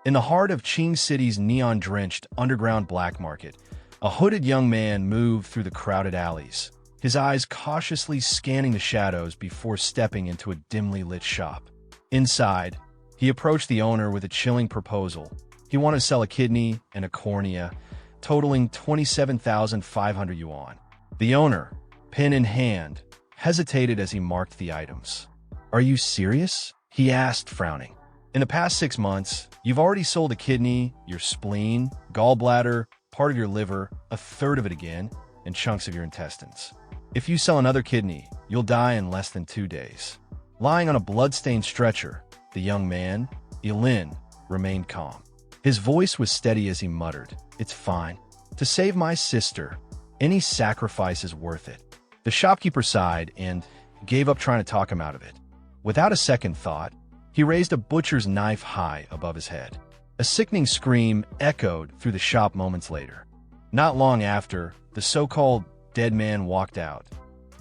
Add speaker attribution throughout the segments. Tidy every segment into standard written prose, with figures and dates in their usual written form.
Speaker 1: In the heart of Qing City's neon-drenched underground black market, a hooded young man moved through the crowded alleys, his eyes cautiously scanning the shadows before stepping into a dimly lit shop. Inside, he approached the owner with a chilling proposal. He wanted to sell a kidney and a cornea, totaling 27,500 yuan. The owner, pen in hand, hesitated as he marked the items. "Are you serious?" he asked, frowning. "In the past 6 months, you've already sold a kidney, your spleen, gallbladder, part of your liver, a third of it again, and chunks of your intestines. If you sell another kidney, you'll die in less than 2 days." Lying on a blood-stained stretcher, the young man, Ye Lin, remained calm. His voice was steady as he muttered, "It's fine. To save my sister, any sacrifice is worth it." The shopkeeper sighed and gave up trying to talk him out of it. Without a second thought, he raised a butcher's knife high above his head. A sickening scream echoed through the shop moments later. Not long after, the so-called dead man walked out,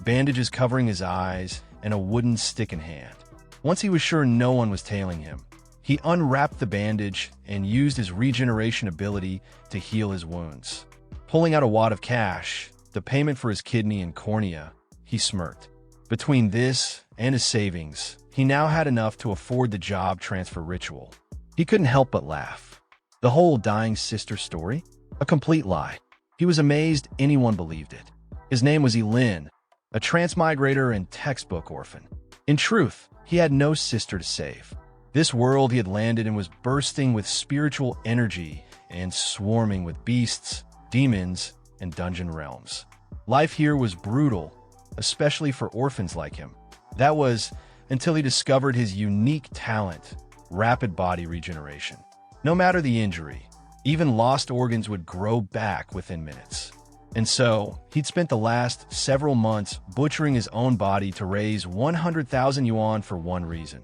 Speaker 1: bandages covering his eyes and a wooden stick in hand. Once he was sure no one was tailing him, he unwrapped the bandage and used his regeneration ability to heal his wounds. Pulling out a wad of cash, the payment for his kidney and cornea, he smirked. Between this and his savings, he now had enough to afford the job transfer ritual. He couldn't help but laugh. The whole dying sister story? A complete lie. He was amazed anyone believed it. His name was Ye Lin, a transmigrator and textbook orphan. In truth, he had no sister to save. This world he had landed in was bursting with spiritual energy and swarming with beasts, demons, and dungeon realms. Life here was brutal, especially for orphans like him. That was until he discovered his unique talent, rapid body regeneration. No matter the injury, even lost organs would grow back within minutes. And so, he'd spent the last several months butchering his own body to raise 100,000 yuan for one reason: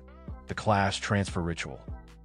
Speaker 1: the class transfer ritual.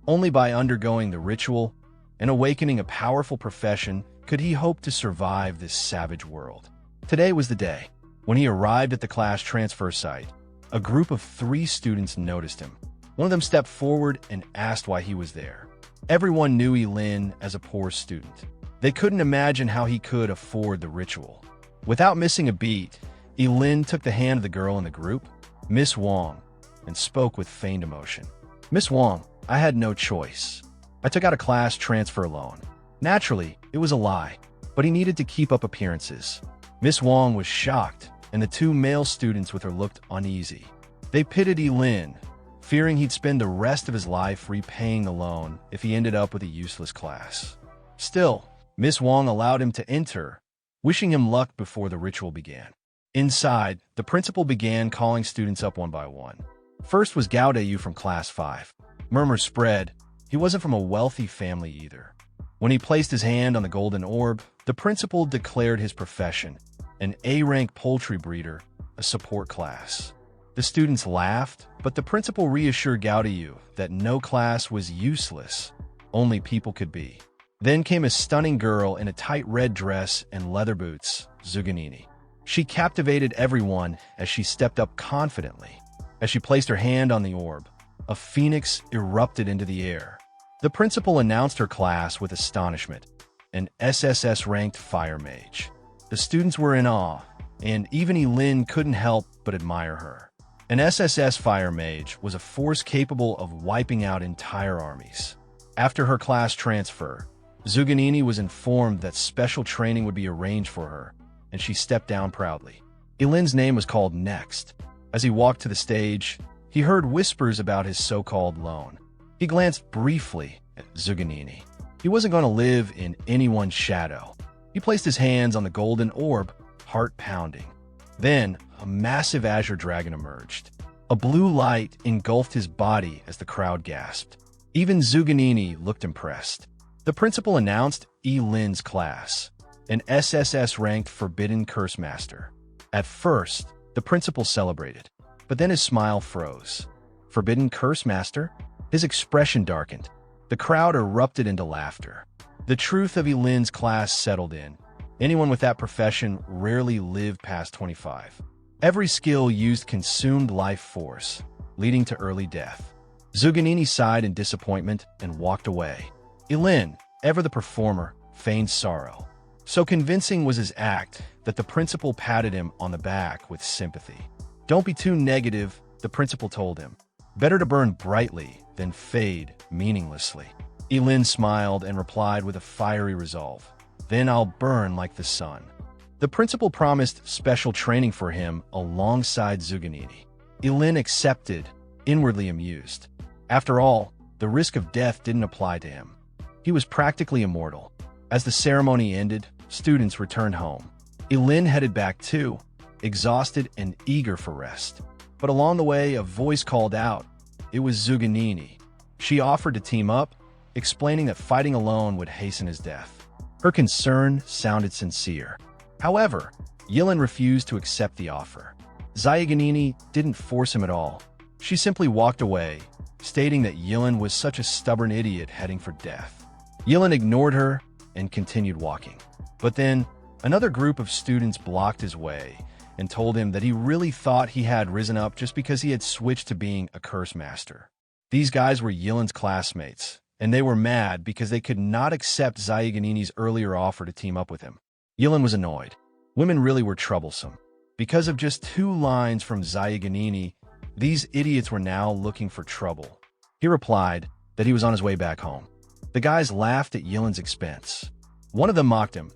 Speaker 1: Only by undergoing the ritual and awakening a powerful profession could he hope to survive this savage world. Today was the day. When he arrived at the class transfer site, a group of 3 students noticed him. One of them stepped forward and asked why he was there. Everyone knew Ye Lin as a poor student. They couldn't imagine how he could afford the ritual. Without missing a beat, Ye Lin took the hand of the girl in the group, Miss Wang, and spoke with feigned emotion. "Miss Wang, I had no choice. I took out a class transfer loan. Naturally, it was a lie, but he needed to keep up appearances." Miss Wang was shocked, and the 2 male students with her looked uneasy. They pitied Ye Lin, fearing he'd spend the rest of his life repaying the loan if he ended up with a useless class. Still, Miss Wang allowed him to enter, wishing him luck before the ritual began. Inside, the principal began calling students up one by one. First was Gao Dayu from Class 5. Murmurs spread. He wasn't from a wealthy family either. When he placed his hand on the golden orb, the principal declared his profession: an A-rank poultry breeder, a support class. The students laughed, but the principal reassured Gao Dayu that no class was useless, only people could be. Then came a stunning girl in a tight red dress and leather boots, Zuganini. She captivated everyone as she stepped up confidently. As she placed her hand on the orb, a phoenix erupted into the air. The principal announced her class with astonishment: an SSS-ranked fire mage. The students were in awe, and even Ye Lin couldn't help but admire her. An SSS fire mage was a force capable of wiping out entire armies. After her class transfer, Zuganini was informed that special training would be arranged for her, and she stepped down proudly. Ye Lin's name was called next. As he walked to the stage, he heard whispers about his so-called loan. He glanced briefly at Zuganini. He wasn't going to live in anyone's shadow. He placed his hands on the golden orb, heart pounding. Then, a massive azure dragon emerged. A blue light engulfed his body as the crowd gasped. Even Zuganini looked impressed. The principal announced Ye Lin's class: an SSS-ranked Forbidden Cursemaster. At first, the principal celebrated, but then his smile froze. Forbidden Cursemaster? His expression darkened. The crowd erupted into laughter. The truth of Ye Lin's class settled in. Anyone with that profession rarely lived past 25. Every skill used consumed life force, leading to early death. Zuganini sighed in disappointment and walked away. Ye Lin, ever the performer, feigned sorrow. So convincing was his act that the principal patted him on the back with sympathy. "Don't be too negative," the principal told him. "Better to burn brightly than fade meaninglessly." Ye Lin smiled and replied with a fiery resolve, "Then I'll burn like the sun." The principal promised special training for him alongside Zuganini. Ye Lin accepted, inwardly amused. After all, the risk of death didn't apply to him. He was practically immortal. As the ceremony ended, students returned home. Ye Lin headed back too, exhausted and eager for rest. But along the way, a voice called out. It was Zuganini. She offered to team up, explaining that fighting alone would hasten his death. Her concern sounded sincere. However, Ye Lin refused to accept the offer. Zuganini didn't force him at all. She simply walked away, stating that Ye Lin was such a stubborn idiot heading for death. Ye Lin ignored her and continued walking. But then, another group of students blocked his way and told him that he really thought he had risen up just because he had switched to being a curse master. These guys were Ye Lin's classmates, and they were mad because they could not accept Zuganini's earlier offer to team up with him. Ye Lin was annoyed. Women really were troublesome. Because of just 2 lines from Zuganini, these idiots were now looking for trouble. He replied that he was on his way back home. The guys laughed at Ye Lin's expense. One of them mocked him,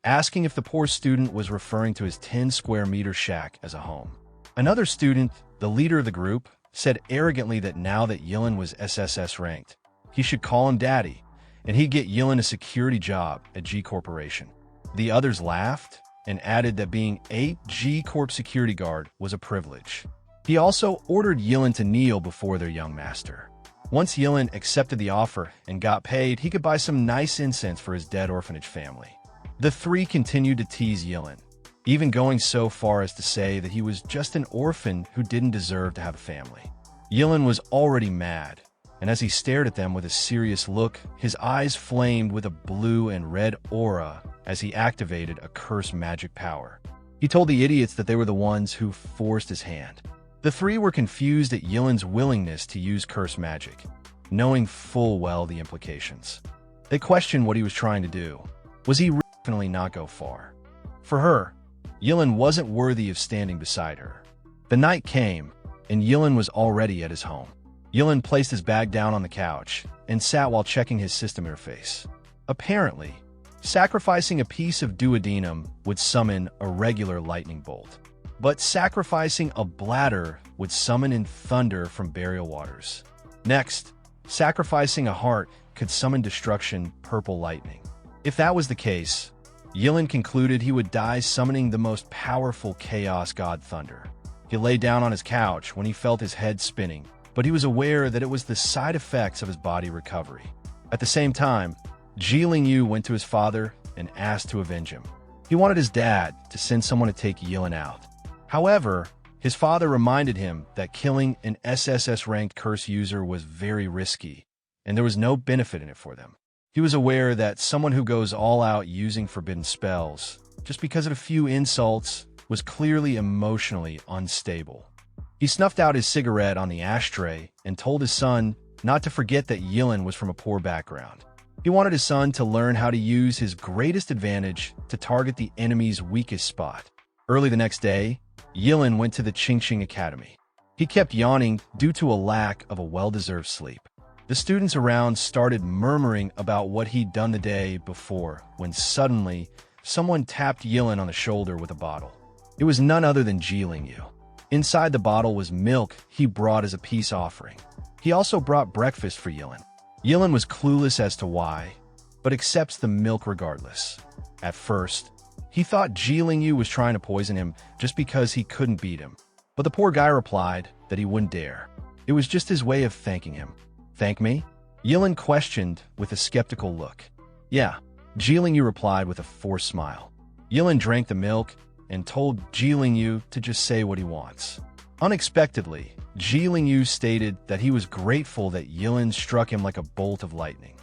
Speaker 1: asking if the poor student was referring to his 10-square-meter shack as a home. Another student, the leader of the group, said arrogantly that now that Ye Lin was SSS-ranked, he should call him daddy, and he'd get Ye Lin a security job at G Corporation. The others laughed and added that being a G Corp security guard was a privilege. He also ordered Ye Lin to kneel before their young master. Once Ye Lin accepted the offer and got paid, he could buy some nice incense for his dead orphanage family. The 3 continued to tease Ye Lin, even going so far as to say that he was just an orphan who didn't deserve to have a family. Ye Lin was already mad, and as he stared at them with a serious look, his eyes flamed with a blue and red aura as he activated a curse magic power. He told the idiots that they were the ones who forced his hand. The 3 were confused at Ye Lin's willingness to use curse magic, knowing full well the implications. They questioned what he was trying to do. Was he definitely not go far? For her, Ye Lin wasn't worthy of standing beside her. The night came, and Ye Lin was already at his home. Ye Lin placed his bag down on the couch and sat while checking his system interface. Apparently, sacrificing a piece of duodenum would summon a regular lightning bolt. But sacrificing a bladder would summon in thunder from burial waters. Next, sacrificing a heart could summon destruction, purple lightning. If that was the case, Ye Lin concluded he would die summoning the most powerful chaos god thunder. He lay down on his couch when he felt his head spinning, but he was aware that it was the side effects of his body recovery. At the same time, Ye Lin went to his father and asked to avenge him. He wanted his dad to send someone to take Ye Lin out. However, his father reminded him that killing an SSS-ranked curse user was very risky, and there was no benefit in it for them. He was aware that someone who goes all out using forbidden spells, just because of a few insults, was clearly emotionally unstable. He snuffed out his cigarette on the ashtray and told his son not to forget that Ye Lin was from a poor background. He wanted his son to learn how to use his greatest advantage to target the enemy's weakest spot. Early the next day, Ye Lin went to the Qingqing Academy. He kept yawning due to a lack of a well-deserved sleep. The students around started murmuring about what he'd done the day before when suddenly someone tapped Ye Lin on the shoulder with a bottle. It was none other than Ye Lin. Inside the bottle was milk he brought as a peace offering. He also brought breakfast for Ye Lin. Ye Lin was clueless as to why, but accepts the milk regardless. At first, he thought Ye Lin was trying to poison him just because he couldn't beat him. But the poor guy replied that he wouldn't dare. It was just his way of thanking him. "Thank me?" Ye Lin questioned with a skeptical look. "Yeah," Ye Lin replied with a forced smile. Ye Lin drank the milk and told Ye Lin to just say what he wants. Unexpectedly, Ye Lin stated that he was grateful that Ye Lin struck him like a bolt of lightning.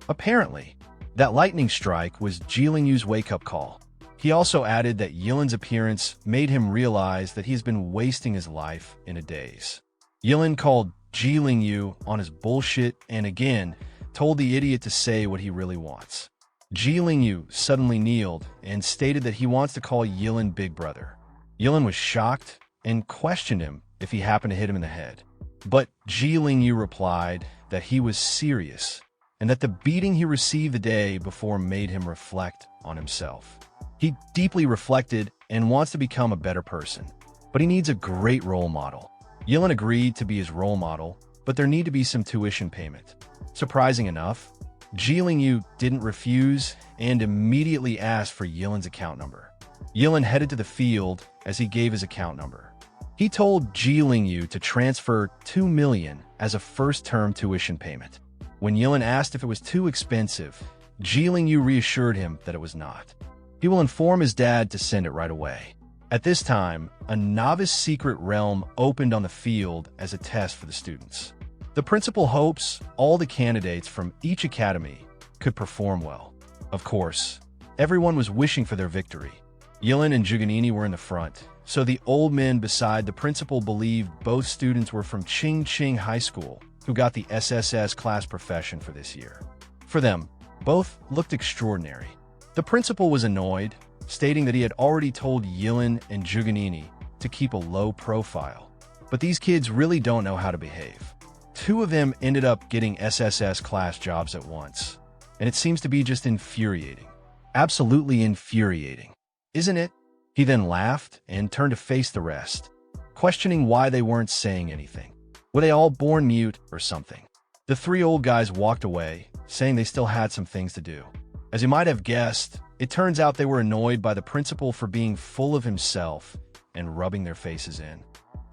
Speaker 1: Apparently, that lightning strike was Ye Lin's wake-up call. He also added that Ye Lin's appearance made him realize that he's been wasting his life in a daze. Ye Lin called Ye Lin on his bullshit and again told the idiot to say what he really wants. Ye Lin suddenly kneeled and stated that he wants to call Ye Lin Big Brother. Ye Lin was shocked and questioned him if he happened to hit him in the head. But Ye Lin replied that he was serious and that the beating he received the day before made him reflect on himself. He deeply reflected and wants to become a better person, but he needs a great role model. Ye Lin agreed to be his role model, but there need to be some tuition payment. Surprising enough, Ye Lin didn't refuse and immediately asked for Ye Lin's account number. Ye Lin headed to the field as he gave his account number. He told Ye Lin to transfer 2 million as a first-term tuition payment. When Ye Lin asked if it was too expensive, Ye Lin reassured him that it was not. He will inform his dad to send it right away. At this time, a novice secret realm opened on the field as a test for the students. The principal hopes all the candidates from each academy could perform well. Of course, everyone was wishing for their victory. Ye Lin and Juganini were in the front, so the old men beside the principal believed both students were from Ching High School who got the SSS class profession for this year. For them, both looked extraordinary. The principal was annoyed, stating that he had already told Ye Lin and Juganini to keep a low profile. But these kids really don't know how to behave. 2 of them ended up getting SSS class jobs at once, and it seems to be just infuriating. Absolutely infuriating, isn't it? He then laughed and turned to face the rest, questioning why they weren't saying anything. Were they all born mute or something? The 3 old guys walked away, saying they still had some things to do. As you might have guessed, it turns out they were annoyed by the principal for being full of himself and rubbing their faces in.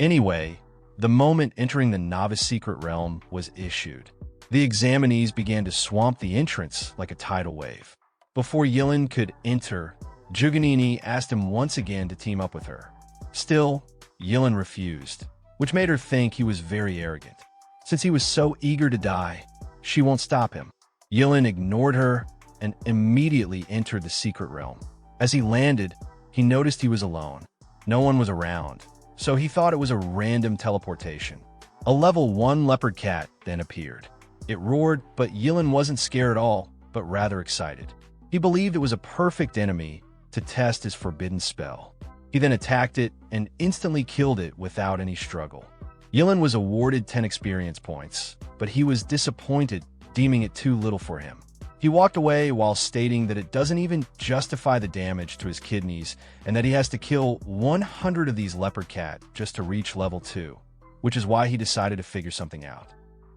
Speaker 1: Anyway, the moment entering the novice secret realm was issued. The examinees began to swamp the entrance like a tidal wave. Before Ye Lin could enter, Juganini asked him once again to team up with her. Still, Ye Lin refused, which made her think he was very arrogant. Since he was so eager to die, she won't stop him. Ye Lin ignored her and immediately entered the secret realm. As he landed, he noticed he was alone. No one was around, so he thought it was a random teleportation. A level 1 leopard cat then appeared. It roared, but Ye Lin wasn't scared at all, but rather excited. He believed it was a perfect enemy to test his forbidden spell. He then attacked it and instantly killed it without any struggle. Ye Lin was awarded 10 experience points, but he was disappointed, deeming it too little for him. He walked away while stating that it doesn't even justify the damage to his kidneys and that he has to kill 100 of these leopard cat just to reach level 2, which is why he decided to figure something out.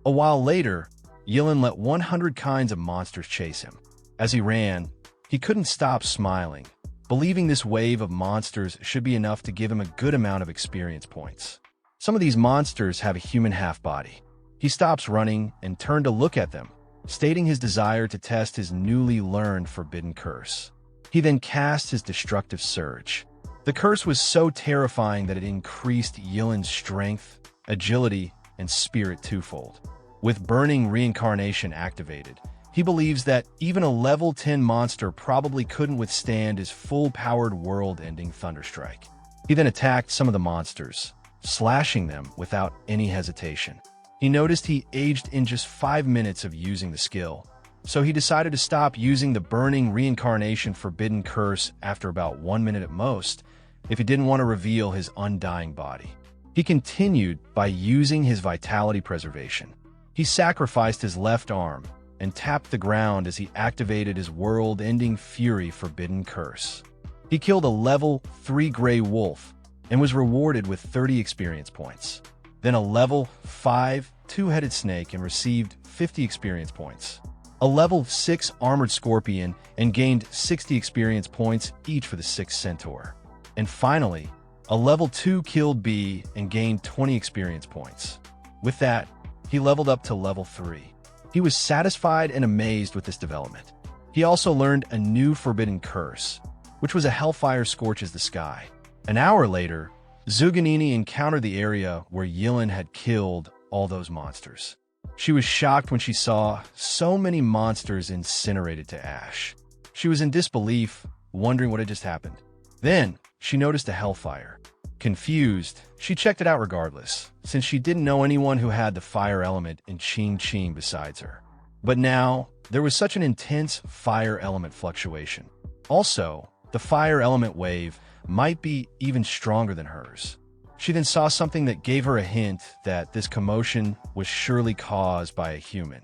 Speaker 1: A while later, Ye Lin let 100 kinds of monsters chase him. As he ran, he couldn't stop smiling, believing this wave of monsters should be enough to give him a good amount of experience points. Some of these monsters have a human half-body. He stops running and turned to look at them, stating his desire to test his newly learned forbidden curse. He then cast his destructive surge. The curse was so terrifying that it increased Ye Lin's strength, agility, and spirit twofold. With burning reincarnation activated, he believes that even a level 10 monster probably couldn't withstand his full-powered world-ending thunderstrike. He then attacked some of the monsters, slashing them without any hesitation. He noticed he aged in just 5 minutes of using the skill, so he decided to stop using the burning reincarnation forbidden curse after about 1 minute at most, if he didn't want to reveal his undying body. He continued by using his vitality preservation. He sacrificed his left arm and tapped the ground as he activated his world-ending fury forbidden curse. He killed a level 3 gray wolf and was rewarded with 30 experience points. Then a level 5 two-headed snake and received 50 experience points. A level 6 armored scorpion and gained 60 experience points each for the 6th centaur. And finally, a level 2 killed bee and gained 20 experience points. With that, he leveled up to level 3. He was satisfied and amazed with this development. He also learned a new forbidden curse, which was a hellfire scorches the sky. An hour later, Zuganini encountered the area where Ye Lin had killed all those monsters. She was shocked when she saw so many monsters incinerated to ash. She was in disbelief, wondering what had just happened. Then, she noticed a hellfire. Confused, she checked it out regardless, since she didn't know anyone who had the fire element in Ching besides her. But now, there was such an intense fire element fluctuation. Also, the fire element wave might be even stronger than hers. She then saw something that gave her a hint that this commotion was surely caused by a human.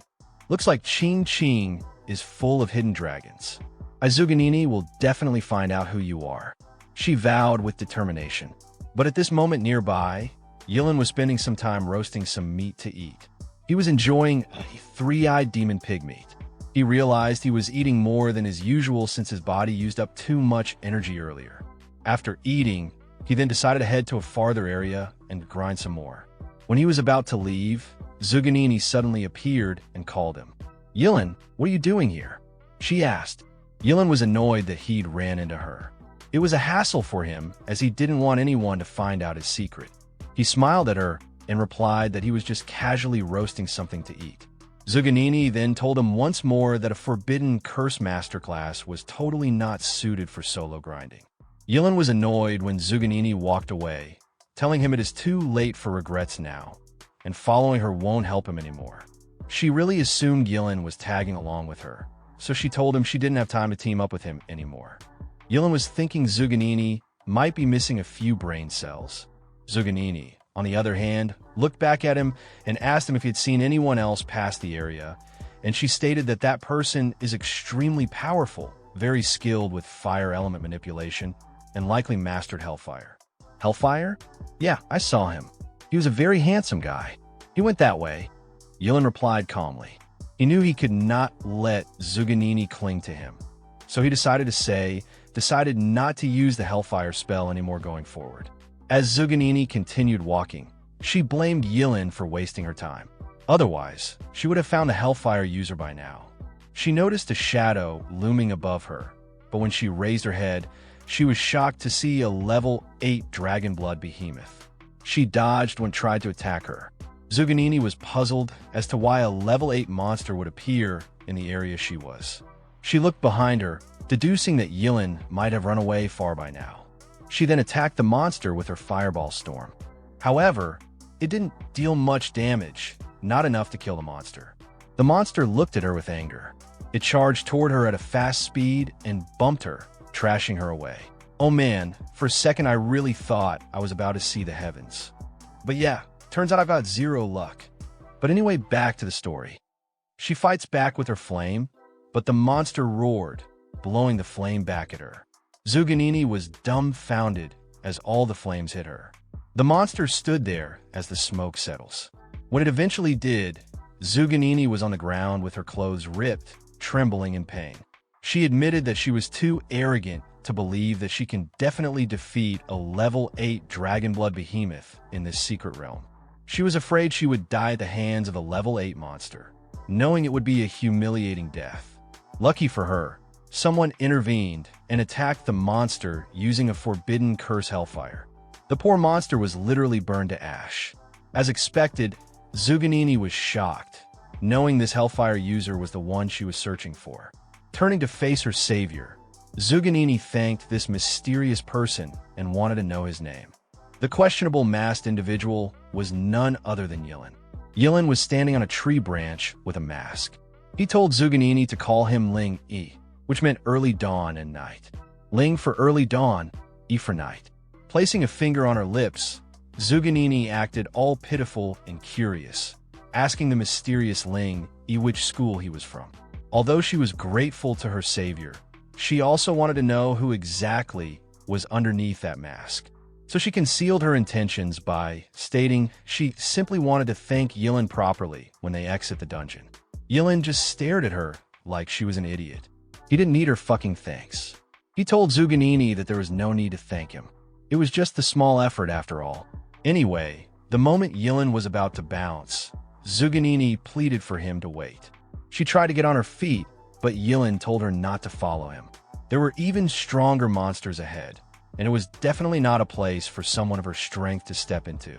Speaker 1: Looks like Ching Ching is full of hidden dragons. Izuganini will definitely find out who you are, she vowed with determination. But at this moment nearby, Ye Lin was spending some time roasting some meat to eat. He was enjoying a three-eyed demon pig meat. He realized he was eating more than his usual since his body used up too much energy earlier. After eating, he then decided to head to a farther area and grind some more. When he was about to leave, Zuganini suddenly appeared and called him. Ye Lin, what are you doing here? She asked. Ye Lin was annoyed that he'd ran into her. It was a hassle for him as he didn't want anyone to find out his secret. He smiled at her and replied that he was just casually roasting something to eat. Zuganini then told him once more that a forbidden curse masterclass was totally not suited for solo grinding. Ye Lin was annoyed when Zuganini walked away, telling him it is too late for regrets now, and following her won't help him anymore. She really assumed Ye Lin was tagging along with her, so she told him she didn't have time to team up with him anymore. Ye Lin was thinking Zuganini might be missing a few brain cells. Zuganini, on the other hand, looked back at him and asked him if he had seen anyone else pass the area, and she stated that that person is extremely powerful, very skilled with fire element manipulation, and likely mastered Hellfire. Hellfire? Yeah, I saw him. He was a very handsome guy. He went that way. Ye Lin replied calmly. He knew he could not let Zuganini cling to him, so he decided not to use the Hellfire spell anymore going forward. As Zuganini continued walking, she blamed Ye Lin for wasting her time. Otherwise, she would have found the Hellfire user by now. She noticed a shadow looming above her, but when she raised her head, she was shocked to see a level 8 Dragonblood behemoth. She dodged when tried to attack her. Zuganini was puzzled as to why a level 8 monster would appear in the area she was. She looked behind her, deducing that Ye Lin might have run away far by now. She then attacked the monster with her Fireball Storm. However, it didn't deal much damage, not enough to kill the monster. The monster looked at her with anger. It charged toward her at a fast speed and bumped her, trashing her away. Oh man, for a second I really thought I was about to see the heavens. But yeah, turns out I've got zero luck. But anyway, back to the story. She fights back with her flame, but the monster roared, blowing the flame back at her. Zuganini was dumbfounded as all the flames hit her. The monster stood there as the smoke settles. When it eventually did, Zuganini was on the ground with her clothes ripped, trembling in pain. She admitted that she was too arrogant to believe that she can definitely defeat a level 8 Dragonblood behemoth in this secret realm. She was afraid she would die at the hands of a level 8 monster, knowing it would be a humiliating death. Lucky for her, someone intervened and attacked the monster using a forbidden curse Hellfire. The poor monster was literally burned to ash. As expected, Zuganini was shocked, knowing this Hellfire user was the one she was searching for. Turning to face her savior, Zuganini thanked this mysterious person and wanted to know his name. The questionable masked individual was none other than Ye Lin. Ye Lin was standing on a tree branch with a mask. He told Zuganini to call him Ling Yi, which meant early dawn and night. Ling for early dawn, Yi for night. Placing a finger on her lips, Zuganini acted all pitiful and curious, asking the mysterious Ling Yi which school he was from. Although she was grateful to her savior, she also wanted to know who exactly was underneath that mask. So she concealed her intentions by stating she simply wanted to thank Ye Lin properly when they exit the dungeon. Ye Lin just stared at her like she was an idiot. He didn't need her fucking thanks. He told Zuganini that there was no need to thank him. It was just a small effort after all. Anyway, the moment Ye Lin was about to bounce, Zuganini pleaded for him to wait. She tried to get on her feet, but Ye Lin told her not to follow him. There were even stronger monsters ahead, and it was definitely not a place for someone of her strength to step into.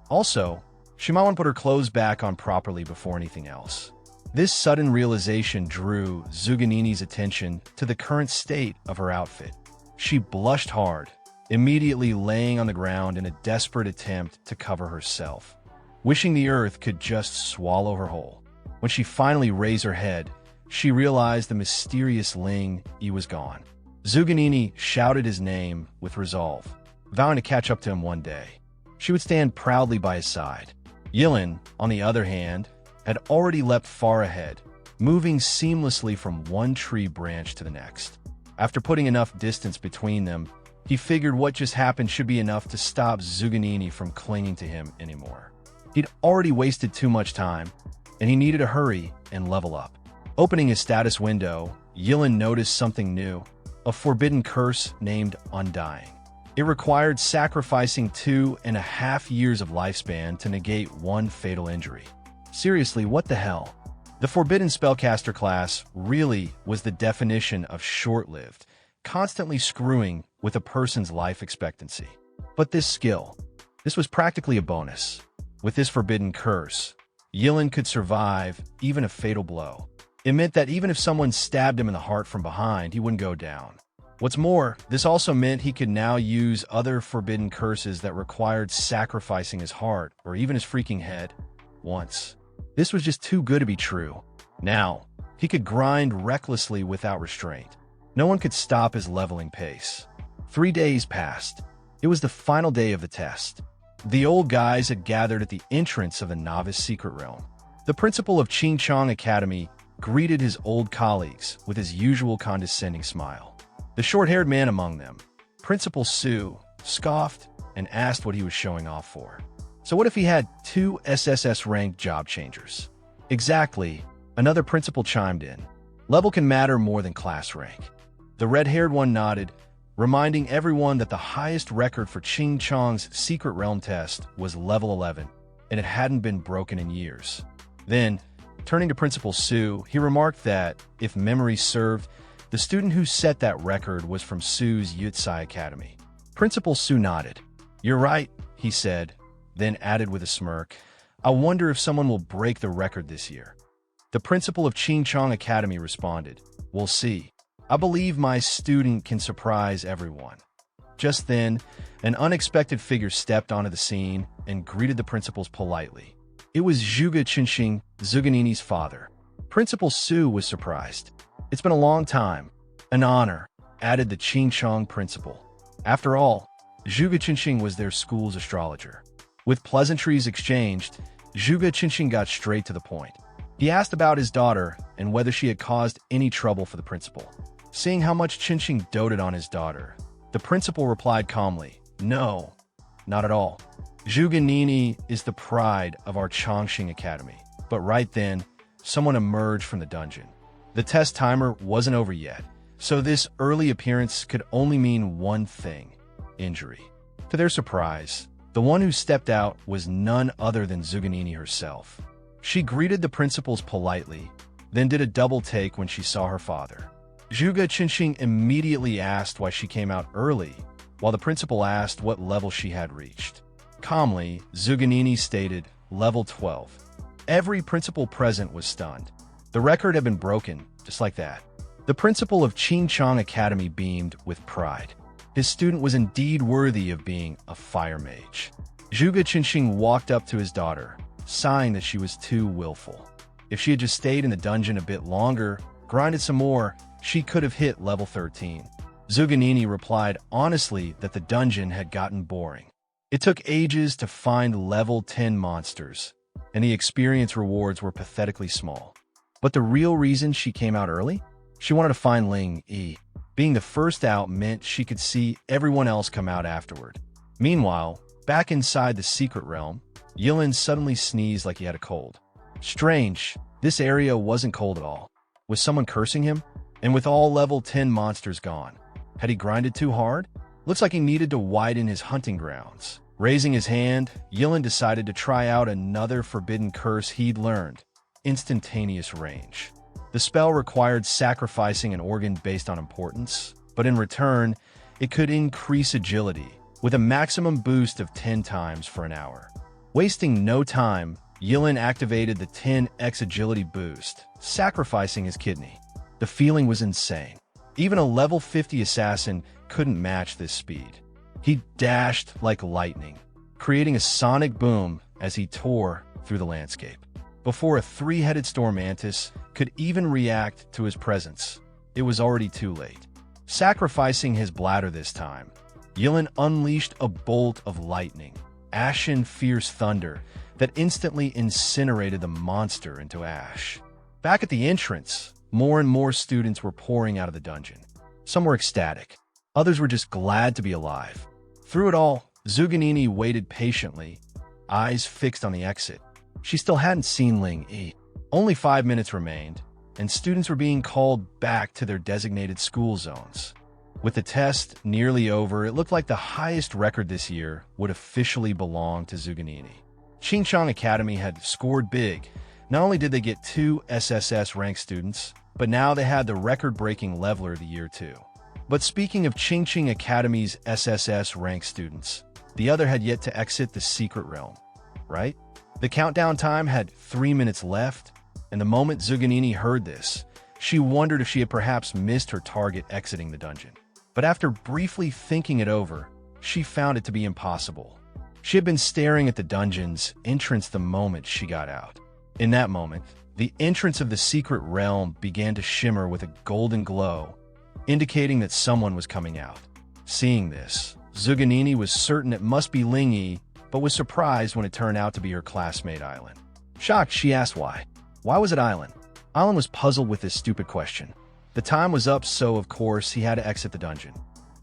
Speaker 1: Also, she might want to put her clothes back on properly before anything else. This sudden realization drew Zuganini's attention to the current state of her outfit. She blushed hard, immediately laying on the ground in a desperate attempt to cover herself, wishing the earth could just swallow her whole. When she finally raised her head, she realized the mysterious Ling Yi was gone. Zuganini shouted his name with resolve, vowing to catch up to him one day. She would stand proudly by his side. Ye Lin, on the other hand, had already leapt far ahead, moving seamlessly from one tree branch to the next. After putting enough distance between them, he figured what just happened should be enough to stop Zuganini from clinging to him anymore. He'd already wasted too much time, and he needed to hurry and level up. Opening his status window, Ye Lin noticed something new, a forbidden curse named Undying. It required sacrificing 2.5 years of lifespan to negate one fatal injury. Seriously, what the hell? The Forbidden Spellcaster class really was the definition of short-lived, constantly screwing with a person's life expectancy. But this skill, this was practically a bonus. With this forbidden curse, Ye Lin could survive even a fatal blow. It meant that even if someone stabbed him in the heart from behind, he wouldn't go down. What's more, this also meant he could now use other forbidden curses that required sacrificing his heart or even his freaking head once. This was just too good to be true. Now, he could grind recklessly without restraint. No one could stop his leveling pace. 3 days passed. It was the final day of the test. The old guys had gathered at the entrance of the novice secret realm. The principal of Qingchong Academy greeted his old colleagues with his usual condescending smile. The short-haired man among them, Principal Su, scoffed and asked what he was showing off for. So what if he had 2 SSS-ranked job changers? Exactly, another principal chimed in. Level can matter more than class rank. The red-haired one nodded, reminding everyone that the highest record for Qingchong's secret realm test was level 11, and it hadn't been broken in years. Then, turning to Principal Su, he remarked that, if memory served, the student who set that record was from Su's Yutsai Academy. Principal Su nodded. "You're right," he said, then added with a smirk, "I wonder if someone will break the record this year." The principal of Qingchong Academy responded, "We'll see. I believe my student can surprise everyone." Just then, an unexpected figure stepped onto the scene and greeted the principals politely. It was Zhuge Qinxing, Zuganini's father. Principal Su was surprised. "It's been a long time. An honor," added the Qingchong principal. After all, Zhuge Qinxing was their school's astrologer. With pleasantries exchanged, Zhuge Qinxing got straight to the point. He asked about his daughter and whether she had caused any trouble for the principal. Seeing how much Qinxing doted on his daughter, the principal replied calmly, "No, not at all. Zhuganini is the pride of our Chongqing Academy." But right then, someone emerged from the dungeon. The test timer wasn't over yet, so this early appearance could only mean one thing: injury. To their surprise, the one who stepped out was none other than Zuganini herself. She greeted the principals politely, then did a double take when she saw her father. Zhuge Qinxing immediately asked why she came out early, while the principal asked what level she had reached. Calmly, Zuganini stated, "Level 12. Every principal present was stunned. The record had been broken, just like that. The principal of Qingchong Academy beamed with pride. His student was indeed worthy of being a fire mage. Zhuge Qinxing walked up to his daughter, sighing that she was too willful. If she had just stayed in the dungeon a bit longer, grinded some more, she could have hit level 13. Zuganini replied honestly that the dungeon had gotten boring. It took ages to find level 10 monsters, and the experience rewards were pathetically small. But the real reason she came out early? She wanted to find Ling Yi. Being the first out meant she could see everyone else come out afterward. Meanwhile, back inside the secret realm, Ye Lin suddenly sneezed like he had a cold. Strange, this area wasn't cold at all. Was someone cursing him? And with all level 10 monsters gone, had he grinded too hard? Looks like he needed to widen his hunting grounds. Raising his hand, Ye Lin decided to try out another forbidden curse he'd learned: instantaneous range. The spell required sacrificing an organ based on importance, but in return, it could increase agility, with a maximum boost of 10 times for an hour. Wasting no time, Ye Lin activated the 10x agility boost, sacrificing his kidney. The feeling was insane. Even a level 50 assassin couldn't match this speed. He dashed like lightning, creating a sonic boom as he tore through the landscape. Before a three-headed storm mantis could even react to his presence, it was already too late. Sacrificing his bladder this time, Ye Lin unleashed a bolt of lightning, ashen fierce thunder that instantly incinerated the monster into ash. Back at the entrance, more and more students were pouring out of the dungeon. Some were ecstatic. Others were just glad to be alive. Through it all, Zuganini waited patiently, eyes fixed on the exit. She still hadn't seen Ling Yi. Only 5 minutes remained, and students were being called back to their designated school zones. With the test nearly over, it looked like the highest record this year would officially belong to Zuganini. Qingchang Academy had scored big. Not only did they get 2 SSS-rank students, but now they had the record-breaking leveler of the year too. But speaking of Qingchang Academy's SSS-rank students, the other had yet to exit the secret realm, right? The countdown time had 3 minutes left, and the moment Zuganini heard this, she wondered if she had perhaps missed her target exiting the dungeon. But after briefly thinking it over, she found it to be impossible. She had been staring at the dungeon's entrance the moment she got out. In that moment, the entrance of the secret realm began to shimmer with a golden glow, indicating that someone was coming out. Seeing this, Zuganini was certain it must be Ling Yi, but was surprised when it turned out to be her classmate Ye Lin. Shocked, she asked why. Why was it Ye Lin? Ye Lin was puzzled with this stupid question. The time was up, so of course he had to exit the dungeon.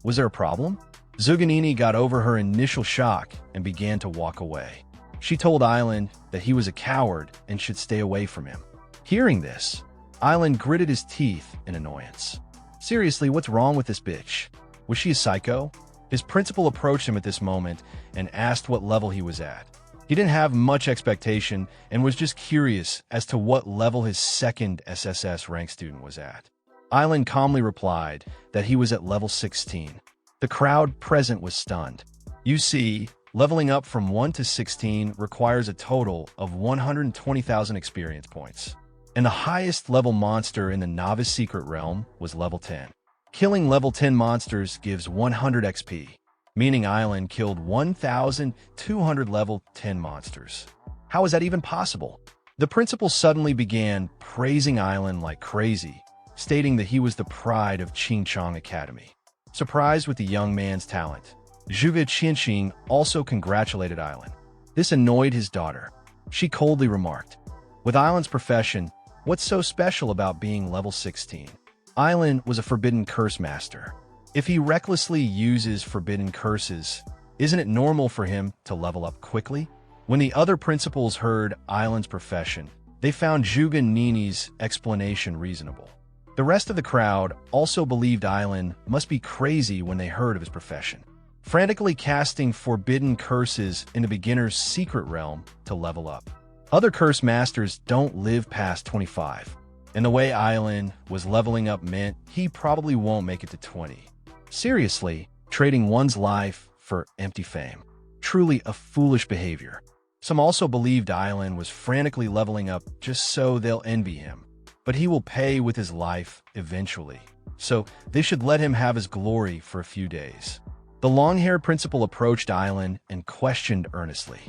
Speaker 1: Was there a problem? Zuganini got over her initial shock and began to walk away. She told Ye Lin that he was a coward and should stay away from him. Hearing this, Ye Lin gritted his teeth in annoyance. Seriously, what's wrong with this bitch? Was she a psycho? His principal approached him at this moment and asked what level he was at. He didn't have much expectation and was just curious as to what level his second SSS rank student was at. Ye Lin calmly replied that he was at level 16. The crowd present was stunned. You see, leveling up from 1 to 16 requires a total of 120,000 experience points. And the highest level monster in the novice secret realm was level 10. Killing level 10 monsters gives 100 XP, meaning Ye Lin killed 1,200 level 10 monsters. How is that even possible? The principal suddenly began praising Ye Lin like crazy, stating that he was the pride of Qingchang Academy. Surprised with the young man's talent, Zhuge Qianxing also congratulated Ye Lin. This annoyed his daughter. She coldly remarked, "With Ye Lin's profession, what's so special about being level 16? Ye Lin was a forbidden curse master. If he recklessly uses forbidden curses, isn't it normal for him to level up quickly?" When the other principals heard Ye Lin's profession, they found Zuganini's explanation reasonable. The rest of the crowd also believed Ye Lin must be crazy when they heard of his profession, frantically casting forbidden curses in the beginner's secret realm to level up. Other curse masters don't live past 25, and the way Ye Lin was leveling up meant he probably won't make it to 20. Seriously, trading one's life for empty fame. Truly a foolish behavior. Some also believed Ye Lin was frantically leveling up just so they'll envy him. But he will pay with his life eventually, so they should let him have his glory for a few days. The long-haired principal approached Ye Lin and questioned earnestly.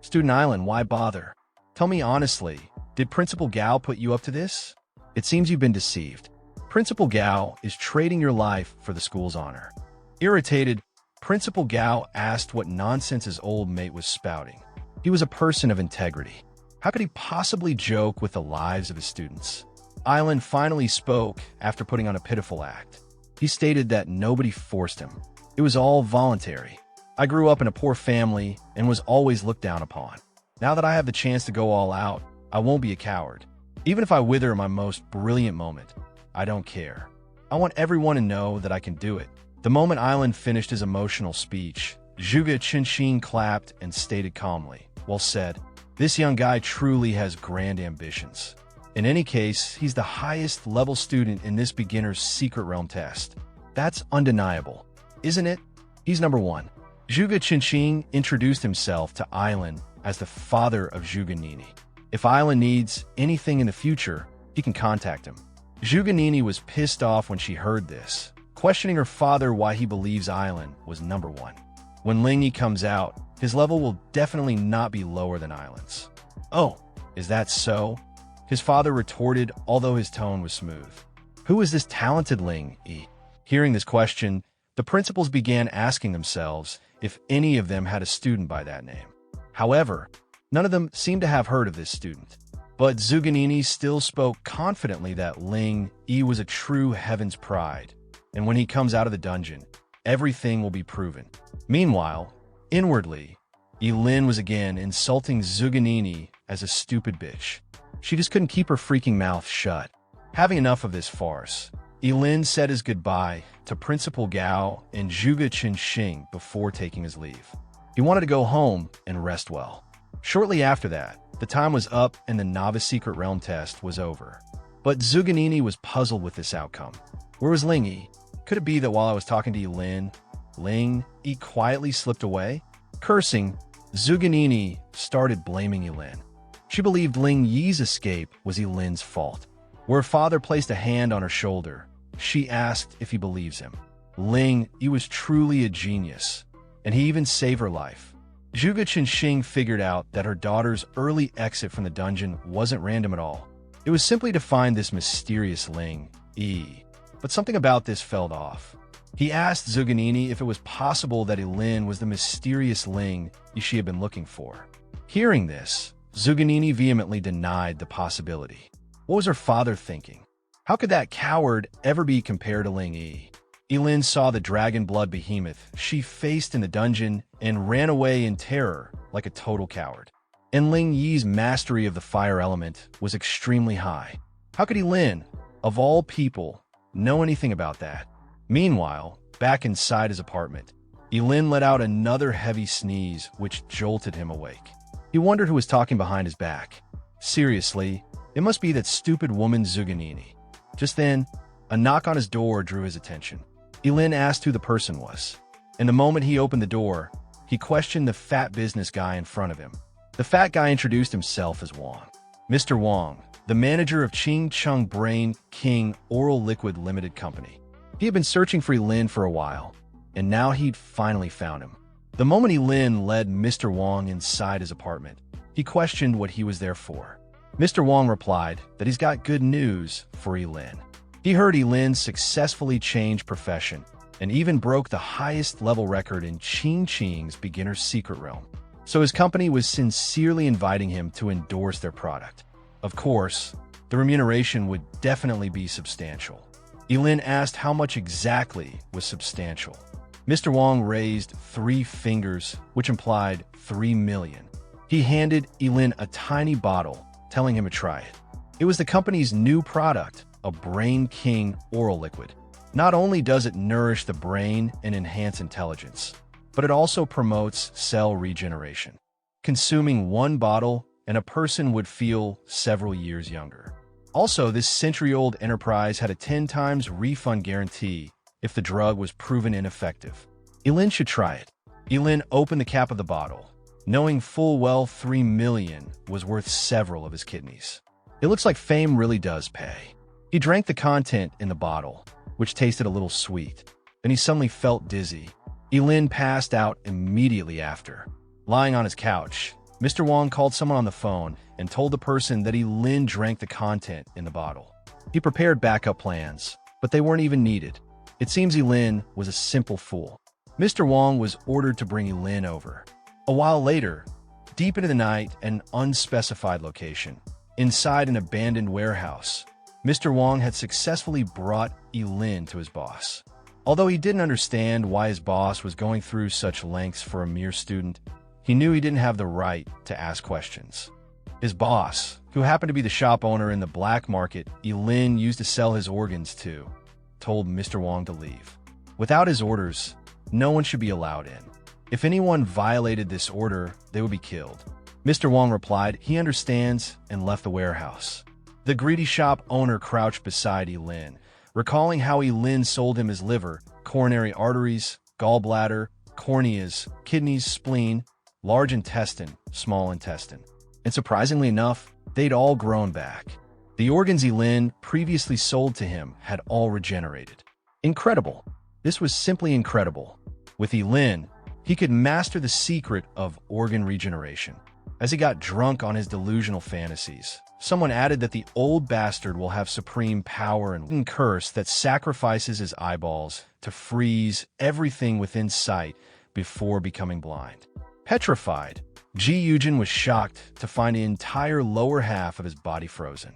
Speaker 1: "Student Ye Lin, why bother? Tell me honestly, did Principal Gao put you up to this? It seems you've been deceived. Principal Gao is trading your life for the school's honor." Irritated, Principal Gao asked what nonsense his old mate was spouting. He was a person of integrity. How could he possibly joke with the lives of his students? Ye Lin finally spoke after putting on a pitiful act. He stated that nobody forced him. It was all voluntary. "I grew up in a poor family and was always looked down upon. Now that I have the chance to go all out, I won't be a coward. Even if I wither in my most brilliant moment, I don't care. I want everyone to know that I can do it." The moment Ye Lin finished his emotional speech, Zhuge Qianxing clapped and stated calmly, "Well said. This young guy truly has grand ambitions. In any case, he's the highest level student in this beginner's secret realm test. That's undeniable, isn't it? He's number 1. Zhuge Qianxing introduced himself to Ye Lin as the father of Zuganini. If Ye Lin needs anything in the future, he can contact him. Zuganini was pissed off when she heard this, questioning her father why he believes Ye Lin was number 1. When Ling Yi comes out, his level will definitely not be lower than Ye Lin's. "Oh, Is that so? His father retorted, although his tone was smooth. Who is this talented Ling Yi? Hearing this question, the principals began asking themselves if any of them had a student by that name. However, none of them seemed to have heard of this student. But Zuganini still spoke confidently that Ling Yi was a true heaven's pride, and when he comes out of the dungeon, everything will be proven. Meanwhile, inwardly, Ye Lin was again insulting Zuganini as a stupid bitch. She just couldn't keep her freaking mouth shut. Having enough of this farce, Ye Lin said his goodbye to Principal Gao and Zhuge Qinxing before taking his leave. He wanted to go home and rest well. Shortly after that, the time was up and the Novice Secret Realm test was over. But Zuganini was puzzled with this outcome. Where was Ling Yi? Could it be that while I was talking to Ye Lin, Ling Yi quietly slipped away? Cursing, Zuganini started blaming Ye Lin. She believed Ling Yi's escape was Ye Lin's fault. Where her father placed a hand on her shoulder, she asked if he believes him. Ling Yi was truly a genius, and he even saved her life. Zhuge Qinxing figured out that her daughter's early exit from the dungeon wasn't random at all. It was simply to find this mysterious Ling Yi. But something about this fell off. He asked Zuganini if it was possible that Ye Lin was the mysterious Ling she had been looking for. Hearing this, Zuganini vehemently denied the possibility. What was her father thinking? How could that coward ever be compared to Ling Yi? Ye Lin saw the dragon blood behemoth she faced in the dungeon and ran away in terror like a total coward. And Ling Yi's mastery of the fire element was extremely high. How could Ye Lin, of all people, know anything about that? Meanwhile, back inside his apartment, Ye Lin let out another heavy sneeze which jolted him awake. He wondered who was talking behind his back. Seriously, it must be that stupid woman Zuganini. Just then, a knock on his door drew his attention. Ye Lin asked who the person was. And the moment he opened the door, he questioned the fat business guy in front of him. The fat guy introduced himself as Wang. Mr. Wang, the manager of Ching Chung Brain King Oral Liquid Limited Company. He had been searching for Ye Lin for a while, and now he'd finally found him. The moment Ye Lin led Mr. Wang inside his apartment, he questioned what he was there for. Mr. Wang replied that he's got good news for Ye Lin. He heard Ye Lin successfully changed profession and even broke the highest level record in Qing Qing's beginner's secret realm. So his company was sincerely inviting him to endorse their product. Of course, the remuneration would definitely be substantial. Ye Lin asked how much exactly was substantial. Mr. Wang raised 3 fingers, which implied 3 million. He handed Ye Lin a tiny bottle, telling him to try it. It was the company's new product, a Brain King oral liquid. Not only does it nourish the brain and enhance intelligence, but it also promotes cell regeneration. Consuming 1 bottle, and a person would feel several years younger. Also, this century-old enterprise had a 10 times refund guarantee if the drug was proven ineffective. Ye Lin should try it. Ye Lin opened the cap of the bottle, knowing full well 3 million was worth several of his kidneys. It looks like fame really does pay. He drank the content in the bottle, which tasted a little sweet. Then he suddenly felt dizzy. Ye Lin passed out immediately after. Lying on his couch, Mr. Wang called someone on the phone and told the person that Ye Lin drank the content in the bottle. He prepared backup plans, but they weren't even needed. It seems Ye Lin was a simple fool. Mr. Wang was ordered to bring Ye Lin over. A while later, deep into the night, an unspecified location, inside an abandoned warehouse, Mr. Wang had successfully brought Ye Lin to his boss. Although he didn't understand why his boss was going through such lengths for a mere student, he knew he didn't have the right to ask questions. His boss, who happened to be the shop owner in the black market Ye Lin used to sell his organs to, told Mr. Wang to leave. Without his orders, no one should be allowed in. If anyone violated this order, they would be killed. Mr. Wang replied he understands and left the warehouse. The greedy shop owner crouched beside Ye Lin, recalling how Ye Lin sold him his liver, coronary arteries, gallbladder, corneas, kidneys, spleen, large intestine, small intestine. And surprisingly enough, they'd all grown back. The organs Ye Lin previously sold to him had all regenerated. Incredible. This was simply incredible. With Ye Lin, he could master the secret of organ regeneration. As he got drunk on his delusional fantasies, someone added that the old bastard will have supreme power and curse that sacrifices his eyeballs to freeze everything within sight before becoming blind. Petrified, Ji Yujin was shocked to find the entire lower half of his body frozen.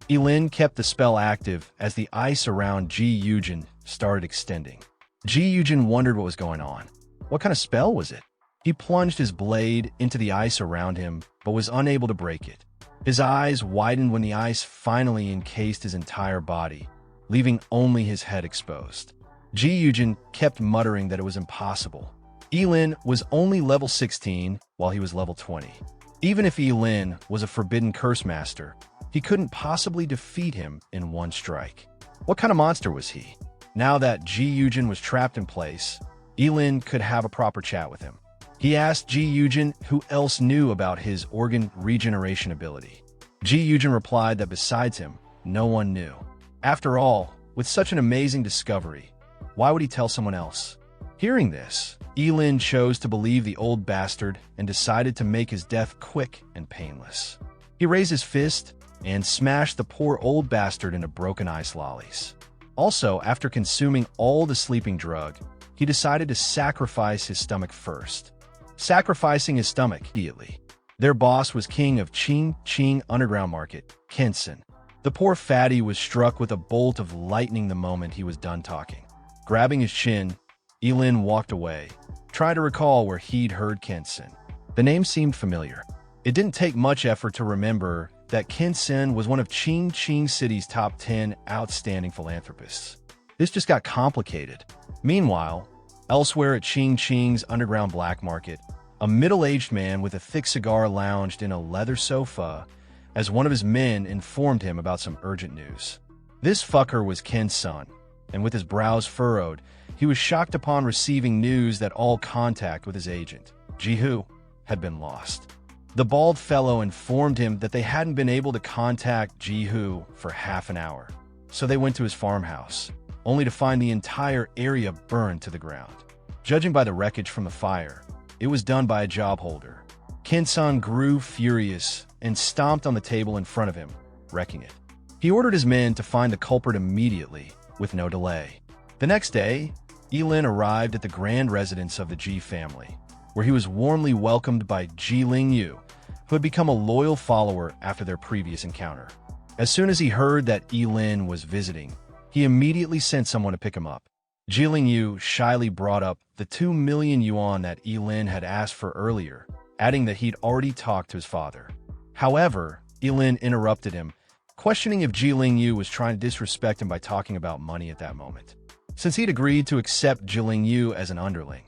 Speaker 1: Ye Lin kept the spell active as the ice around Ji Yujin started extending. Ji Yujin wondered what was going on. What kind of spell was it? He plunged his blade into the ice around him, but was unable to break it. His eyes widened when the ice finally encased his entire body, leaving only his head exposed. Ji Yujin kept muttering that it was impossible. Ye Lin was only level 16, while he was level 20. Even if Ye Lin was a forbidden curse master, he couldn't possibly defeat him in one strike. What kind of monster was he? Now that Ji Yujin was trapped in place, Ye Lin could have a proper chat with him. He asked Ji Yujin who else knew about his organ regeneration ability. Ji Yujin replied that besides him, no one knew. After all, with such an amazing discovery, why would he tell someone else? Hearing this, Ye Lin chose to believe the old bastard and decided to make his death quick and painless. He raised his fist and smashed the poor old bastard into broken ice lollies. Also, after consuming all the sleeping drug, he decided to sacrifice his stomach first. Sacrificing his stomach immediately. Their boss was king of Qing underground market, Kensen. The poor fatty was struck with a bolt of lightning the moment he was done talking. Grabbing his chin, Ye Lin walked away, trying to recall where he'd heard Kensen. The name seemed familiar. It didn't take much effort to remember that Kensen was one of Qing City's top 10 outstanding philanthropists. This just got complicated. Meanwhile, elsewhere at Qing's underground black market, a middle-aged man with a thick cigar lounged in a leather sofa as one of his men informed him about some urgent news. This fucker was Ken's son, and with his brows furrowed, he was shocked upon receiving news that all contact with his agent, Jihu, had been lost. The bald fellow informed him that they hadn't been able to contact Jihu for half an hour, so they went to his farmhouse, only to find the entire area burned to the ground. Judging by the wreckage from the fire, it was done by a job holder. Kensan grew furious and stomped on the table in front of him, wrecking it. He ordered his men to find the culprit immediately, with no delay. The next day, Ye Lin arrived at the grand residence of the Ji family, where he was warmly welcomed by Ji Lingyu, who had become a loyal follower after their previous encounter. As soon as he heard that Ye Lin was visiting, he immediately sent someone to pick him up. Ji Lingyu shyly brought up the 2 million yuan that Ye Lin had asked for earlier, adding that he'd already talked to his father. However, Ye Lin interrupted him, questioning if Ji Lingyu was trying to disrespect him by talking about money at that moment. Since he'd agreed to accept Ji Lingyu as an underling,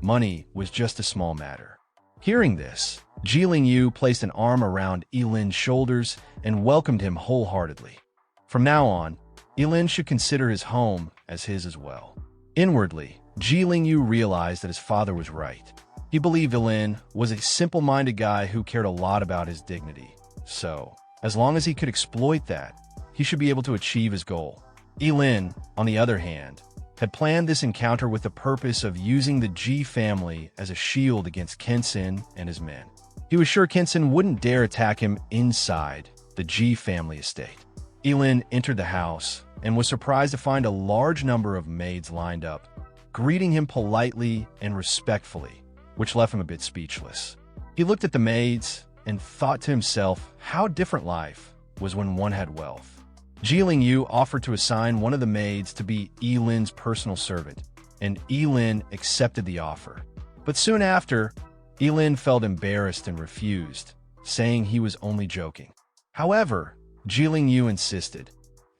Speaker 1: money was just a small matter. Hearing this, Ji Lingyu placed an arm around Ye Lin's shoulders and welcomed him wholeheartedly. From now on, Ye Lin should consider his home as his as well. Inwardly, Ji Lingyu realized that his father was right. He believed Ye Lin was a simple-minded guy who cared a lot about his dignity. So, as long as he could exploit that, he should be able to achieve his goal. Ye Lin, on the other hand, had planned this encounter with the purpose of using the Ji family as a shield against Kensen and his men. He was sure Kensen wouldn't dare attack him inside the Ji family estate. Ye Lin entered the house and was surprised to find a large number of maids lined up, greeting him politely and respectfully, which left him a bit speechless. He looked at the maids and thought to himself how different life was when one had wealth. Ji Lingyu offered to assign one of the maids to be Ye Lin's personal servant, and Ye Lin accepted the offer. But soon after, Ye Lin felt embarrassed and refused, saying he was only joking. However, Ji Lingyu insisted,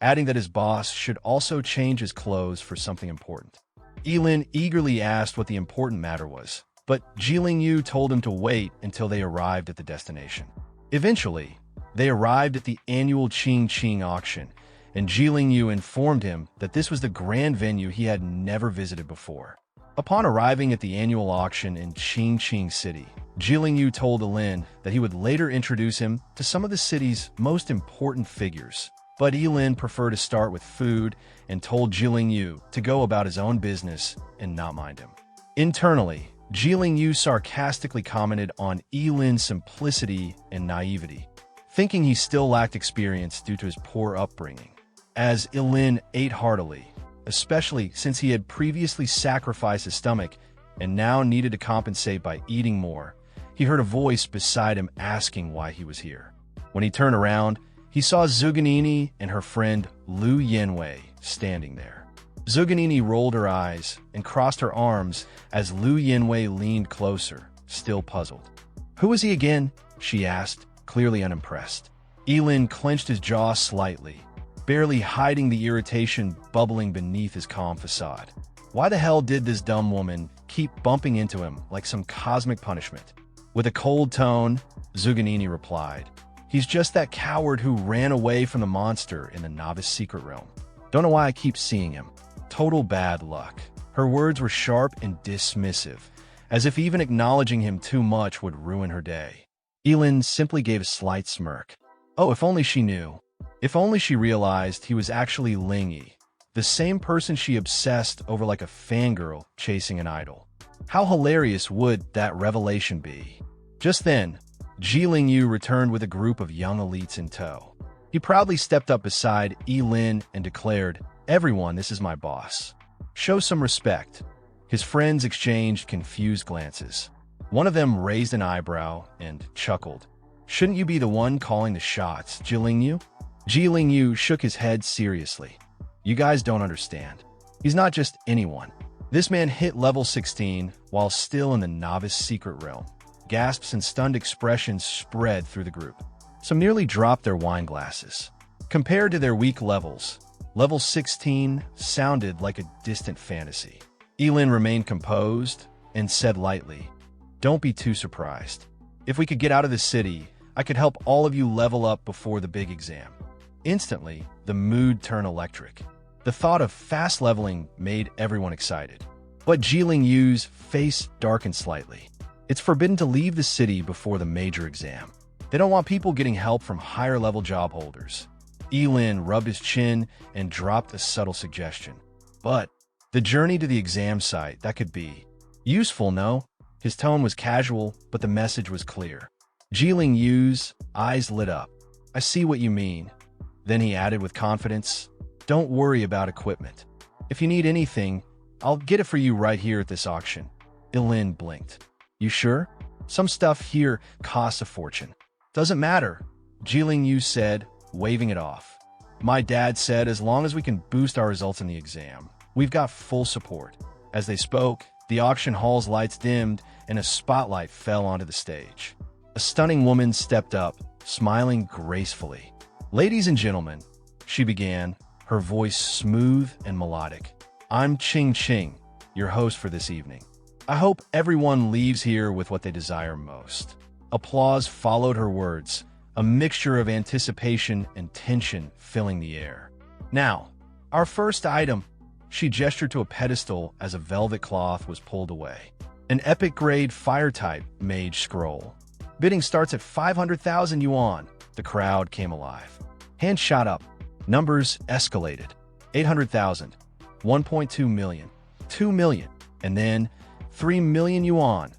Speaker 1: adding that his boss should also change his clothes for something important. Ye Lin eagerly asked what the important matter was, but Ji Lingyu told him to wait until they arrived at the destination. Eventually, they arrived at the annual Qing auction, and Ji Lingyu informed him that this was the grand venue he had never visited before. Upon arriving at the annual auction in Qing City, Ji Lingyu told Ye Lin that he would later introduce him to some of the city's most important figures. But Ye Lin preferred to start with food and told Ji Lingyu to go about his own business and not mind him. Internally, Yu sarcastically commented on Ye Lin's simplicity and naivety, thinking he still lacked experience due to his poor upbringing. As Ye Lin ate heartily, especially since he had previously sacrificed his stomach and now needed to compensate by eating more, he heard a voice beside him asking why he was here. When he turned around, he saw Zuganini and her friend Lu Yanwei standing there. Zuganini rolled her eyes and crossed her arms as Lu Yanwei leaned closer, still puzzled. "Who is he again?" she asked, clearly unimpressed. Ye Lin clenched his jaw slightly, barely hiding the irritation bubbling beneath his calm facade. Why the hell did this dumb woman keep bumping into him like some cosmic punishment? With a cold tone, Zuganini replied, "He's just that coward who ran away from the monster in the novice secret realm. Don't know why I keep seeing him. Total bad luck." Her words were sharp and dismissive, as if even acknowledging him too much would ruin her day. Ye Lin simply gave a slight smirk. Oh, if only she knew. If only she realized he was actually Lingyi, the same person she obsessed over like a fangirl chasing an idol. How hilarious would that revelation be? Just then, Yu returned with a group of young elites in tow. He proudly stepped up beside Ye Lin and declared, "Everyone, this is my boss. Show some respect." His friends exchanged confused glances. One of them raised an eyebrow and chuckled. "Shouldn't you be the one calling the shots, Yu?" Yu shook his head seriously. "You guys don't understand. He's not just anyone. This man hit level 16 while still in the novice secret realm." Gasps and stunned expressions spread through the group. Some nearly dropped their wine glasses. Compared to their weak levels, level 16 sounded like a distant fantasy. Ye Lin remained composed and said lightly, "Don't be too surprised. If we could get out of the city, I could help all of you level up before the big exam." Instantly, the mood turned electric. The thought of fast leveling made everyone excited. But Yu's face darkened slightly. It's forbidden to leave the city before the major exam. They don't want people getting help from higher-level job holders. Ye Lin rubbed his chin and dropped a subtle suggestion. "But the journey to the exam site, that could be useful, no?" His tone was casual, but the message was clear. Yu's eyes lit up. "I see what you mean." Then he added with confidence, "Don't worry about equipment. If you need anything, I'll get it for you right here at this auction." Ye Lin blinked. "You sure? Some stuff here costs a fortune." "Doesn't matter," Yu said, waving it off. "My dad said as long as we can boost our results in the exam, we've got full support." As they spoke, the auction hall's lights dimmed and a spotlight fell onto the stage. A stunning woman stepped up, smiling gracefully. "Ladies and gentlemen," she began, her voice smooth and melodic, "I'm Ching, your host for this evening. I hope everyone leaves here with what they desire most." Applause followed her words, a mixture of anticipation and tension filling the air. "Now, our first item," she gestured to a pedestal as a velvet cloth was pulled away. "An epic-grade fire-type mage scroll. Bidding starts at 500,000 yuan." The crowd came alive. Hands shot up. Numbers escalated. 800,000, 1.2 million, 2 million, and then 3 million yuan.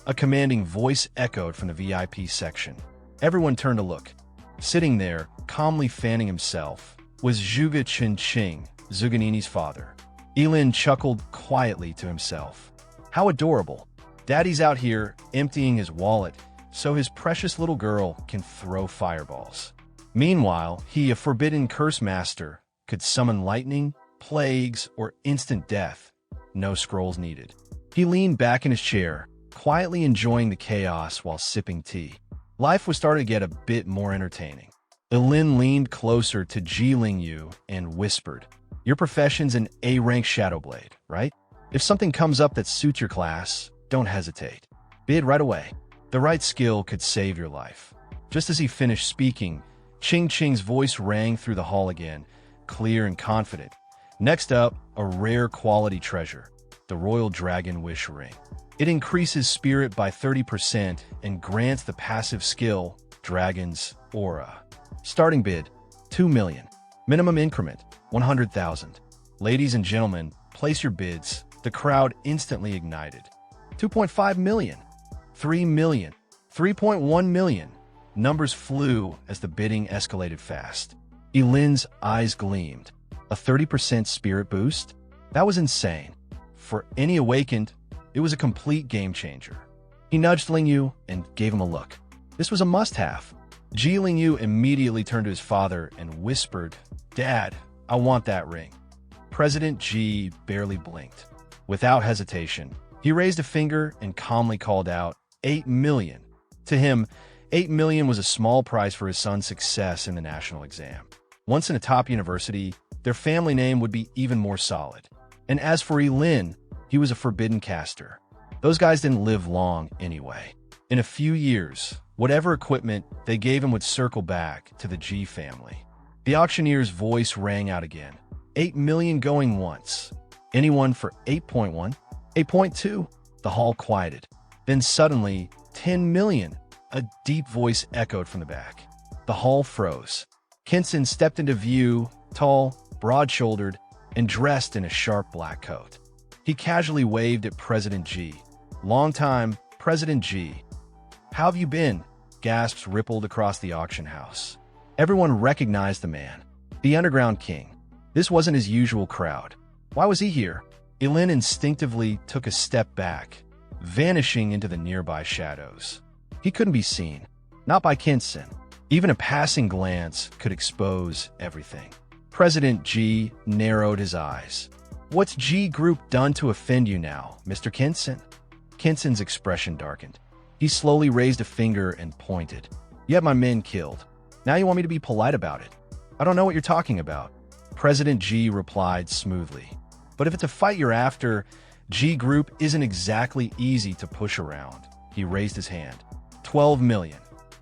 Speaker 1: A commanding voice echoed from the VIP section. Everyone turned to look. Sitting there, calmly fanning himself, was Zhuge Ching, Zuganini's father. Ye Lin chuckled quietly to himself. How adorable. Daddy's out here emptying his wallet so his precious little girl can throw fireballs. Meanwhile, he, a forbidden curse master, could summon lightning, plagues, or instant death. No scrolls needed. He leaned back in his chair, quietly enjoying the chaos while sipping tea. Life was starting to get a bit more entertaining. Ye Lin leaned closer to Yu and whispered, "Your profession's an A-rank Shadowblade, right? If something comes up that suits your class, don't hesitate. Bid right away. The right skill could save your life." Just as he finished speaking, Ching's voice rang through the hall again, clear and confident. Next up, a rare quality treasure, the Royal Dragon Wish Ring. It increases spirit by 30% and grants the passive skill, Dragon's Aura. Starting bid, 2 million. Minimum increment, 100,000. Ladies and gentlemen, place your bids. The crowd instantly ignited. 2.5 million, 3 million, 3.1 million. Numbers flew as the bidding escalated fast. Ye Lin's eyes gleamed. A 30% spirit boost? That was insane. For any awakened, it was a complete game changer. He nudged Ling Yu and gave him a look. This was a must-have. Ling Yu immediately turned to his father and whispered, "Dad, I want that ring." President Ji barely blinked. Without hesitation, he raised a finger and calmly called out, 8 million. To him, 8 million was a small price for his son's success in the national exam. Once in a top university, their family name would be even more solid. And as for Ye Lin, he was a forbidden caster. Those guys didn't live long anyway. In a few years, whatever equipment they gave him would circle back to the Ji family. The auctioneer's voice rang out again. 8 million going once. Anyone for 8.1? 8.2? The hall quieted. Then suddenly, 10 million. A deep voice echoed from the back. The hall froze. Kinson stepped into view, tall, broad-shouldered, and dressed in a sharp black coat. He casually waved at President Ji. "Long time, President Ji." "How have you been?" Gasps rippled across the auction house. Everyone recognized the man. The underground king. This wasn't his usual crowd. Why was he here? Ye Lin instinctively took a step back, vanishing into the nearby shadows. He couldn't be seen. Not by Kinson. Even a passing glance could expose everything. President Ji narrowed his eyes. "What's G Group done to offend you now, Mr. Kinson?" Kinson's expression darkened. He slowly raised a finger and pointed. "You had my men killed. Now you want me to be polite about it? I don't know what you're talking about." President Ji replied smoothly. "But if it's a fight you're after, G Group isn't exactly easy to push around." He raised his hand. 12 million.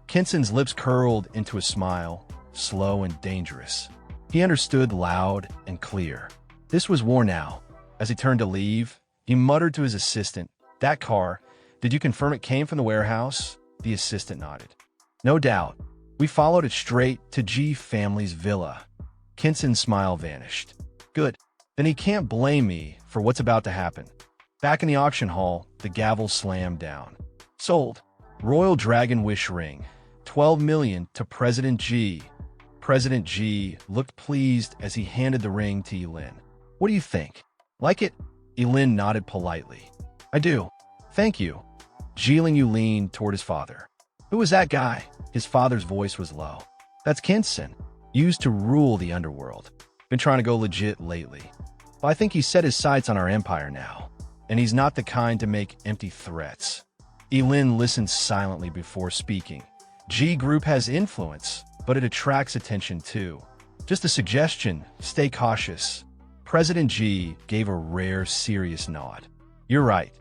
Speaker 1: Kinson's lips curled into a smile, slow and dangerous. He understood loud and clear. This was war now. As he turned to leave, he muttered to his assistant, "That car, did you confirm it came from the warehouse?" The assistant nodded. "No doubt. We followed it straight to G family's villa." Kinson's smile vanished. "Good. Then he can't blame me for what's about to happen." Back in the auction hall, the gavel slammed down. "Sold. Royal Dragon Wish Ring. 12 million to President Ji." President Ji looked pleased as he handed the ring to Ye Lin. "What do you think? Like it?" Ye Lin nodded politely. "I do. Thank you." Ling Yu leaned toward his father. "Who was that guy?" His father's voice was low. "That's Kinson. Used to rule the underworld. Been trying to go legit lately. But I think he's set his sights on our empire now. And he's not the kind to make empty threats." Ye Lin listened silently before speaking. "G Group has influence, but it attracts attention too. Just a suggestion, stay cautious." President Ji gave a rare, serious nod. "You're right."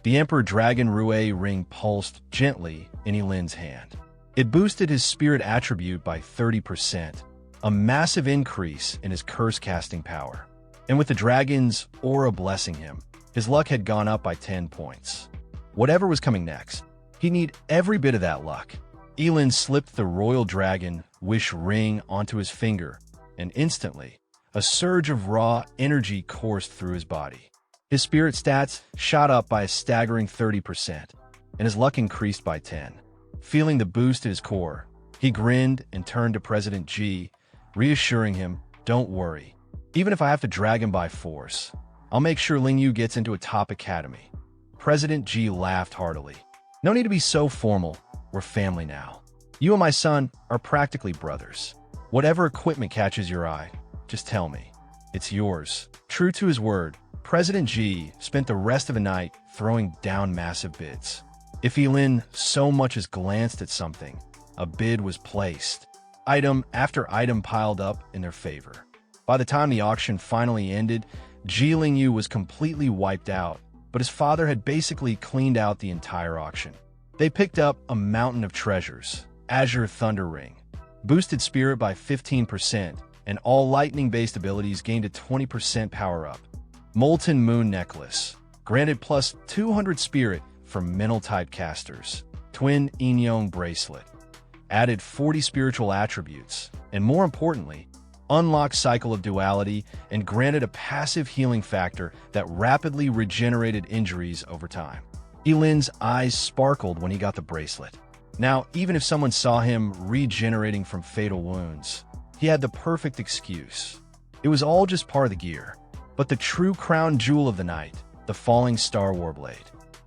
Speaker 1: The Emperor Dragon Rue ring pulsed gently in Ye Lin's hand. It boosted his spirit attribute by 30%, a massive increase in his curse-casting power. And with the dragon's aura blessing him, his luck had gone up by 10 points. Whatever was coming next, he'd need every bit of that luck. Ye Lin slipped the Royal Dragon Wish ring onto his finger, and instantly, a surge of raw energy coursed through his body. His spirit stats shot up by a staggering 30%, and his luck increased by 10. Feeling the boost at his core, he grinned and turned to President Ji, reassuring him, "Don't worry. Even if I have to drag him by force, I'll make sure Ling Yu gets into a top academy." President Ji laughed heartily. "No need to be so formal. We're family now. You and my son are practically brothers. Whatever equipment catches your eye, just tell me. It's yours." True to his word, President Ji spent the rest of the night throwing down massive bids. If Ye Lin so much as glanced at something, a bid was placed. Item after item piled up in their favor. By the time the auction finally ended, Ling Yu was completely wiped out, but his father had basically cleaned out the entire auction. They picked up a mountain of treasures, Azure Thunder Ring, boosted spirit by 15%, and all lightning-based abilities gained a 20% power-up. Molten Moon Necklace, granted plus 200 spirit from mental-type casters. Twin Inyong Bracelet, added 40 spiritual attributes, and more importantly, unlocked Cycle of Duality and granted a passive healing factor that rapidly regenerated injuries over time. Ye Lin's eyes sparkled when he got the bracelet. Now, even if someone saw him regenerating from fatal wounds, he had the perfect excuse. It was all just part of the gear. But the true crown jewel of the night, the falling star warblade.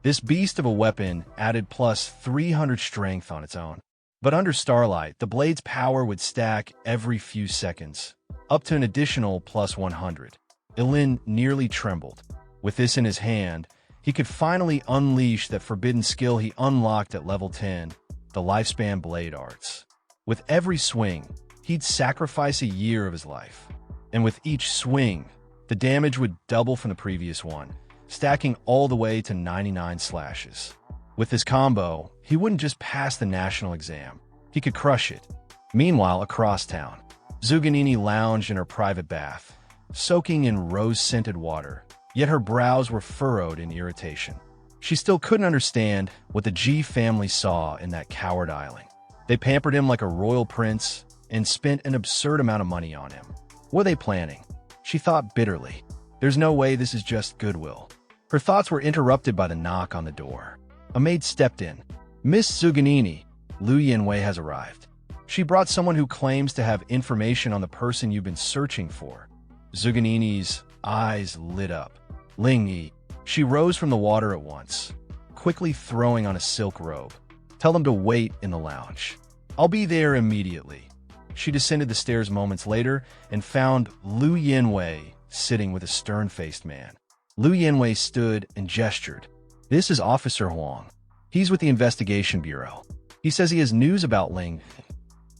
Speaker 1: This beast of a weapon added plus 300 strength on its own. But under starlight, the blade's power would stack every few seconds, up to an additional plus 100. Ye Lin nearly trembled. With this in his hand, he could finally unleash that forbidden skill he unlocked at level 10, the lifespan blade arts. With every swing, he'd sacrifice a year of his life. And with each swing, the damage would double from the previous one, stacking all the way to 99 slashes. With this combo, he wouldn't just pass the national exam, he could crush it. Meanwhile, across town, Zuganini lounged in her private bath, soaking in rose-scented water, yet her brows were furrowed in irritation. She still couldn't understand what the G family saw in that coward isling. They pampered him like a royal prince and spent an absurd amount of money on him. What are they planning? She thought bitterly. There's no way this is just goodwill. Her thoughts were interrupted by the knock on the door. A maid stepped in. Miss Zuganini, Lu Yinwei has arrived. She brought someone who claims to have information on the person you've been searching for. Zuganini's eyes lit up. Ling Yi. She rose from the water at once, quickly throwing on a silk robe. Tell them to wait in the lounge. I'll be there immediately. She descended the stairs moments later and found Lu Yinwei sitting with a stern-faced man. Lu Yinwei stood and gestured. This is Officer Huang. He's with the Investigation Bureau. He says he has news about Ling.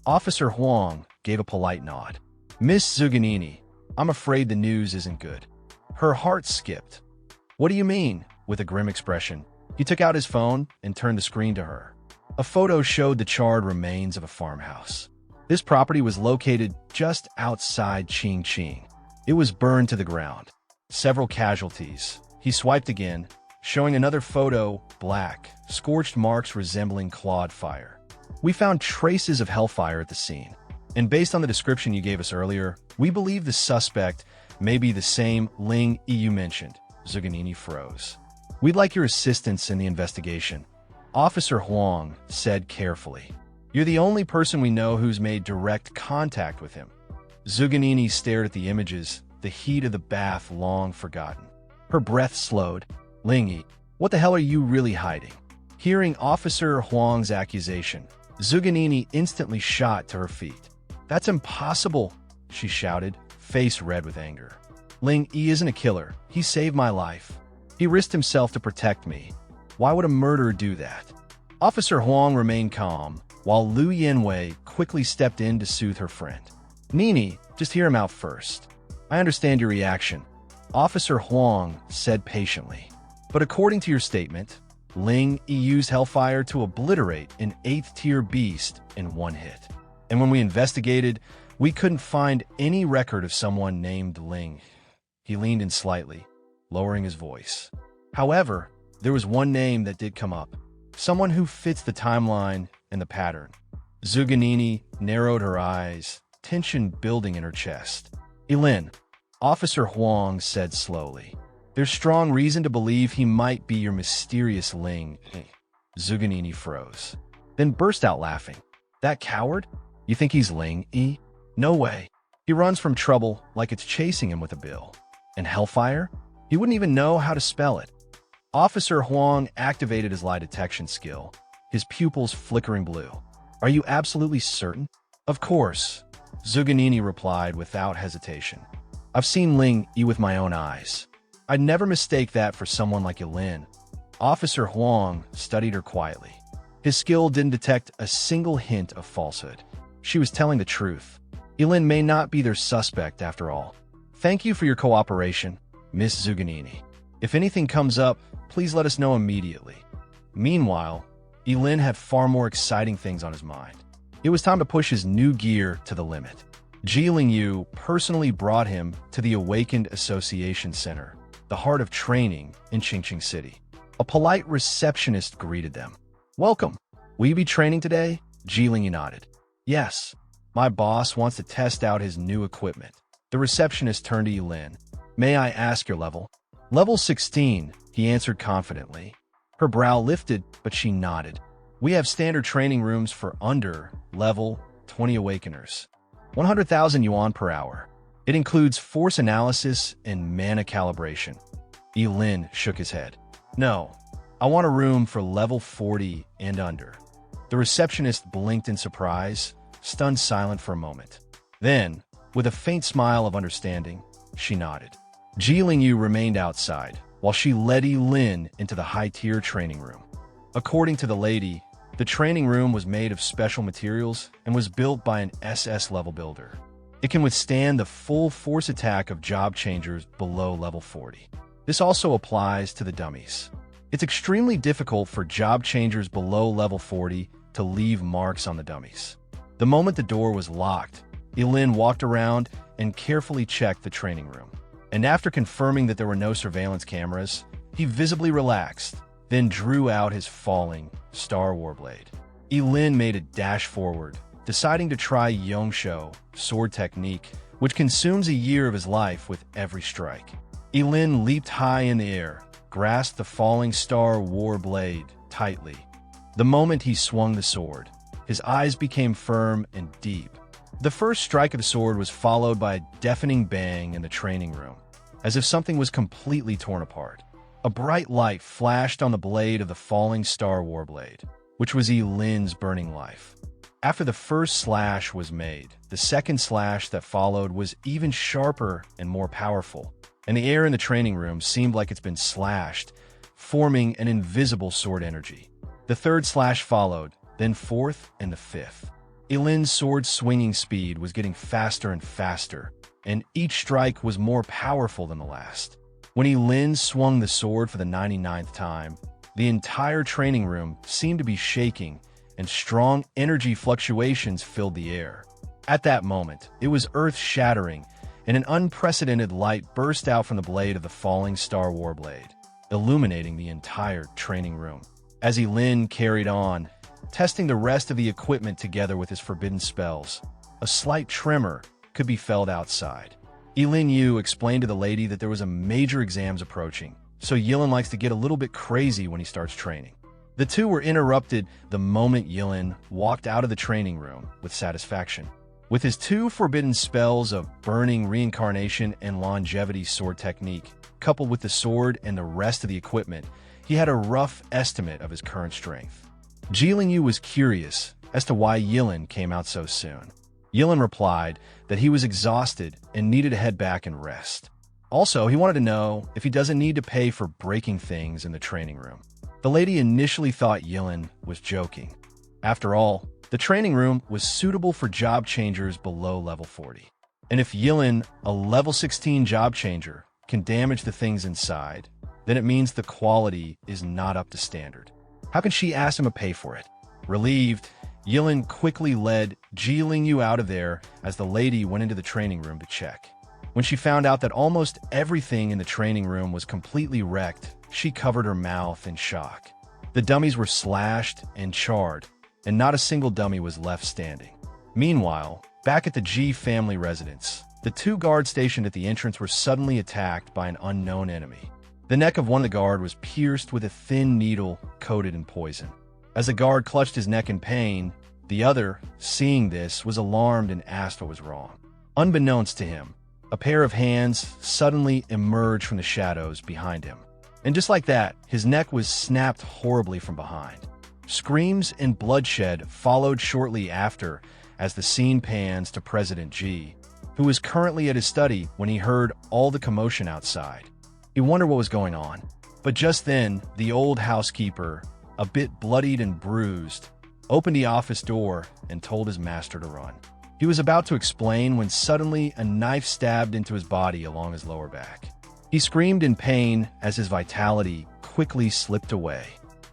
Speaker 1: Officer Huang gave a polite nod. Miss Zuganini, I'm afraid the news isn't good. Her heart skipped. What do you mean? With a grim expression, he took out his phone and turned the screen to her. A photo showed the charred remains of a farmhouse. This property was located just outside Qingqing. It was burned to the ground. Several casualties. He swiped again, showing another photo, black, scorched marks resembling clawed fire. We found traces of hellfire at the scene. And based on the description you gave us earlier, we believe the suspect may be the same Ling Yi you mentioned. Zuganini froze. We'd like your assistance in the investigation, Officer Huang said carefully. You're the only person we know who's made direct contact with him. Zuganini stared at the images, the heat of the bath long forgotten. Her breath slowed. Ling Yi, what the hell are you really hiding? Hearing Officer Huang's accusation, Zuganini instantly shot to her feet. That's impossible, she shouted, face red with anger. Ling Yi isn't a killer. He saved my life. He risked himself to protect me. Why would a murderer do that? Officer Huang remained calm, while Lu Yinwei quickly stepped in to soothe her friend. Nini, just hear him out first. I understand your reaction, Officer Huang said patiently. But according to your statement, Ling Yi used hellfire to obliterate an 8th-tier beast in one hit. And when we investigated, we couldn't find any record of someone named Ling. He leaned in slightly, lowering his voice. However, there was one name that did come up. Someone who fits the timeline and the pattern. Zuganini narrowed her eyes, tension building in her chest. Ye Lin, Officer Huang said slowly. There's strong reason to believe he might be your mysterious Ling. Zuganini froze, then burst out laughing. That coward? You think he's Ling Yi? No way. He runs from trouble like it's chasing him with a bill. And hellfire? He wouldn't even know how to spell it. Officer Huang activated his lie detection skill, his pupils flickering blue. Are you absolutely certain? Of course, Zuganini replied without hesitation. I've seen Ling Yi with my own eyes. I'd never mistake that for someone like Ye Lin. Officer Huang studied her quietly. His skill didn't detect a single hint of falsehood. She was telling the truth. Ye Lin may not be their suspect after all. Thank you for your cooperation, Miss Zuganini. If anything comes up, please let us know immediately. Meanwhile, Ye Lin had far more exciting things on his mind. It was time to push his new gear to the limit. Ji Lingyu personally brought him to the Awakened Association Center, the heart of training in Qingqing City. A polite receptionist greeted them. Welcome. Will you be training today? Ji Lingyu nodded. Yes. My boss wants to test out his new equipment. The receptionist turned to Ye Lin. May I ask your level? Level 16, he answered confidently. Her brow lifted, but she nodded. "We have standard training rooms for under level 20 awakeners. 100,000 yuan per hour. It includes force analysis and mana calibration." Ye Lin shook his head. "No, I want a room for level 40 and under." The receptionist blinked in surprise, stunned silent for a moment. Then, with a faint smile of understanding, she nodded. Ye Lin remained outside, while she led Ye Lin into the high-tier training room. According to the lady, the training room was made of special materials and was built by an SS-level builder. It can withstand the full force attack of job changers below level 40. This also applies to the dummies. It's extremely difficult for job changers below level 40 to leave marks on the dummies. The moment the door was locked, Ye Lin walked around and carefully checked the training room. And after confirming that there were no surveillance cameras, he visibly relaxed, then drew out his falling Star Warblade. Ye Lin made a dash forward, deciding to try Yongsho sword technique, which consumes a year of his life with every strike. Ye Lin leaped high in the air, grasped the falling Star Warblade tightly. The moment he swung the sword, his eyes became firm and deep. The first strike of the sword was followed by a deafening bang in the training room, as if something was completely torn apart. A bright light flashed on the blade of the falling Star Warblade, which was Ye Lin's burning life. After the first slash was made, the second slash that followed was even sharper and more powerful, and the air in the training room seemed like it's been slashed, forming an invisible sword energy. The third slash followed, then fourth and the fifth. Ye Lin's sword swinging speed was getting faster and faster, and each strike was more powerful than the last. When Ye Lin swung the sword for the 99th time, the entire training room seemed to be shaking, and strong energy fluctuations filled the air. At that moment, it was earth-shattering, and an unprecedented light burst out from the blade of the falling Star Warblade, illuminating the entire training room. As Ye Lin carried on, testing the rest of the equipment together with his forbidden spells, a slight tremor could be felt outside. Ye Lin explained to the lady that there was a major exams approaching, so Ye Lin likes to get a little bit crazy when he starts training. The two were interrupted the moment Ye Lin walked out of the training room with satisfaction. With his two forbidden spells of Burning Reincarnation and Longevity Sword Technique, coupled with the sword and the rest of the equipment, he had a rough estimate of his current strength. Ye Lin was curious as to why Ye Lin came out so soon. Ye Lin replied that he was exhausted and needed to head back and rest. Also, he wanted to know if he doesn't need to pay for breaking things in the training room. The lady initially thought Ye Lin was joking. After all, the training room was suitable for job changers below level 40. And if Ye Lin, a level 16 job changer, can damage the things inside, then it means the quality is not up to standard. How can she ask him to pay for it? Relieved, Ye Lin quickly led Ye Lin out of there as the lady went into the training room to check. When she found out that almost everything in the training room was completely wrecked, she covered her mouth in shock. The dummies were slashed and charred, and not a single dummy was left standing. Meanwhile, back at the G family residence, the two guards stationed at the entrance were suddenly attacked by an unknown enemy. The neck of one of the guards was pierced with a thin needle coated in poison. As the guard clutched his neck in pain, the other, seeing this, was alarmed and asked what was wrong. Unbeknownst to him, a pair of hands suddenly emerged from the shadows behind him. And just like that, his neck was snapped horribly from behind. Screams and bloodshed followed shortly after as the scene pans to President G, who was currently at his study when he heard all the commotion outside. He wondered what was going on. But just then, the old housekeeper, a bit bloodied and bruised, opened the office door and told his master to run. He was about to explain when suddenly a knife stabbed into his body along his lower back. He screamed in pain as his vitality quickly slipped away.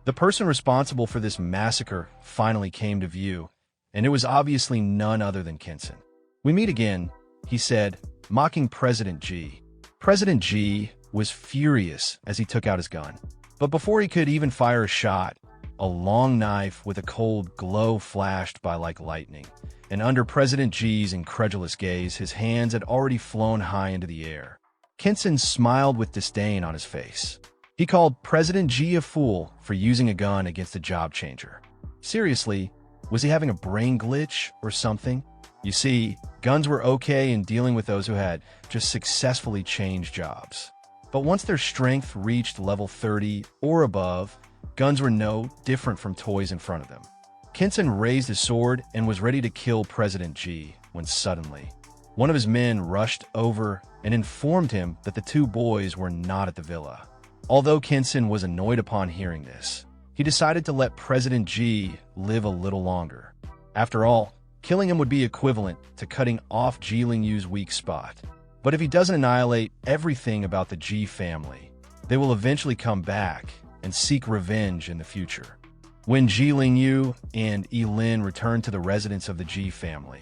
Speaker 1: The person responsible for this massacre finally came to view, and it was obviously none other than Kinson. "We meet again," he said, mocking President G. President G was furious as he took out his gun. But before he could even fire a shot, a long knife with a cold glow flashed by like lightning, and under President G's incredulous gaze, his hands had already flown high into the air. Kinson smiled with disdain on his face. He called President Ji a fool for using a gun against a job changer. Seriously, was he having a brain glitch or something? You see, guns were okay in dealing with those who had just successfully changed jobs. But once their strength reached level 30 or above, guns were no different from toys in front of them. Kinson raised his sword and was ready to kill President Ji when suddenly, one of his men rushed over and informed him that the two boys were not at the villa. Although Kinson was annoyed upon hearing this, he decided to let President Ji live a little longer. After all, killing him would be equivalent to cutting off Ye Lin's weak spot. But if he doesn't annihilate everything about the Ji family, they will eventually come back and seek revenge in the future. When Ye Lin and Ye Lin returned to the residence of the Ji family,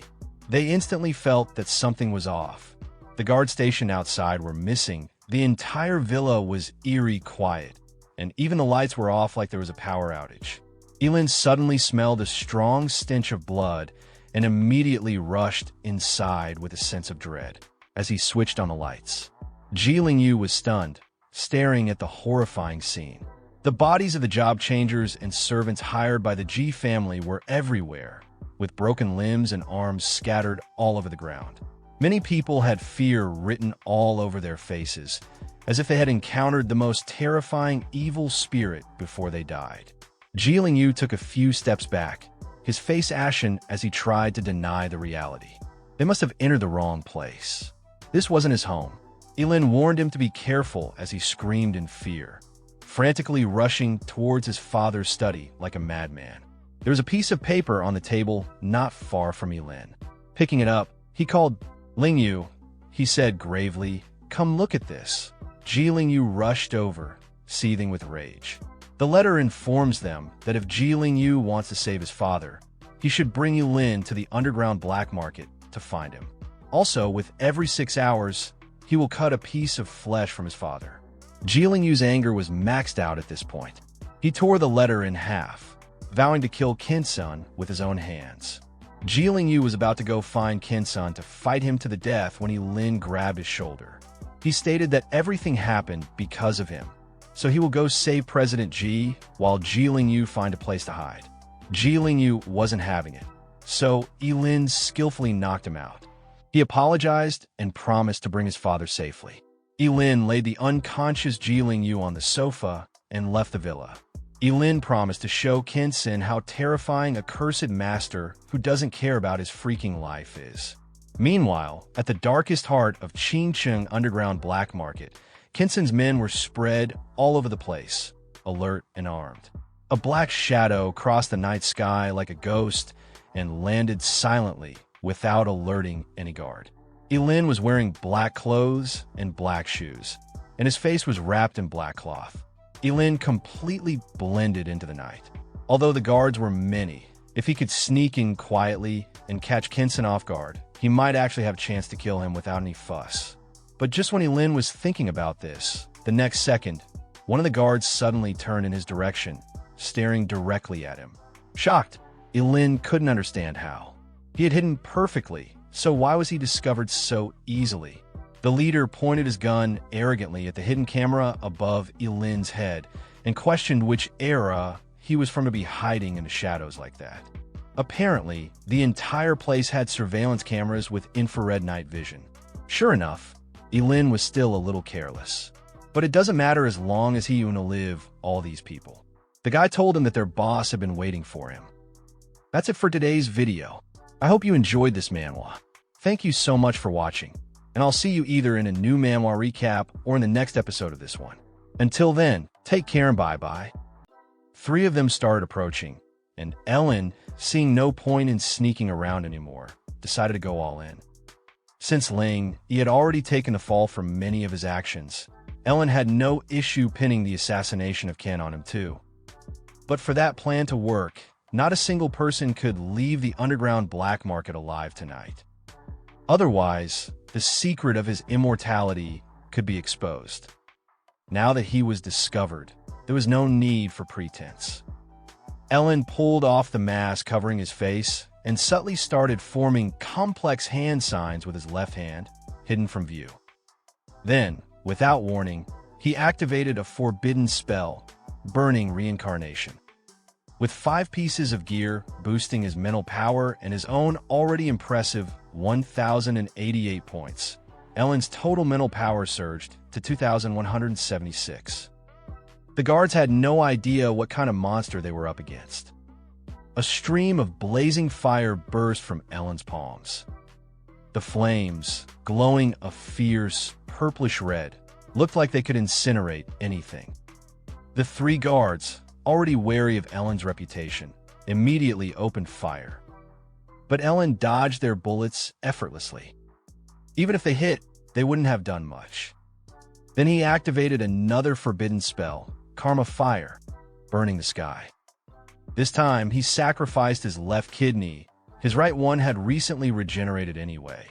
Speaker 1: they instantly felt that something was off. The guard station outside were missing, the entire villa was eerie quiet, and even the lights were off like there was a power outage. Ye Lin suddenly smelled a strong stench of blood and immediately rushed inside with a sense of dread as he switched on the lights. Ye Lin was stunned, staring at the horrifying scene. The bodies of the job changers and servants hired by the Ji family were everywhere, with broken limbs and arms scattered all over the ground. Many people had fear written all over their faces, as if they had encountered the most terrifying evil spirit before they died. Ye Lin took a few steps back, his face ashen as he tried to deny the reality. They must have entered the wrong place. This wasn't his home. Ye Lin warned him to be careful as he screamed in fear, frantically rushing towards his father's study like a madman. There was a piece of paper on the table not far from Ye Lin. Picking it up, he called, "Lin, he said gravely, "come look at this." Ye Lin rushed over, seething with rage. The letter informs them that if Ye Lin wants to save his father, he should bring Ye Lin to the underground black market to find him. Also, with every 6 hours, he will cut a piece of flesh from his father. Ye Lin's anger was maxed out at this point. He tore the letter in half, vowing to kill Kinsun with his own hands. Ye Lin was about to go find Kinsun to fight him to the death when Ye Lin grabbed his shoulder. He stated that everything happened because of him, so he will go save President Ji while Ye Lin find a place to hide. Ye Lin wasn't having it, so Ye Lin skillfully knocked him out. He apologized and promised to bring his father safely. Ye Lin laid the unconscious Ye Lin on the sofa and left the villa. Ye Lin promised to show Kinsun how terrifying a cursed master who doesn't care about his freaking life is. Meanwhile, at the darkest heart of Qingcheng underground black market, Kinsun's men were spread all over the place, alert and armed. A black shadow crossed the night sky like a ghost and landed silently without alerting any guard. Ye Lin was wearing black clothes and black shoes, and his face was wrapped in black cloth. Ye Lin completely blended into the night. Although the guards were many, if he could sneak in quietly and catch Kinsun off guard, he might actually have a chance to kill him without any fuss. But just when Ye Lin was thinking about this, the next second, one of the guards suddenly turned in his direction, staring directly at him. Shocked, Ye Lin couldn't understand how. He had hidden perfectly, so why was he discovered so easily? The leader pointed his gun arrogantly at the hidden camera above Ye Lin's head and questioned which era he was from to be hiding in the shadows like that. Apparently, the entire place had surveillance cameras with infrared night vision. Sure enough, Ye Lin was still a little careless. But it doesn't matter as long as he want to live all these people. The guy told him that their boss had been waiting for him. That's it for today's video. I hope you enjoyed this manhwa. Thank you so much for watching, and I'll see you either in a new manhwa recap or in the next episode of this one. Until then, take care and bye-bye. 3 of them started approaching, and Ellen, seeing no point in sneaking around anymore, decided to go all in. Since Ling, he had already taken the fall for many of his actions, Ellen had no issue pinning the assassination of Ken on him too. But for that plan to work, not a single person could leave the underground black market alive tonight. Otherwise, the secret of his immortality could be exposed. Now that he was discovered, there was no need for pretense. Ellen pulled off the mask covering his face and subtly started forming complex hand signs with his left hand, hidden from view. Then, without warning, he activated a forbidden spell, Burning Reincarnation. With 5 pieces of gear boosting his mental power and his own already impressive 1,088 points, Ellen's total mental power surged to 2,176. The guards had no idea what kind of monster they were up against. A stream of blazing fire burst from Ellen's palms. The flames, glowing a fierce, purplish red, looked like they could incinerate anything. The 3 guards, already wary of Ellen's reputation, immediately opened fire. But Ellen dodged their bullets effortlessly. Even if they hit, they wouldn't have done much. Then he activated another forbidden spell, Karma Fire, burning the sky. This time, he sacrificed his left kidney. His right one had recently regenerated anyway.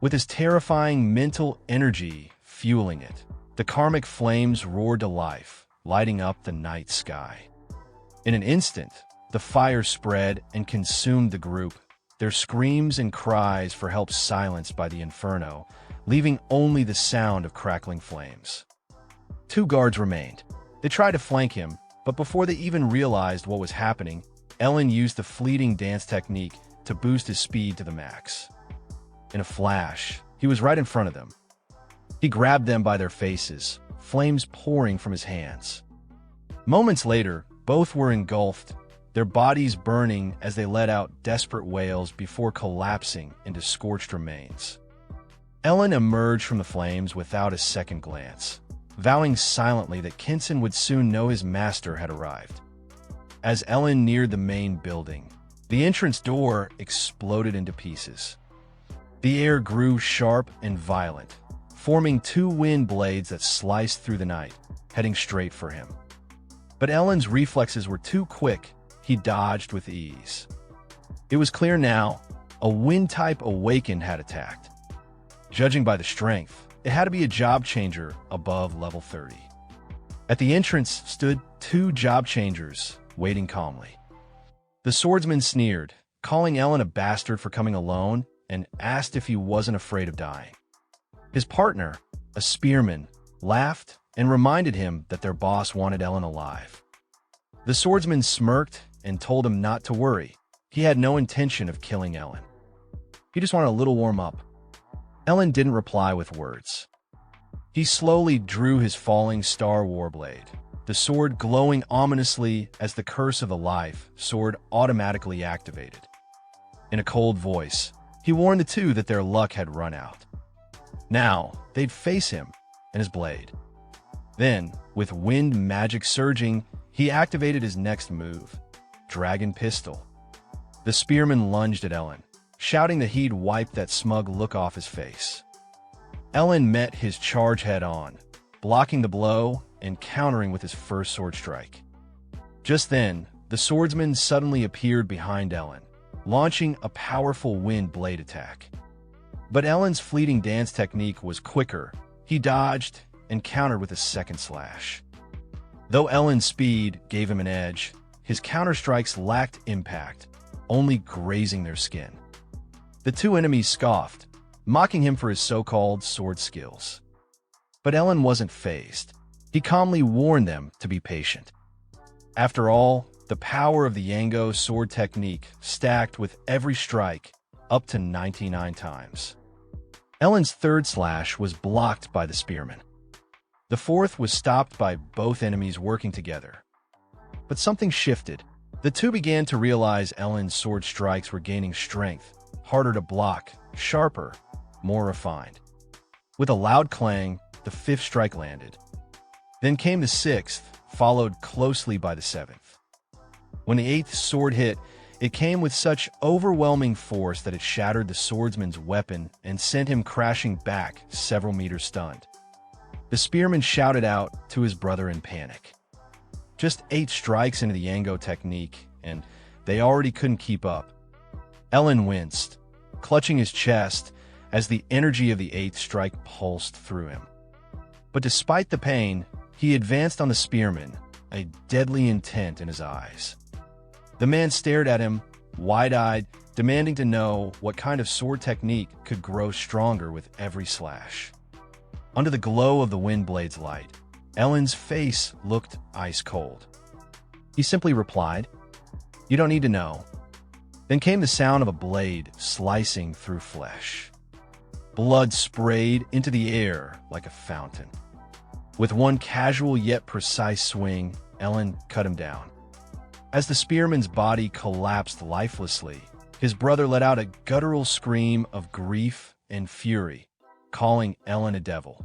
Speaker 1: With his terrifying mental energy fueling it, the karmic flames roared to life, lighting up the night sky. In an instant, the fire spread and consumed the group, their screams and cries for help silenced by the inferno, leaving only the sound of crackling flames. 2 guards remained. They tried to flank him, but before they even realized what was happening, Ellen used the fleeting dance technique to boost his speed to the max. In a flash, he was right in front of them. He grabbed them by their faces, flames pouring from his hands. Moments later, both were engulfed, their bodies burning as they let out desperate wails before collapsing into scorched remains. Ellen emerged from the flames without a second glance, vowing silently that Kinson would soon know his master had arrived. As Ellen neared the main building, the entrance door exploded into pieces. The air grew sharp and violent, forming 2 wind blades that sliced through the night, heading straight for him. But Ellen's reflexes were too quick. He dodged with ease. It was clear now, a wind-type awakened had attacked. Judging by the strength, it had to be a job changer above level 30. At the entrance stood 2 job changers, waiting calmly. The swordsman sneered, calling Ellen a bastard for coming alone, and asked if he wasn't afraid of dying. His partner, a spearman, laughed and reminded him that their boss wanted Ellen alive. The swordsman smirked and told him not to worry. He had no intention of killing Ellen. He just wanted a little warm-up. Ellen didn't reply with words. He slowly drew his falling star warblade, the sword glowing ominously as the curse of the life sword automatically activated. In a cold voice, he warned the 2 that their luck had run out. Now, they'd face him and his blade. Then, with wind magic surging, he activated his next move, Dragon Pistol. The spearman lunged at Ellen, shouting that he'd wipe that smug look off his face. Ellen met his charge head-on, blocking the blow and countering with his first sword strike. Just then, the swordsman suddenly appeared behind Ellen, launching a powerful wind blade attack. But Ellen's fleeting dance technique was quicker. He dodged and countered with a second slash. Though Ellen's speed gave him an edge, his counterstrikes lacked impact, only grazing their skin. The 2 enemies scoffed, mocking him for his so-called sword skills. But Ellen wasn't fazed. He calmly warned them to be patient. After all, the power of the Yango sword technique stacked with every strike up to 99 times. Ellen's third slash was blocked by the spearman. The fourth was stopped by both enemies working together. But something shifted. The 2 began to realize Ellen's sword strikes were gaining strength, harder to block, sharper, more refined. With a loud clang, the 5th strike landed. Then came the 6th, followed closely by the 7th. When the 8th sword hit, it came with such overwhelming force that it shattered the swordsman's weapon and sent him crashing back several meters stunned. The spearman shouted out to his brother in panic. Just 8 strikes into the Yango technique, and they already couldn't keep up. Ellen winced, clutching his chest as the energy of the 8th strike pulsed through him. But despite the pain, he advanced on the spearman, a deadly intent in his eyes. The man stared at him, wide-eyed, demanding to know what kind of sword technique could grow stronger with every slash. Under the glow of the wind blade's light, Ellen's face looked ice cold. He simply replied, "You don't need to know." Then came the sound of a blade slicing through flesh. Blood sprayed into the air like a fountain. With one casual yet precise swing, Ellen cut him down. As the spearman's body collapsed lifelessly, his brother let out a guttural scream of grief and fury, calling Ellen a devil.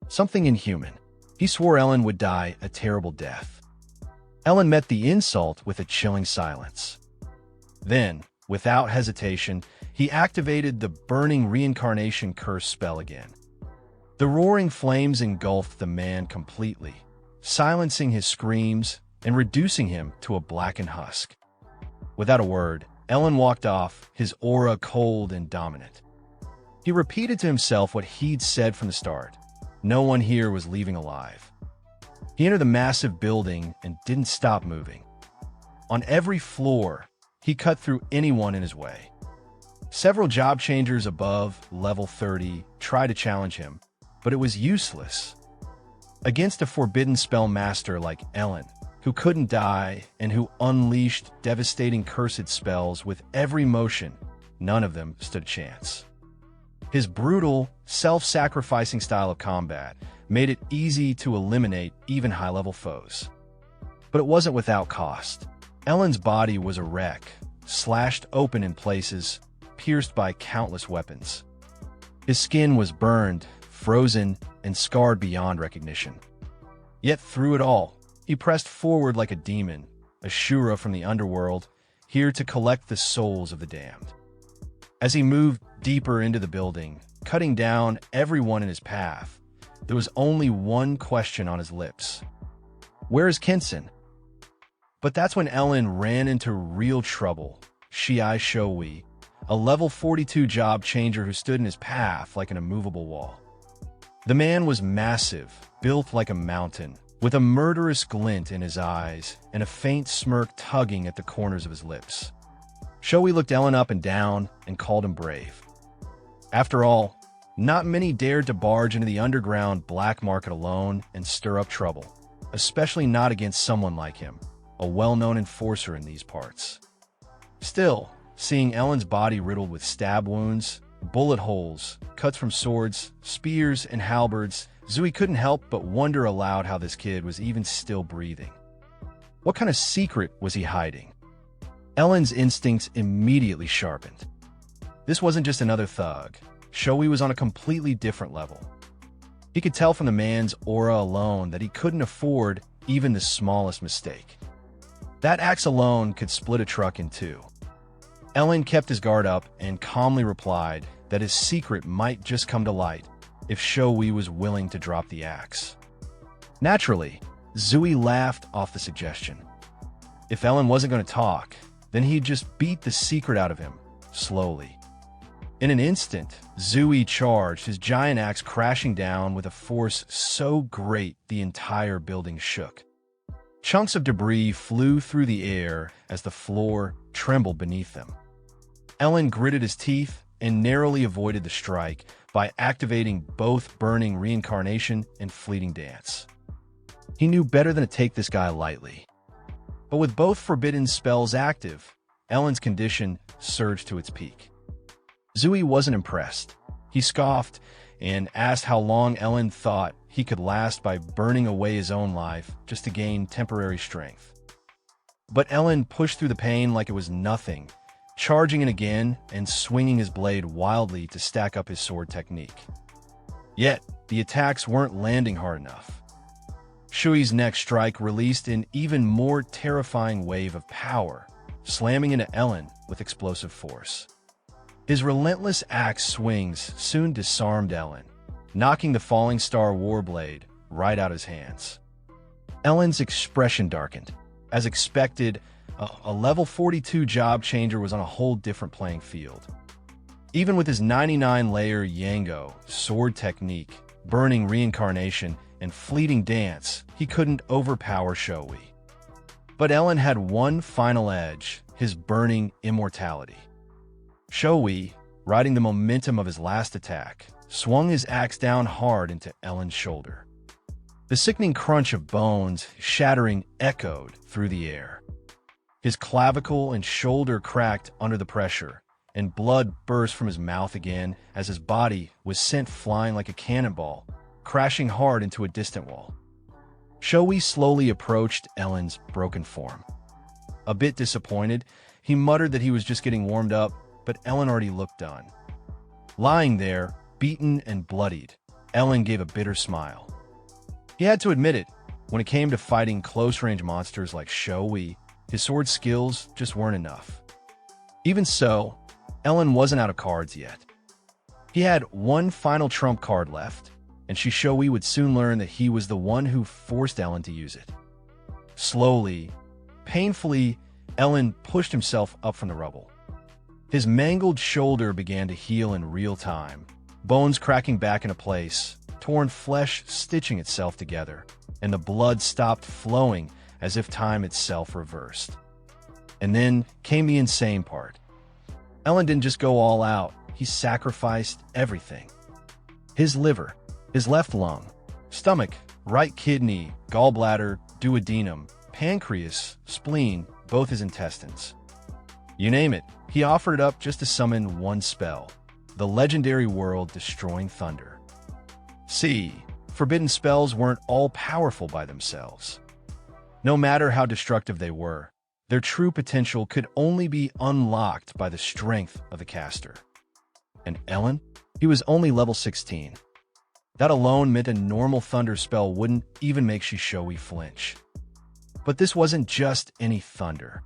Speaker 1: Something inhuman. He swore Ellen would die a terrible death. Ellen met the insult with a chilling silence. Then, without hesitation, he activated the burning reincarnation curse spell again. The roaring flames engulfed the man completely, silencing his screams and reducing him to a blackened husk. Without a word, Ellen walked off, his aura cold and dominant. He repeated to himself what he'd said from the start. No one here was leaving alive. He entered the massive building and didn't stop moving. On every floor, he cut through anyone in his way. Several job changers above level 30 tried to challenge him, but it was useless. Against a forbidden spellmaster like Ellen, who couldn't die and who unleashed devastating cursed spells with every motion, none of them stood a chance. His brutal, self-sacrificing style of combat made it easy to eliminate even high-level foes. But it wasn't without cost. Ellen's body was a wreck, slashed open in places, pierced by countless weapons. His skin was burned, frozen, and scarred beyond recognition. Yet through it all, he pressed forward like a demon, a Shura from the underworld, here to collect the souls of the damned. As he moved deeper into the building, cutting down everyone in his path, there was only one question on his lips. Where is Kensen? But that's when Ellen ran into real trouble. Shiai Showi, a level 42 job changer who stood in his path like an immovable wall. The man was massive, built like a mountain, with a murderous glint in his eyes and a faint smirk tugging at the corners of his lips. Shoei looked Ellen up and down and called him brave. After all, not many dared to barge into the underground black market alone and stir up trouble, especially not against someone like him, a well-known enforcer in these parts. Still, seeing Ellen's body riddled with stab wounds, bullet holes, cuts from swords, spears, and halberds, Zui couldn't help but wonder aloud how this kid was even still breathing. What kind of secret was he hiding? Ellen's instincts immediately sharpened. This wasn't just another thug. Shoei was on a completely different level. He could tell from the man's aura alone that he couldn't afford even the smallest mistake. That axe alone could split a truck in two. Ellen kept his guard up and calmly replied that his secret might just come to light if Shoei was willing to drop the axe. Naturally, Zui laughed off the suggestion. If Ellen wasn't going to talk, then he'd just beat the secret out of him, slowly. In an instant, Zui charged, his giant axe crashing down with a force so great the entire building shook. Chunks of debris flew through the air as the floor trembled beneath them. Ellen gritted his teeth and narrowly avoided the strike by activating both burning reincarnation and fleeting dance. He knew better than to take this guy lightly. But with both forbidden spells active, Ellen's condition surged to its peak. Zui wasn't impressed. He scoffed and asked how long Ellen thought he could last by burning away his own life just to gain temporary strength. But Ellen pushed through the pain like it was nothing, charging in again and swinging his blade wildly to stack up his sword technique. Yet, the attacks weren't landing hard enough. Shui's next strike released an even more terrifying wave of power, slamming into Ellen with explosive force. His relentless axe swings soon disarmed Ellen, knocking the falling star warblade right out of his hands. Ellen's expression darkened. As expected, a level 42 job changer was on a whole different playing field. Even with his 99-layer Yango, sword technique, burning reincarnation, and fleeting dance, he couldn't overpower Shoei. But Ellen had one final edge, his burning immortality. Shoei, riding the momentum of his last attack, swung his axe down hard into Ellen's shoulder. The sickening crunch of bones shattering echoed through the air. His clavicle and shoulder cracked under the pressure, and blood burst from his mouth again as his body was sent flying like a cannonball, crashing hard into a distant wall. Shoei slowly approached Ellen's broken form. A bit disappointed, he muttered that he was just getting warmed up, but Ellen already looked done. Lying there, beaten and bloodied, Ellen gave a bitter smile. He had to admit it, when it came to fighting close-range monsters like Shoei, his sword skills just weren't enough. Even so, Ellen wasn't out of cards yet. He had one final trump card left, and Shoei would soon learn that he was the one who forced Ellen to use it. Slowly, painfully, Ellen pushed himself up from the rubble. His mangled shoulder began to heal in real time, bones cracking back into place, torn flesh stitching itself together, and the blood stopped flowing as if time itself reversed. And then came the insane part. Ellen didn't just go all out, he sacrificed everything. His liver, his left lung, stomach, right kidney, gallbladder, duodenum, pancreas, spleen, both his intestines. You name it, he offered it up just to summon one spell, the legendary world-destroying thunder. See, forbidden spells weren't all-powerful by themselves. No matter how destructive they were, their true potential could only be unlocked by the strength of the caster. And Ellen? He was only level 16. That alone meant a normal thunder spell wouldn't even make Shoei flinch. But this wasn't just any thunder.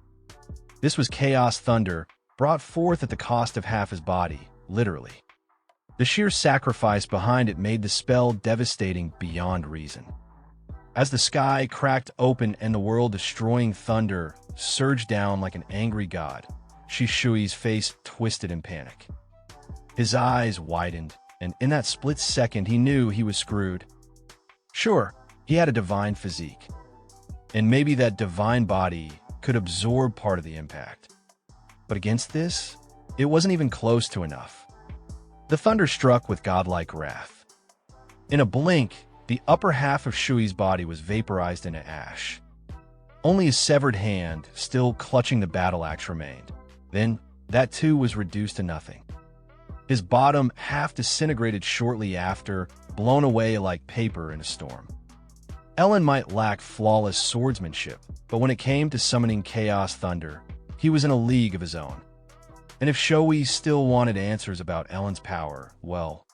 Speaker 1: This was chaos thunder, brought forth at the cost of half his body, literally. The sheer sacrifice behind it made the spell devastating beyond reason. As the sky cracked open and the world-destroying thunder surged down like an angry god, Shoei's face twisted in panic. His eyes widened, and in that split second he knew he was screwed. Sure, he had a divine physique, and maybe that divine body could absorb part of the impact. But against this, it wasn't even close to enough. The thunder struck with godlike wrath. In a blink, the upper half of Shui's body was vaporized into ash. Only his severed hand, still clutching the battle axe, remained. Then, that too was reduced to nothing. His bottom half disintegrated shortly after, blown away like paper in a storm. Ellen might lack flawless swordsmanship, but when it came to summoning chaos thunder, he was in a league of his own. And if Shoei still wanted answers about Ellen's power, well,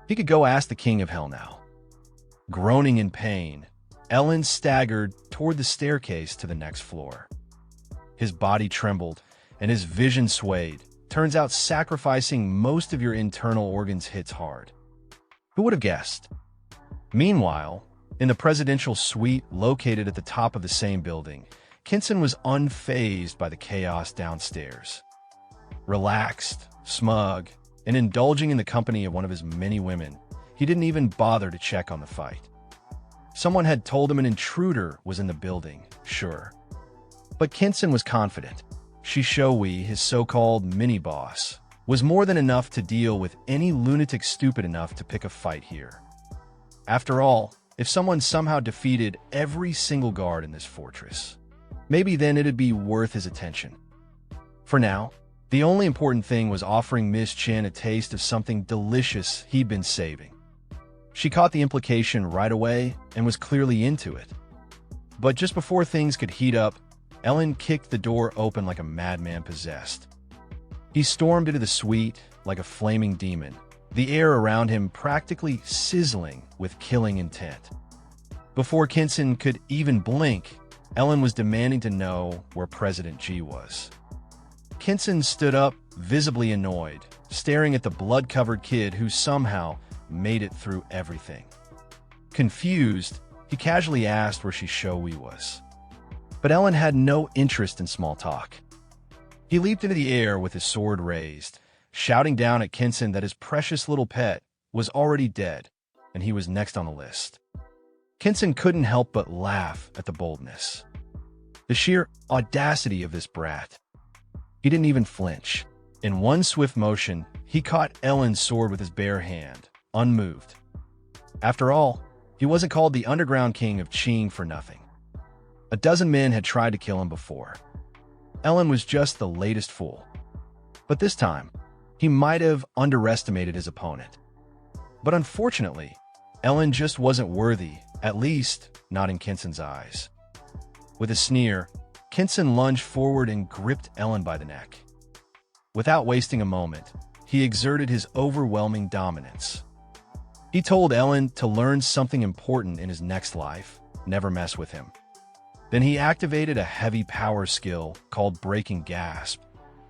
Speaker 1: he could go ask the King of Hell now. Groaning in pain, Ellen staggered toward the staircase to the next floor. His body trembled, and his vision swayed. Turns out sacrificing most of your internal organs hits hard. Who would have guessed? Meanwhile, in the presidential suite located at the top of the same building, Kinson was unfazed by the chaos downstairs. Relaxed, smug, and indulging in the company of one of his many women, he didn't even bother to check on the fight. Someone had told him an intruder was in the building, sure. But Kinson was confident. Shoei, his so-called mini-boss, was more than enough to deal with any lunatic stupid enough to pick a fight here. After all, if someone somehow defeated every single guard in this fortress, maybe then it'd be worth his attention. For now, the only important thing was offering Miss Chen a taste of something delicious he'd been saving. She caught the implication right away and was clearly into it. But just before things could heat up, Ellen kicked the door open like a madman possessed. He stormed into the suite like a flaming demon, the air around him practically sizzling with killing intent. Before Kinson could even blink, Ellen was demanding to know where President G was. Kinson stood up, visibly annoyed, staring at the blood-covered kid who somehow made it through everything. Confused, he casually asked where Shoei was. But Ellen had no interest in small talk. He leaped into the air with his sword raised, shouting down at Kinson that his precious little pet was already dead, and he was next on the list. Kinson couldn't help but laugh at the boldness. The sheer audacity of this brat. He didn't even flinch. In one swift motion, he caught Ellen's sword with his bare hand, unmoved. After all, he wasn't called the Underground King of Qing for nothing. A dozen men had tried to kill him before. Ellen was just the latest fool. But this time, he might have underestimated his opponent. But unfortunately, Ellen just wasn't worthy, at least not in Kinsen's eyes. With a sneer, Kinsen lunged forward and gripped Ellen by the neck. Without wasting a moment, he exerted his overwhelming dominance. He told Ellen to learn something important in his next life, never mess with him. Then he activated a heavy power skill called Breaking Gasp,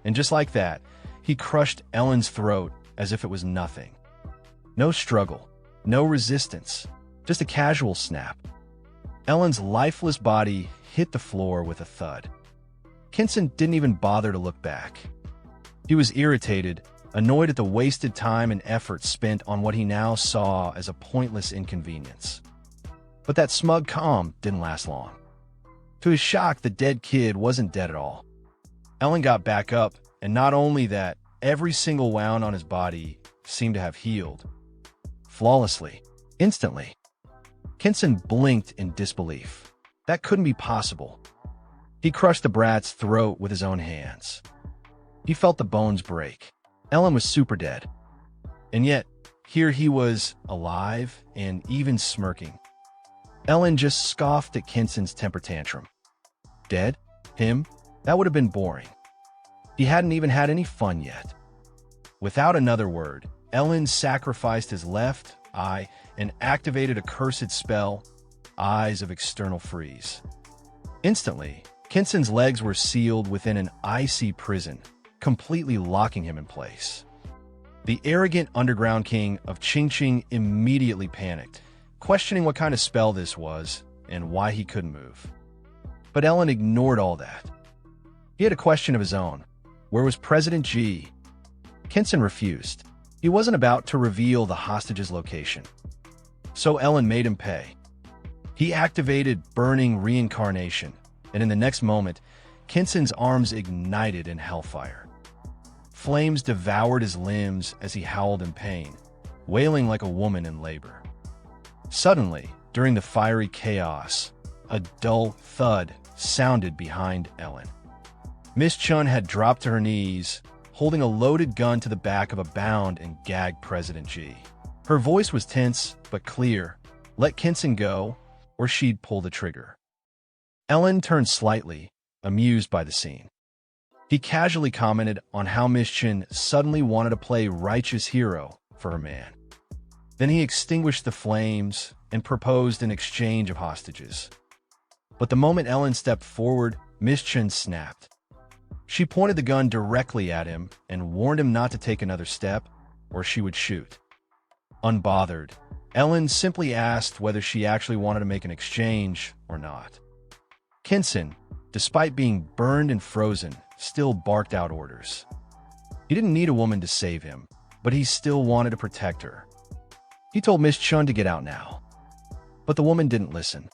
Speaker 1: and just like that, he crushed Ellen's throat as if it was nothing. No struggle, no resistance, just a casual snap. Ellen's lifeless body hit the floor with a thud. Kinsen didn't even bother to look back. He was irritated, annoyed at the wasted time and effort spent on what he now saw as a pointless inconvenience. But that smug calm didn't last long. To his shock, the dead kid wasn't dead at all. Ellen got back up, and not only that, every single wound on his body seemed to have healed. Flawlessly, instantly. Kinsen blinked in disbelief. That couldn't be possible. He crushed the brat's throat with his own hands. He felt the bones break. Ellen was super dead. And yet, here he was, alive and even smirking. Ellen just scoffed at Kinsen's temper tantrum. Dead? Him? That would have been boring. He hadn't even had any fun yet. Without another word, Ellen sacrificed his left eye and activated a cursed spell, Eyes of External Freeze. Instantly, Kinsen's legs were sealed within an icy prison, completely locking him in place. The arrogant underground king of Qing immediately panicked, questioning what kind of spell this was and why he couldn't move. But Ellen ignored all that. He had a question of his own. Where was President Yi? Kinsen refused. He wasn't about to reveal the hostage's location. So Ellen made him pay. He activated Burning Reincarnation, and in the next moment, Kinsen's arms ignited in hellfire. Flames devoured his limbs as he howled in pain, wailing like a woman in labor. Suddenly, during the fiery chaos, a dull thud sounded behind Ellen. Miss Chun had dropped to her knees, holding a loaded gun to the back of a bound and gagged President Ji. Her voice was tense but clear. Let Kinsen go, or she'd pull the trigger. Ellen turned slightly, amused by the scene. He casually commented on how Miss Chun suddenly wanted to play righteous hero for her man. Then he extinguished the flames and proposed an exchange of hostages. But the moment Ellen stepped forward, Miss Chun snapped. She pointed the gun directly at him and warned him not to take another step, or she would shoot. Unbothered, Ellen simply asked whether she actually wanted to make an exchange or not. Kinsen, despite being burned and frozen, still barked out orders. He didn't need a woman to save him, but he still wanted to protect her. He told Miss Chun to get out now. But the woman didn't listen.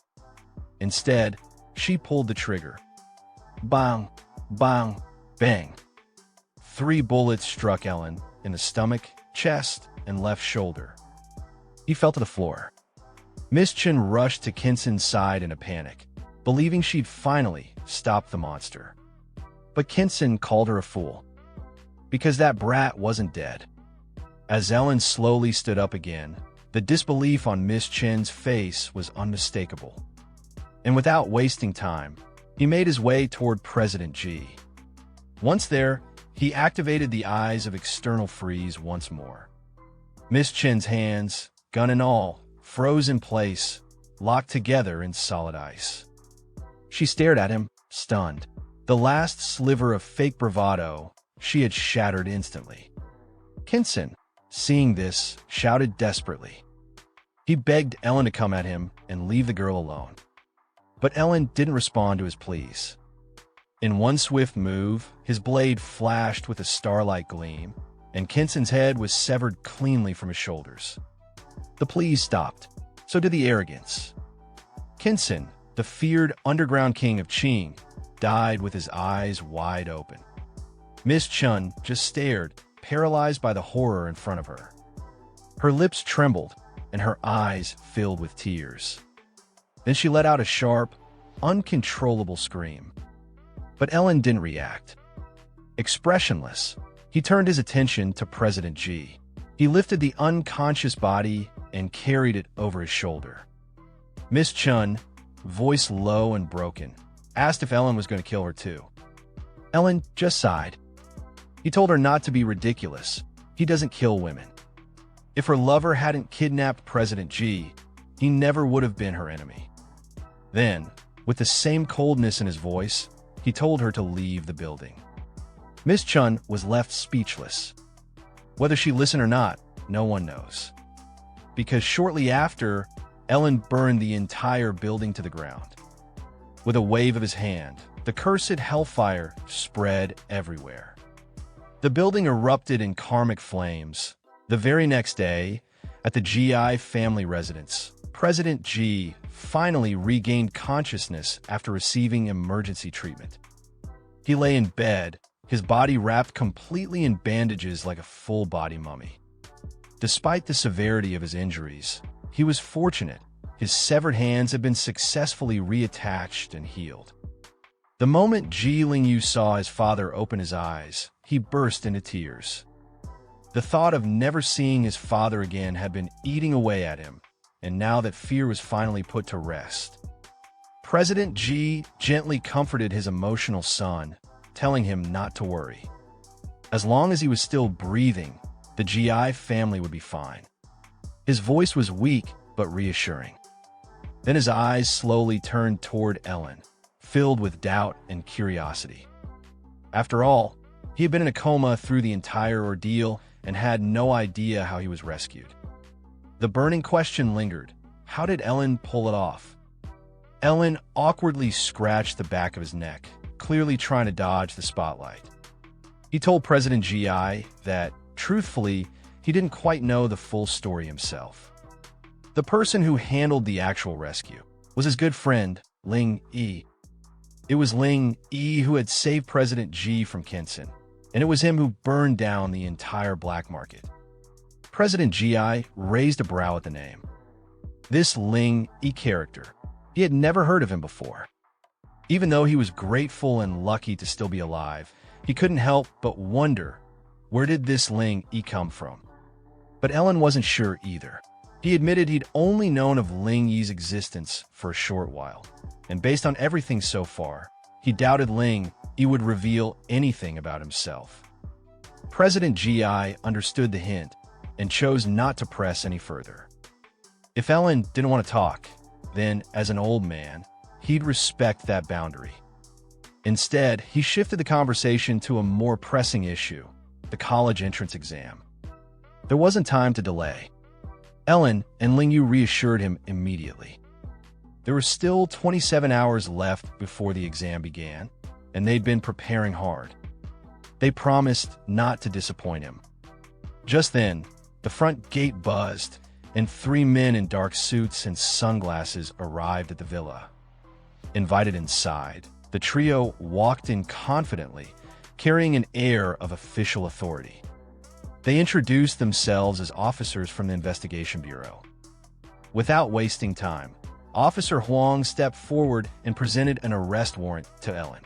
Speaker 1: Instead, she pulled the trigger. Bang, bang, bang. 3 bullets struck Ellen in the stomach, chest, and left shoulder. He fell to the floor. Miss Chun rushed to Kinsen's side in a panic, believing she'd finally stopped the monster. But Kinsen called her a fool, because that brat wasn't dead. As Ellen slowly stood up again, the disbelief on Miss Chun's face was unmistakable. And without wasting time, he made his way toward President Ji. Once there, he activated the Eyes of External Freeze once more. Miss Chun's hands, gun and all, froze in place, locked together in solid ice. She stared at him, stunned. The last sliver of fake bravado she had shattered instantly. Kinsen, seeing this, shouted desperately. He begged Ellen to come at him and leave the girl alone. But Ellen didn't respond to his pleas. In one swift move, his blade flashed with a starlight gleam, and Kinsen's head was severed cleanly from his shoulders. The pleas stopped. So did the arrogance. Kinsen, the feared underground king of Qing, died with his eyes wide open. Miss Chun just stared, paralyzed by the horror in front of her. Her lips trembled, and her eyes filled with tears. Then she let out a sharp, uncontrollable scream. But Ellen didn't react. Expressionless, he turned his attention to President Ji. He lifted the unconscious body and carried it over his shoulder. Miss Chun, voice low and broken, asked if Ellen was going to kill her too. Ellen just sighed. He told her not to be ridiculous. He doesn't kill women. If her lover hadn't kidnapped President Ji, he never would have been her enemy. Then, with the same coldness in his voice, he told her to leave the building. Miss Chun was left speechless. Whether she listened or not, no one knows. Because shortly after, Ellen burned the entire building to the ground. With a wave of his hand, the cursed hellfire spread everywhere. The building erupted in karmic flames. The very next day, at the GI family residence, President Ji finally regained consciousness after receiving emergency treatment. He lay in bed, his body wrapped completely in bandages like a full-body mummy. Despite the severity of his injuries, he was fortunate. His severed hands had been successfully reattached and healed. The moment Ye Lin saw his father open his eyes, he burst into tears. The thought of never seeing his father again had been eating away at him, and now that fear was finally put to rest. President Ji gently comforted his emotional son, telling him not to worry. As long as he was still breathing, the GI family would be fine. His voice was weak but reassuring. Then his eyes slowly turned toward Ellen, filled with doubt and curiosity. After all, he had been in a coma through the entire ordeal and had no idea how he was rescued. The burning question lingered. How did Ellen pull it off? Ellen awkwardly scratched the back of his neck, clearly trying to dodge the spotlight. He told President GI that, truthfully, he didn't quite know the full story himself. The person who handled the actual rescue was his good friend, Ling Yi. It was Ling Yi who had saved President Ji from Kensen, and it was him who burned down the entire black market. President GI raised a brow at the name. This Ling Yi character, he had never heard of him before. Even though he was grateful and lucky to still be alive, he couldn't help but wonder, where did this Ling Yi come from? But Ellen wasn't sure either. He admitted he'd only known of Ling Yi's existence for a short while, and based on everything so far, he doubted Ling Yi would reveal anything about himself. President GI understood the hint and chose not to press any further. If Ellen didn't want to talk, then, as an old man, he'd respect that boundary. Instead, he shifted the conversation to a more pressing issue, the college entrance exam. There wasn't time to delay. Ellen and Ling Yu reassured him immediately. There were still 27 hours left before the exam began, and they'd been preparing hard. They promised not to disappoint him. Just then, the front gate buzzed, and 3 men in dark suits and sunglasses arrived at the villa. Invited inside, the trio walked in confidently, carrying an air of official authority. They introduced themselves as officers from the Investigation Bureau. Without wasting time, Officer Huang stepped forward and presented an arrest warrant to Ellen.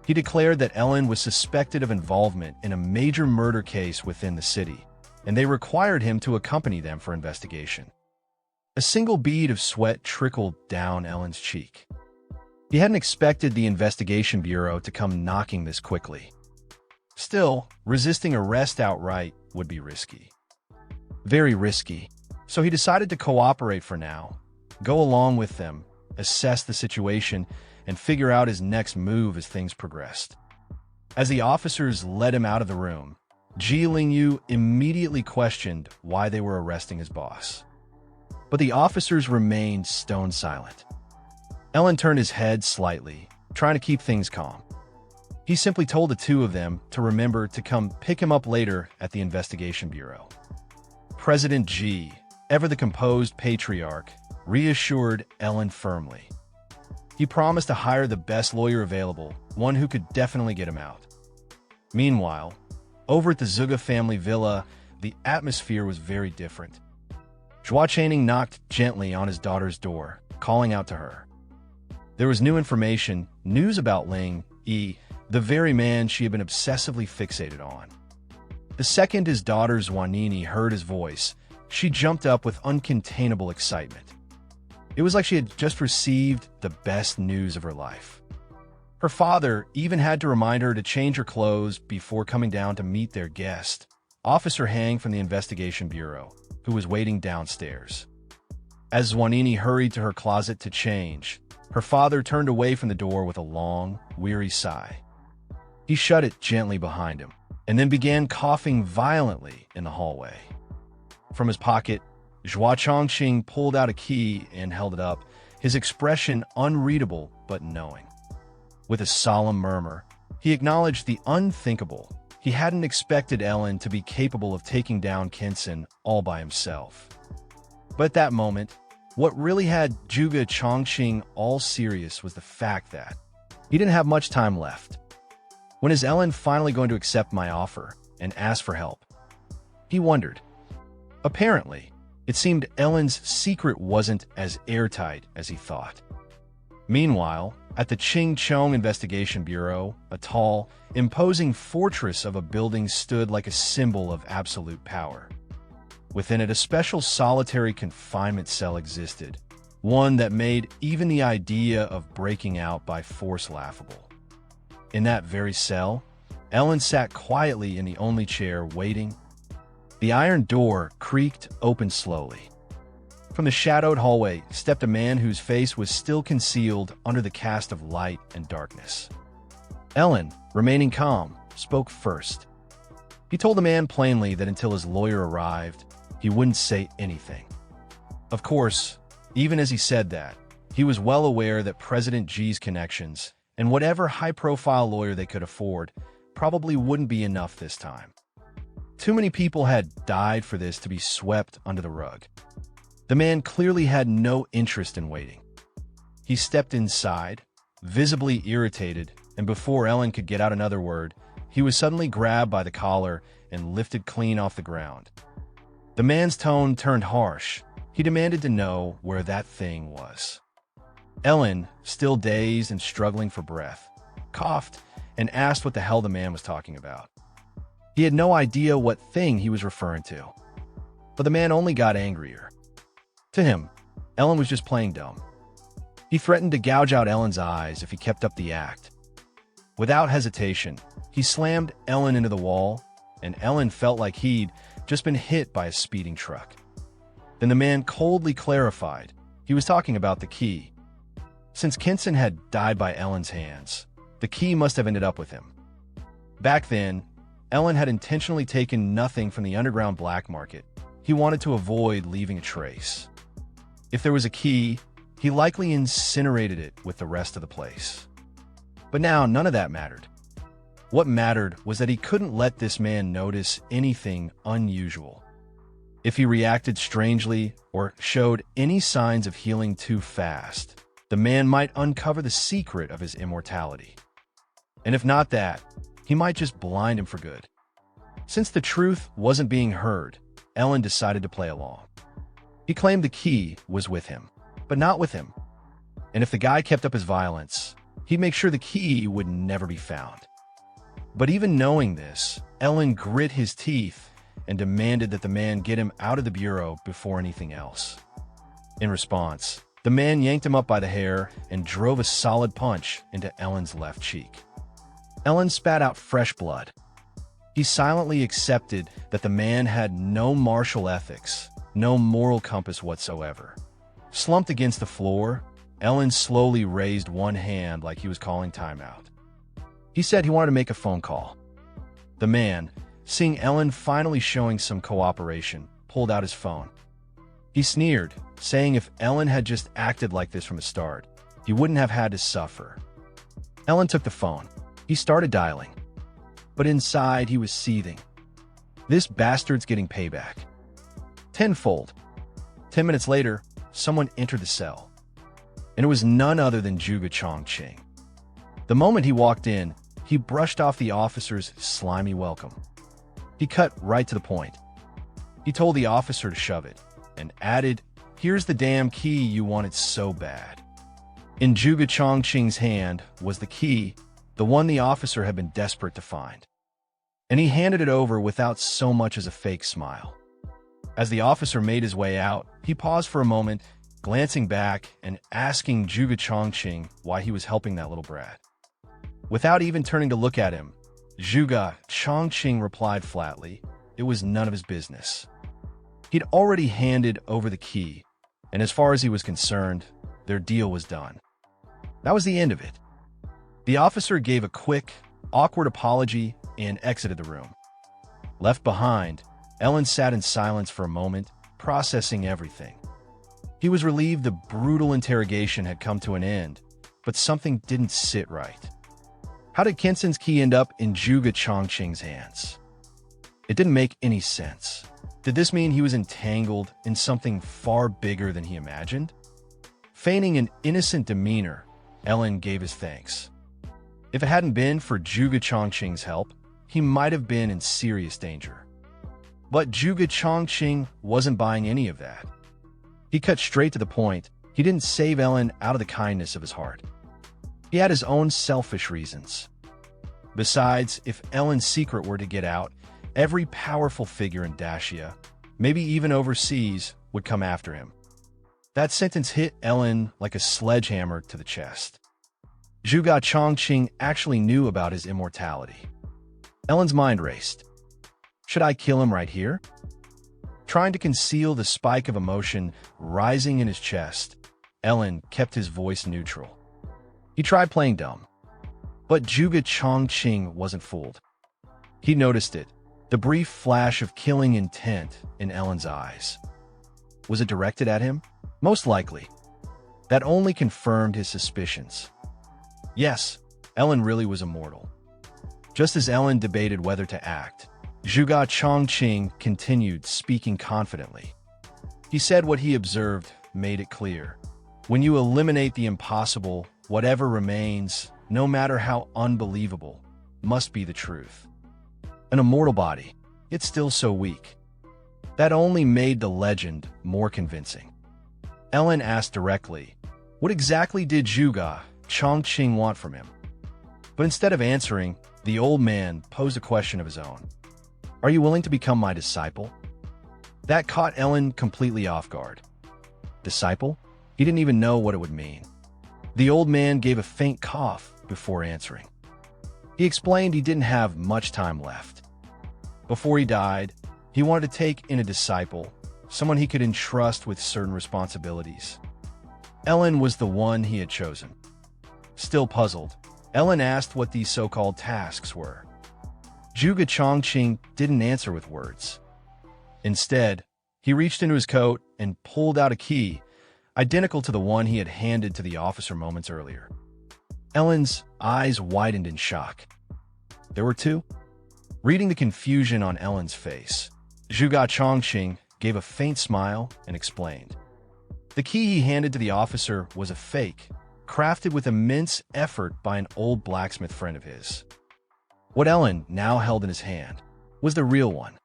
Speaker 1: He declared that Ellen was suspected of involvement in a major murder case within the city, and they required him to accompany them for investigation. A single bead of sweat trickled down Ellen's cheek. He hadn't expected the Investigation Bureau to come knocking this quickly. Still, resisting arrest outright would be risky. Very risky, so he decided to cooperate for now, go along with them, assess the situation, and figure out his next move as things progressed. As the officers led him out of the room, Ji Lingyu immediately questioned why they were arresting his boss. But the officers remained stone silent. Ellen turned his head slightly, trying to keep things calm. He simply told the two of them to remember to come pick him up later at the Investigation Bureau. President Ji, ever the composed patriarch, reassured Ellen firmly. He promised to hire the best lawyer available, one who could definitely get him out. Meanwhile, over at the Zuga family villa, the atmosphere was very different. Zhua Chaining knocked gently on his daughter's door, calling out to her. There was new information, news about Ling Yi, the very man she had been obsessively fixated on. The second his daughter Zhuanini heard his voice, she jumped up with uncontainable excitement. It was like she had just received the best news of her life. Her father even had to remind her to change her clothes before coming down to meet their guest, Officer Hang from the Investigation Bureau, who was waiting downstairs. As Zhuanini hurried to her closet to change, her father turned away from the door with a long, weary sigh. He shut it gently behind him, and then began coughing violently in the hallway. From his pocket, Zhua Chongqing pulled out a key and held it up, his expression unreadable but knowing. With a solemn murmur, he acknowledged the unthinkable. He hadn't expected Ellen to be capable of taking down Kinson all by himself. But at that moment, what really had Zhuge Chongqing all serious was the fact that he didn't have much time left. When is Ellen finally going to accept my offer and ask for help? He wondered. Apparently, it seemed Ellen's secret wasn't as airtight as he thought. Meanwhile, at the Qingchong Investigation Bureau, a tall, imposing fortress of a building stood like a symbol of absolute power. Within it, a special solitary confinement cell existed, one that made even the idea of breaking out by force laughable. In that very cell, Ellen sat quietly in the only chair, waiting. The iron door creaked open slowly. From the shadowed hallway stepped a man whose face was still concealed under the cast of light and darkness. Ellen, remaining calm, spoke first. He told the man plainly that until his lawyer arrived, he wouldn't say anything. Of course, even as he said that, he was well aware that President Ji's connections, and whatever high-profile lawyer they could afford, probably wouldn't be enough this time. Too many people had died for this to be swept under the rug. The man clearly had no interest in waiting. He stepped inside, visibly irritated, and before Ellen could get out another word, he was suddenly grabbed by the collar and lifted clean off the ground. The man's tone turned harsh. He demanded to know where that thing was. Ellen, still dazed and struggling for breath, coughed and asked what the hell the man was talking about. He had no idea what thing he was referring to. But the man only got angrier. To him, Ellen was just playing dumb. He threatened to gouge out Ellen's eyes if he kept up the act. Without hesitation, he slammed Ellen into the wall, and Ellen felt like he'd just been hit by a speeding truck. Then the man coldly clarified he was talking about the key. Since Kinson had died by Ellen's hands, the key must have ended up with him. Back then, Ellen had intentionally taken nothing from the underground black market. He wanted to avoid leaving a trace. If there was a key, he likely incinerated it with the rest of the place. But now none of that mattered. What mattered was that he couldn't let this man notice anything unusual. If he reacted strangely or showed any signs of healing too fast, the man might uncover the secret of his immortality. And if not that, he might just blind him for good. Since the truth wasn't being heard, Ellen decided to play along. He claimed the key was with him, but not with him. And if the guy kept up his violence, he'd make sure the key would never be found. But even knowing this, Ellen grit his teeth and demanded that the man get him out of the bureau before anything else. In response, the man yanked him up by the hair and drove a solid punch into Ellen's left cheek. Ellen spat out fresh blood. He silently accepted that the man had no martial ethics, no moral compass whatsoever. Slumped against the floor, Ellen slowly raised one hand like he was calling timeout. He said he wanted to make a phone call. The man, seeing Ellen finally showing some cooperation, pulled out his phone. He sneered, saying if Ellen had just acted like this from the start, he wouldn't have had to suffer. Ellen took the phone. He started dialing. But inside, he was seething. This bastard's getting payback. Tenfold. 10 minutes later, someone entered the cell. And it was none other than Zhuge Chongqing. The moment he walked in, he brushed off the officer's slimy welcome. He cut right to the point. He told the officer to shove it, and added, "Here's the damn key you wanted so bad." In Zhuge Chongqing's hand was the key, the one the officer had been desperate to find. And he handed it over without so much as a fake smile. As the officer made his way out, he paused for a moment, glancing back and asking Zhuge Chongqing why he was helping that little brat. Without even turning to look at him, Zhuge Chongqing replied flatly, it was none of his business. He'd already handed over the key, and as far as he was concerned, their deal was done. That was the end of it. The officer gave a quick, awkward apology and exited the room. Left behind, Ellen sat in silence for a moment, processing everything. He was relieved the brutal interrogation had come to an end, but something didn't sit right. How did Kenson's key end up in Zhuge Chongqing's hands? It didn't make any sense. Did this mean he was entangled in something far bigger than he imagined? Feigning an innocent demeanor, Ellen gave his thanks. If it hadn't been for Zhuge Chongqing's help, he might have been in serious danger. But Zhuge Chongqing wasn't buying any of that. He cut straight to the point. He didn't save Ellen out of the kindness of his heart. He had his own selfish reasons. Besides, if Ellen's secret were to get out, every powerful figure in Dacia, maybe even overseas, would come after him. That sentence hit Ellen like a sledgehammer to the chest. Zhuge Chongqing actually knew about his immortality. Ellen's mind raced. Should I kill him right here? Trying to conceal the spike of emotion rising in his chest, Ellen kept his voice neutral. He tried playing dumb. But Zhuge Chongqing wasn't fooled. He noticed it, the brief flash of killing intent in Ellen's eyes. Was it directed at him? Most likely. That only confirmed his suspicions. Yes, Ellen really was immortal. Just as Ellen debated whether to act, Zhuge Chongqing continued, speaking confidently. He said what he observed made it clear. When you eliminate the impossible, whatever remains, no matter how unbelievable, must be the truth. An immortal body, it's still so weak. That only made the legend more convincing. Ellen asked directly, what exactly did Zhuge Chongqing want from him? But instead of answering, the old man posed a question of his own. Are you willing to become my disciple? That caught Ellen completely off guard. Disciple? He didn't even know what it would mean. The old man gave a faint cough before answering. He explained he didn't have much time left. Before he died, he wanted to take in a disciple, someone he could entrust with certain responsibilities. Ellen was the one he had chosen. Still puzzled, Ellen asked what these so-called tasks were. Zhuge Chongqing didn't answer with words. Instead, he reached into his coat and pulled out a key, identical to the one he had handed to the officer moments earlier. Ellen's eyes widened in shock. There were two? Reading the confusion on Ellen's face, Zhuge Chongqing gave a faint smile and explained. The key he handed to the officer was a fake, crafted with immense effort by an old blacksmith friend of his. What Ellen now held in his hand was the real one,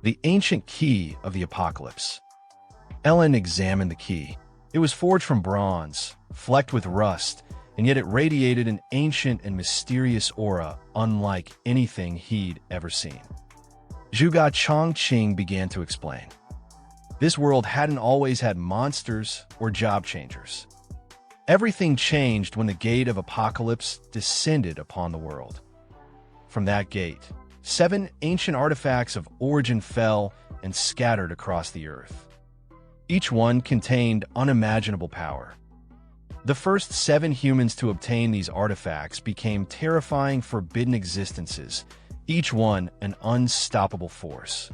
Speaker 1: the ancient key of the apocalypse. Ellen examined the key. It was forged from bronze, flecked with rust, and yet it radiated an ancient and mysterious aura unlike anything he'd ever seen. Zhuge Chongqing began to explain. This world hadn't always had monsters or job changers. Everything changed when the gate of apocalypse descended upon the world. From that gate, 7 ancient artifacts of origin fell and scattered across the earth. Each one contained unimaginable power. The first 7 humans to obtain these artifacts became terrifying forbidden existences, each one an unstoppable force.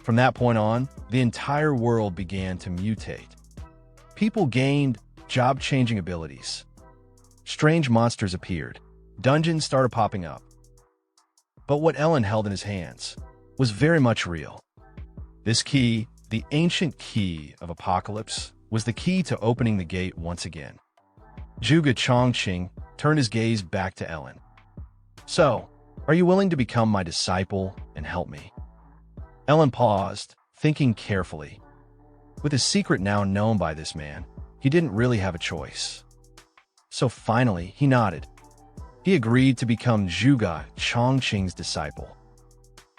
Speaker 1: From that point on, the entire world began to mutate. People gained job-changing abilities. Strange monsters appeared. Dungeons started popping up. But what Ellen held in his hands was very much real. This key, the ancient key of apocalypse, was the key to opening the gate once again. Zhuge Chongqing turned his gaze back to Ellen. So, are you willing to become my disciple and help me? Ellen paused, thinking carefully. With his secret now known by this man, he didn't really have a choice. So finally, he nodded. He agreed to become Zhuge Chongqing's disciple.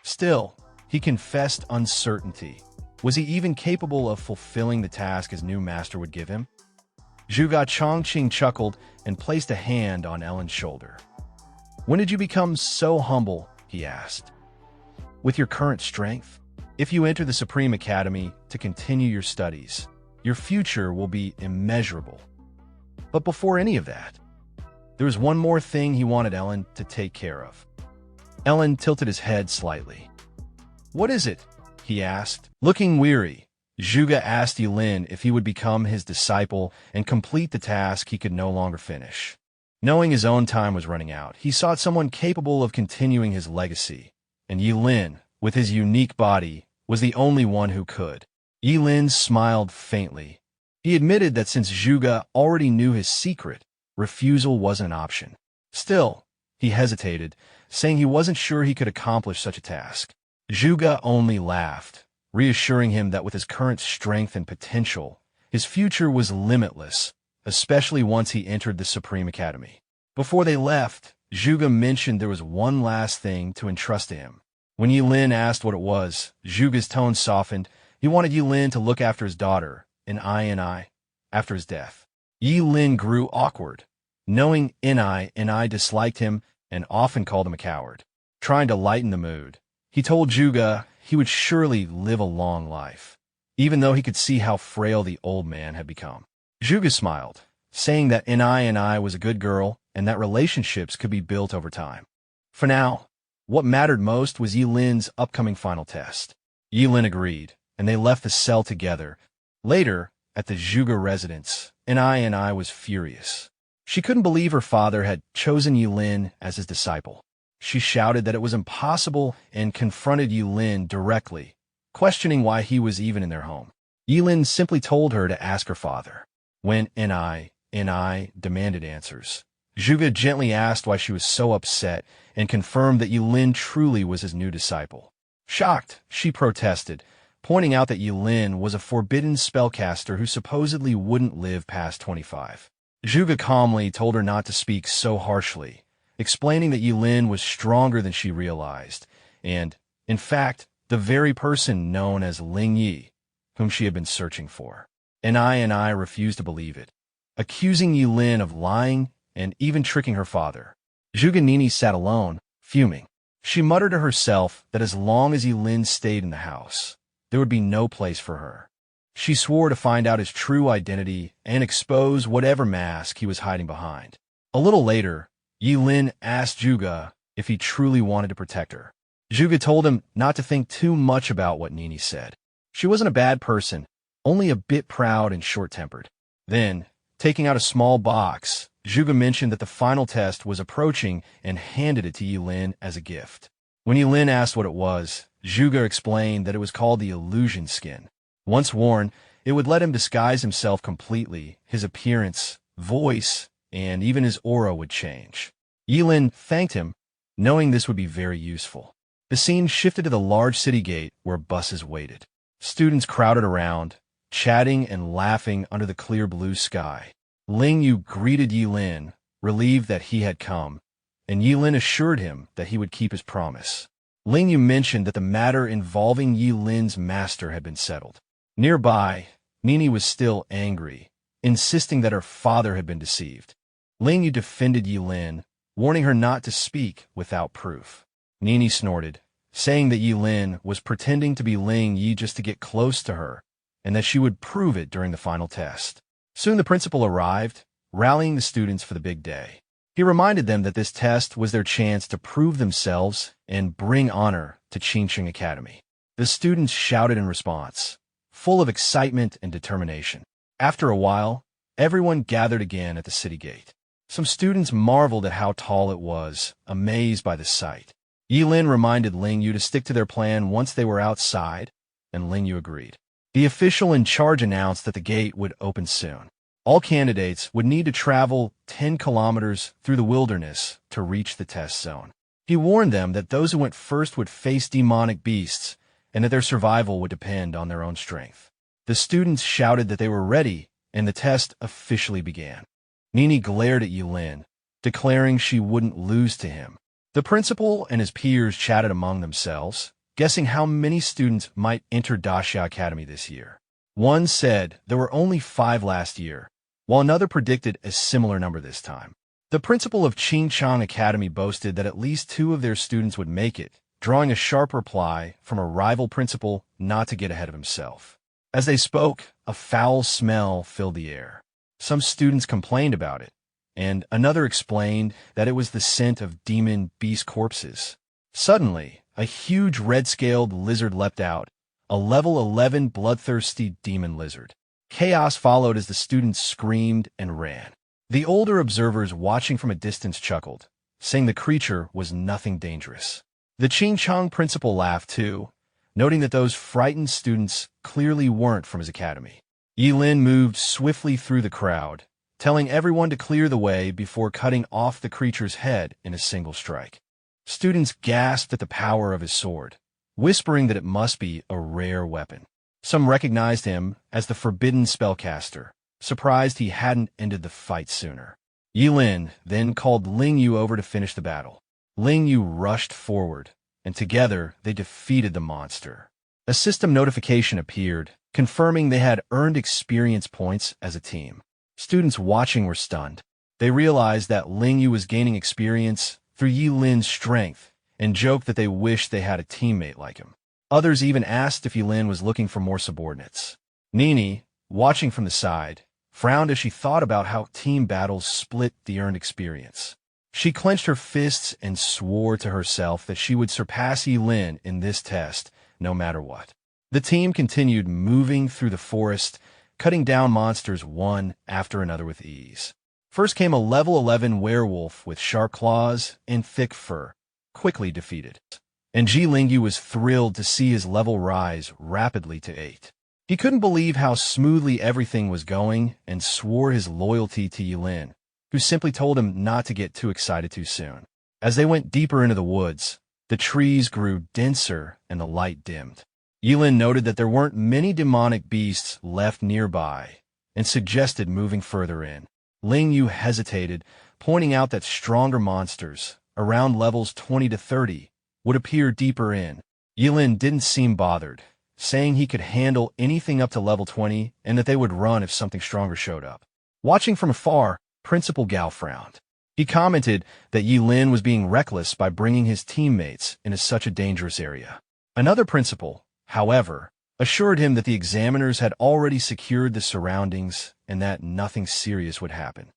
Speaker 1: Still, he confessed uncertainty. Was he even capable of fulfilling the task his new master would give him? Zhuge Chongqing chuckled and placed a hand on Ellen's shoulder. When did you become so humble? He asked. With your current strength, if you enter the Supreme Academy to continue your studies, your future will be immeasurable. But before any of that, there was one more thing he wanted Ellen to take care of. Ellen tilted his head slightly. What is it? He asked. Looking weary, Zhuge asked Ye Lin if he would become his disciple and complete the task he could no longer finish. Knowing his own time was running out, he sought someone capable of continuing his legacy, and Ye Lin, with his unique body, was the only one who could. Ye Lin smiled faintly. He admitted that since Zhuge already knew his secret, refusal wasn't an option. Still, he hesitated, saying he wasn't sure he could accomplish such a task. Zhuge only laughed, reassuring him that with his current strength and potential, his future was limitless, especially once he entered the Supreme Academy. Before they left, Zhuge mentioned there was one last thing to entrust to him. When Ye Lin asked what it was, Zhuge's tone softened. He wanted Ye Lin to look after his daughter, Ni, after his death. Ye Lin grew awkward, knowing Ni disliked him and often called him a coward. Trying to lighten the mood, he told Zhuge he would surely live a long life, even though he could see how frail the old man had become. Zhuge smiled, saying that Ni was a good girl and that relationships could be built over time. For now, what mattered most was Ye Lin's upcoming final test. Ye Lin agreed, and they left the cell together. Later, at the Zhuge residence, Ni was furious. She couldn't believe her father had chosen Ye Lin as his disciple. She shouted that it was impossible and confronted Ye Lin directly, questioning why he was even in their home. Ye Lin simply told her to ask her father. When Ni demanded answers, Zhuge gently asked why she was so upset and confirmed that Ye Lin truly was his new disciple. Shocked, she protested, pointing out that Ye Lin was a forbidden spellcaster who supposedly wouldn't live past 25. Zhuge calmly told her not to speak so harshly, explaining that Ye Lin was stronger than she realized, and, in fact, the very person known as Ling Yi, whom she had been searching for. Ni refused to believe it, accusing Ye Lin of lying and even tricking her father. Zhuge Nini sat alone, fuming. She muttered to herself that as long as Ye Lin stayed in the house, there would be no place for her. She swore to find out his true identity and expose whatever mask he was hiding behind. A little later, Ye Lin asked Zhuge if he truly wanted to protect her. Zhuge told him not to think too much about what Nini said. She wasn't a bad person, only a bit proud and short-tempered. Then, taking out a small box, Zhuge mentioned that the final test was approaching and handed it to Ye Lin as a gift. When Ye Lin asked what it was, Zhuge explained that it was called the illusion skin. Once worn, it would let him disguise himself completely. His appearance, voice, and even his aura would change. Ye Lin thanked him, knowing this would be very useful. The scene shifted to the large city gate where buses waited. Students crowded around, chatting and laughing under the clear blue sky. Ling Yu greeted Ye Lin, relieved that he had come, and Ye Lin assured him that he would keep his promise. Ling Yu mentioned that the matter involving Ye Lin's master had been settled. Nearby, Nini was still angry, insisting that her father had been deceived. Ling Yu defended Ye Lin, warning her not to speak without proof. Nini snorted, saying that Ye Lin was pretending to be Ling Yi just to get close to her, and that she would prove it during the final test. Soon the principal arrived, rallying the students for the big day. He reminded them that this test was their chance to prove themselves and bring honor to Qingqing Academy. The students shouted in response, full of excitement and determination. After a while, everyone gathered again at the city gate. Some students marveled at how tall it was, amazed by the sight. Ye Lin reminded Ling Yu to stick to their plan once they were outside, and Ling Yu agreed. The official in charge announced that the gate would open soon. All candidates would need to travel 10 kilometers through the wilderness to reach the test zone. He warned them that those who went first would face demonic beasts, and that their survival would depend on their own strength. The students shouted that they were ready, and the test officially began. Nini glared at Ye Lin, declaring she wouldn't lose to him. The principal and his peers chatted among themselves, guessing how many students might enter Daxia Academy this year. One said there were only 5 last year, while another predicted a similar number this time. The principal of Qingchang Academy boasted that at least 2 of their students would make it, drawing a sharp reply from a rival principal not to get ahead of himself. As they spoke, a foul smell filled the air. Some students complained about it, and another explained that it was the scent of demon beast corpses. Suddenly, a huge red-scaled lizard leapt out, a level 11 bloodthirsty demon lizard. Chaos followed as the students screamed and ran. The older observers watching from a distance chuckled, saying the creature was nothing dangerous. The Qingchang principal laughed too, noting that those frightened students clearly weren't from his academy. Ye Lin moved swiftly through the crowd, telling everyone to clear the way before cutting off the creature's head in a single strike. Students gasped at the power of his sword, whispering that it must be a rare weapon. Some recognized him as the Forbidden Spellcaster, surprised he hadn't ended the fight sooner. Ye Lin then called Ling Yu over to finish the battle. Ling Yu rushed forward, and together they defeated the monster. A system notification appeared, confirming they had earned experience points as a team. Students watching were stunned. They realized that Ling Yu was gaining experience through Ye Lin's strength, and joked that they wished they had a teammate like him. Others even asked if Ye Lin was looking for more subordinates. Nini, watching from the side, frowned as she thought about how team battles split the earned experience. She clenched her fists and swore to herself that she would surpass Ye Lin in this test, no matter what. The team continued moving through the forest, cutting down monsters one after another with ease. First came a level 11 werewolf with sharp claws and thick fur, quickly defeated. And Ji Lingyu was thrilled to see his level rise rapidly to 8. He couldn't believe how smoothly everything was going and swore his loyalty to Ye Lin, who simply told him not to get too excited too soon. As they went deeper into the woods, the trees grew denser and the light dimmed. Ye Lin noted that there weren't many demonic beasts left nearby and suggested moving further in. Ling Yu hesitated, pointing out that stronger monsters, around levels 20 to 30, would appear deeper in. Ye Lin didn't seem bothered, saying he could handle anything up to level 20 and that they would run if something stronger showed up. Watching from afar, Principal Gao frowned. He commented that Ye Lin was being reckless by bringing his teammates into such a dangerous area. Another principal, however, assured him that the examiners had already secured the surroundings and that nothing serious would happen.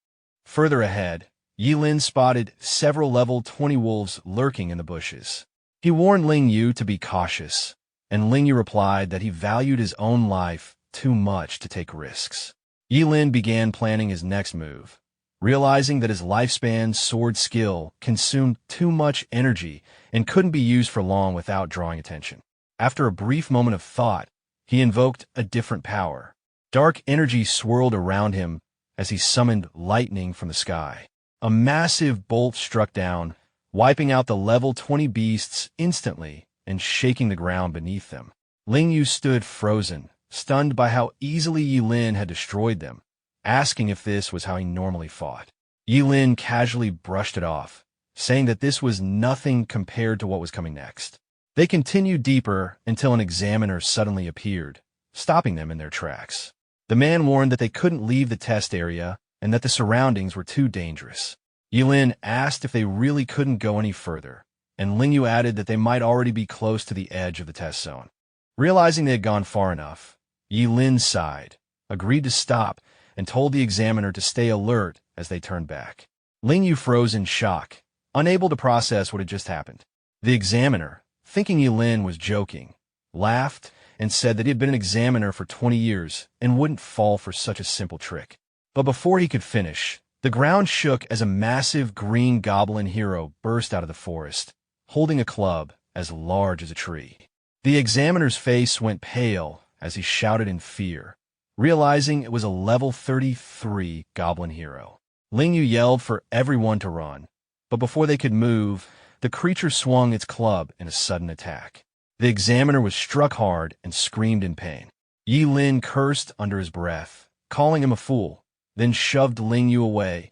Speaker 1: Further ahead, Ye Lin spotted several level 20 wolves lurking in the bushes. He warned Ling Yu to be cautious, and Ling Yu replied that he valued his own life too much to take risks. Ye Lin began planning his next move, realizing that his lifespan sword skill consumed too much energy and couldn't be used for long without drawing attention. After a brief moment of thought, he invoked a different power. Dark energy swirled around him as he summoned lightning from the sky. A massive bolt struck down, wiping out the level 20 beasts instantly and shaking the ground beneath them. Ling Yu stood frozen, stunned by how easily Ye Lin had destroyed them, asking if this was how he normally fought. Ye Lin casually brushed it off, saying that this was nothing compared to what was coming next. They continued deeper until an examiner suddenly appeared, stopping them in their tracks. The man warned that they couldn't leave the test area and that the surroundings were too dangerous. Ye Lin asked if they really couldn't go any further, and Ling Yu added that they might already be close to the edge of the test zone. Realizing they had gone far enough, Ye Lin sighed, agreed to stop, and told the examiner to stay alert as they turned back. Ling Yu froze in shock, unable to process what had just happened. The examiner, thinking Ye Lin was joking, laughed and said that he had been an examiner for 20 years and wouldn't fall for such a simple trick. But before he could finish, the ground shook as a massive green goblin hero burst out of the forest, holding a club as large as a tree. The examiner's face went pale as he shouted in fear, realizing it was a level 33 goblin hero. Ling Yu yelled for everyone to run, but before they could move, the creature swung its club in a sudden attack. The examiner was struck hard and screamed in pain. Ye Lin cursed under his breath, calling him a fool, then shoved Ling Yu away,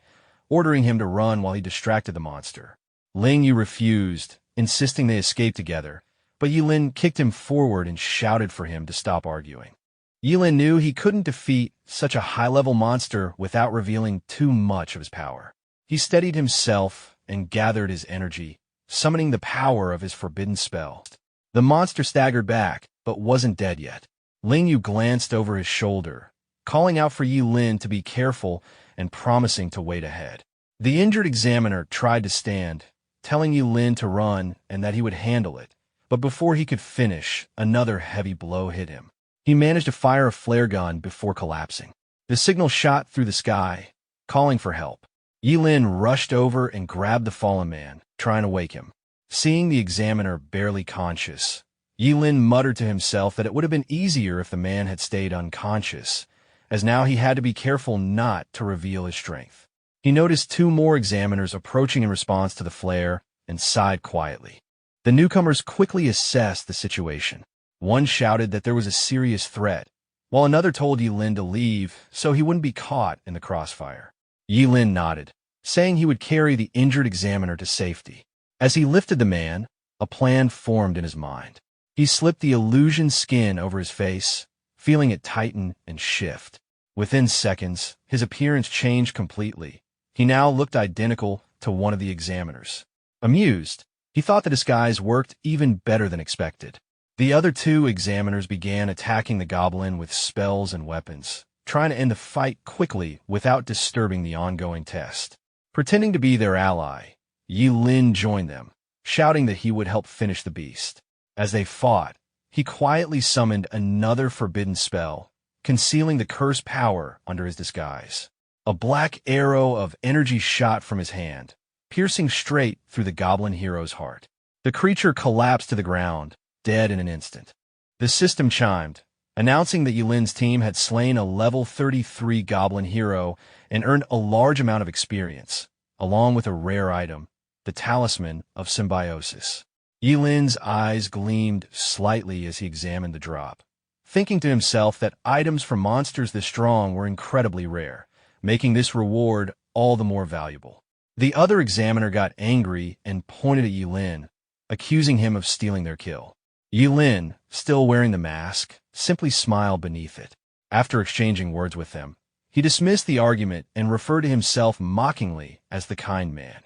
Speaker 1: ordering him to run while he distracted the monster. Ling Yu refused, insisting they escape together, but Ye Lin kicked him forward and shouted for him to stop arguing. Ye Lin knew he couldn't defeat such a high-level monster without revealing too much of his power. He steadied himself and gathered his energy, summoning the power of his forbidden spell. The monster staggered back, but wasn't dead yet. Ling Yu glanced over his shoulder, calling out for Ye Lin to be careful and promising to wait ahead. The injured examiner tried to stand, telling Ye Lin to run and that he would handle it, but before he could finish, another heavy blow hit him. He managed to fire a flare gun before collapsing. The signal shot through the sky, calling for help. Ye Lin rushed over and grabbed the fallen man, trying to wake him. Seeing the examiner barely conscious, Ye Lin muttered to himself that it would have been easier if the man had stayed unconscious, as now he had to be careful not to reveal his strength. He noticed two more examiners approaching in response to the flare and sighed quietly. The newcomers quickly assessed the situation. One shouted that there was a serious threat, while another told Ye Lin to leave so he wouldn't be caught in the crossfire. Ye Lin nodded, saying he would carry the injured examiner to safety. As he lifted the man, a plan formed in his mind. He slipped the illusion skin over his face, feeling it tighten and shift. Within seconds, his appearance changed completely. He now looked identical to one of the examiners. Amused, he thought the disguise worked even better than expected. The other two examiners began attacking the goblin with spells and weapons, trying to end the fight quickly without disturbing the ongoing test. Pretending to be their ally, Ye Lin joined them, shouting that he would help finish the beast. As they fought, he quietly summoned another forbidden spell, concealing the cursed power under his disguise. A black arrow of energy shot from his hand, piercing straight through the goblin hero's heart. The creature collapsed to the ground, dead in an instant. The system chimed, announcing that Ye Lin's team had slain a level 33 goblin hero and earned a large amount of experience, along with a rare item, the Talisman of Symbiosis. Ye Lin's eyes gleamed slightly as he examined the drop, thinking to himself that items from monsters this strong were incredibly rare, making this reward all the more valuable. The other examiner got angry and pointed at Ye Lin, accusing him of stealing their kill. Ye Lin, still wearing the mask, simply smiled beneath it. After exchanging words with them, he dismissed the argument and referred to himself mockingly as the kind man.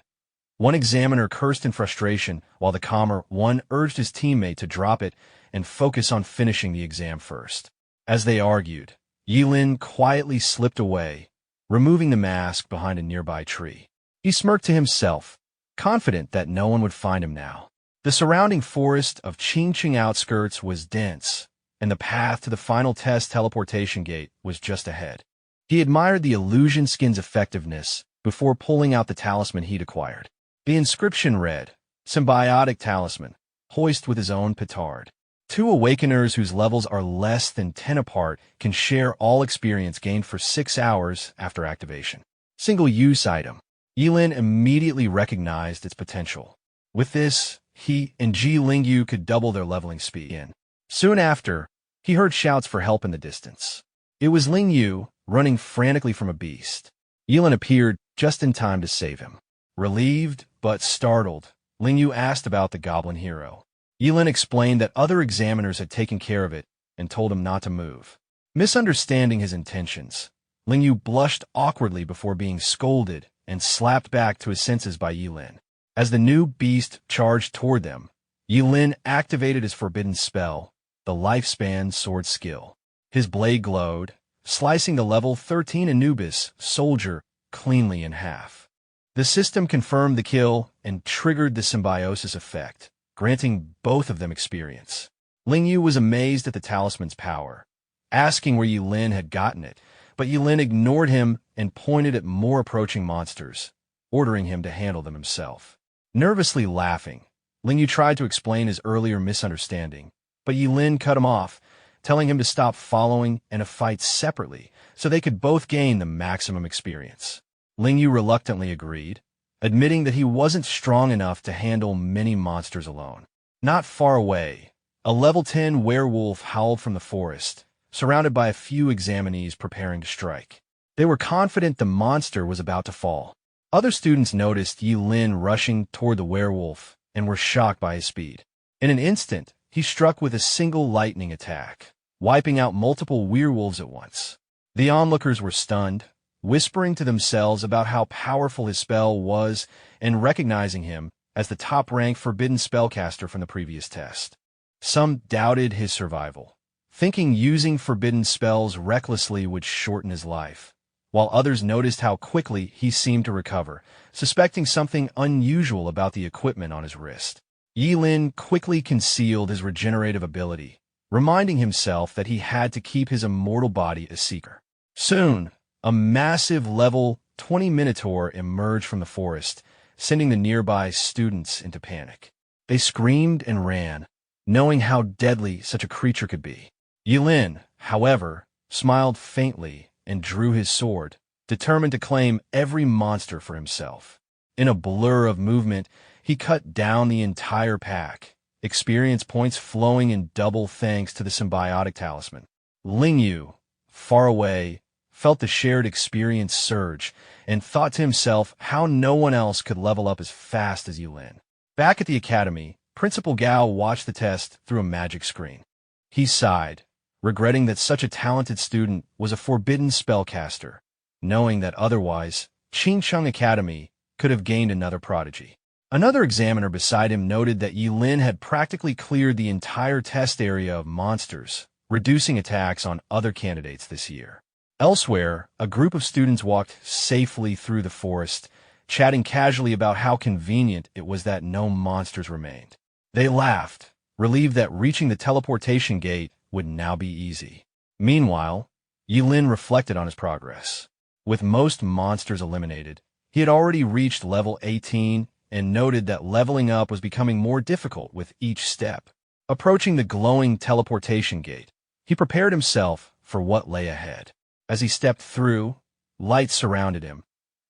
Speaker 1: One examiner cursed in frustration, while the calmer one urged his teammate to drop it and focus on finishing the exam first. As they argued, Ye Lin quietly slipped away, removing the mask behind a nearby tree. He smirked to himself, confident that no one would find him now. The surrounding forest of Qingqing outskirts was dense, and the path to the final test teleportation gate was just ahead. He admired the illusion skin's effectiveness before pulling out the talisman he'd acquired. The inscription read, "Symbiotic Talisman, hoist with his own petard." Two awakeners whose levels are less than 10 apart can share all experience gained for 6 hours after activation. Single-use item. Ye Lin immediately recognized its potential. With this, he and Ji Lingyu could double their leveling speed. Soon after, he heard shouts for help in the distance. It was Ling Yu, running frantically from a beast. Ye Lin appeared just in time to save him. Relieved, but startled, Ling Yu asked about the goblin hero. Ye Lin explained that other examiners had taken care of it and told him not to move. Misunderstanding his intentions, Ling Yu blushed awkwardly before being scolded and slapped back to his senses by Ye Lin. As the new beast charged toward them, Ye Lin activated his forbidden spell, the Lifespan Sword Skill. His blade glowed, slicing the level 13 Anubis soldier cleanly in half. The system confirmed the kill and triggered the symbiosis effect, granting both of them experience. Ling Yu was amazed at the talisman's power, asking where Ye Lin had gotten it, but Ye Lin ignored him and pointed at more approaching monsters, ordering him to handle them himself. Nervously laughing, Ling Yu tried to explain his earlier misunderstanding, but Ye Lin cut him off, telling him to stop following and to fight separately so they could both gain the maximum experience. Ling Yu reluctantly agreed, admitting that he wasn't strong enough to handle many monsters alone. Not far away, a level 10 werewolf howled from the forest, surrounded by a few examinees preparing to strike. They were confident the monster was about to fall. Other students noticed Ye Lin rushing toward the werewolf and were shocked by his speed. In an instant, he struck with a single lightning attack, wiping out multiple werewolves at once. The onlookers were stunned, whispering to themselves about how powerful his spell was and recognizing him as the top-ranked Forbidden Spellcaster from the previous test. Some doubted his survival, thinking using forbidden spells recklessly would shorten his life, while others noticed how quickly he seemed to recover, suspecting something unusual about the equipment on his wrist. Ye Lin quickly concealed his regenerative ability, reminding himself that he had to keep his immortal body a secret. Soon, a massive level 20 minotaur emerged from the forest, sending the nearby students into panic. They screamed and ran, knowing how deadly such a creature could be. Ye Lin, however, smiled faintly and drew his sword, determined to claim every monster for himself. In a blur of movement, he cut down the entire pack, experience points flowing in double thanks to the symbiotic talisman. Ling Yu, far away, felt the shared experience surge and thought to himself how no one else could level up as fast as Ye Lin. Back at the academy, Principal Gao watched the test through a magic screen. He sighed, regretting that such a talented student was a forbidden spellcaster, knowing that otherwise, Qingcheng Academy could have gained another prodigy. Another examiner beside him noted that Ye Lin had practically cleared the entire test area of monsters, reducing attacks on other candidates this year. Elsewhere, a group of students walked safely through the forest, chatting casually about how convenient it was that no monsters remained. They laughed, relieved that reaching the teleportation gate would now be easy. Meanwhile, Ye Lin reflected on his progress. With most monsters eliminated, he had already reached level 18 and noted that leveling up was becoming more difficult with each step. Approaching the glowing teleportation gate, he prepared himself for what lay ahead. As he stepped through, light surrounded him,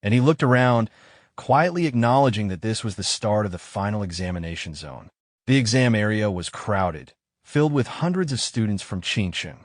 Speaker 1: and he looked around, quietly acknowledging that this was the start of the final examination zone. The exam area was crowded, filled with hundreds of students from Qingcheng.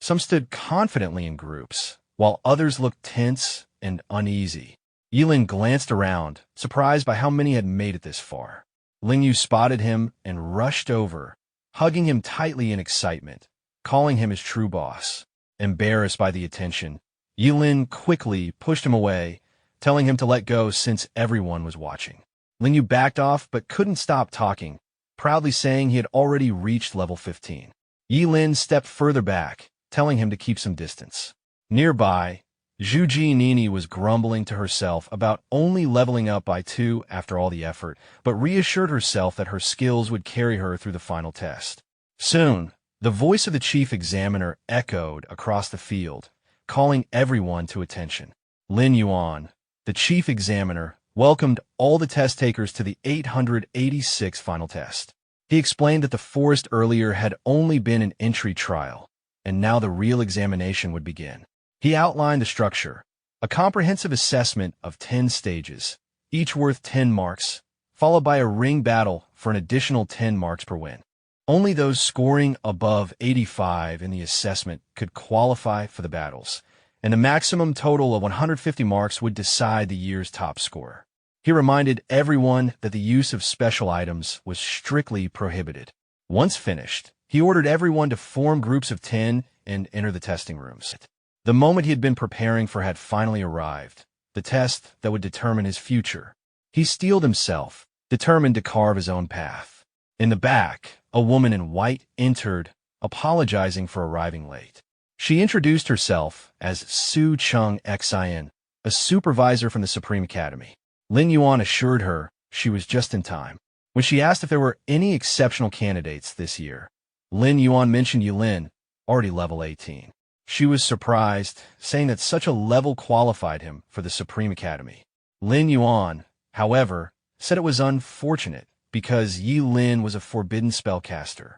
Speaker 1: Some stood confidently in groups, while others looked tense and uneasy. Ye Lin glanced around, surprised by how many had made it this far. Ling Yu spotted him and rushed over, hugging him tightly in excitement, calling him his true boss. Embarrassed by the attention, Ye Lin quickly pushed him away, telling him to let go since everyone was watching. Ling Yu backed off but couldn't stop talking, proudly saying he had already reached level 15. Ye Lin stepped further back, telling him to keep some distance. Nearby, Zhu Ji Nini was grumbling to herself about only leveling up by 2 after all the effort, but reassured herself that her skills would carry her through the final test. Soon, the voice of the chief examiner echoed across the field, calling everyone to attention. Lin Yuan, the chief examiner, welcomed all the test takers to the 886 final test. He explained that the forest earlier had only been an entry trial, and now the real examination would begin. He outlined the structure, a comprehensive assessment of 10 stages, each worth 10 marks, followed by a ring battle for an additional 10 marks per win. Only those scoring above 85 in the assessment could qualify for the battles, and a maximum total of 150 marks would decide the year's top scorer. He reminded everyone that the use of special items was strictly prohibited. Once finished, he ordered everyone to form groups of 10 and enter the testing rooms. The moment he had been preparing for had finally arrived, the test that would determine his future. He steeled himself, determined to carve his own path. In the back, a woman in white entered, apologizing for arriving late. She introduced herself as Su Chung Xin, a supervisor from the Supreme Academy. Lin Yuan assured her she was just in time. When she asked if there were any exceptional candidates this year, Lin Yuan mentioned Ye Lin, already level 18. She was surprised, saying that such a level qualified him for the Supreme Academy. Lin Yuan, however, said it was unfortunate because Ye Lin was a forbidden spellcaster.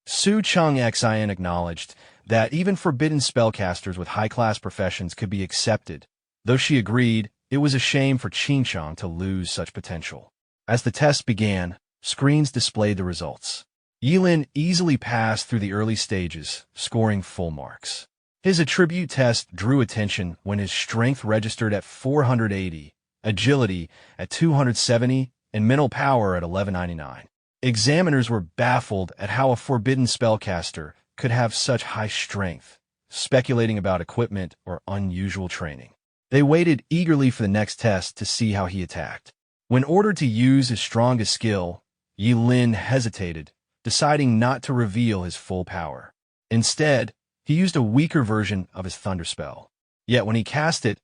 Speaker 1: Su Chung Xin acknowledged that even forbidden spellcasters with high-class professions could be accepted, though she agreed It was a shame for Qingchang to lose such potential. As the test began, screens displayed the results. Ye Lin easily passed through the early stages, scoring full marks. His attribute test drew attention when his strength registered at 480, agility at 270, and mental power at 1199. Examiners were baffled at how a forbidden spellcaster could have such high strength, speculating about equipment or unusual training. They waited eagerly for the next test to see how he attacked. When ordered to use his strongest skill, Ye Lin hesitated, deciding not to reveal his full power. Instead, he used a weaker version of his thunder spell. Yet when he cast it,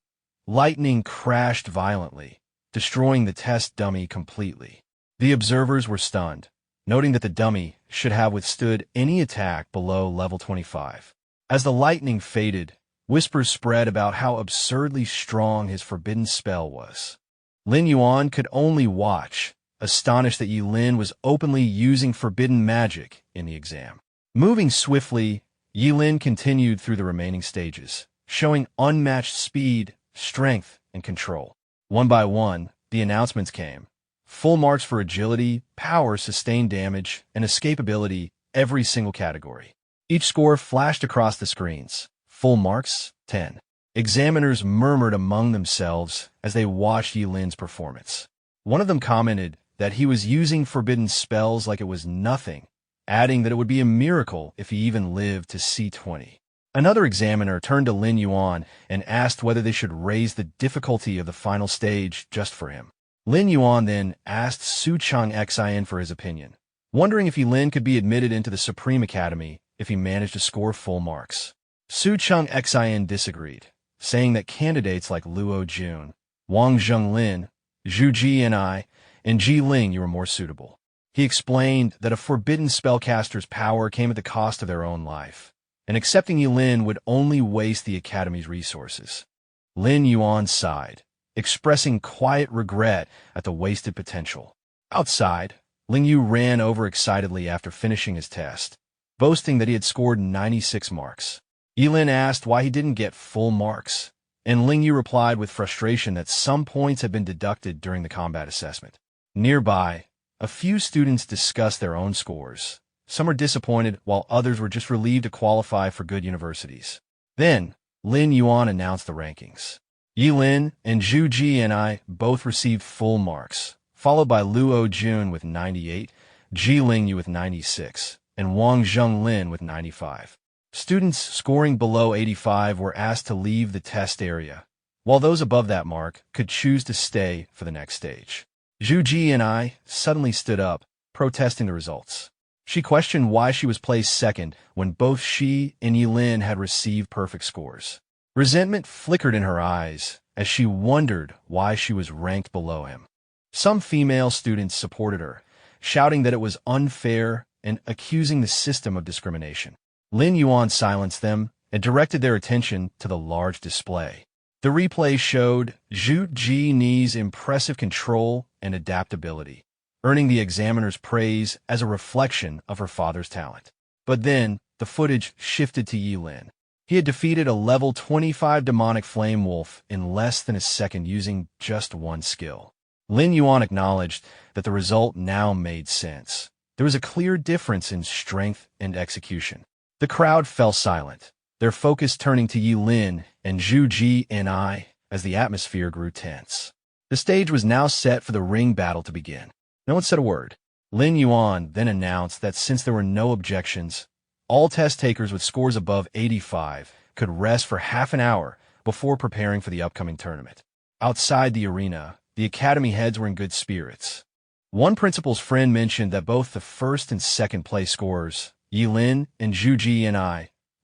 Speaker 1: lightning crashed violently, destroying the test dummy completely. The observers were stunned, noting that the dummy should have withstood any attack below level 25. As the lightning faded, whispers spread about how absurdly strong his forbidden spell was. Lin Yuan could only watch, astonished that Ye Lin was openly using forbidden magic in the exam. Moving swiftly, Ye Lin continued through the remaining stages, showing unmatched speed, strength, and control. One by one, the announcements came. Full marks for agility, power, sustained damage, and escapability, every single category. Each score flashed across the screens. Full marks, 10. Examiners murmured among themselves as they watched Ye Lin's performance. One of them commented that he was using forbidden spells like it was nothing, adding that it would be a miracle if he even lived to see 20. Another examiner turned to Lin Yuan and asked whether they should raise the difficulty of the final stage just for him. Lin Yuan then asked Su Chang Xin for his opinion, wondering if Ye Lin could be admitted into the Supreme Academy if he managed to score full marks. Su Chang Xin disagreed, saying that candidates like Luo Jun, Wang Zhenglin, Zhu Ji and Ji Ling were more suitable. He explained that a forbidden spellcaster's power came at the cost of their own life, and accepting Ye Lin would only waste the Academy's resources. Lin Yuan sighed, expressing quiet regret at the wasted potential. Outside, Ling Yu ran over excitedly after finishing his test, boasting that he had scored 96 marks. Ye Lin asked why he didn't get full marks, and Ling Yu replied with frustration that some points had been deducted during the combat assessment. Nearby, a few students discussed their own scores. Some were disappointed, while others were just relieved to qualify for good universities. Then, Lin Yuan announced the rankings. Ye Lin and Zhu Ji both received full marks, followed by Luo Jun with 98, Ji Ling with 96, and Wang Zhenglin with 95. Students scoring below 85 were asked to leave the test area, while those above that mark could choose to stay for the next stage. Zhu Ji suddenly stood up, protesting the results. She questioned why she was placed second when both she and Ye Lin had received perfect scores. Resentment flickered in her eyes as she wondered why she was ranked below him. Some female students supported her, shouting that it was unfair and accusing the system of discrimination. Lin Yuan silenced them and directed their attention to the large display. The replay showed Zhu Ji's impressive control and adaptability, earning the examiner's praise as a reflection of her father's talent. But then, the footage shifted to Ye Lin. He had defeated a level 25 demonic flame wolf in less than a second using just one skill. Lin Yuan acknowledged that the result now made sense. There was a clear difference in strength and execution. The crowd fell silent, their focus turning to Ye Lin and Zhu Ji as the atmosphere grew tense. The stage was now set for the ring battle to begin. No one said a word. Lin Yuan then announced that since there were no objections, all test takers with scores above 85 could rest for half an hour before preparing for the upcoming tournament. Outside the arena, the academy heads were in good spirits. One principal's friend mentioned that both the first and second place scorers, Ye Lin and Zhu Ji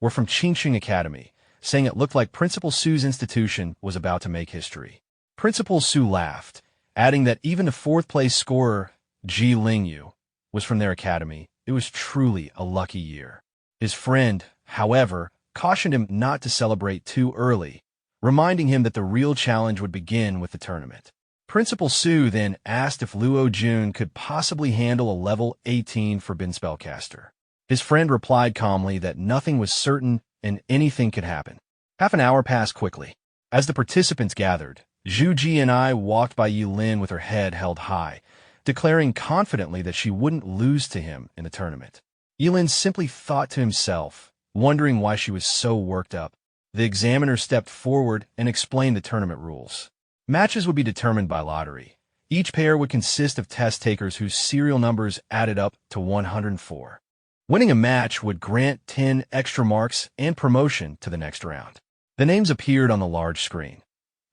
Speaker 1: were from Qingxing Academy, saying it looked like Principal Su's institution was about to make history. Principal Su laughed, adding that even the fourth-place scorer, Ji Ling was from their academy. It was truly a lucky year. His friend, however, cautioned him not to celebrate too early, reminding him that the real challenge would begin with the tournament. Principal Su then asked if Luo Jun could possibly handle a level 18 Forbidden Spellcaster. His friend replied calmly that nothing was certain and anything could happen. Half an hour passed quickly. As the participants gathered, Zhu Ji and I walked by Ye Lin with her head held high, declaring confidently that she wouldn't lose to him in the tournament. Ye Lin simply thought to himself, wondering why she was so worked up. The examiner stepped forward and explained the tournament rules. Matches would be determined by lottery. Each pair would consist of test takers whose serial numbers added up to 104. Winning a match would grant 10 extra marks and promotion to the next round. The names appeared on the large screen.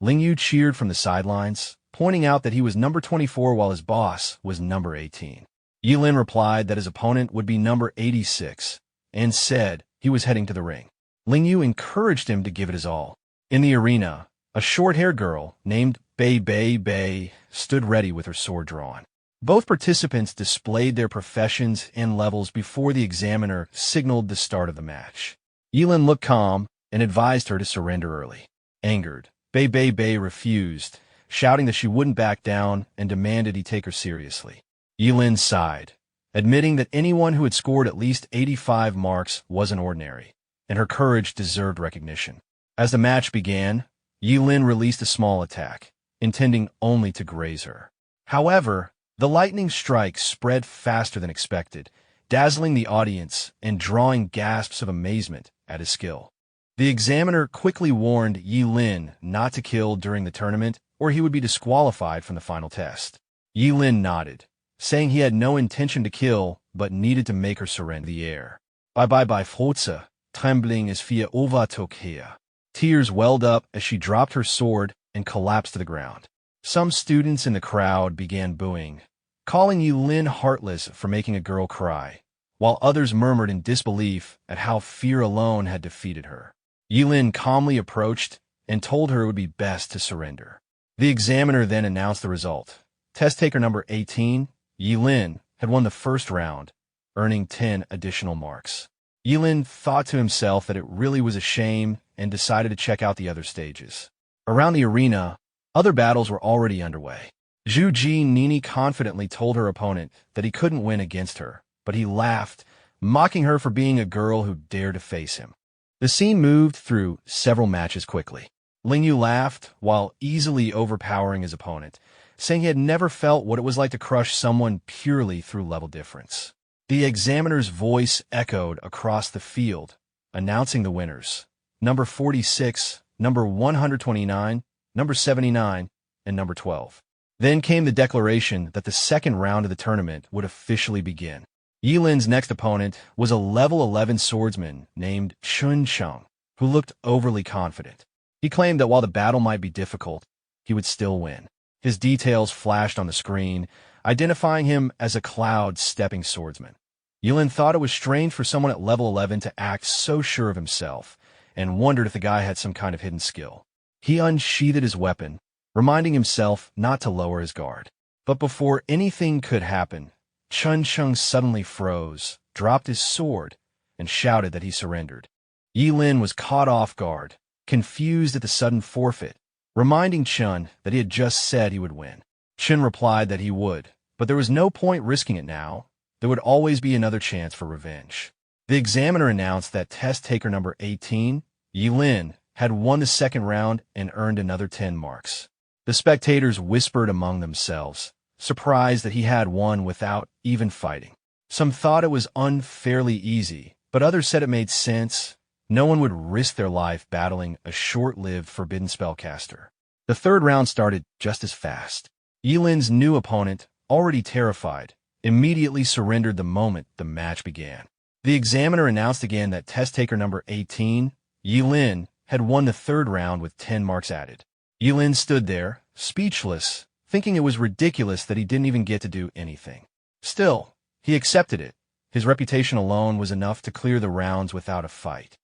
Speaker 1: Ling Yu cheered from the sidelines, pointing out that he was number 24 while his boss was number 18. Ye Lin replied that his opponent would be number 86 and said he was heading to the ring. Ling Yu encouraged him to give it his all. In the arena, a short-haired girl named Bei stood ready with her sword drawn. Both participants displayed their professions and levels before the examiner signaled the start of the match. Ye Lin looked calm and advised her to surrender early. Angered, Bei refused, shouting that she wouldn't back down and demanded he take her seriously. Ye Lin sighed, admitting that anyone who had scored at least 85 marks wasn't ordinary, and her courage deserved recognition. As the match began, Ye Lin released a small attack, intending only to graze her. However, the lightning strike spread faster than expected, dazzling the audience and drawing gasps of amazement at his skill. The examiner quickly warned Ye Lin not to kill during the tournament, or he would be disqualified from the final test. Ye Lin nodded, saying he had no intention to kill, but needed to make her surrender the air. Bye Frotze, trembling as Fia overtook her. Tears welled up as she dropped her sword and collapsed to the ground. Some students in the crowd began booing, calling Ye Lin heartless for making a girl cry, while others murmured in disbelief at how fear alone had defeated her. Ye Lin calmly approached and told her it would be best to surrender. The examiner then announced the result. Test taker number 18, Ye Lin, had won the first round, earning 10 additional marks. Ye Lin thought to himself that it really was a shame and decided to check out the other stages. Around the arena, other battles were already underway. Zhu Ji Nini confidently told her opponent that he couldn't win against her, but he laughed, mocking her for being a girl who dared to face him. The scene moved through several matches quickly. Ling Yu laughed while easily overpowering his opponent, saying he had never felt what it was like to crush someone purely through level difference. The examiner's voice echoed across the field, announcing the winners: number 46, number 129, number 79, and number 12. Then came the declaration that the second round of the tournament would officially begin. Ye Lin's next opponent was a level 11 swordsman named Chun Chung, who looked overly confident. He claimed that while the battle might be difficult, he would still win. His details flashed on the screen, identifying him as a cloud-stepping swordsman. Ye Lin thought it was strange for someone at level 11 to act so sure of himself, and wondered if the guy had some kind of hidden skill. He unsheathed his weapon, reminding himself not to lower his guard. But before anything could happen, Chun Chung suddenly froze, dropped his sword, and shouted that he surrendered. Ye Lin was caught off guard, confused at the sudden forfeit, reminding Chun that he had just said he would win. Chun replied that he would, but there was no point risking it now. There would always be another chance for revenge. The examiner announced that test taker number 18, Ye Lin, had won the second round and earned another 10 marks. The spectators whispered among themselves, surprised that he had won without even fighting. Some thought it was unfairly easy, but others said it made sense. No one would risk their life battling a short-lived Forbidden Spellcaster. The third round started just as fast. Ye Lin's new opponent, already terrified, immediately surrendered the moment the match began. The examiner announced again that test taker number 18, Ye Lin, had won the third round with 10 marks added. Ye Lin stood there, speechless, thinking it was ridiculous that he didn't even get to do anything. Still, he accepted it. His reputation alone was enough to clear the rounds without a fight.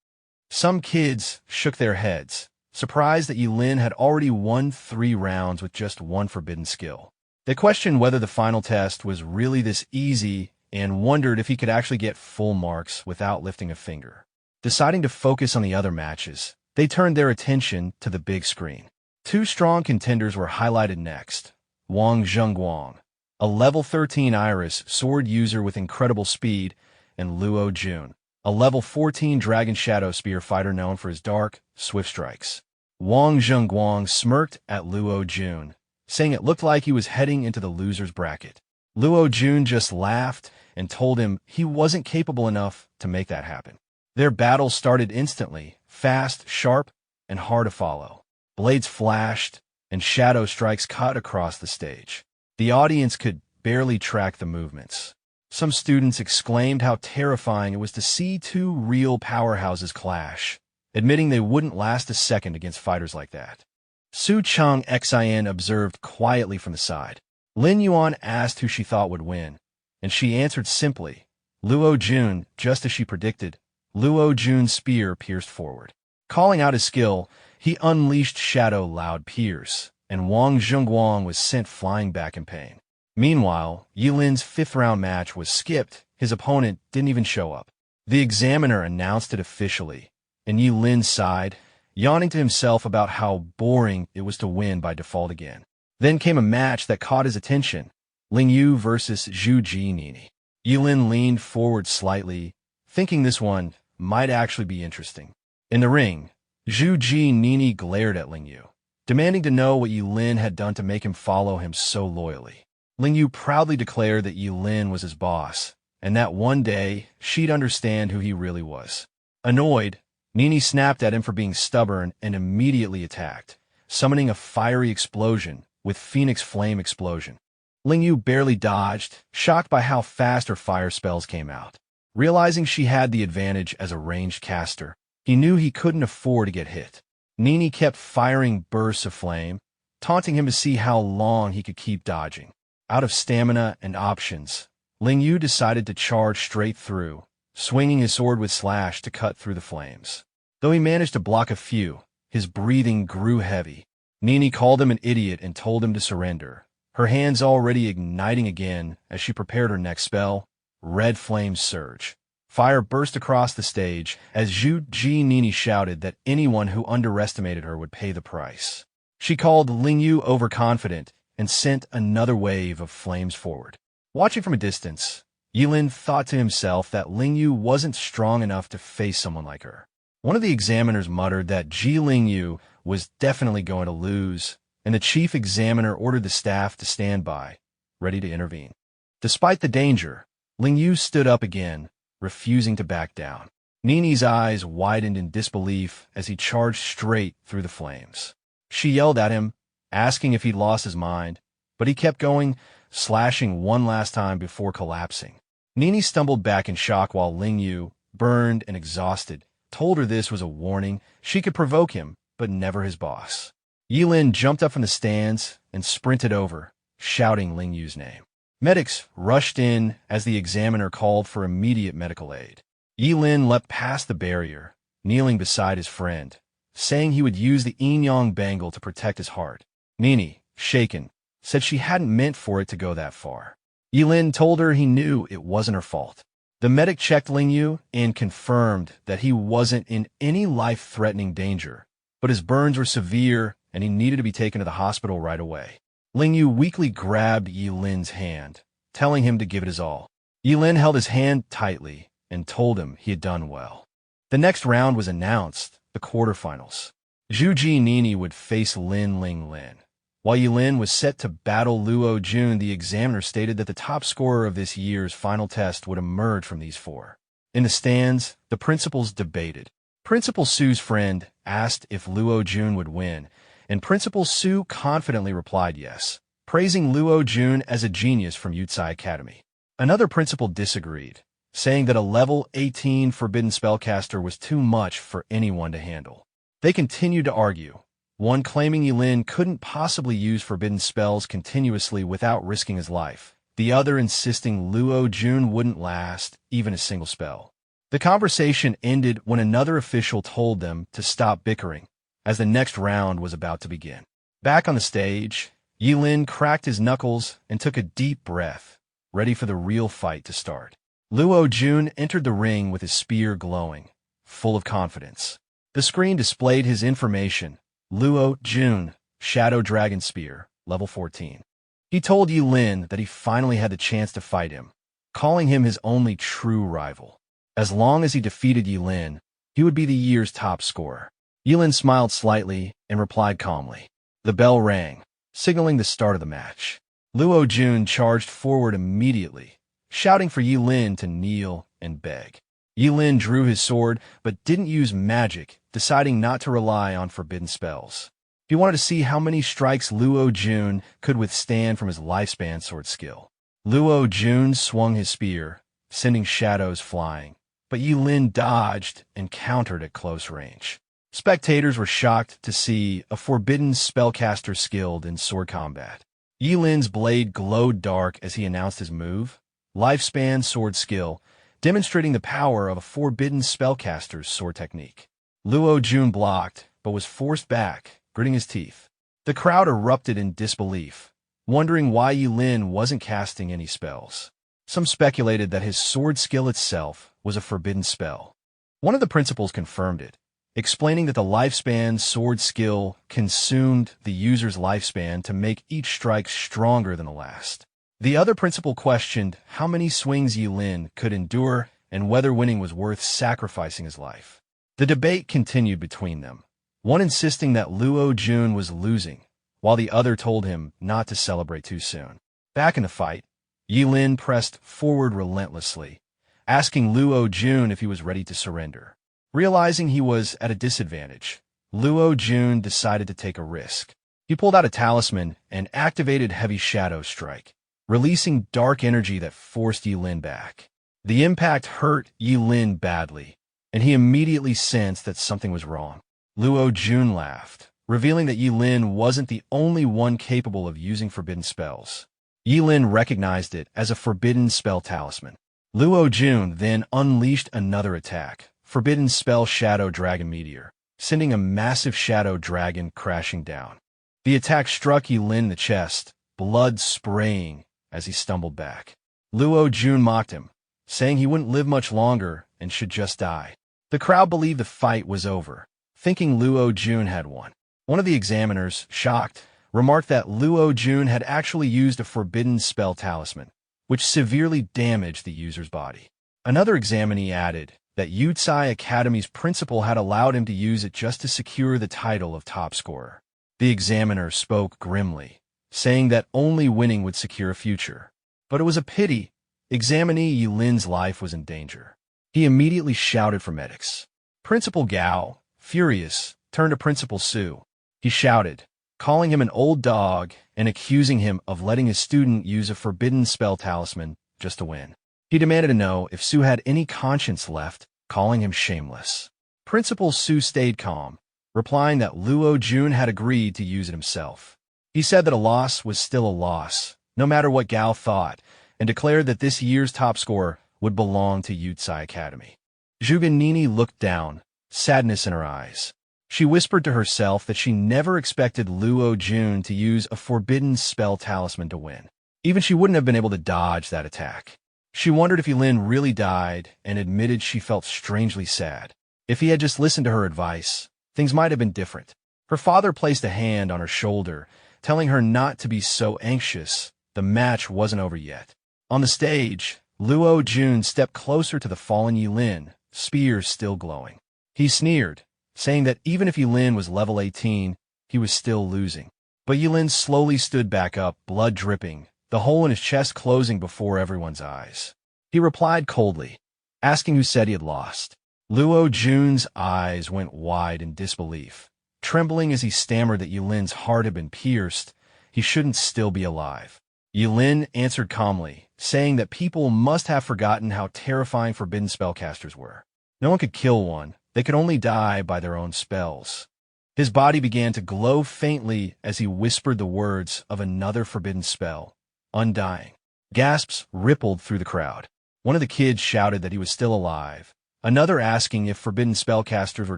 Speaker 1: Some kids shook their heads, surprised that Ye Lin had already won 3 rounds with just one forbidden skill. They questioned whether the final test was really this easy and wondered if he could actually get full marks without lifting a finger. Deciding to focus on the other matches, they turned their attention to the big screen. 2 strong contenders were highlighted next. Wang Zhengguang, a level 13 Iris sword user with incredible speed, and Luo Jun, a level 14 Dragon Shadow Spear fighter known for his dark, swift strikes. Wang Zhengguang smirked at Luo Jun, saying it looked like he was heading into the loser's bracket. Luo Jun just laughed and told him he wasn't capable enough to make that happen. Their battle started instantly, fast, sharp, and hard to follow. Blades flashed, and shadow strikes cut across the stage. The audience could barely track the movements. Some students exclaimed how terrifying it was to see two real powerhouses clash, admitting they wouldn't last a second against fighters like that. Su Chang Xin observed quietly from the side. Lin Yuan asked who she thought would win, and she answered simply, Luo Jun, just as she predicted. Luo Jun's spear pierced forward. Calling out his skill, he unleashed Shadow Loud Pierce, and Wang Zhengguang was sent flying back in pain. Meanwhile, Ye Lin's fifth-round match was skipped. His opponent didn't even show up. The examiner announced it officially, and Ye Lin sighed, yawning to himself about how boring it was to win by default again. Then came a match that caught his attention, Ling Yu versus Zhu Ji Nini. Ye Lin leaned forward slightly, thinking this one might actually be interesting. In the ring, Zhu Ji Nini glared at Ling Yu, demanding to know what Ye Lin had done to make him follow him so loyally. Ling Yu proudly declared that Ye Lin was his boss, and that one day she'd understand who he really was. Annoyed, Nini snapped at him for being stubborn and immediately attacked, summoning a fiery explosion with Phoenix Flame Explosion. Ling Yu barely dodged, shocked by how fast her fire spells came out. Realizing she had the advantage as a ranged caster, he knew he couldn't afford to get hit. Nini kept firing bursts of flame, taunting him to see how long he could keep dodging. Out of stamina and options, Ling Yu decided to charge straight through, swinging his sword with slash to cut through the flames. Though he managed to block a few, his breathing grew heavy. Nini called him an idiot and told him to surrender, her hands already igniting again as she prepared her next spell. Red flames surge. Fire burst across the stage as Zhu Ji Nini shouted that anyone who underestimated her would pay the price. She called Ling Yu overconfident and sent another wave of flames forward. Watching from a distance, Ye Lin thought to himself that Ling Yu wasn't strong enough to face someone like her. One of the examiners muttered that Ji Ling Yu was definitely going to lose, and the chief examiner ordered the staff to stand by, ready to intervene. Despite the danger, Ling Yu stood up again, refusing to back down. Nini's eyes widened in disbelief as he charged straight through the flames. She yelled at him, asking if he'd lost his mind, but he kept going, slashing one last time before collapsing. Nini stumbled back in shock while Ling Yu, burned and exhausted, told her this was a warning. She could provoke him, but never his boss. Ye Lin jumped up from the stands and sprinted over, shouting Ling Yu's name. Medics rushed in as the examiner called for immediate medical aid. Ye Lin leapt past the barrier, kneeling beside his friend, saying he would use the yin-yang bangle to protect his heart. Nini, shaken, said she hadn't meant for it to go that far. Ye Lin told her he knew it wasn't her fault. The medic checked Ling Yu and confirmed that he wasn't in any life-threatening danger, but his burns were severe and he needed to be taken to the hospital right away. Ling Yu weakly grabbed Ye Lin's hand, telling him to give it his all. Ye Lin held his hand tightly and told him he had done well. The next round was announced, the quarterfinals. Zhu Ji Nini would face Lin Ling Lin. While Ye Lin was set to battle Luo Jun, the examiner stated that the top scorer of this year's final test would emerge from these four. In the stands, the principals debated. Principal Su's friend asked if Luo Jun would win, and Principal Su confidently replied yes, praising Luo Jun as a genius from Yutsai Academy. Another principal disagreed, saying that a level 18 Forbidden Spellcaster was too much for anyone to handle. They continued to argue, one claiming Ye Lin couldn't possibly use forbidden spells continuously without risking his life, the other insisting Luo Jun wouldn't last even a single spell. The conversation ended when another official told them to stop bickering, as the next round was about to begin. Back on the stage, Ye Lin cracked his knuckles and took a deep breath, ready for the real fight to start. Luo Jun entered the ring with his spear glowing, full of confidence. The screen displayed his information, Luo Jun, Shadow Dragon Spear, level 14. He told Ye Lin that he finally had the chance to fight him, calling him his only true rival. As long as he defeated Ye Lin, he would be the year's top scorer. Ye Lin smiled slightly and replied calmly. The bell rang, signaling the start of the match. Luo Jun charged forward immediately, shouting for Ye Lin to kneel and beg. Ye Lin drew his sword, but didn't use magic, deciding not to rely on forbidden spells. He wanted to see how many strikes Luo Jun could withstand from his lifespan sword skill. Luo Jun swung his spear, sending shadows flying, but Ye Lin dodged and countered at close range. Spectators were shocked to see a forbidden spellcaster skilled in sword combat. Ye Lin's blade glowed dark as he announced his move, lifespan sword skill, demonstrating the power of a forbidden spellcaster's sword technique. Luo Jun blocked, but was forced back, gritting his teeth. The crowd erupted in disbelief, wondering why Ye Lin wasn't casting any spells. Some speculated that his sword skill itself was a forbidden spell. One of the principals confirmed it, explaining that the lifespan sword skill consumed the user's lifespan to make each strike stronger than the last. The other principal questioned how many swings Ye Lin could endure and whether winning was worth sacrificing his life. The debate continued between them, one insisting that Luo Jun was losing, while the other told him not to celebrate too soon. Back in the fight, Ye Lin pressed forward relentlessly, asking Luo Jun if he was ready to surrender. Realizing he was at a disadvantage, Luo Jun decided to take a risk. He pulled out a talisman and activated Heavy Shadow Strike, releasing dark energy that forced Ye Lin back. The impact hurt Ye Lin badly, and he immediately sensed that something was wrong. Luo Jun laughed, revealing that Ye Lin wasn't the only one capable of using forbidden spells. Ye Lin recognized it as a forbidden spell talisman. Luo Jun then unleashed another attack, Forbidden Spell Shadow Dragon Meteor, sending a massive shadow dragon crashing down. The attack struck Ye Lin in the chest, blood spraying as he stumbled back. Luo Jun mocked him, saying he wouldn't live much longer and should just die. The crowd believed the fight was over, thinking Luo Jun had won. One of the examiners, shocked, remarked that Luo Jun had actually used a forbidden spell talisman, which severely damaged the user's body. Another examinee added that Yutsai Academy's principal had allowed him to use it just to secure the title of top scorer. The examiner spoke grimly, saying that only winning would secure a future. But it was a pity. Examinee Ye Lin's life was in danger. He immediately shouted for medics. Principal Gao, furious, turned to Principal Su. He shouted, calling him an old dog and accusing him of letting his student use a forbidden spell talisman just to win. He demanded to know if Su had any conscience left, calling him shameless. Principal Su stayed calm, replying that Luo Jun had agreed to use it himself. He said that a loss was still a loss, no matter what Gao thought, and declared that this year's top scorer would belong to Yutsai Academy. Zhuge Nini looked down, sadness in her eyes. She whispered to herself that she never expected Luo Jun to use a forbidden spell talisman to win. Even she wouldn't have been able to dodge that attack. She wondered if Ye Lin really died and admitted she felt strangely sad. If he had just listened to her advice, things might have been different. Her father placed a hand on her shoulder, telling her not to be so anxious. The match wasn't over yet. On the stage, Luo Jun stepped closer to the fallen Ye Lin, spear still glowing. He sneered, saying that even if Ye Lin was level 18, he was still losing. But Ye Lin slowly stood back up, blood dripping, the hole in his chest closing before everyone's eyes. He replied coldly, asking who said he had lost. Luo Jun's eyes went wide in disbelief, trembling as he stammered that Ye Lin's heart had been pierced. He shouldn't still be alive. Ye Lin answered calmly, saying that people must have forgotten how terrifying forbidden spellcasters were. No one could kill one. They could only die by their own spells. His body began to glow faintly as he whispered the words of another forbidden spell, Undying. Gasps rippled through the crowd. One of the kids shouted that he was still alive, another asking if forbidden spellcasters were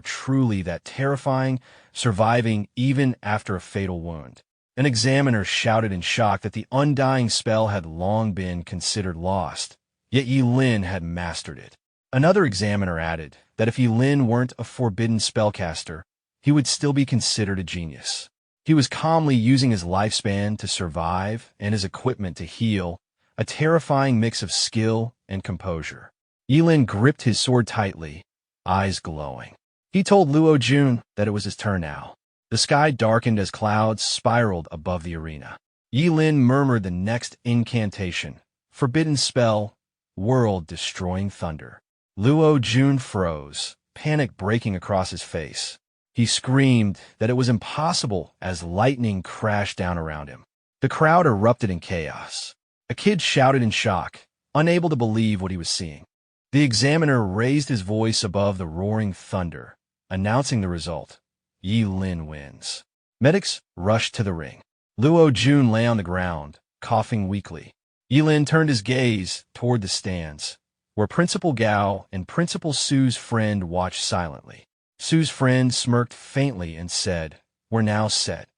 Speaker 1: truly that terrifying, surviving even after a fatal wound. An examiner shouted in shock that the Undying spell had long been considered lost, yet Ye Lin had mastered it. Another examiner added that if Ye Lin weren't a forbidden spellcaster, he would still be considered a genius. He was calmly using his lifespan to survive and his equipment to heal, a terrifying mix of skill and composure. Ye Lin gripped his sword tightly, eyes glowing. He told Luo Jun that it was his turn now. The sky darkened as clouds spiraled above the arena. Ye Lin murmured the next incantation, Forbidden Spell, World-Destroying Thunder. Luo Jun froze, panic breaking across his face. He screamed that it was impossible as lightning crashed down around him. The crowd erupted in chaos. A kid shouted in shock, unable to believe what he was seeing. The examiner raised his voice above the roaring thunder, announcing the result. Ye Lin wins. Medics rushed to the ring. Luo Jun lay on the ground, coughing weakly. Ye Lin turned his gaze toward the stands, where Principal Gao and Principal Su's friend watched silently. Su's friend smirked faintly and said, "We're now set."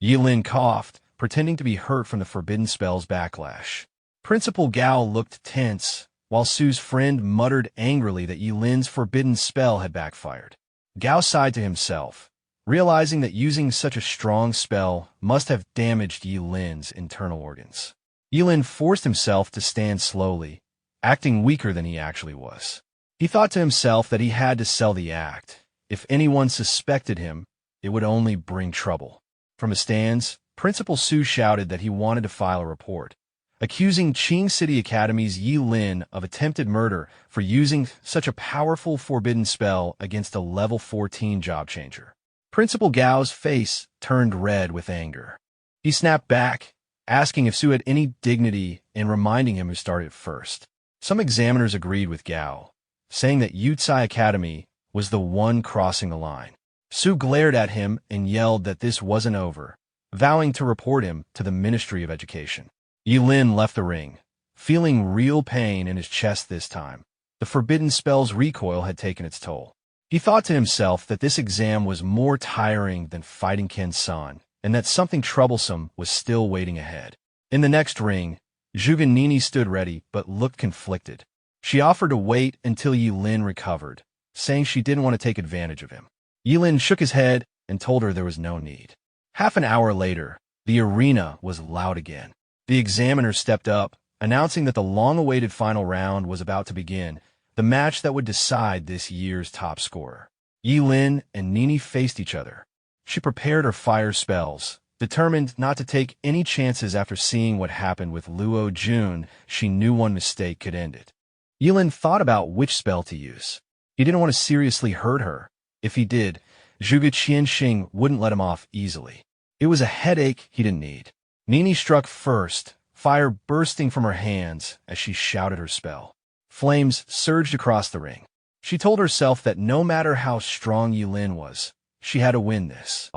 Speaker 1: Ye Lin coughed, pretending to be hurt from the forbidden spell's backlash. Principal Gao looked tense, while Su's friend muttered angrily that Ye Lin's forbidden spell had backfired. Gao sighed to himself, realizing that using such a strong spell must have damaged Ye Lin's internal organs. Ye Lin forced himself to stand slowly, acting weaker than he actually was. He thought to himself that he had to sell the act. If anyone suspected him, it would only bring trouble. From the stands, Principal Su shouted that he wanted to file a report, accusing Qing City Academy's Ye Lin of attempted murder for using such a powerful forbidden spell against a level 14 job changer. Principal Gao's face turned red with anger. He snapped back, asking if Su had any dignity in reminding him who started first. Some examiners agreed with Gao, saying that Yutsai Academy was the one crossing the line. Su glared at him and yelled that this wasn't over, vowing to report him to the Ministry of Education. Ye Lin left the ring, feeling real pain in his chest this time. The forbidden spell's recoil had taken its toll. He thought to himself that this exam was more tiring than fighting Ken-san, and that something troublesome was still waiting ahead. In the next ring, Zhuge Nini stood ready but looked conflicted. She offered to wait until Ye Lin recovered, saying she didn't want to take advantage of him. Ye Lin shook his head and told her there was no need. Half an hour later, the arena was loud again. The examiner stepped up, announcing that the long-awaited final round was about to begin, the match that would decide this year's top scorer. Ye Lin and Nini faced each other. She prepared her fire spells, determined not to take any chances after seeing what happened with Luo Jun. She knew one mistake could end it. Ye Lin thought about which spell to use. He didn't want to seriously hurt her. If he did, Zhuge Qianxing wouldn't let him off easily. It was a headache he didn't need. Nini struck first, fire bursting from her hands as she shouted her spell. Flames surged across the ring. She told herself that no matter how strong Ye Lin was, she had to win this.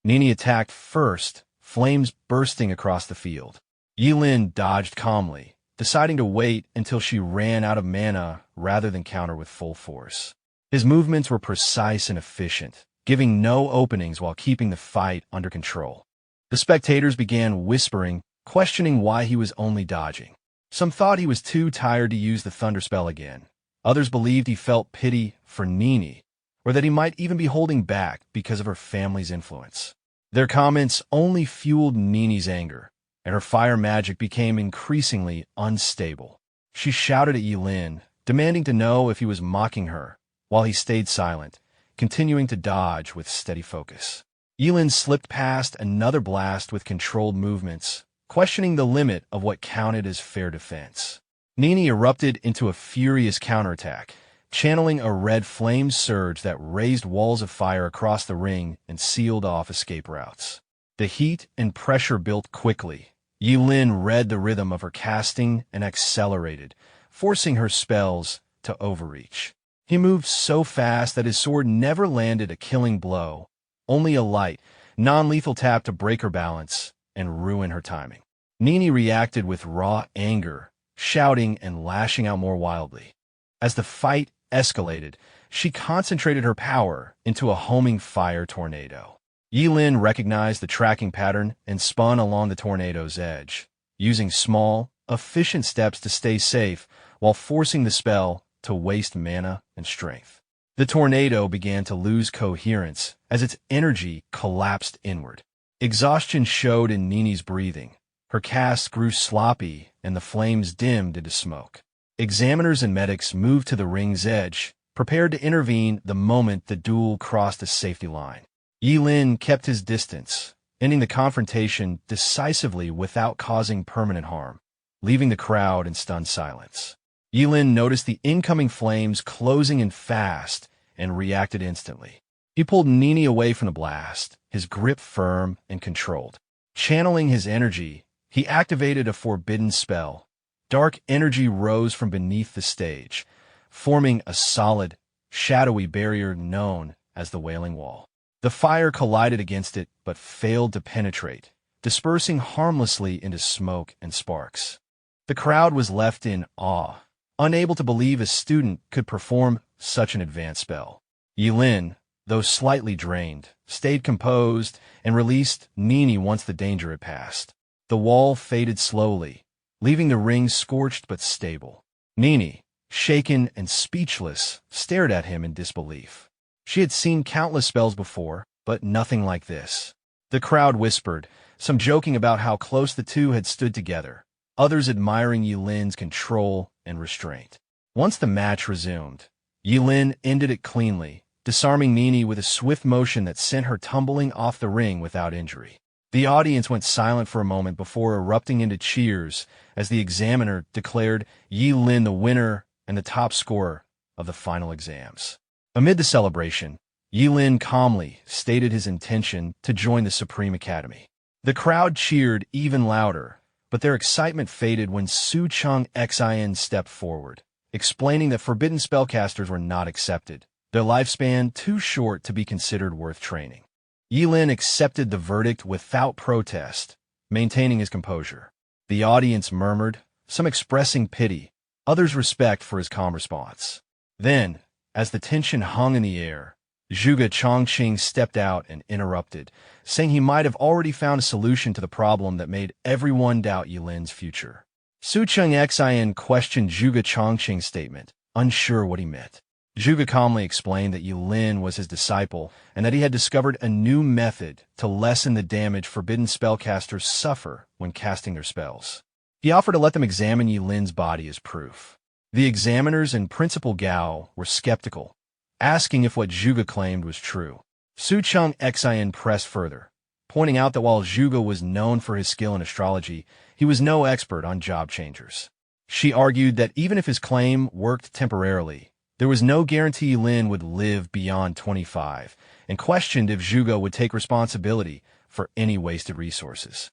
Speaker 1: Nini attacked first, flames bursting across the field. Ye Lin dodged calmly, deciding to wait until she ran out of mana rather than counter with full force. His movements were precise and efficient, giving no openings while keeping the fight under control. The spectators began whispering, questioning why he was only dodging. Some thought he was too tired to use the thunder spell again. Others believed he felt pity for Nini, or that he might even be holding back because of her family's influence. Their comments only fueled Nini's anger, and her fire magic became increasingly unstable. She shouted at Ye Lin, demanding to know if he was mocking her, while he stayed silent, continuing to dodge with steady focus. Ye Lin slipped past another blast with controlled movements, questioning the limit of what counted as fair defense. Nini erupted into a furious counterattack, channeling a red flame surge that raised walls of fire across the ring and sealed off escape routes. The heat and pressure built quickly. Ye Lin read the rhythm of her casting and accelerated, forcing her spells to overreach. He moved so fast that his sword never landed a killing blow, only a light, non-lethal tap to break her balance and ruin her timing. Nini reacted with raw anger, shouting and lashing out more wildly. As the fight escalated, she concentrated her power into a homing fire tornado. Ye Lin recognized the tracking pattern and spun along the tornado's edge, using small, efficient steps to stay safe while forcing the spell to waste mana and strength. The tornado began to lose coherence as its energy collapsed inward. Exhaustion showed in Nini's breathing. Her cast grew sloppy and the flames dimmed into smoke. Examiners and medics moved to the ring's edge, prepared to intervene the moment the duel crossed a safety line. Ye Lin kept his distance, ending the confrontation decisively without causing permanent harm, leaving the crowd in stunned silence. Ye Lin noticed the incoming flames closing in fast and reacted instantly. He pulled Nini away from the blast, his grip firm and controlled. Channeling his energy, he activated a forbidden spell. Dark energy rose from beneath the stage, forming a solid, shadowy barrier known as the Wailing Wall. The fire collided against it but failed to penetrate, dispersing harmlessly into smoke and sparks. The crowd was left in awe, unable to believe a student could perform such an advanced spell. Ye Lin, though slightly drained, stayed composed and released Nini once the danger had passed. The wall faded slowly, leaving the ring scorched but stable. Nini, shaken and speechless, stared at him in disbelief. She had seen countless spells before, but nothing like this. The crowd whispered, some joking about how close the two had stood together, others admiring Ye Lin's control and restraint. Once the match resumed, Ye Lin ended it cleanly, disarming Nini with a swift motion that sent her tumbling off the ring without injury. The audience went silent for a moment before erupting into cheers as the examiner declared Ye Lin the winner and the top scorer of the final exams. Amid the celebration, Ye Lin calmly stated his intention to join the Supreme Academy. The crowd cheered even louder, but their excitement faded when Su-chung Xin stepped forward, explaining that Forbidden Spellcasters were not accepted, their lifespan too short to be considered worth training. Ye Lin accepted the verdict without protest, maintaining his composure. The audience murmured, some expressing pity, others respect for his calm response. Then, as the tension hung in the air, Zhuge Chongqing stepped out and interrupted, saying he might have already found a solution to the problem that made everyone doubt Ye Lin's future. Su-chung Xin questioned Zhuge Chongqing's statement, unsure what he meant. Zhuge calmly explained that Ye Lin was his disciple and that he had discovered a new method to lessen the damage Forbidden Spellcasters suffer when casting their spells. He offered to let them examine Ye Lin's body as proof. The examiners and Principal Gao were skeptical, asking if what Zhuge claimed was true. Su-chung Xin pressed further, pointing out that while Zhuge was known for his skill in astrology, he was no expert on job changers. She argued that even if his claim worked temporarily, there was no guarantee Ye Lin would live beyond 25, and questioned if Zhuge would take responsibility for any wasted resources.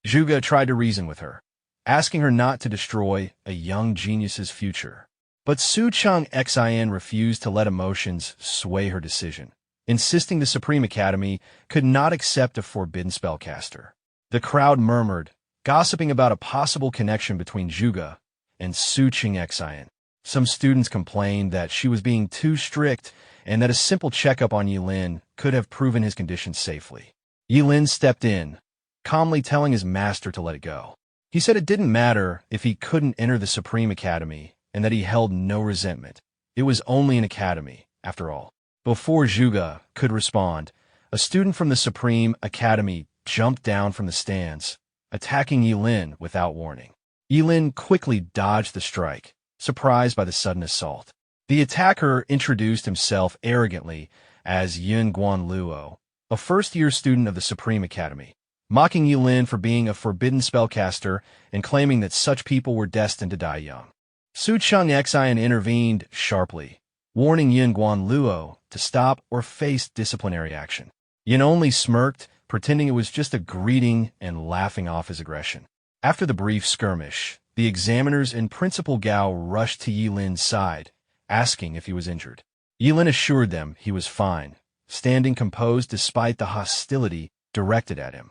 Speaker 1: Zhuge tried to reason with her, asking her not to destroy a young genius's future. But Su-chung Xin refused to let emotions sway her decision, insisting the Supreme Academy could not accept a forbidden spellcaster. The crowd murmured, gossiping about a possible connection between Zhuge and Su-chung Xin. Some students complained that she was being too strict and that a simple checkup on Ye Lin could have proven his condition safely. Ye Lin stepped in, calmly telling his master to let it go. He said it didn't matter if he couldn't enter the Supreme Academy and that he held no resentment. It was only an academy, after all. Before Zhuge could respond, a student from the Supreme Academy jumped down from the stands, attacking Ye Lin without warning. Ye Lin quickly dodged the strike, surprised by the sudden assault. The attacker introduced himself arrogantly as Yun Guanluo, a first-year student of the Supreme Academy, mocking Ye Lin for being a forbidden spellcaster and claiming that such people were destined to die young. Su-chung Xin intervened sharply, warning Yun Guanluo to stop or face disciplinary action. Yin only smirked, pretending it was just a greeting and laughing off his aggression. After the brief skirmish, the examiners and Principal Gao rushed to Ye Lin's side, asking if he was injured. Ye Lin assured them he was fine, standing composed despite the hostility directed at him.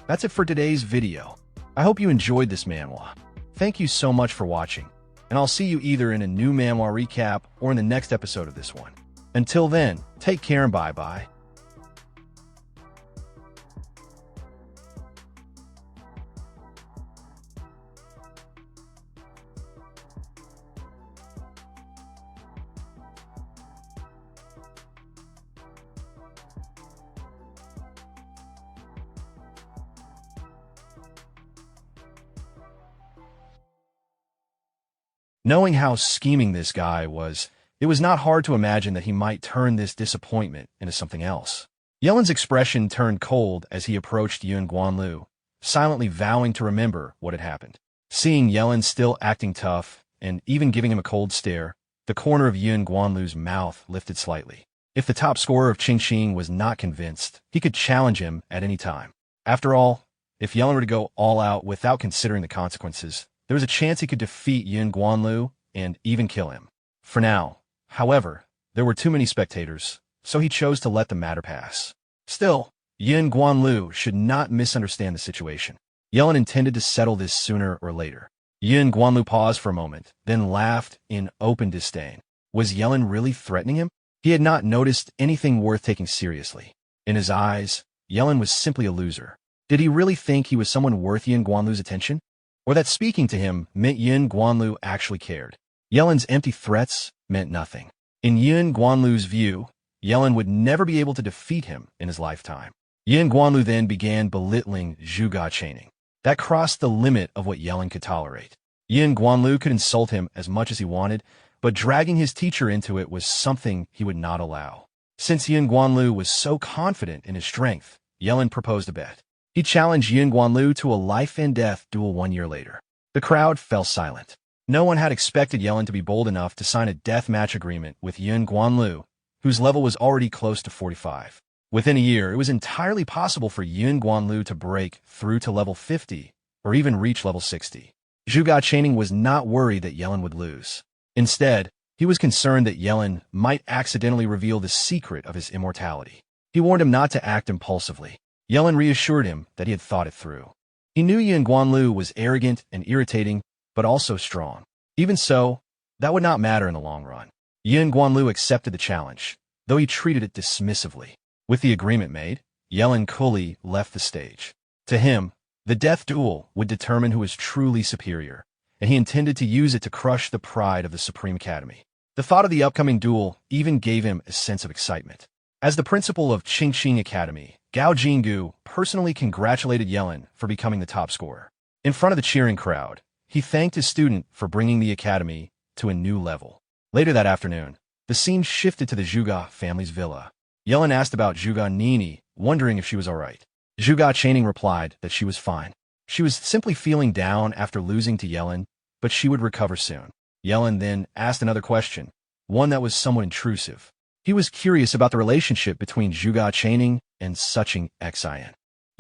Speaker 1: That's it for today's video. I hope you enjoyed this manhwa. Thank you so much for watching, and I'll see you either in a new manhwa recap or in the next episode of this one. Until then, take care and bye-bye. Knowing how scheming this guy was, It was not hard to imagine that he might turn this disappointment into something else. Ye Lin's expression turned cold as he approached Yun Guanlu, silently vowing to remember what had happened. Seeing Ye Lin still acting tough, and even giving him a cold stare, the corner of Yun Guanlu's mouth lifted slightly. If the top scorer of Qingqing was not convinced, he could challenge him at any time. After all, if Ye Lin were to go all out without considering the consequences, there was a chance he could defeat Yun Guanlu and even kill him. For now, however, there were too many spectators, so he chose to let the matter pass. Still, Yun Guanlu should not misunderstand the situation. Ye Lin intended to settle this sooner or later. Yun Guanlu paused for a moment, then laughed in open disdain. Was Ye Lin really threatening him? He had not noticed anything worth taking seriously. In his eyes, Ye Lin was simply a loser. Did he really think he was someone worth Yun Guanlu's attention? Or that speaking to him meant Yun Guanlu actually cared? Ye Lin's empty threats meant nothing. In Yun Guanlu's view, Ye Lin would never be able to defeat him in his lifetime. Yun Guanlu then began belittling Zhuge chaining. That crossed the limit of what Ye Lin could tolerate. Yun Guanlu could insult him as much as he wanted, but dragging his teacher into it was something he would not allow. Since Yun Guanlu was so confident in his strength, Ye Lin proposed a bet. He challenged Yun Guanlu to a life-and-death duel 1 year later. The crowd fell silent. No one had expected Ye Lin to be bold enough to sign a deathmatch agreement with Yun Guanlu, whose level was already close to 45. Within a year, it was entirely possible for Yun Guanlu to break through to level 50, or even reach level 60. Zhuge chaining was not worried that Ye Lin would lose. Instead, he was concerned that Ye Lin might accidentally reveal the secret of his immortality. He warned him not to act impulsively. Ye Lin reassured him that he had thought it through. He knew Yun Guanlu was arrogant and irritating, but also strong. Even so, that would not matter in the long run. Yun Guanlu accepted the challenge, though he treated it dismissively. With the agreement made, Ye Lin coolly left the stage. To him, the death duel would determine who was truly superior, and he intended to use it to crush the pride of the Supreme Academy. The thought of the upcoming duel even gave him a sense of excitement. As the principal of Qingqing Academy, Gao Jinggu personally congratulated Ye Lin for becoming the top scorer. In front of the cheering crowd, he thanked his student for bringing the academy to a new level. Later that afternoon, the scene shifted to the Zhuge family's villa. Ye Lin asked about Zhuge Nini, wondering if she was all right. Zhuge chaining replied that she was fine. She was simply feeling down after losing to Ye Lin, but she would recover soon. Ye Lin then asked another question, one that was somewhat intrusive. He was curious about the relationship between Zhuge chaining and Suching Xin.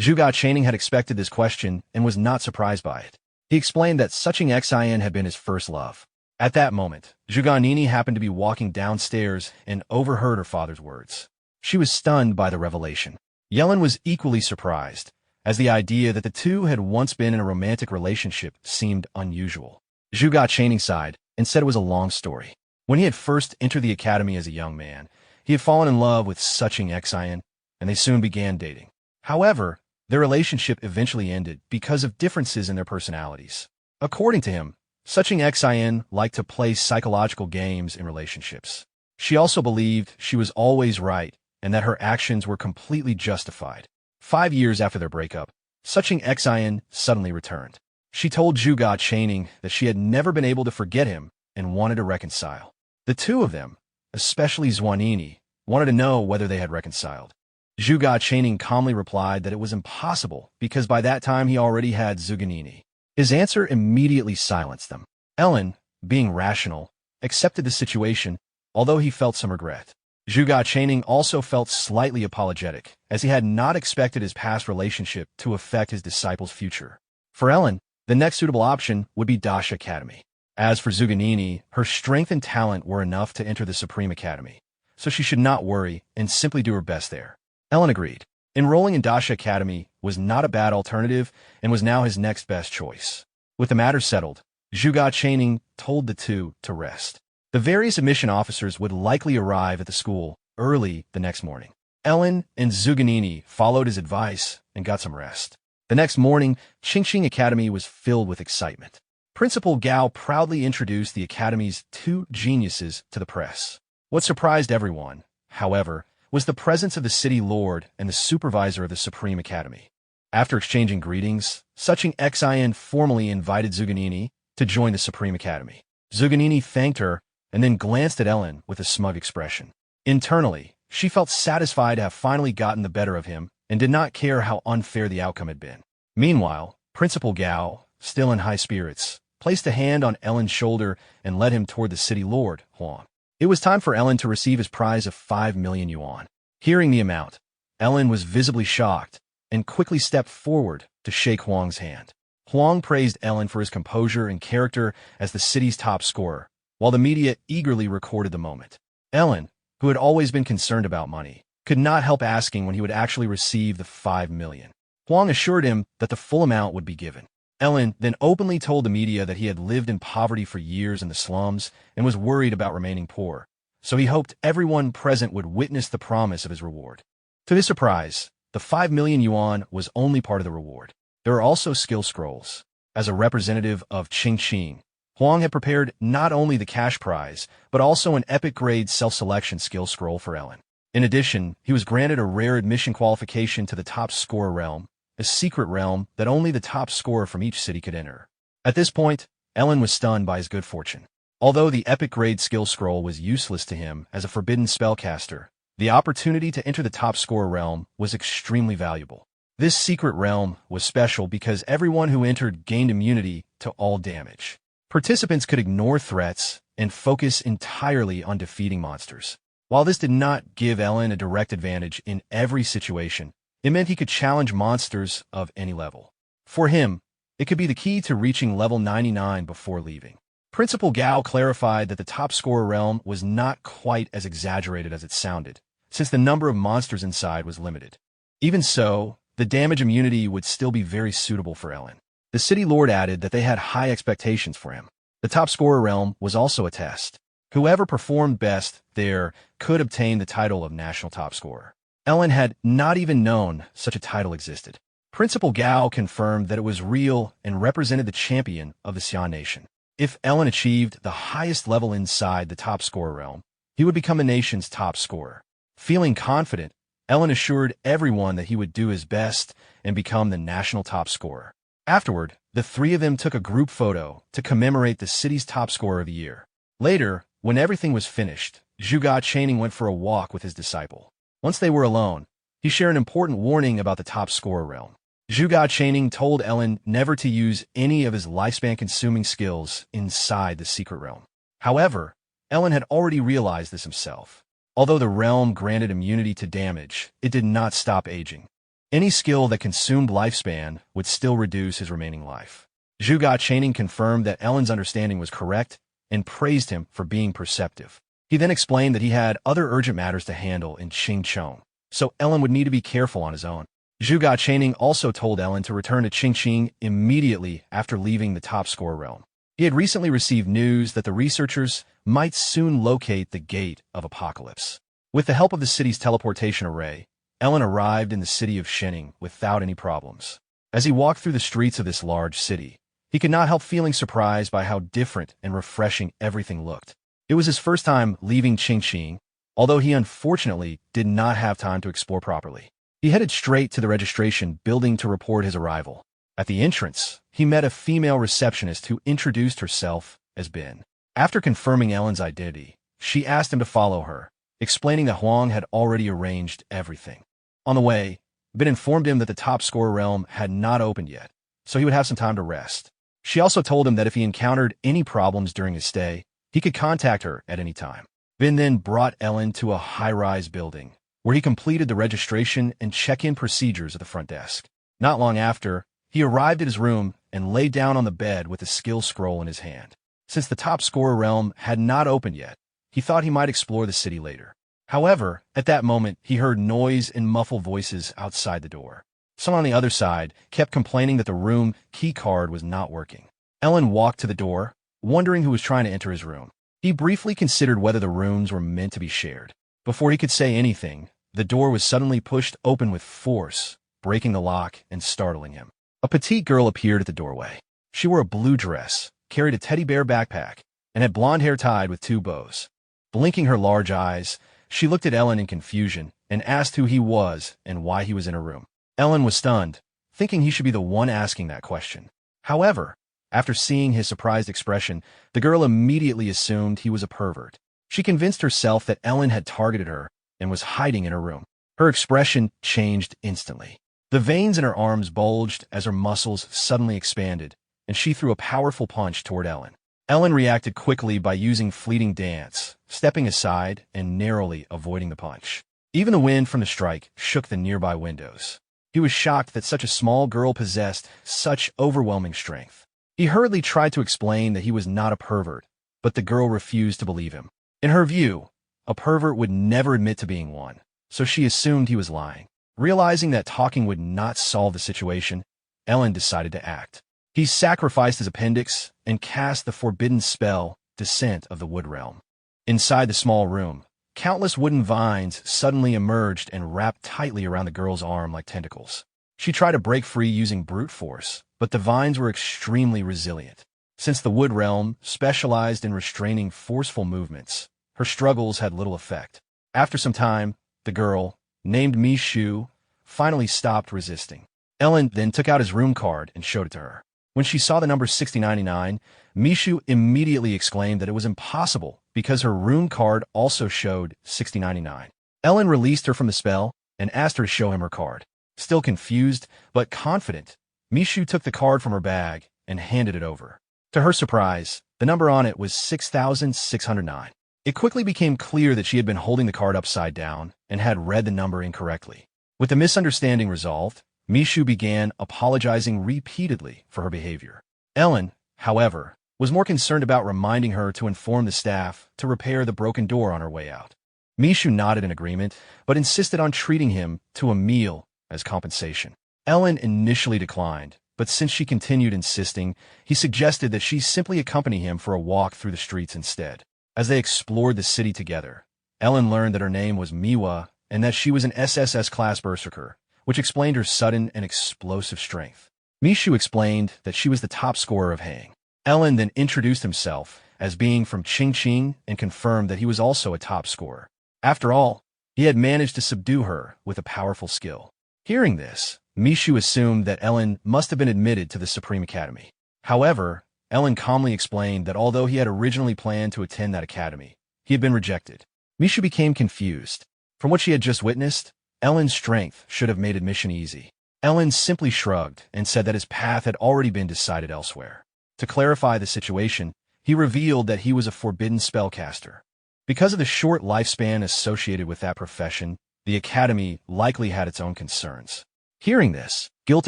Speaker 1: Zhuge chaining had expected this question and was not surprised by it. He explained that Suching Xin had been his first love. At that moment, Zhuge Nini happened to be walking downstairs and overheard her father's words. She was stunned by the revelation. Ye Lin was equally surprised, as the idea that the two had once been in a romantic relationship seemed unusual. Zhuge chaining sighed and said it was a long story. When he had first entered the academy as a young man, he had fallen in love with Suching Xin, and they soon began dating. However, their relationship eventually ended because of differences in their personalities. According to him, Suching Xin liked to play psychological games in relationships. She also believed she was always right and that her actions were completely justified. 5 years after their breakup, Suching Xin suddenly returned. She told Zhuge chaining that she had never been able to forget him and wanted to reconcile. The two of them, especially Zhuanini, wanted to know whether they had reconciled. Zhuge chaining calmly replied that it was impossible because by that time he already had Zuganini. His answer immediately silenced them. Ye Lin, being rational, accepted the situation, although he felt some regret. Zhuge chaining also felt slightly apologetic, as he had not expected his past relationship to affect his disciple's future. For Ye Lin, the next suitable option would be Dasha Academy. As for Zuganini, her strength and talent were enough to enter the Supreme Academy, so she should not worry and simply do her best there. Ye Lin agreed. Enrolling in Dasha Academy was not a bad alternative and was now his next best choice. With the matter settled, Zhuge chaining told the two to rest. The various admission officers would likely arrive at the school early the next morning. Ye Lin and Zuganini followed his advice and got some rest. The next morning, Qingqing Academy was filled with excitement. Principal Gao proudly introduced the academy's 2 geniuses to the press. What surprised everyone, however, was the presence of the city lord and the supervisor of the Supreme Academy. After exchanging greetings, Suching Xin formally invited Zuganini to join the Supreme Academy. Zuganini thanked her and then glanced at Ellen with a smug expression. Internally, she felt satisfied to have finally gotten the better of him and did not care how unfair the outcome had been. Meanwhile, Principal Gao, still in high spirits, placed a hand on Ellen's shoulder and led him toward the city lord, Huang. It was time for Ellen to receive his prize of 5 million yuan. Hearing the amount, Ellen was visibly shocked and quickly stepped forward to shake Huang's hand. Huang praised Ellen for his composure and character as the city's top scorer, while the media eagerly recorded the moment. Ellen, who had always been concerned about money, could not help asking when he would actually receive the 5 million. Huang assured him that the full amount would be given. Ellen then openly told the media that he had lived in poverty for years in the slums and was worried about remaining poor, so he hoped everyone present would witness the promise of his reward. To his surprise, the 5 million yuan was only part of the reward. There are also skill scrolls. As a representative of Qingqing, Huang had prepared not only the cash prize, but also an epic-grade self-selection skill scroll for Ellen. In addition, he was granted a rare admission qualification to the top scorer realm, a secret realm that only the top scorer from each city could enter. At this point, Ellen was stunned by his good fortune. Although the epic-grade skill scroll was useless to him as a forbidden spellcaster, the opportunity to enter the top scorer realm was extremely valuable. This secret realm was special because everyone who entered gained immunity to all damage. Participants could ignore threats and focus entirely on defeating monsters. While this did not give Ellen a direct advantage in every situation, it meant he could challenge monsters of any level. For him, it could be the key to reaching level 99 before leaving. Principal Gao clarified that the top scorer realm was not quite as exaggerated as it sounded, since the number of monsters inside was limited. Even so, the damage immunity would still be very suitable for Ellen. The city lord added that they had high expectations for him. The top scorer realm was also a test. Whoever performed best there could obtain the title of national top scorer. Ellen had not even known such a title existed. Principal Gao confirmed that it was real and represented the champion of the Xian nation. If Ellen achieved the highest level inside the top scorer realm, he would become the nation's top scorer. Feeling confident, Ellen assured everyone that he would do his best and become the national top scorer. Afterward, the three of them took a group photo to commemorate the city's top scorer of the year. Later, when everything was finished, Zhuge Chaining went for a walk with his disciple. Once they were alone, he shared an important warning about the top scorer realm. Zhuge Chaining told Ellen never to use any of his lifespan-consuming skills inside the secret realm. However, Ellen had already realized this himself. Although the realm granted immunity to damage, it did not stop aging. Any skill that consumed lifespan would still reduce his remaining life. Zhuge Chaining confirmed that Ellen's understanding was correct and praised him for being perceptive. He then explained that he had other urgent matters to handle in Qingcheng, so Ellen would need to be careful on his own. Zhuge Chaining also told Ellen to return to Qingqing immediately after leaving the top scorer realm. He had recently received news that the researchers might soon locate the Gate of Apocalypse. With the help of the city's teleportation array, Ellen arrived in the city of Shening without any problems. As he walked through the streets of this large city, he could not help feeling surprised by how different and refreshing everything looked. It was his first time leaving Qingqing, although he unfortunately did not have time to explore properly. He headed straight to the registration building to report his arrival. At the entrance, he met a female receptionist who introduced herself as Bin. After confirming Ellen's identity, she asked him to follow her, explaining that Huang had already arranged everything. On the way, Bin informed him that the top scorer realm had not opened yet, so he would have some time to rest. She also told him that if he encountered any problems during his stay, he could contact her at any time. Bin then brought Ellen to a high-rise building, where he completed the registration and check-in procedures at the front desk. Not long after, he arrived at his room and lay down on the bed with a skill scroll in his hand. Since the top scorer realm had not opened yet, he thought he might explore the city later. However, at that moment, he heard noise and muffled voices outside the door. Someone on the other side kept complaining that the room key card was not working. Ellen walked to the door, wondering who was trying to enter his room. He briefly considered whether the rooms were meant to be shared. Before he could say anything, the door was suddenly pushed open with force, breaking the lock and startling him. A petite girl appeared at the doorway. She wore a blue dress, carried a teddy bear backpack, and had blonde hair tied with 2 bows. Blinking her large eyes, she looked at Ellen in confusion and asked who he was and why he was in her room. Ellen was stunned, thinking he should be the one asking that question. However, After seeing his surprised expression, the girl immediately assumed he was a pervert. She convinced herself that Ellen had targeted her and was hiding in her room. Her expression changed instantly. The veins in her arms bulged as her muscles suddenly expanded, and she threw a powerful punch toward Ellen. Ellen reacted quickly by using fleeting dance, stepping aside and narrowly avoiding the punch. Even the wind from the strike shook the nearby windows. He was shocked that such a small girl possessed such overwhelming strength. He hurriedly tried to explain that he was not a pervert, but the girl refused to believe him. In her view, a pervert would never admit to being one, so she assumed he was lying. Realizing that talking would not solve the situation, Ellen decided to act. He sacrificed his appendix and cast the forbidden spell, Descent of the Wood Realm. Inside the small room, countless wooden vines suddenly emerged and wrapped tightly around the girl's arm like tentacles. She tried to break free using brute force, but the vines were extremely resilient. Since the Wood Realm specialized in restraining forceful movements, her struggles had little effect. After some time, the girl, named Mishu, finally stopped resisting. Ellen then took out his room card and showed it to her. When she saw the number 6099, Mishu immediately exclaimed that it was impossible because her room card also showed 6099. Ellen released her from the spell and asked her to show him her card. Still confused, but confident, Mishu took the card from her bag and handed it over. To her surprise, the number on it was 6609. It quickly became clear that she had been holding the card upside down and had read the number incorrectly. With the misunderstanding resolved, Mishu began apologizing repeatedly for her behavior. Ellen, however, was more concerned about reminding her to inform the staff to repair the broken door on her way out. Mishu nodded in agreement, but insisted on treating him to a meal as compensation. Ellen initially declined, but since she continued insisting, he suggested that she simply accompany him for a walk through the streets instead. As they explored the city together, Ellen learned that her name was Manhwa and that she was an SSS-class berserker, which explained her sudden and explosive strength. Mishu explained that she was the top scorer of Hang. Ellen then introduced himself as being from Qingqing and confirmed that he was also a top scorer. After all, he had managed to subdue her with a powerful skill. Hearing this, Mishu assumed that Ellen must have been admitted to the Supreme Academy. However, Ellen calmly explained that although he had originally planned to attend that academy, he had been rejected. Mishu became confused. From what she had just witnessed, Ellen's strength should have made admission easy. Ellen simply shrugged and said that his path had already been decided elsewhere. To clarify the situation, he revealed that he was a forbidden spellcaster. Because of the short lifespan associated with that profession, the academy likely had its own concerns. Hearing this, guilt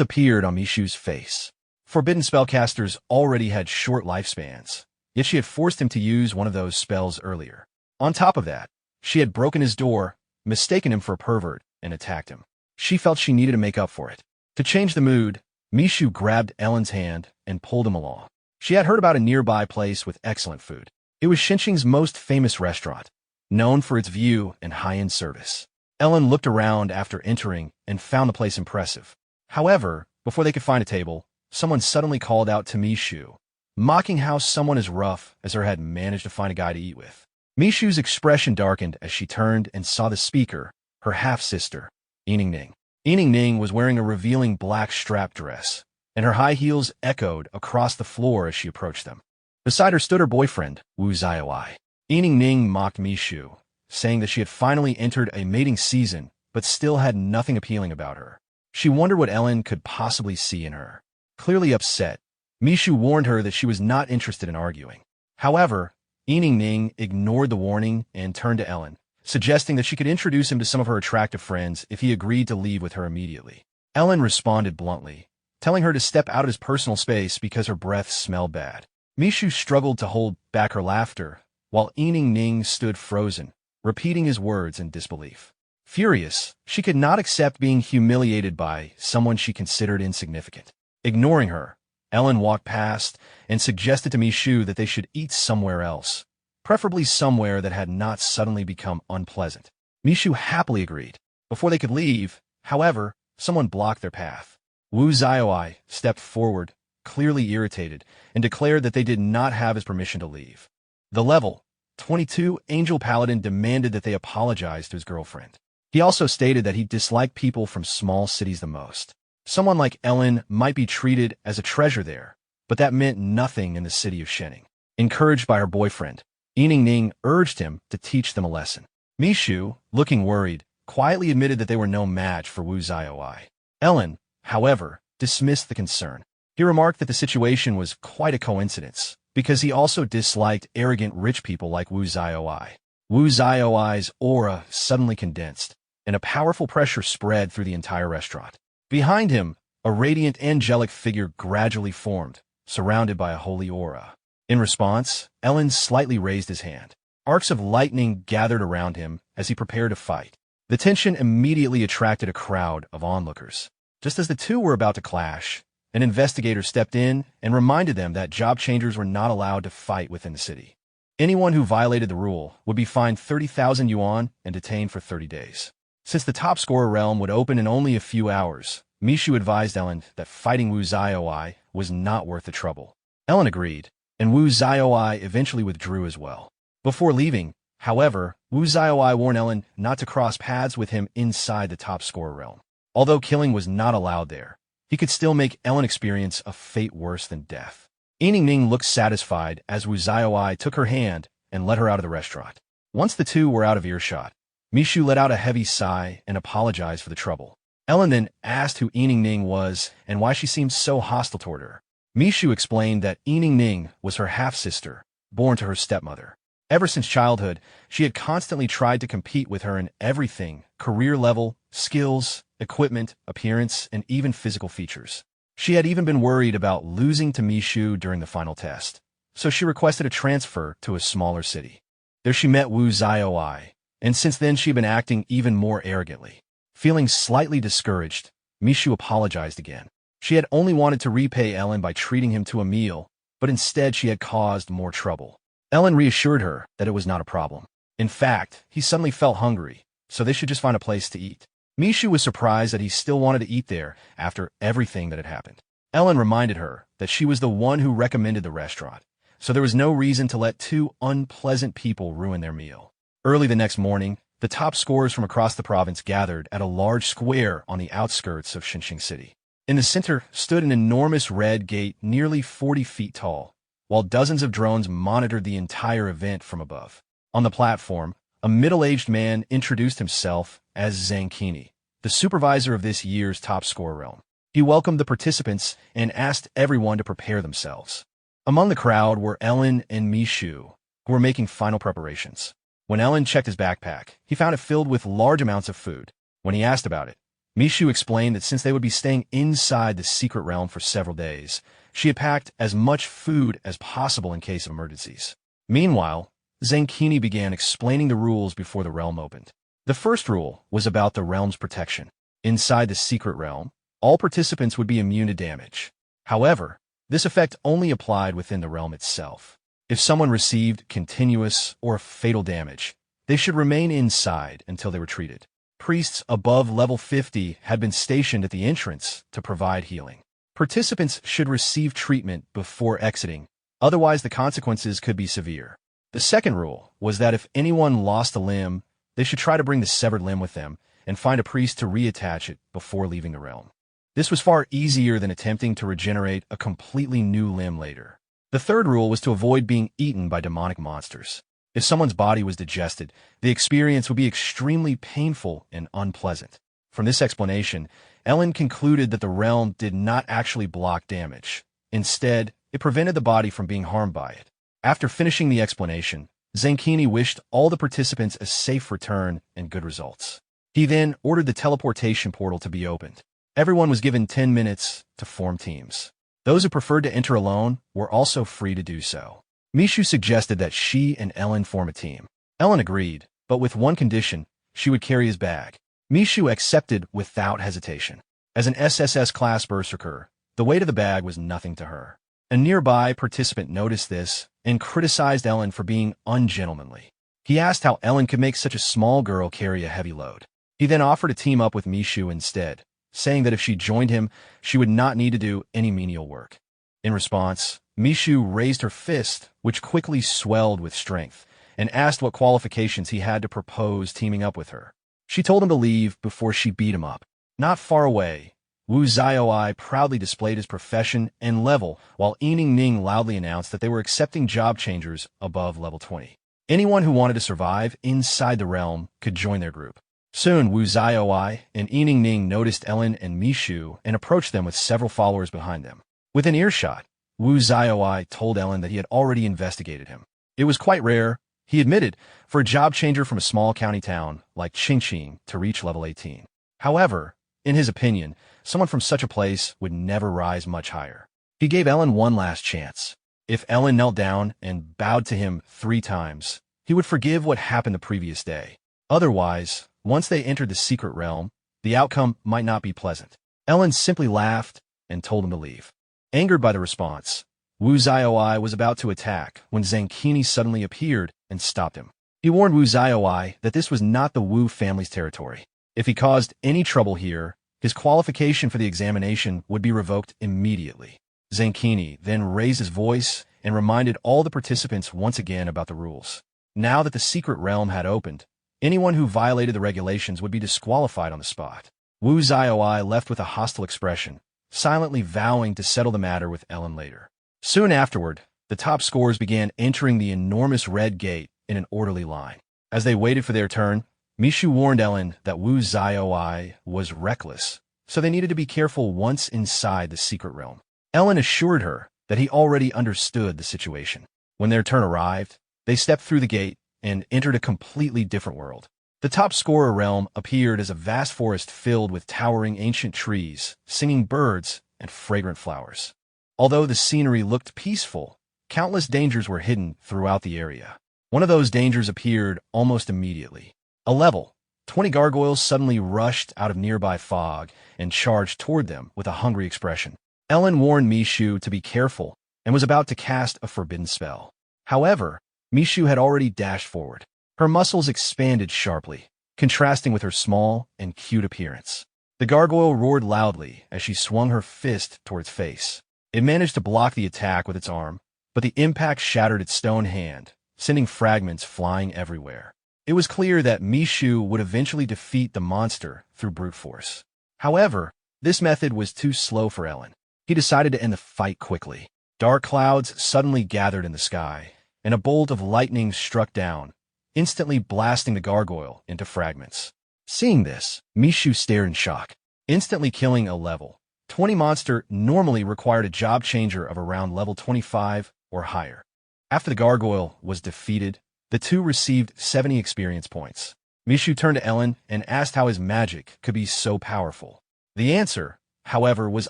Speaker 1: appeared on Mishu's face. Forbidden spellcasters already had short lifespans, yet she had forced him to use one of those spells earlier. On top of that, she had broken his door, mistaken him for a pervert, and attacked him. She felt she needed to make up for it. To change the mood, Mishu grabbed Ellen's hand and pulled him along. She had heard about a nearby place with excellent food. It was Xinqing's most famous restaurant, known for its view and high-end service. Ellen looked around after entering and found the place impressive. However, before they could find a table, someone suddenly called out to Mishu, mocking how someone as rough as her had managed to find a guy to eat with. Mishu's expression darkened as she turned and saw the speaker, her half-sister, Ye Lin. Ye Lin was wearing a revealing black strap dress, and her high heels echoed across the floor as she approached them. Beside her stood her boyfriend, Wu Zaiwei. Ye Lin mocked Mishu, saying that she had finally entered a mating season but still had nothing appealing about her. She wondered what Ellen could possibly see in her. Clearly upset, Mishu warned her that she was not interested in arguing. However, Ye Lin ignored the warning and turned to Ellen, suggesting that she could introduce him to some of her attractive friends if he agreed to leave with her immediately. Ellen responded bluntly, telling her to step out of his personal space because her breath smelled bad. Mishu struggled to hold back her laughter, while Ye Lin stood frozen, repeating his words in disbelief. Furious, she could not accept being humiliated by someone she considered insignificant. Ignoring her, Ellen walked past and suggested to Mishu that they should eat somewhere else, preferably somewhere that had not suddenly become unpleasant. Mishu happily agreed. Before they could leave, however, someone blocked their path. Wu Zaiwei stepped forward, clearly irritated, and declared that they did not have his permission to leave. The level 22 Angel Paladin demanded that they apologize to his girlfriend. He also stated that he disliked people from small cities the most. Someone like Ellen might be treated as a treasure there, but that meant nothing in the city of Shening. Encouraged by her boyfriend, Ye Ning urged him to teach them a lesson. Mishu, looking worried, quietly admitted that they were no match for Wu Xiaoi. Ellen, however, dismissed the concern. He remarked that the situation was quite a coincidence, because he also disliked arrogant rich people like Wu Xiaoi. Wu Xiaoi's aura suddenly condensed, and a powerful pressure spread through the entire restaurant. Behind him, a radiant angelic figure gradually formed, surrounded by a holy aura. In response, Ellen slightly raised his hand. Arcs of lightning gathered around him as he prepared to fight. The tension immediately attracted a crowd of onlookers. Just as the two were about to clash, an investigator stepped in and reminded them that job changers were not allowed to fight within the city. Anyone who violated the rule would be fined 30,000 yuan and detained for 30 days. Since the top scorer realm would open in only a few hours, Mishu advised Ellen that fighting Wu Xiaoi was not worth the trouble. Ellen agreed, and Wu Xiaoi eventually withdrew as well. Before leaving, however, Wu Xiaoi warned Ellen not to cross paths with him inside the top scorer realm. Although killing was not allowed there, he could still make Ellen experience a fate worse than death. Ye Ning looked satisfied as Wu Xiaoi took her hand and led her out of the restaurant. Once the two were out of earshot, Mishu let out a heavy sigh and apologized for the trouble. Ellen then asked who Ye Ning was and why she seemed so hostile toward her. Mishu explained that Ye Ning was her half-sister, born to her stepmother. Ever since childhood, she had constantly tried to compete with her in everything: career level, skills, equipment, appearance, and even physical features. She had even been worried about losing to Mishu during the final test, so she requested a transfer to a smaller city. There she met Wu Xiaoi, and since then she had been acting even more arrogantly. Feeling slightly discouraged, Mishu apologized again. She had only wanted to repay Ellen by treating him to a meal, but instead she had caused more trouble. Ellen reassured her that it was not a problem. In fact, he suddenly felt hungry, so they should just find a place to eat. Mishu was surprised that he still wanted to eat there after everything that had happened. Ellen reminded her that she was the one who recommended the restaurant, so there was no reason to let two unpleasant people ruin their meal. Early the next morning, the top scorers from across the province gathered at a large square on the outskirts of Xinxing City. In the center stood an enormous red gate nearly 40 feet tall, while dozens of drones monitored the entire event from above. On the platform, a middle-aged man introduced himself as Zankini, the supervisor of this year's top scorer realm. He welcomed the participants and asked everyone to prepare themselves. Among the crowd were Ellen and Mishu, who were making final preparations. When Ellen checked his backpack, he found it filled with large amounts of food. When he asked about it, Mishu explained that since they would be staying inside the secret realm for several days, she had packed as much food as possible in case of emergencies. Meanwhile, Zankini began explaining the rules before the realm opened. The first rule was about the realm's protection. Inside the secret realm, all participants would be immune to damage. However, this effect only applied within the realm itself. If someone received continuous or fatal damage, they should remain inside until they were treated. Priests above level 50 had been stationed at the entrance to provide healing. Participants should receive treatment before exiting, otherwise the consequences could be severe. The second rule was that if anyone lost a limb, they should try to bring the severed limb with them and find a priest to reattach it before leaving the realm. This was far easier than attempting to regenerate a completely new limb later. The third rule was to avoid being eaten by demonic monsters. If someone's body was digested, the experience would be extremely painful and unpleasant. From this explanation, Ellen concluded that the realm did not actually block damage. Instead, it prevented the body from being harmed by it. After finishing the explanation, Zankini wished all the participants a safe return and good results. He then ordered the teleportation portal to be opened. Everyone was given 10 minutes to form teams. Those who preferred to enter alone were also free to do so. Mishu suggested that she and Ellen form a team. Ellen agreed, but with one condition: she would carry his bag. Mishu accepted without hesitation. As an SSS-class berserker, the weight of the bag was nothing to her. A nearby participant noticed this and criticized Ellen for being ungentlemanly. He asked how Ellen could make such a small girl carry a heavy load. He then offered to team up with Mishu instead, saying that if she joined him, she would not need to do any menial work. In response, Mishu raised her fist, which quickly swelled with strength, and asked what qualifications he had to propose teaming up with her. She told him to leave before she beat him up. Not far away, Wu Xiaoai proudly displayed his profession and level, while Yining Ning loudly announced that they were accepting job changers above level 20. Anyone who wanted to survive inside the realm could join their group. Soon, Wu Xiaoai and Yining Ning noticed Ellen and Mishu and approached them with several followers behind them. Within earshot, Wu Xiaoai told Ellen that he had already investigated him. It was quite rare, he admitted, for a job changer from a small county town like Qingqing to reach level 18. However, in his opinion, someone from such a place would never rise much higher. He gave Ellen one last chance. If Ellen knelt down and bowed to him 3 times, he would forgive what happened the previous day. Otherwise, once they entered the secret realm, the outcome might not be pleasant. Ellen simply laughed and told him to leave. Angered by the response, Wu Xiaoai was about to attack when Zhang Qini suddenly appeared and stopped him. He warned Wu Xiaoai that this was not the Wu family's territory. If he caused any trouble here, his qualification for the examination would be revoked immediately. Zhang Qini then raised his voice and reminded all the participants once again about the rules. Now that the secret realm had opened, anyone who violated the regulations would be disqualified on the spot. Wu Xiaoai left with a hostile expression, silently vowing to settle the matter with Ellen later. Soon afterward, the top scorers began entering the enormous red gate in an orderly line. As they waited for their turn, Mishu warned Ellen that Wu Xiaoai was reckless, so they needed to be careful once inside the secret realm. Ellen assured her that he already understood the situation. When their turn arrived, they stepped through the gate and entered a completely different world. The top scorer realm appeared as a vast forest filled with towering ancient trees, singing birds, and fragrant flowers. Although the scenery looked peaceful, countless dangers were hidden throughout the area. One of those dangers appeared almost immediately. A level 20 gargoyles suddenly rushed out of nearby fog and charged toward them with a hungry expression. Ellen warned Mishu to be careful and was about to cast a forbidden spell. However, Mishu had already dashed forward. Her muscles expanded sharply, contrasting with her small and cute appearance. The gargoyle roared loudly as she swung her fist toward its face. It managed to block the attack with its arm, but the impact shattered its stone hand, sending fragments flying everywhere. It was clear that Mishu would eventually defeat the monster through brute force. However, this method was too slow for Ellen. He decided to end the fight quickly. Dark clouds suddenly gathered in the sky, and a bolt of lightning struck down, instantly blasting the gargoyle into fragments. Seeing this, Mishu stared in shock. Instantly killing a level 20 monster normally required a job changer of around level 25 or higher. After the gargoyle was defeated, the two received 70 experience points. Mishu turned to Ellen and asked how his magic could be so powerful. The answer, however, was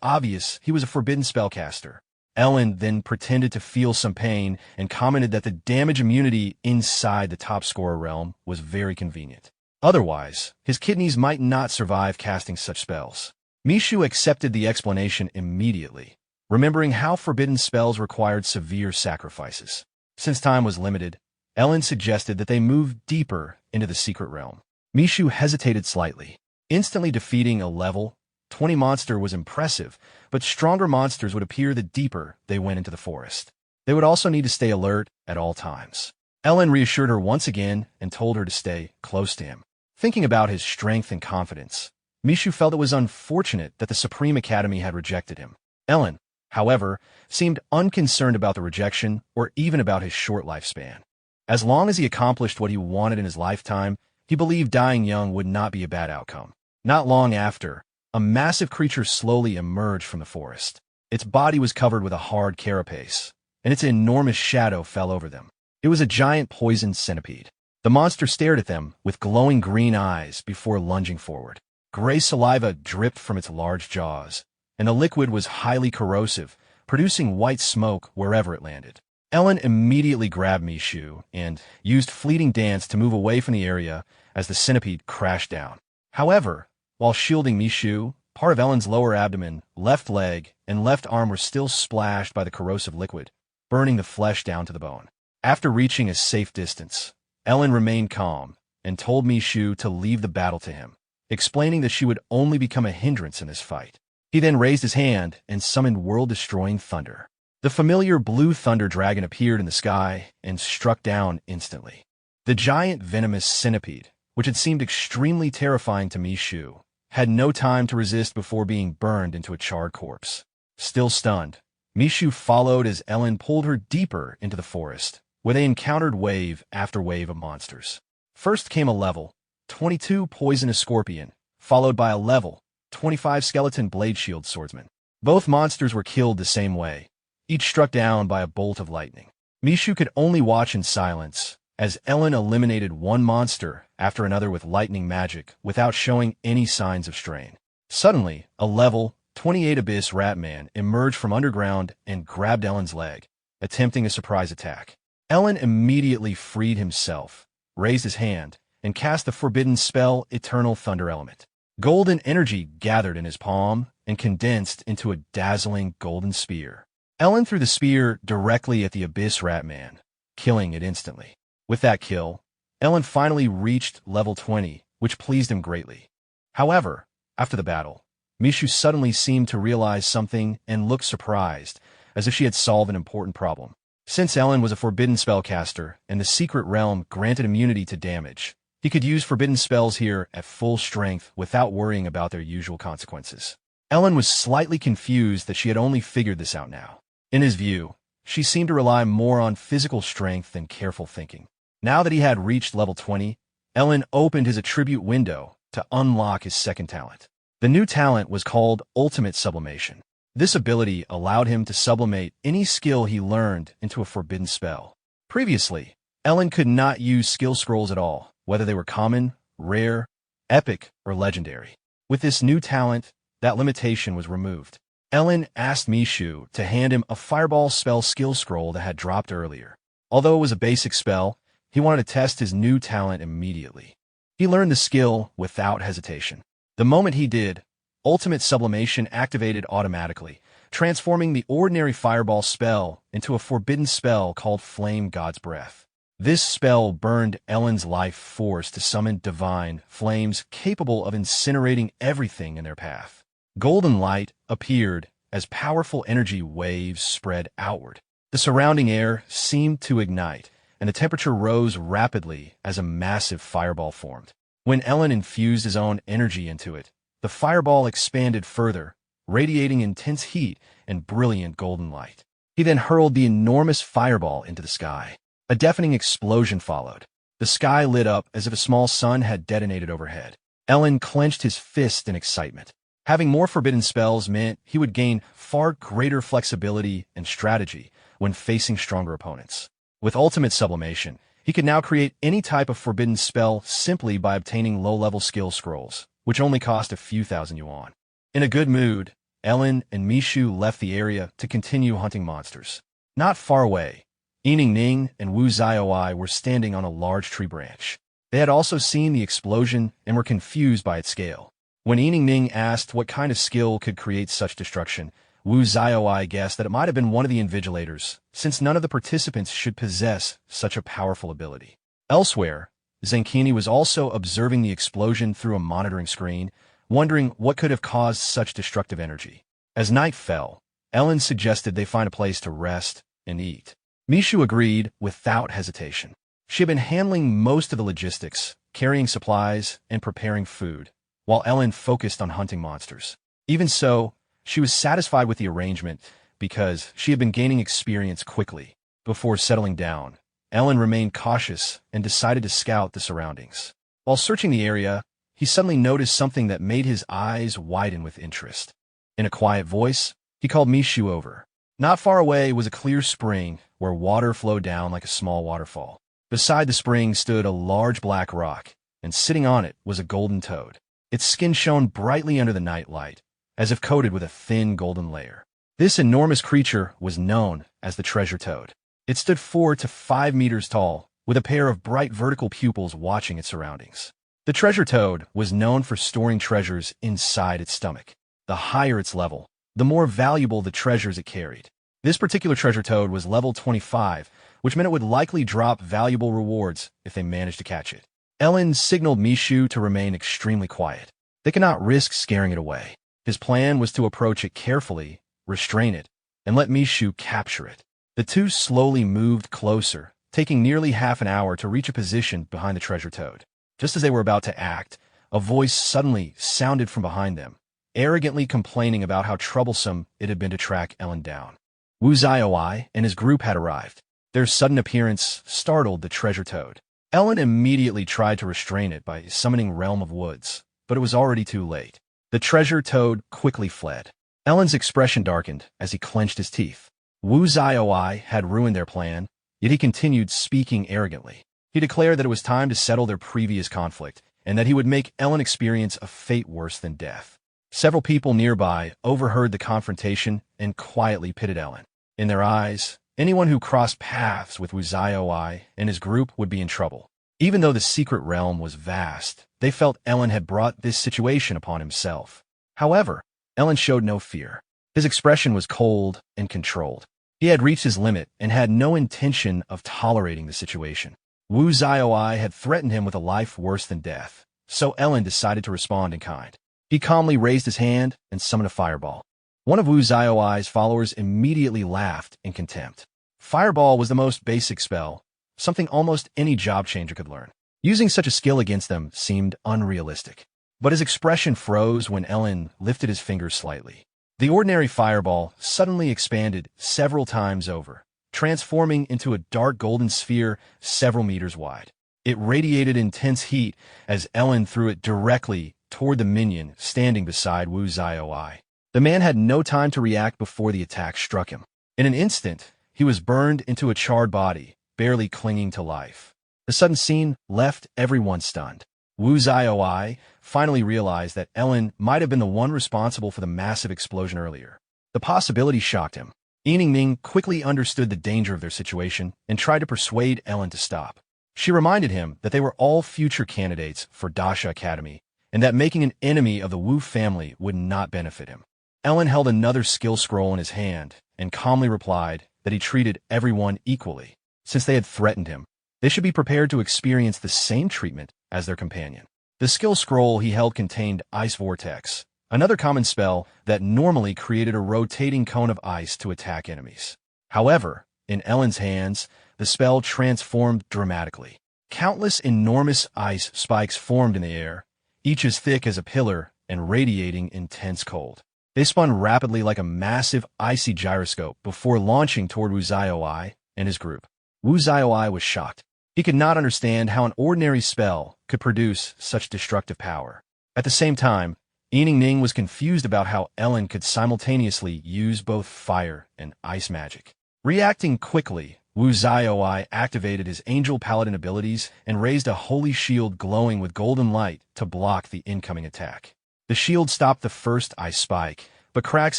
Speaker 1: obvious. He was a forbidden spellcaster. Ellen then pretended to feel some pain and commented that the damage immunity inside the top scorer realm was very convenient. Otherwise, his kidneys might not survive casting such spells. Mishu accepted the explanation immediately, remembering how forbidden spells required severe sacrifices. Since time was limited, Ellen suggested that they move deeper into the secret realm. Mishu hesitated slightly. Instantly defeating a level 20 monster was impressive, but stronger monsters would appear the deeper they went into the forest. They would also need to stay alert at all times. Ellen reassured her once again and told her to stay close to him. Thinking about his strength and confidence, Mishu felt it was unfortunate that the Supreme Academy had rejected him. Ellen, however, seemed unconcerned about the rejection or even about his short lifespan. As long as he accomplished what he wanted in his lifetime, he believed dying young would not be a bad outcome. Not long after, a massive creature slowly emerged from the forest. Its body was covered with a hard carapace, and its enormous shadow fell over them. It was a giant poisoned centipede. The monster stared at them with glowing green eyes before lunging forward. Gray saliva dripped from its large jaws, and the liquid was highly corrosive, producing white smoke wherever it landed. Ellen immediately grabbed Mishu and used fleeting dance to move away from the area as the centipede crashed down. However, while shielding Mishu, part of Ellen's lower abdomen, left leg, and left arm were still splashed by the corrosive liquid, burning the flesh down to the bone. After reaching a safe distance, Ellen remained calm and told Mishu to leave the battle to him, explaining that she would only become a hindrance in this fight. He then raised his hand and summoned world-destroying thunder. The familiar blue thunder dragon appeared in the sky and struck down instantly. The giant venomous centipede, which had seemed extremely terrifying to Mishu, had no time to resist before being burned into a charred corpse. Still stunned, Mishu followed as Ellen pulled her deeper into the forest, where they encountered wave after wave of monsters. First came a level 22 poisonous scorpion, followed by a level 25 skeleton blade shield swordsman. Both monsters were killed the same way, each struck down by a bolt of lightning. Mishu could only watch in silence as Ellen eliminated one monster after another with lightning magic without showing any signs of strain. Suddenly, a level 28 Abyss Ratman emerged from underground and grabbed Ellen's leg, attempting a surprise attack. Ellen immediately freed himself, raised his hand, and cast the forbidden spell Eternal Thunder Element. Golden energy gathered in his palm and condensed into a dazzling golden spear. Ellen threw the spear directly at the Abyss Ratman, killing it instantly. With that kill, Ellen finally reached level 20, which pleased him greatly. However, after the battle, Mishu suddenly seemed to realize something and looked surprised, as if she had solved an important problem. Since Ellen was a forbidden spellcaster and the secret realm granted immunity to damage, he could use forbidden spells here at full strength without worrying about their usual consequences. Ellen was slightly confused that she had only figured this out now. In his view, she seemed to rely more on physical strength than careful thinking. Now that he had reached level 20, Ellen opened his attribute window to unlock his second talent. The new talent was called Ultimate Sublimation. This ability allowed him to sublimate any skill he learned into a forbidden spell. Previously, Ellen could not use skill scrolls at all, whether they were common, rare, epic, or legendary. With this new talent, that limitation was removed. Ellen asked Mishu to hand him a fireball spell skill scroll that had dropped earlier. Although it was a basic spell, he wanted to test his new talent immediately. He learned the skill without hesitation. The moment he did, Ultimate Sublimation activated automatically, transforming the ordinary fireball spell into a forbidden spell called Flame God's Breath. This spell burned Ellen's life force to summon divine flames capable of incinerating everything in their path. Golden light appeared as powerful energy waves spread outward. The surrounding air seemed to ignite, and the temperature rose rapidly as a massive fireball formed. When Ellen infused his own energy into it, the fireball expanded further, radiating intense heat and brilliant golden light. He then hurled the enormous fireball into the sky. A deafening explosion followed. The sky lit up as if a small sun had detonated overhead. Ellen clenched his fist in excitement. Having more forbidden spells meant he would gain far greater flexibility and strategy when facing stronger opponents. With Ultimate Sublimation, he could now create any type of forbidden spell simply by obtaining low-level skill scrolls, which only cost a few thousand yuan. In a good mood, Ellen and Mishu left the area to continue hunting monsters. Not far away, Yining Ning and Wu Xiaoi were standing on a large tree branch. They had also seen the explosion and were confused by its scale. When Yining Ning asked what kind of skill could create such destruction, Wu Xiaoi guessed that it might have been one of the Invigilators, since none of the participants should possess such a powerful ability. Elsewhere, Zenkini was also observing the explosion through a monitoring screen, wondering what could have caused such destructive energy. As night fell, Ellen suggested they find a place to rest and eat. Mishu agreed without hesitation. She had been handling most of the logistics, carrying supplies, and preparing food, while Ellen focused on hunting monsters. Even so, she was satisfied with the arrangement because she had been gaining experience quickly. Before settling down, Ellen remained cautious and decided to scout the surroundings. While searching the area, he suddenly noticed something that made his eyes widen with interest. In a quiet voice, he called Mishu over. Not far away was a clear spring where water flowed down like a small waterfall. Beside the spring stood a large black rock, and sitting on it was a golden toad. Its skin shone brightly under the night light, as if coated with a thin golden layer. This enormous creature was known as the treasure toad. It stood 4 to 5 meters tall, with a pair of bright vertical pupils watching its surroundings. The treasure toad was known for storing treasures inside its stomach. The higher its level, the more valuable the treasures it carried. This particular treasure toad was level 25, which meant it would likely drop valuable rewards if they managed to catch it. Ellen signaled Mishu to remain extremely quiet. They could not risk scaring it away. His plan was to approach it carefully, restrain it, and let Mishu capture it. The two slowly moved closer, taking nearly half an hour to reach a position behind the treasure toad. Just as they were about to act, A voice suddenly sounded from behind them, arrogantly complaining about how troublesome it had been to track Ellen down. Wu Zioi and his group had arrived. Their sudden appearance startled the treasure toad. Ellen immediately tried to restrain it by summoning Realm of Woods, but it was already too late. The treasure toad quickly fled. Ellen's expression darkened as he clenched his teeth. Wu Zioi had ruined their plan, yet he continued speaking arrogantly. He declared that it was time to settle their previous conflict, and that he would make Ellen experience a fate worse than death. Several people nearby overheard the confrontation and quietly pitted Ellen. In their eyes, anyone who crossed paths with Wu Zioi and his group would be in trouble. Even though the secret realm was vast, they felt Ellen had brought this situation upon himself. However, Ellen showed no fear. His expression was cold and controlled. He had reached his limit and had no intention of tolerating the situation. Wu Zioi had threatened him with a life worse than death, so Ellen decided to respond in kind. He calmly raised his hand and summoned a fireball. One of Wu Zioi's followers immediately laughed in contempt. Fireball was the most basic spell, something almost any job changer could learn. Using such a skill against them seemed unrealistic. But his expression froze when Ellen lifted his fingers slightly. The ordinary fireball suddenly expanded several times over, transforming into a dark golden sphere several meters wide. It radiated intense heat as Ellen threw it directly toward the minion standing beside Wu Zioi. The man had no time to react before the attack struck him. In an instant, he was burned into a charred body, barely clinging to life. The sudden scene left everyone stunned. Wu Zioi finally realized that Ellen might have been the one responsible for the massive explosion earlier. The possibility shocked him. Ye Lin quickly understood the danger of their situation and tried to persuade Ellen to stop. She reminded him that they were all future candidates for Dasha Academy, and that making an enemy of the Wu family would not benefit him. Ellen held another skill scroll in his hand and calmly replied that he treated everyone equally. Since they had threatened him, they should be prepared to experience the same treatment as their companion. The skill scroll he held contained Ice Vortex, another common spell that normally created a rotating cone of ice to attack enemies. However, in Ellen's hands, the spell transformed dramatically. Countless enormous ice spikes formed in the air, each as thick as a pillar and radiating intense cold. They spun rapidly like a massive icy gyroscope before launching toward Wu Zioi and his group. Wu Zioi was shocked. He could not understand how an ordinary spell could produce such destructive power. At the same time, Ye Lin was confused about how Ellen could simultaneously use both fire and ice magic. Reacting quickly, Wu Zioi activated his Angel Paladin abilities and raised a holy shield glowing with golden light to block the incoming attack. The shield stopped the first ice spike, but cracks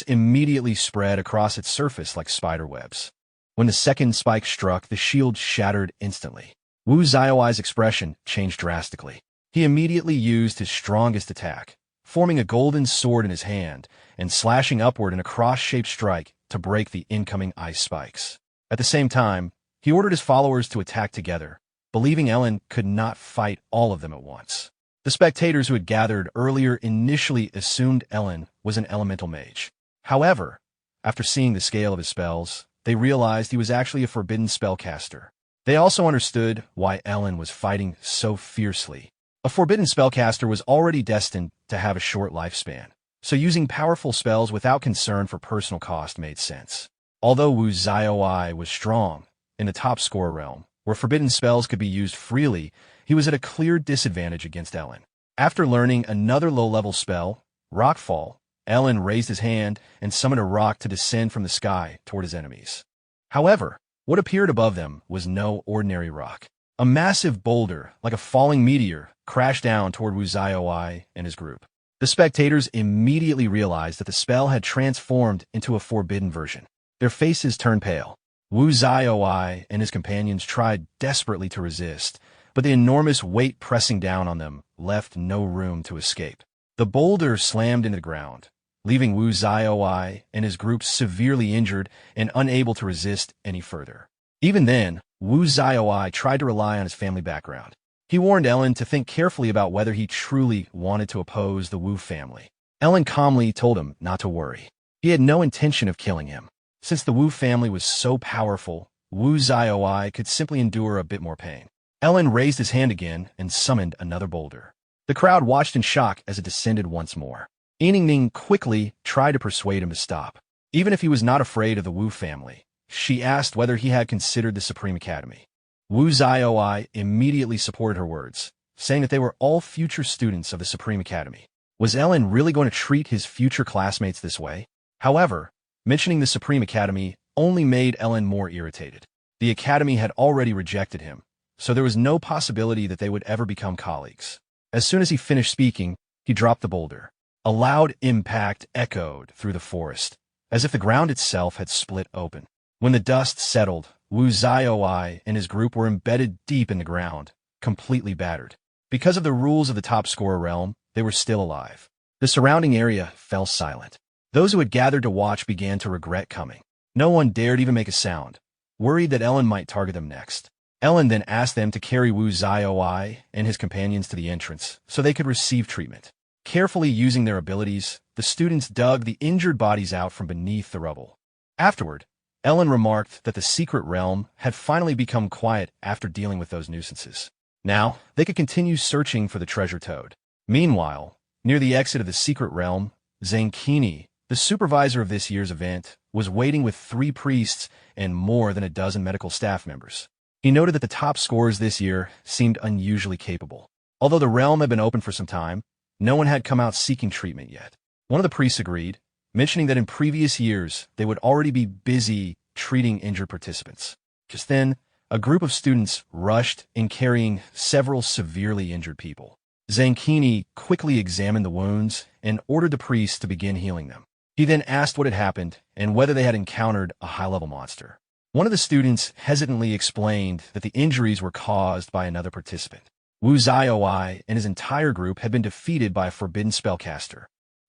Speaker 1: immediately spread across its surface like spider webs. When the second spike struck, the shield shattered instantly. Wu Zioi's expression changed drastically. He immediately used his strongest attack, forming a golden sword in his hand and slashing upward in a cross-shaped strike to break the incoming ice spikes. At the same time, he ordered his followers to attack together, believing Ellen could not fight all of them at once. The spectators who had gathered earlier initially assumed Ellen was an elemental mage. However, after seeing the scale of his spells, they realized he was actually a forbidden spellcaster. They also understood why Ellen was fighting so fiercely. A forbidden spellcaster was already destined to have a short lifespan, so using powerful spells without concern for personal cost made sense. Although Wu Zioi was strong in the top score realm, where forbidden spells could be used freely, he was at a clear disadvantage against Ellen. After learning another low-level spell, Rockfall, Ellen raised his hand and summoned a rock to descend from the sky toward his enemies. However, what appeared above them was no ordinary rock. A massive boulder, like a falling meteor, crashed down toward Wu Zioi and his group. The spectators immediately realized that the spell had transformed into a forbidden version. Their faces turned pale. Wu Zioi and his companions tried desperately to resist, but the enormous weight pressing down on them left no room to escape. The boulder slammed into the ground, leaving Wu Zioi and his group severely injured and unable to resist any further. Even then, Wu Zioi tried to rely on his family background. He warned Ellen to think carefully about whether he truly wanted to oppose the Wu family. Ellen calmly told him not to worry. He had no intention of killing him. Since the Wu family was so powerful, Wu Zioi could simply endure a bit more pain. Ellen raised his hand again and summoned another boulder. The crowd watched in shock as it descended once more. Ning quickly tried to persuade him to stop. Even if he was not afraid of the Wu family, she asked whether he had considered the Supreme Academy. Wu Zioi immediately supported her words, saying that they were all future students of the Supreme Academy. Was Ellen really going to treat his future classmates this way? However, mentioning the Supreme Academy only made Ellen more irritated. The Academy had already rejected him, so there was no possibility that they would ever become colleagues. As soon as he finished speaking, he dropped the boulder. A loud impact echoed through the forest, as if the ground itself had split open. When the dust settled, Wu Zioi and his group were embedded deep in the ground, completely battered. Because of the rules of the top scorer realm, they were still alive. The surrounding area fell silent. Those who had gathered to watch began to regret coming. No one dared even make a sound, worried that Ellen might target them next. Ellen then asked them to carry Wu Zioi and his companions to the entrance so they could receive treatment. Carefully using their abilities, the students dug the injured bodies out from beneath the rubble. Afterward, Ellen remarked that the secret realm had finally become quiet after dealing with those nuisances. Now, they could continue searching for the treasure toad. Meanwhile, near the exit of the secret realm, Zankini, the supervisor of this year's event, was waiting with 3 priests and more than a dozen medical staff members. He noted that the top scorers this year seemed unusually capable. Although the realm had been open for some time, no one had come out seeking treatment yet. One of the priests agreed, mentioning that in previous years they would already be busy treating injured participants. Just then, a group of students rushed in carrying several severely injured people. Zankini quickly examined the wounds and ordered the priests to begin healing them. He then asked what had happened and whether they had encountered a high-level monster. One of the students hesitantly explained that the injuries were caused by another participant. Wu Zioi and his entire group had been defeated by a Forbidden Spellcaster.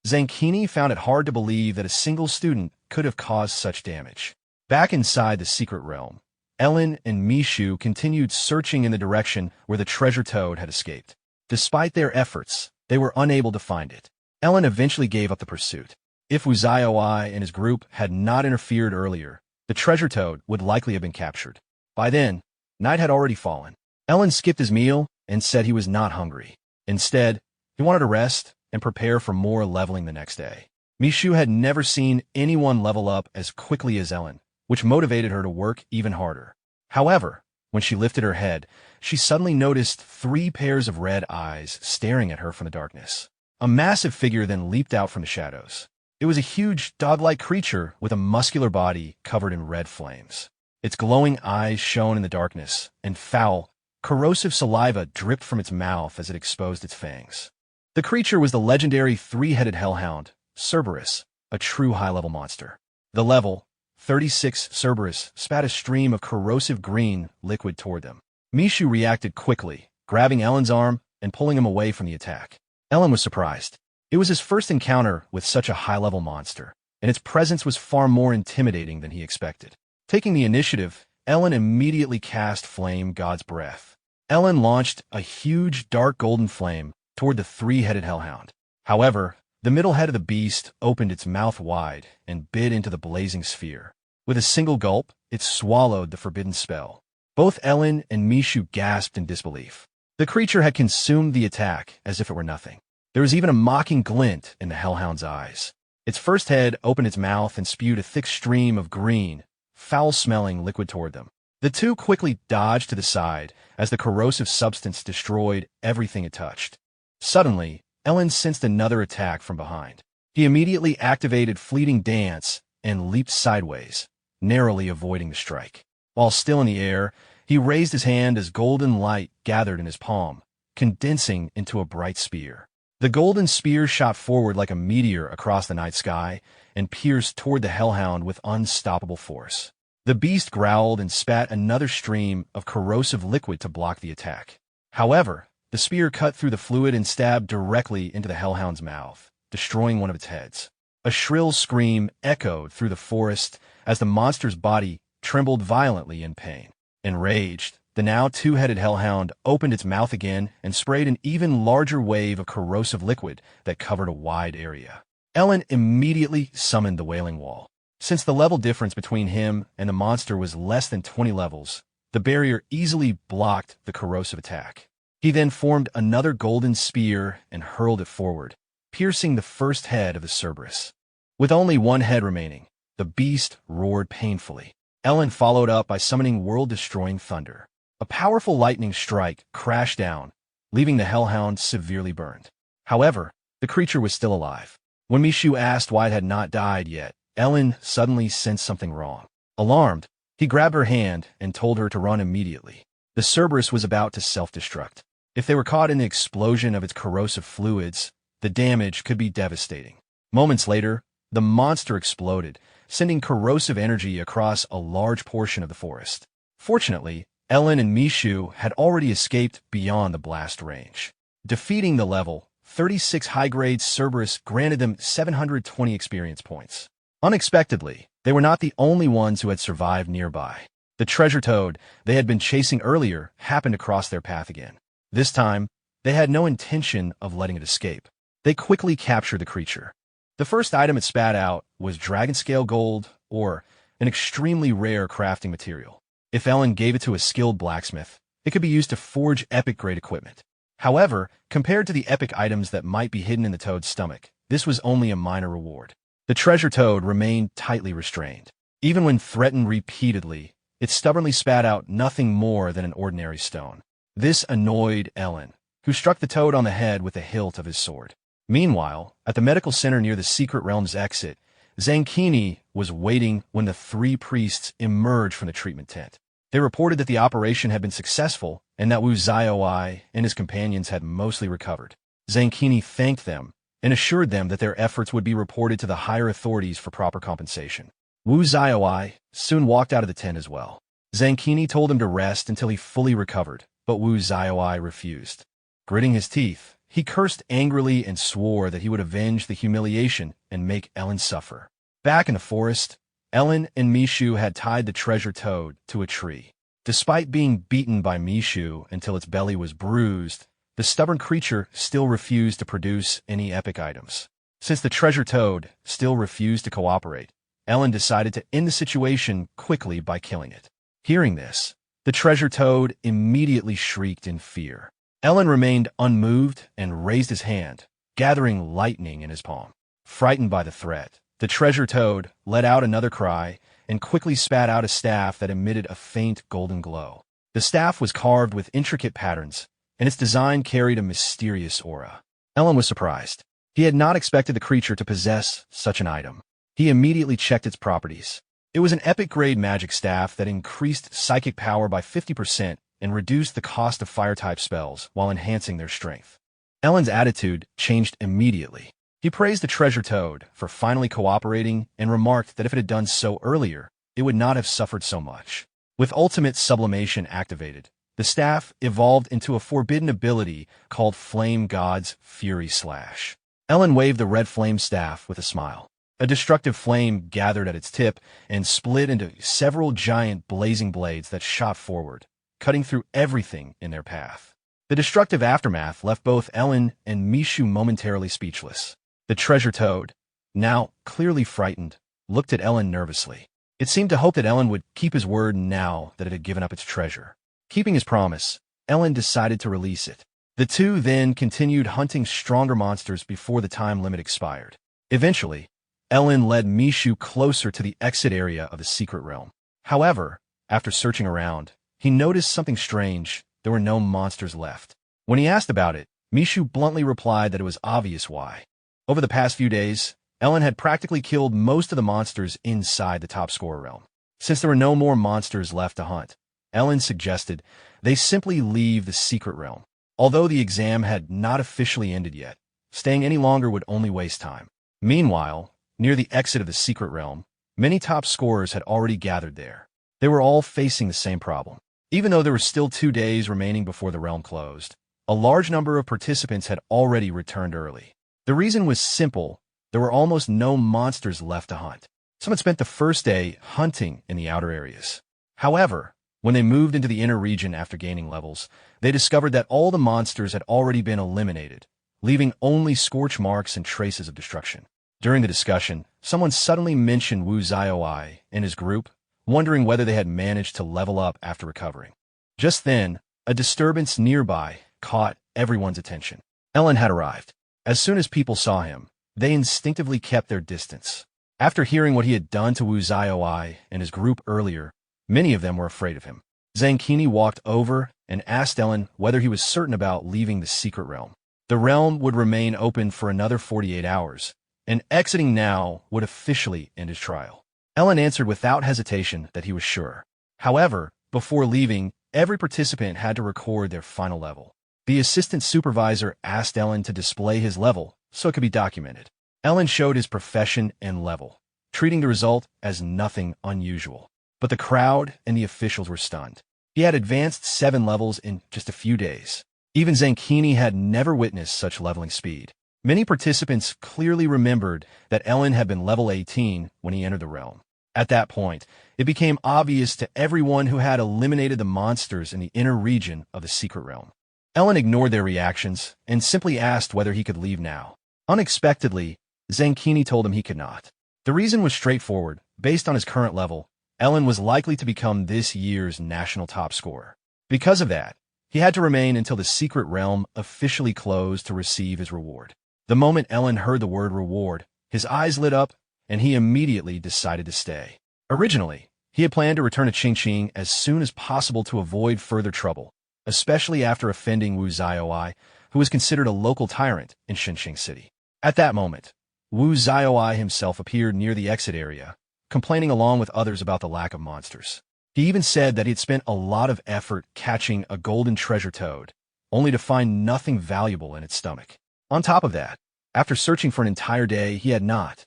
Speaker 1: Zankini found it hard to believe that a single student could have caused such damage. Back inside the secret realm, Ellen and Mishu continued searching in the direction where the treasure toad had escaped. Despite their efforts, they were unable to find it. Ellen eventually gave up the pursuit. If Wu Zioi and his group had not interfered earlier, the treasure toad would likely have been captured. By then, night had already fallen. Ellen skipped his meal and said he was not hungry. Instead, he wanted to rest and prepare for more leveling the next day. Mishu had never seen anyone level up as quickly as Ellen, which motivated her to work even harder. However, when she lifted her head, she suddenly noticed 3 pairs of red eyes staring at her from the darkness. A massive figure then leaped out from the shadows. It was a huge, dog-like creature with a muscular body covered in red flames. Its glowing eyes shone in the darkness, and foul, corrosive saliva dripped from its mouth as it exposed its fangs. The creature was the legendary 3-headed hellhound, Cerberus, a true high-level monster. The level 36 Cerberus spat a stream of corrosive green liquid toward them. Mishu reacted quickly, grabbing Ellen's arm and pulling him away from the attack. Ellen was surprised. It was his first encounter with such a high-level monster, and its presence was far more intimidating than he expected. Taking the initiative, Ellen immediately cast Flame God's Breath. Ellen launched a huge dark golden flame toward the 3-headed hellhound. However, the middle head of the beast opened its mouth wide and bit into the blazing sphere. With a single gulp, it swallowed the forbidden spell. Both Ellen and Mishu gasped in disbelief. The creature had consumed the attack as if it were nothing. There was even a mocking glint in the hellhound's eyes. Its first head opened its mouth and spewed a thick stream of green, foul-smelling liquid toward them. The two quickly dodged to the side as the corrosive substance destroyed everything it touched. Suddenly, Ellen sensed another attack from behind. He immediately activated Fleeting Dance and leaped sideways, narrowly avoiding the strike. While still in the air, he raised his hand as golden light gathered in his palm, condensing into a bright spear. The golden spear shot forward like a meteor across the night sky and pierced toward the hellhound with unstoppable force. The beast growled and spat another stream of corrosive liquid to block the attack. However, the spear cut through the fluid and stabbed directly into the hellhound's mouth, destroying one of its heads. A shrill scream echoed through the forest as the monster's body trembled violently in pain. Enraged, the now 2-headed hellhound opened its mouth again and sprayed an even larger wave of corrosive liquid that covered a wide area. Ellen immediately summoned the Wailing Wall. Since the level difference between him and the monster was less than 20 levels, the barrier easily blocked the corrosive attack. He He then formed another golden spear and hurled it forward, piercing the first head of the Cerberus. With only one head remaining, the beast roared painfully. Ellen followed up by summoning world-destroying thunder. A powerful lightning strike crashed down, leaving the hellhound severely burned. However, the creature was still alive. When Mishu asked why it had not died yet, Ellen suddenly sensed something wrong. Alarmed, he grabbed her hand and told her to run immediately. The Cerberus was about to self-destruct. If they were caught in the explosion of its corrosive fluids, the damage could be devastating. Moments later, the monster exploded, sending corrosive energy across a large portion of the forest. Fortunately, Ellen and Mishu had already escaped beyond the blast range. Defeating the level 36 high-grade Cerberus granted them 720 experience points. Unexpectedly, they were not the only ones who had survived nearby. The treasure toad they had been chasing earlier happened to cross their path again. This time, they had no intention of letting it escape. They quickly captured the creature. The first item it spat out was dragon-scale gold, or an extremely rare crafting material. If Ellen gave it to a skilled blacksmith, it could be used to forge epic-grade equipment. However, compared to the epic items that might be hidden in the toad's stomach, this was only a minor reward. The treasure toad remained tightly restrained. Even when threatened repeatedly, it stubbornly spat out nothing more than an ordinary stone. This annoyed Ellen, who struck the toad on the head with the hilt of his sword. Meanwhile, at the medical center near the secret realm's exit, Zankini was waiting when the three priests emerged from the treatment tent. They reported that the operation had been successful and that Wu Zaioi and his companions had mostly recovered. Zankini thanked them and assured them that their efforts would be reported to the higher authorities for proper compensation. Wu Zaioi soon walked out of the tent as well. Zankini told him to rest until he fully recovered, but Wu Zaioi refused. Gritting his teeth, he cursed angrily and swore that he would avenge the humiliation and make Ellen suffer. Back in the forest, Ellen and Mishu had tied the treasure toad to a tree. Despite being beaten by Mishu until its belly was bruised, the stubborn creature still refused to produce any epic items. Since the treasure toad still refused to cooperate, Ellen decided to end the situation quickly by killing it. Hearing this, the treasure toad immediately shrieked in fear. Ellen remained unmoved and raised his hand, gathering lightning in his palm. Frightened by the threat, the treasure toad let out another cry and quickly spat out a staff that emitted a faint golden glow. The staff was carved with intricate patterns, and its design carried a mysterious aura. Ellen was surprised. He had not expected the creature to possess such an item. He immediately checked its properties. It was an epic-grade magic staff that increased psychic power by 50% and reduced the cost of fire-type spells while enhancing their strength. Ellen's attitude changed immediately. He praised the treasure toad for finally cooperating and remarked that if it had done so earlier, it would not have suffered so much. With ultimate sublimation activated, the staff evolved into a forbidden ability called Flame God's Fury Slash. Ellen waved the red flame staff with a smile. A destructive flame gathered at its tip and split into several giant blazing blades that shot forward, cutting through everything in their path. The destructive aftermath left both Ellen and Mishu momentarily speechless. The treasure toad, now clearly frightened, looked at Ellen nervously. It seemed to hope that Ellen would keep his word now that it had given up its treasure. Keeping his promise, Ellen decided to release it. The two then continued hunting stronger monsters before the time limit expired. Eventually, Ellen led Mishu closer to the exit area of the secret realm. However, after searching around, he noticed something strange. There were no monsters left. When he asked about it, Mishu bluntly replied that it was obvious why. Over the past few days, Ellen had practically killed most of the monsters inside the top scorer realm. Since there were no more monsters left to hunt, Ellen suggested they simply leave the secret realm. Although the exam had not officially ended yet, staying any longer would only waste time. Meanwhile, near the exit of the secret realm, many top scorers had already gathered there. They were all facing the same problem. Even though there were still 2 days remaining before the realm closed, a large number of participants had already returned early. The reason was simple. There were almost no monsters left to hunt. Some had spent the first day hunting in the outer areas. However, when they moved into the inner region after gaining levels, they discovered that all the monsters had already been eliminated, leaving only scorch marks and traces of destruction. During the discussion, someone suddenly mentioned Wu Zaioi and his group, wondering whether they had managed to level up after recovering. Just then, a disturbance nearby caught everyone's attention. Ellen had arrived. As soon as people saw him, they instinctively kept their distance. After hearing what he had done to Wu Xiaowai and his group earlier, many of them were afraid of him. Zankini walked over and asked Ellen whether he was certain about leaving the secret realm. The realm would remain open for another 48 hours, and exiting now would officially end his trial. Ellen answered without hesitation that he was sure. However, before leaving, every participant had to record their final level. The assistant supervisor asked Ellen to display his level so it could be documented. Ellen showed his profession and level, treating the result as nothing unusual. But the crowd and the officials were stunned. He had advanced 7 levels in just a few days. Even Zankini had never witnessed such leveling speed. Many participants clearly remembered that Ellen had been level 18 when he entered the realm. At that point, it became obvious to everyone who had eliminated the monsters in the inner region of the secret realm. Ellen ignored their reactions and simply asked whether he could leave now. Unexpectedly, Zankini told him he could not. The reason was straightforward. Based on his current level, Ellen was likely to become this year's national top scorer. Because of that, he had to remain until the secret realm officially closed to receive his reward. The moment Ellen heard the word reward, his eyes lit up, and he immediately decided to stay. Originally, he had planned to return to Qingqing as soon as possible to avoid further trouble, especially after offending Wu Xiaowai, who was considered a local tyrant in Qingqing City. At that moment, Wu Xiaowai himself appeared near the exit area, complaining along with others about the lack of monsters. He even said that he had spent a lot of effort catching a golden treasure toad, only to find nothing valuable in its stomach. On top of that, after searching for an entire day, he had not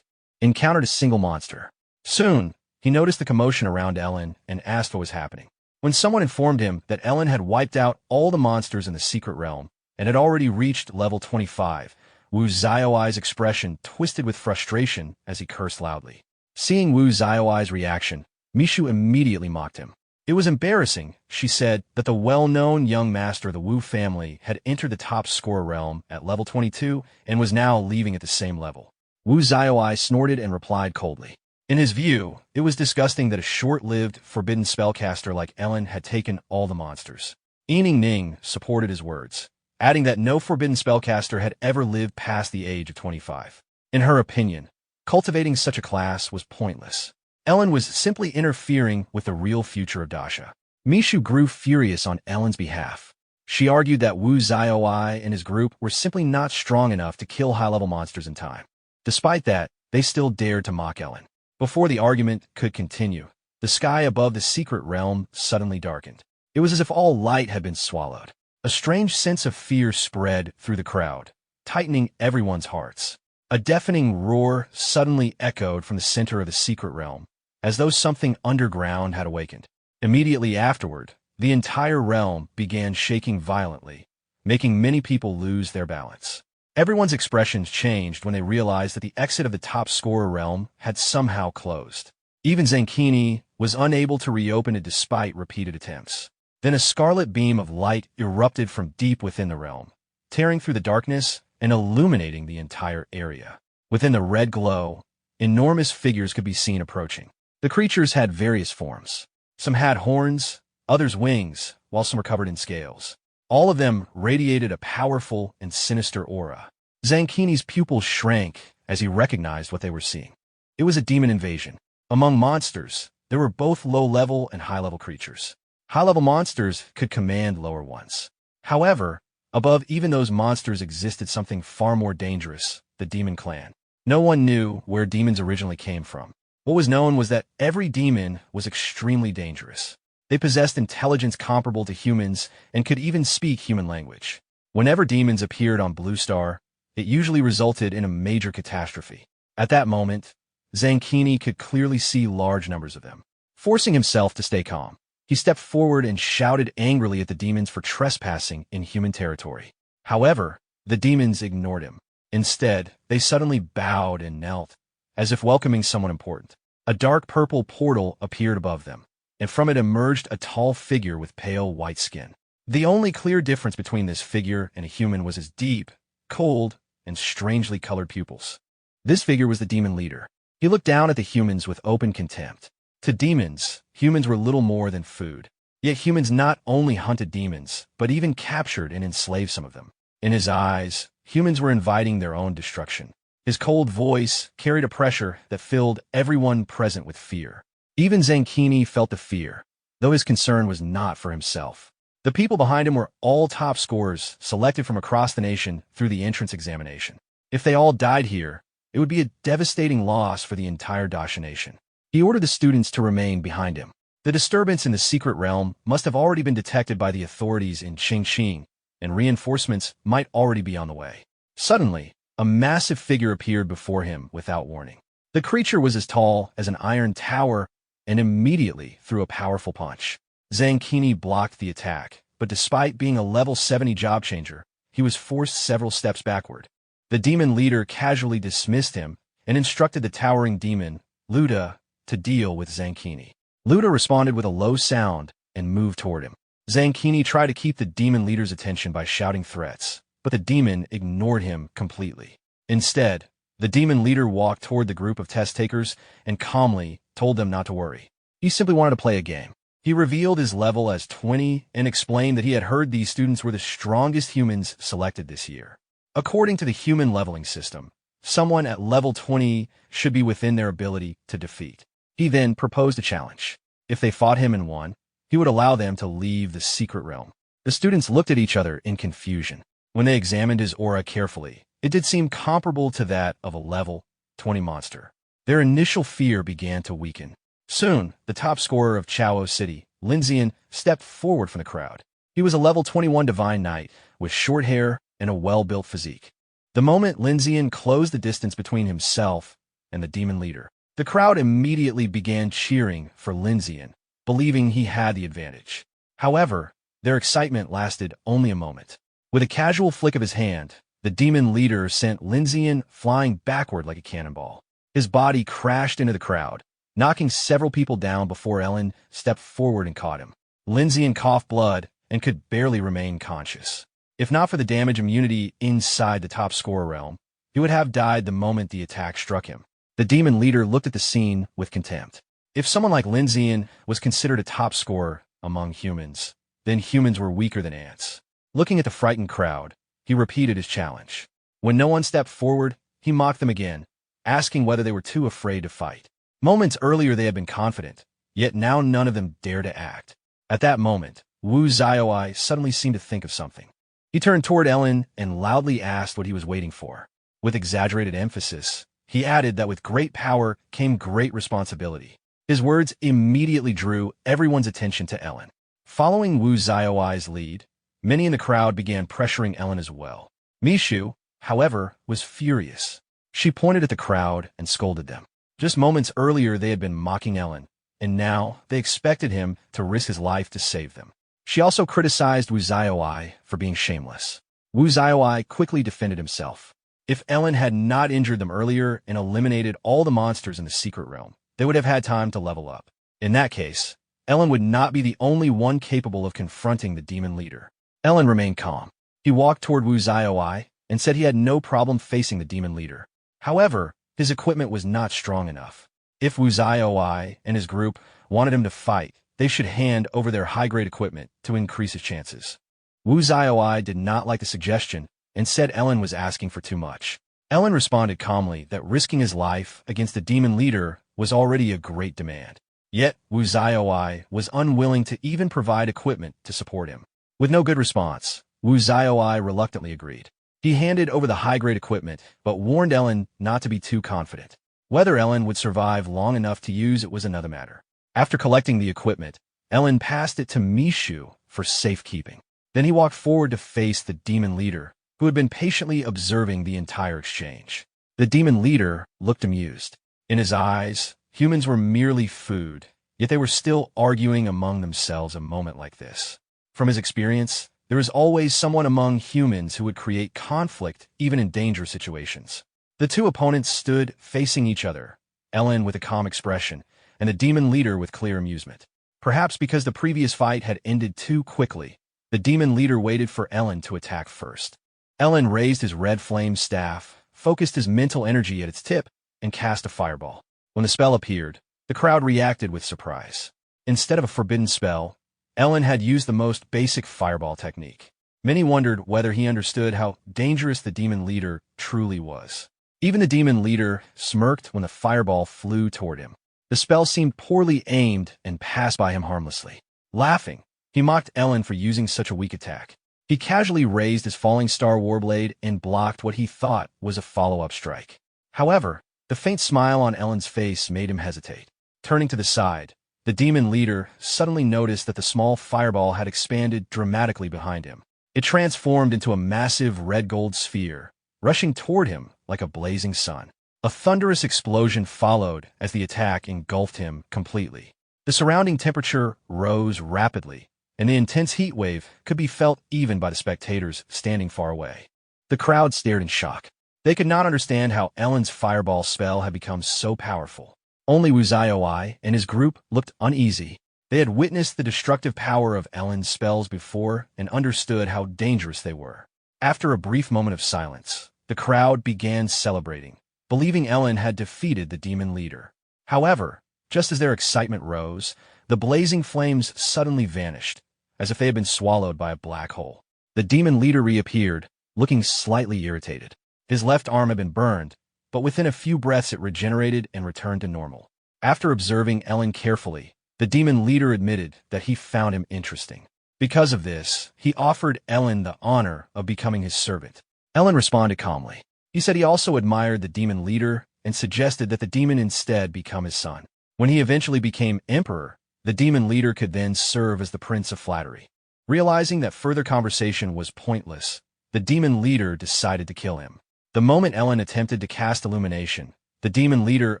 Speaker 1: encountered a single monster. Soon, he noticed the commotion around Ellen and asked what was happening. When someone informed him that Ellen had wiped out all the monsters in the secret realm and had already reached level 25, Wu Xiaowai's expression twisted with frustration as he cursed loudly. Seeing Wu Xiaowai's reaction, Mishu immediately mocked him. It was embarrassing, she said, that the well-known young master of the Wu family had entered the top scorer realm at level 22 and was now leaving at the same level. Wu Xiaowai snorted and replied coldly. In his view, it was disgusting that a short-lived forbidden spellcaster like Ellen had taken all the monsters. Yining Ning supported his words, adding that no forbidden spellcaster had ever lived past the age of 25. In her opinion, cultivating such a class was pointless. Ellen was simply interfering with the real future of Dasha. Mishu grew furious on Ellen's behalf. She argued that Wu Xiaowai and his group were simply not strong enough to kill high-level monsters in time. Despite that, they still dared to mock Ellen. Before the argument could continue, the sky above the secret realm suddenly darkened. It was as if all light had been swallowed. A strange sense of fear spread through the crowd, tightening everyone's hearts. A deafening roar suddenly echoed from the center of the secret realm, as though something underground had awakened. Immediately afterward, the entire realm began shaking violently, making many people lose their balance. Everyone's expressions changed when they realized that the exit of the top scorer realm had somehow closed. Even Zankini was unable to reopen it despite repeated attempts. Then a scarlet beam of light erupted from deep within the realm, tearing through the darkness and illuminating the entire area. Within the red glow, enormous figures could be seen approaching. The creatures had various forms. Some had horns, others wings, while some were covered in scales. All of them radiated a powerful and sinister aura. Zankini's pupils shrank as he recognized what they were seeing. It was a demon invasion. Among monsters, there were both low-level and high-level creatures. High-level monsters could command lower ones. However, above even those monsters existed something far more dangerous, the demon clan. No one knew where demons originally came from. What was known was that every demon was extremely dangerous. They possessed intelligence comparable to humans and could even speak human language. Whenever demons appeared on Blue Star, it usually resulted in a major catastrophe. At that moment, Zankini could clearly see large numbers of them. Forcing himself to stay calm, he stepped forward and shouted angrily at the demons for trespassing in human territory. However, the demons ignored him. Instead, they suddenly bowed and knelt, as if welcoming someone important. A dark purple portal appeared above them, and from it emerged a tall figure with pale white skin. The only clear difference between this figure and a human was his deep, cold, and strangely colored pupils. This figure was the demon leader. He looked down at the humans with open contempt. To demons, humans were little more than food. Yet humans not only hunted demons, but even captured and enslaved some of them. In his eyes, humans were inviting their own destruction. His cold voice carried a pressure that filled everyone present with fear. Even Zankini felt the fear, though his concern was not for himself. The people behind him were all top scorers selected from across the nation through the entrance examination. If they all died here, it would be a devastating loss for the entire Dacia nation. He ordered the students to remain behind him. The disturbance in the secret realm must have already been detected by the authorities in Qingqing, and reinforcements might already be on the way. Suddenly, a massive figure appeared before him without warning. The creature was as tall as an iron tower and immediately threw a powerful punch. Zankini blocked the attack, but despite being a level 70 job changer, he was forced several steps backward. The demon leader casually dismissed him and instructed the towering demon, Luda, to deal with Zankini. Luda responded with a low sound and moved toward him. Zankini tried to keep the demon leader's attention by shouting threats, but the demon ignored him completely. Instead, the demon leader walked toward the group of test takers and calmly told them not to worry. He simply wanted to play a game. He revealed his level as 20 and explained that he had heard these students were the strongest humans selected this year. According to the human leveling system, someone at level 20 should be within their ability to defeat. He then proposed a challenge. If they fought him and won, he would allow them to leave the secret realm. The students looked at each other in confusion. When they examined his aura carefully, it did seem comparable to that of a level 20 monster. Their initial fear began to weaken. Soon, the top scorer of Chao City, Linzian, stepped forward from the crowd. He was a level 21 divine knight with short hair and a well-built physique. The moment Linzian closed the distance between himself and the demon leader, the crowd immediately began cheering for Linzian, believing he had the advantage. However, their excitement lasted only a moment. With a casual flick of his hand, the demon leader sent Linzian flying backward like a cannonball. His body crashed into the crowd, knocking several people down before Ellen stepped forward and caught him. Linzian coughed blood and could barely remain conscious. If not for the damage immunity inside the top scorer realm, he would have died the moment the attack struck him. The demon leader looked at the scene with contempt. If someone like Linzian was considered a top scorer among humans, then humans were weaker than ants. Looking at the frightened crowd, he repeated his challenge. When no one stepped forward, he mocked them again, asking whether they were too afraid to fight. Moments earlier they had been confident, yet now none of them dared to act. At that moment, Wu Xiaoai suddenly seemed to think of something. He turned toward Ellen and loudly asked what he was waiting for. With exaggerated emphasis, he added that with great power came great responsibility. His words immediately drew everyone's attention to Ellen. Following Wu Xiaoai's lead, many in the crowd began pressuring Ellen as well. Mishu, however, was furious. She pointed at the crowd and scolded them. Just moments earlier they had been mocking Ellen, and now they expected him to risk his life to save them. She also criticized Wu Xiaoai for being shameless. Wu Xiaoai quickly defended himself. If Ellen had not injured them earlier and eliminated all the monsters in the secret realm, they would have had time to level up. In that case, Ellen would not be the only one capable of confronting the demon leader. Ellen remained calm. He walked toward Wu Xiaoai and said he had no problem facing the demon leader. However, his equipment was not strong enough. If Wu Xiaoai and his group wanted him to fight, they should hand over their high-grade equipment to increase his chances. Wu Xiaoai did not like the suggestion and said Ellen was asking for too much. Ellen responded calmly that risking his life against the demon leader was already a great demand. Yet, Wu Xiaoai was unwilling to even provide equipment to support him. With no good response, Wu Xiaoai reluctantly agreed. He handed over the high-grade equipment, but warned Ellen not to be too confident. Whether Ellen would survive long enough to use it was another matter. After collecting the equipment, Ellen passed it to Mishu for safekeeping. Then he walked forward to face the demon leader, who had been patiently observing the entire exchange. The demon leader looked amused. In his eyes, humans were merely food, yet they were still arguing among themselves a moment like this. From his experience, there is always someone among humans who would create conflict even in dangerous situations. The two opponents stood facing each other, Ellen with a calm expression, and the demon leader with clear amusement. Perhaps because the previous fight had ended too quickly, the demon leader waited for Ellen to attack first. Ellen raised his red flame staff, focused his mental energy at its tip, and cast a fireball. When the spell appeared, the crowd reacted with surprise. Instead of a forbidden spell, Ellen had used the most basic fireball technique. Many wondered whether he understood how dangerous the demon leader truly was. Even the demon leader smirked when the fireball flew toward him. The spell seemed poorly aimed and passed by him harmlessly. Laughing, he mocked Ellen for using such a weak attack. He casually raised his falling star warblade and blocked what he thought was a follow-up strike. However, the faint smile on Ellen's face made him hesitate. Turning to the side, the demon leader suddenly noticed that the small fireball had expanded dramatically behind him. It transformed into a massive red-gold sphere, rushing toward him like a blazing sun. A thunderous explosion followed as the attack engulfed him completely. The surrounding temperature rose rapidly, and the intense heat wave could be felt even by the spectators standing far away. The crowd stared in shock. They could not understand how Ellen's fireball spell had become so powerful. Only Wu Zioi and his group looked uneasy. They had witnessed the destructive power of Ellen's spells before and understood how dangerous they were. After a brief moment of silence, the crowd began celebrating, believing Ellen had defeated the demon leader. However, just as their excitement rose, the blazing flames suddenly vanished, as if they had been swallowed by a black hole. The demon leader reappeared, looking slightly irritated. His left arm had been burned, but within a few breaths it regenerated and returned to normal. After observing Ellen carefully, the demon leader admitted that he found him interesting. Because of this, he offered Ellen the honor of becoming his servant. Ellen responded calmly. He said he also admired the demon leader and suggested that the demon instead become his son. When he eventually became emperor, the demon leader could then serve as the prince of flattery. Realizing that further conversation was pointless, the demon leader decided to kill him. The moment Ellen attempted to cast illumination, the demon leader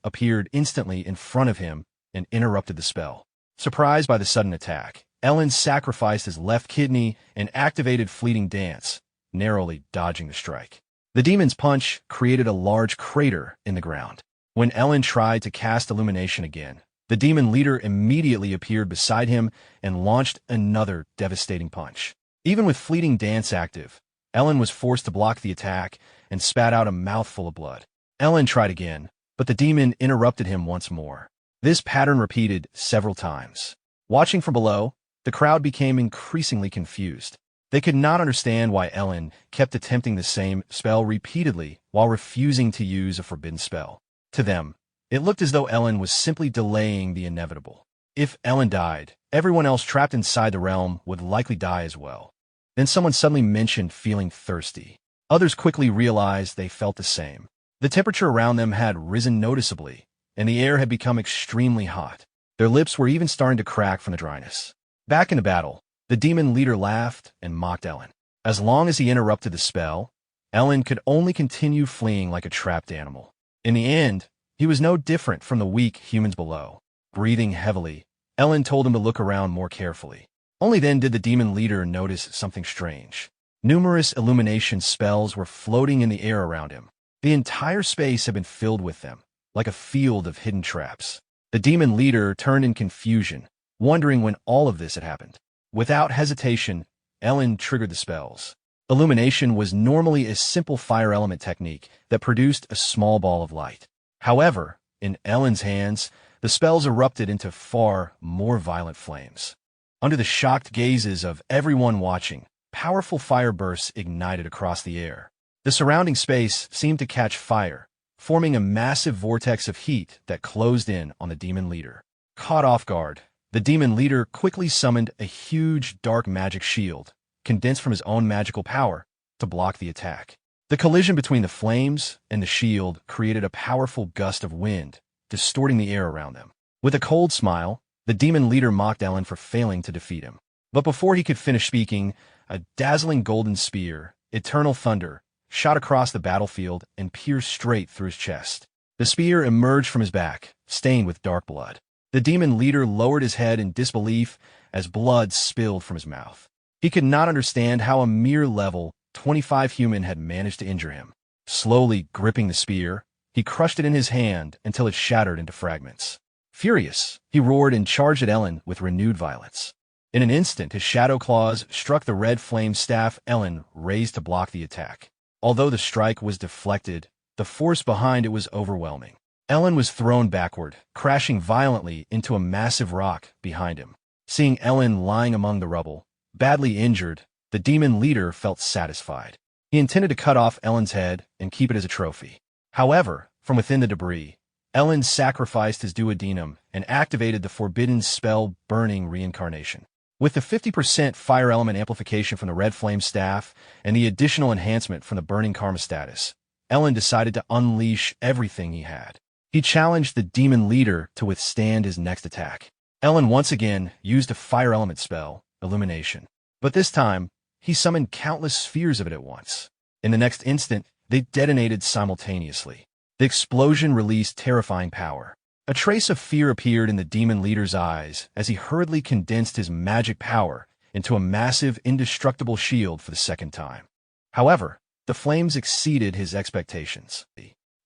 Speaker 1: appeared instantly in front of him and interrupted the spell. Surprised by the sudden attack, Ellen sacrificed his left kidney and activated Fleeting Dance, narrowly dodging the strike. The demon's punch created a large crater in the ground. When Ellen tried to cast illumination again, the demon leader immediately appeared beside him and launched another devastating punch. Even with Fleeting Dance active, Ellen was forced to block the attack and spat out a mouthful of blood. Ellen tried again, but the demon interrupted him once more. This pattern repeated several times. Watching from below, the crowd became increasingly confused. They could not understand why Ellen kept attempting the same spell repeatedly while refusing to use a forbidden spell. To them, it looked as though Ellen was simply delaying the inevitable. If Ellen died, everyone else trapped inside the realm would likely die as well. Then someone suddenly mentioned feeling thirsty. Others quickly realized they felt the same. The temperature around them had risen noticeably, and the air had become extremely hot. Their lips were even starting to crack from the dryness. Back in the battle, the demon leader laughed and mocked Ellen. As long as he interrupted the spell, Ellen could only continue fleeing like a trapped animal. In the end, he was no different from the weak humans below. Breathing heavily, Ellen told him to look around more carefully. Only then did the demon leader notice something strange. Numerous illumination spells were floating in the air around him. The entire space had been filled with them, like a field of hidden traps. The demon leader turned in confusion, wondering when all of this had happened. Without hesitation, Ellen triggered the spells. Illumination was normally a simple fire element technique that produced a small ball of light. However, in Ellen's hands, the spells erupted into far more violent flames. Under the shocked gazes of everyone watching, powerful fire bursts ignited across the air. The surrounding space seemed to catch fire, forming a massive vortex of heat that closed in on the demon leader. Caught off guard, the demon leader quickly summoned a huge dark magic shield, condensed from his own magical power, to block the attack. The collision between the flames and the shield created a powerful gust of wind, distorting the air around them. With a cold smile, the demon leader mocked Ellen for failing to defeat him. But before he could finish speaking, a dazzling golden spear, Eternal Thunder, shot across the battlefield and pierced straight through his chest. The spear emerged from his back, stained with dark blood. The demon leader lowered his head in disbelief as blood spilled from his mouth. He could not understand how a mere level 25 human had managed to injure him. Slowly gripping the spear, he crushed it in his hand until it shattered into fragments. Furious, he roared and charged at Ellen with renewed violence. In an instant, his shadow claws struck the red flame staff Ellen raised to block the attack. Although the strike was deflected, the force behind it was overwhelming. Ellen was thrown backward, crashing violently into a massive rock behind him. Seeing Ellen lying among the rubble, badly injured, the demon leader felt satisfied. He intended to cut off Ellen's head and keep it as a trophy. However, from within the debris, Ellen sacrificed his duodenum and activated the forbidden spell burning reincarnation. With the 50% fire element amplification from the red flame staff and the additional enhancement from the burning karma status, Ellen decided to unleash everything he had. He challenged the demon leader to withstand his next attack. Ellen once again used a fire element spell, Illumination. But this time, he summoned countless spheres of it at once. In the next instant, they detonated simultaneously. The explosion released terrifying power. A trace of fear appeared in the demon leader's eyes as he hurriedly condensed his magic power into a massive, indestructible shield for the second time. However, the flames exceeded his expectations.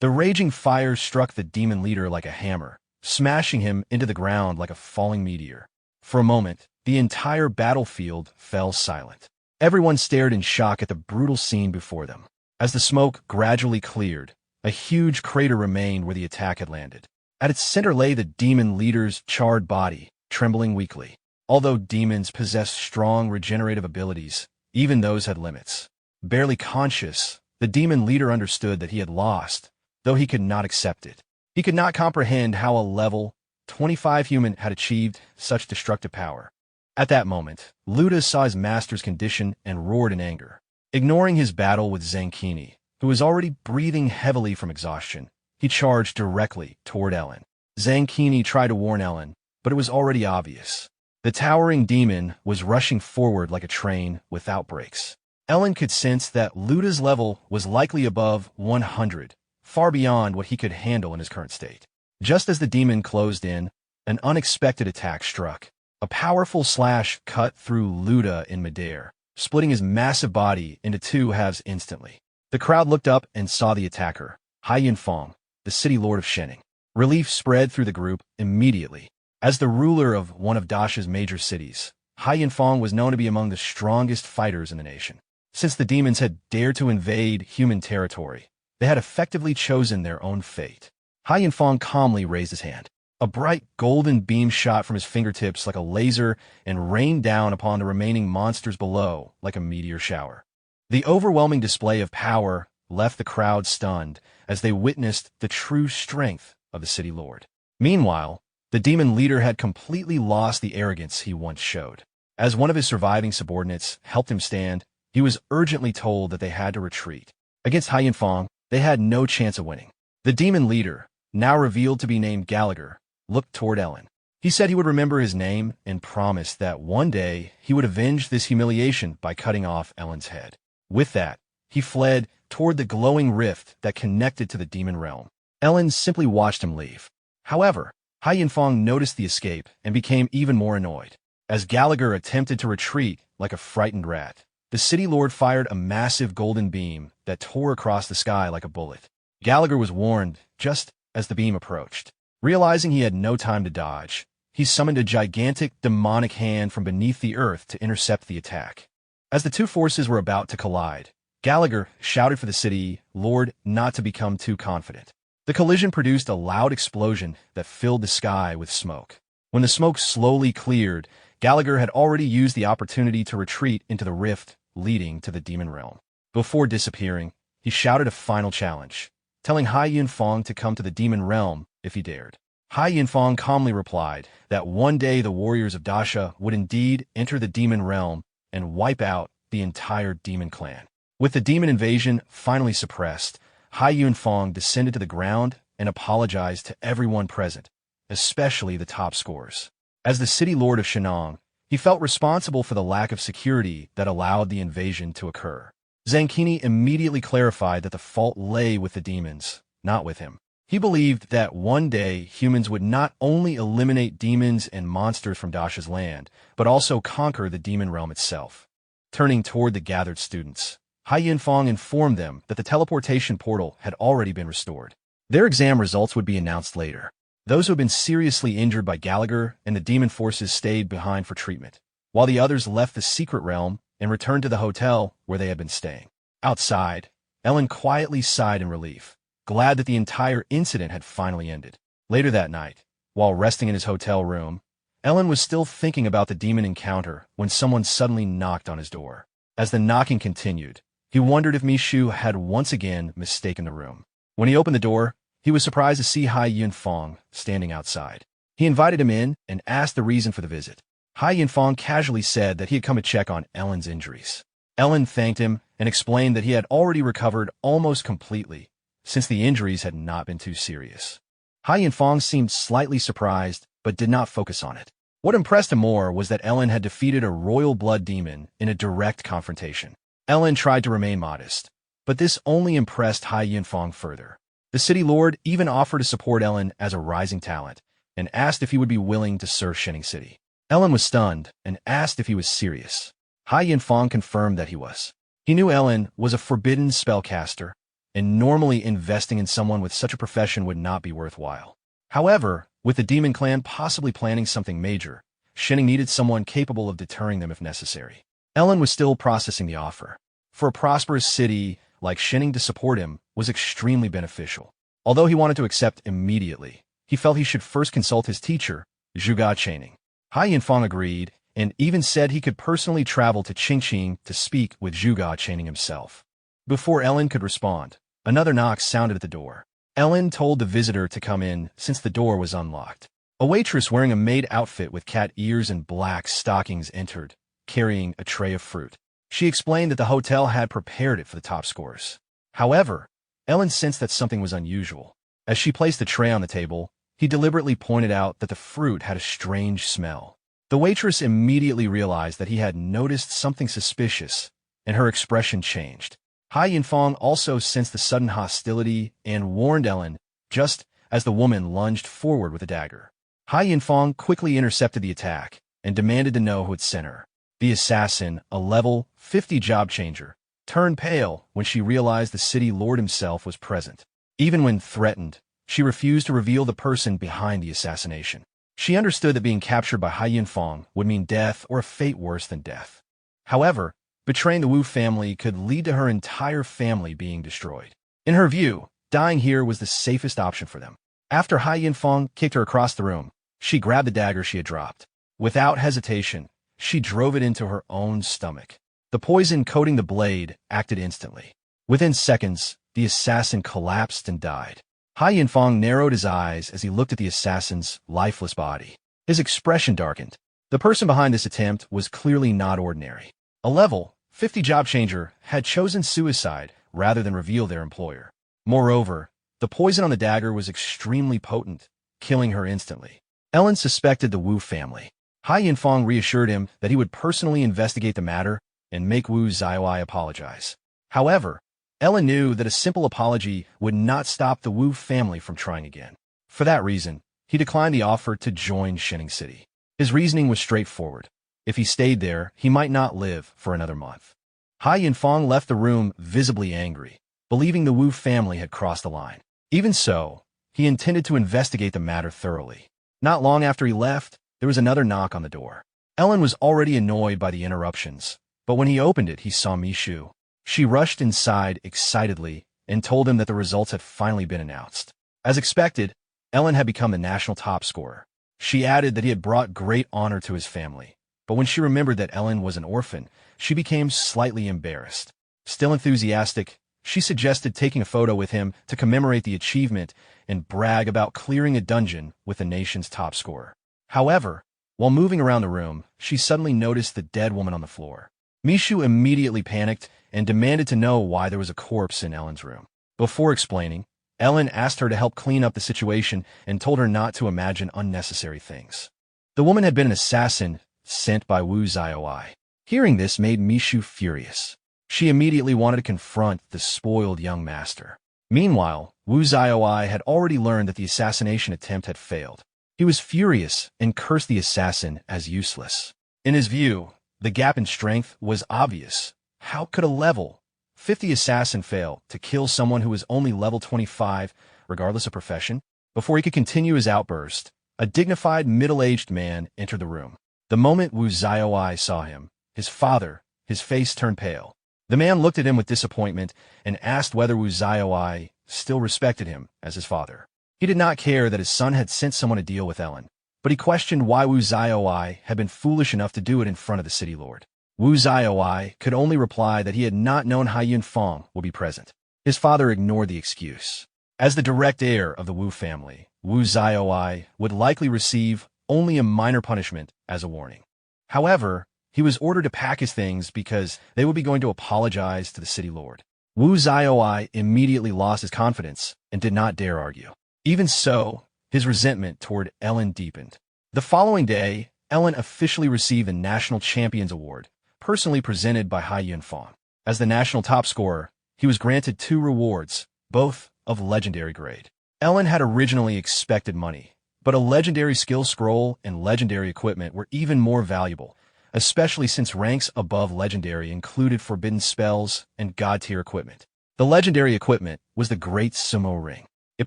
Speaker 1: The raging fire struck the demon leader like a hammer, smashing him into the ground like a falling meteor. For a moment, the entire battlefield fell silent. Everyone stared in shock at the brutal scene before them. As the smoke gradually cleared, a huge crater remained where the attack had landed. At its center lay the demon leader's charred body, trembling weakly. Although demons possess strong regenerative abilities, even those had limits. Barely conscious, the demon leader understood that he had lost, though he could not accept it. He could not comprehend how a level 25 human had achieved such destructive power. At that moment, Luda saw his master's condition and roared in anger. Ignoring his battle with Zankini, who was already breathing heavily from exhaustion, he charged directly toward Ellen. Zankini tried to warn Ellen, but it was already obvious. The towering demon was rushing forward like a train without brakes. Ellen could sense that Luda's level was likely above 100, far beyond what he could handle in his current state. Just as the demon closed in, an unexpected attack struck. A powerful slash cut through Luda in midair, splitting his massive body into two halves instantly. The crowd looked up and saw the attacker, Hai Yunfeng, the city lord of Shening. Relief spread through the group immediately. As the ruler of one of Dasha's major cities, Hai Yunfeng was known to be among the strongest fighters in the nation. Since the demons had dared to invade human territory, they had effectively chosen their own fate. Hai Yunfeng calmly raised his hand. A bright golden beam shot from his fingertips like a laser and rained down upon the remaining monsters below like a meteor shower. The overwhelming display of power left the crowd stunned as they witnessed the true strength of the city lord. Meanwhile, the demon leader had completely lost the arrogance he once showed. As one of his surviving subordinates helped him stand, he was urgently told that they had to retreat. Against Hai Yunfeng, they had no chance of winning. The demon leader, now revealed to be named Gallagher, looked toward Ellen. He said he would remember his name and promised that one day he would avenge this humiliation by cutting off Ellen's head. With that, he fled toward the glowing rift that connected to the demon realm. Ellen simply watched him leave. However, Hai Yunfeng noticed the escape and became even more annoyed. As Gallagher attempted to retreat like a frightened rat, the city lord fired a massive golden beam that tore across the sky like a bullet. Gallagher was warned just as the beam approached. Realizing he had no time to dodge, he summoned a gigantic demonic hand from beneath the earth to intercept the attack. As the two forces were about to collide, Gallagher shouted for the city lord not to become too confident. The collision produced a loud explosion that filled the sky with smoke. When the smoke slowly cleared, Gallagher had already used the opportunity to retreat into the rift leading to the demon realm. Before disappearing, he shouted a final challenge, telling Hai Yunfeng to come to the demon realm if he dared. Hai Yunfeng calmly replied that one day the warriors of Dasha would indeed enter the demon realm and wipe out the entire demon clan. With the demon invasion finally suppressed, Hai Yunfeng descended to the ground and apologized to everyone present, especially the top scorers. As the city lord of Shenong, he felt responsible for the lack of security that allowed the invasion to occur. Zankini immediately clarified that the fault lay with the demons, not with him. He believed that one day humans would not only eliminate demons and monsters from Dasha's land, but also conquer the demon realm itself. Turning toward the gathered students, Hai Yunfeng informed them that the teleportation portal had already been restored. Their exam results would be announced later. Those who had been seriously injured by Gallagher and the demon forces stayed behind for treatment, while the others left the secret realm and returned to the hotel where they had been staying. Outside, Ellen quietly sighed in relief, glad that the entire incident had finally ended. Later that night, while resting in his hotel room, Ellen was still thinking about the demon encounter when someone suddenly knocked on his door. As the knocking continued, he wondered if Mishu had once again mistaken the room. When he opened the door, he was surprised to see Hai Yunfeng standing outside. He invited him in and asked the reason for the visit. Hai Yunfeng casually said that he had come to check on Ellen's injuries. Ellen thanked him and explained that he had already recovered almost completely, since the injuries had not been too serious. Hai Yunfeng seemed slightly surprised, but did not focus on it. What impressed him more was that Ellen had defeated a royal blood demon in a direct confrontation. Ellen tried to remain modest, but this only impressed Hai Yunfeng further. The city lord even offered to support Ellen as a rising talent, and asked if he would be willing to serve Shining City. Ellen was stunned and asked if he was serious. Hai Yunfeng confirmed that he was. He knew Ellen was a forbidden spellcaster, and normally investing in someone with such a profession would not be worthwhile. However, with the demon clan possibly planning something major, Shining needed someone capable of deterring them if necessary. Ellen was still processing the offer. For a prosperous city like Shining to support him was extremely beneficial. Although he wanted to accept immediately, he felt he should first consult his teacher, Zhuge Chaining. Hai Yunfeng agreed, and even said he could personally travel to Qingqing to speak with Zhuge Chaining himself. Before Ellen could respond, another knock sounded at the door. Ellen told the visitor to come in since the door was unlocked. A waitress wearing a maid outfit with cat ears and black stockings entered, carrying a tray of fruit. She explained that the hotel had prepared it for the top scorers. However, Ellen sensed that something was unusual. As she placed the tray on the table, he deliberately pointed out that the fruit had a strange smell. The waitress immediately realized that he had noticed something suspicious, and her expression changed. Hai Yunfeng also sensed the sudden hostility and warned Ellen, just as the woman lunged forward with a dagger. Hai Yunfeng quickly intercepted the attack and demanded to know who had sent her. The assassin, a level 50 job changer, turned pale when she realized the city lord himself was present. Even when threatened, she refused to reveal the person behind the assassination. She understood that being captured by Hai Yunfeng would mean death or a fate worse than death. However, betraying the Wu family could lead to her entire family being destroyed. In her view, dying here was the safest option for them. After Hai Yunfeng kicked her across the room, she grabbed the dagger she had dropped. Without hesitation, she drove it into her own stomach. The poison coating the blade acted instantly. Within seconds, the assassin collapsed and died. Hai Yunfeng narrowed his eyes as he looked at the assassin's lifeless body. His expression darkened. The person behind this attempt was clearly not ordinary. A level 50 job changer had chosen suicide rather than reveal their employer. Moreover, the poison on the dagger was extremely potent, killing her instantly. Ellen suspected the Wu family. Hai Yunfeng reassured him that he would personally investigate the matter and make Wu Zaiwai apologize. However, Ellen knew that a simple apology would not stop the Wu family from trying again. For that reason, he declined the offer to join Shining City. His reasoning was straightforward. If he stayed there, he might not live for another month. Hai Yunfeng left the room visibly angry, believing the Wu family had crossed the line. Even so, he intended to investigate the matter thoroughly. Not long after he left, there was another knock on the door. Ellen was already annoyed by the interruptions, but when he opened it, he saw Mishu. She rushed inside excitedly and told him that the results had finally been announced. As expected, Ellen had become the national top scorer. She added that he had brought great honor to his family, but when she remembered that Ellen was an orphan, she became slightly embarrassed. Still enthusiastic, she suggested taking a photo with him to commemorate the achievement and brag about clearing a dungeon with the nation's top scorer. However, while moving around the room, she suddenly noticed the dead woman on the floor. Mishu immediately panicked and demanded to know why there was a corpse in Ellen's room. Before explaining, Ellen asked her to help clean up the situation and told her not to imagine unnecessary things. The woman had been an assassin sent by Wu Zaiwai. Hearing this made Mishu furious. She immediately wanted to confront the spoiled young master. Meanwhile, Wu Zaiwai had already learned that the assassination attempt had failed. He was furious and cursed the assassin as useless. In his view, the gap in strength was obvious. How could a level 50 assassin fail to kill someone who was only level 25, regardless of profession? Before he could continue his outburst, a dignified middle-aged man entered the room. The moment Wu Zaiwai saw him, his father, his face turned pale. The man looked at him with disappointment and asked whether Wu Zaiwai still respected him as his father. He did not care that his son had sent someone to deal with Ellen. but he questioned why Wu Xiaoi had been foolish enough to do it in front of the city lord. Wu Xiaoi could only reply that he had not known Hai Yunfeng would be present. His father ignored the excuse. As the direct heir of the Wu family, Wu Xiaoi would likely receive only a minor punishment as a warning. However, he was ordered to pack his things because they would be going to apologize to the city lord. Wu Xiaoi immediately lost his confidence and did not dare argue. Even so, his resentment toward Ellen deepened. The following day, Ellen officially received the National Champions Award, personally presented by Hai Yunfeng. As the national top scorer, he was granted 2 rewards, both of legendary grade. Ellen had originally expected money, but a legendary skill scroll and legendary equipment were even more valuable, especially since ranks above legendary included forbidden spells and god-tier equipment. The legendary equipment was the Great Sumo Ring. It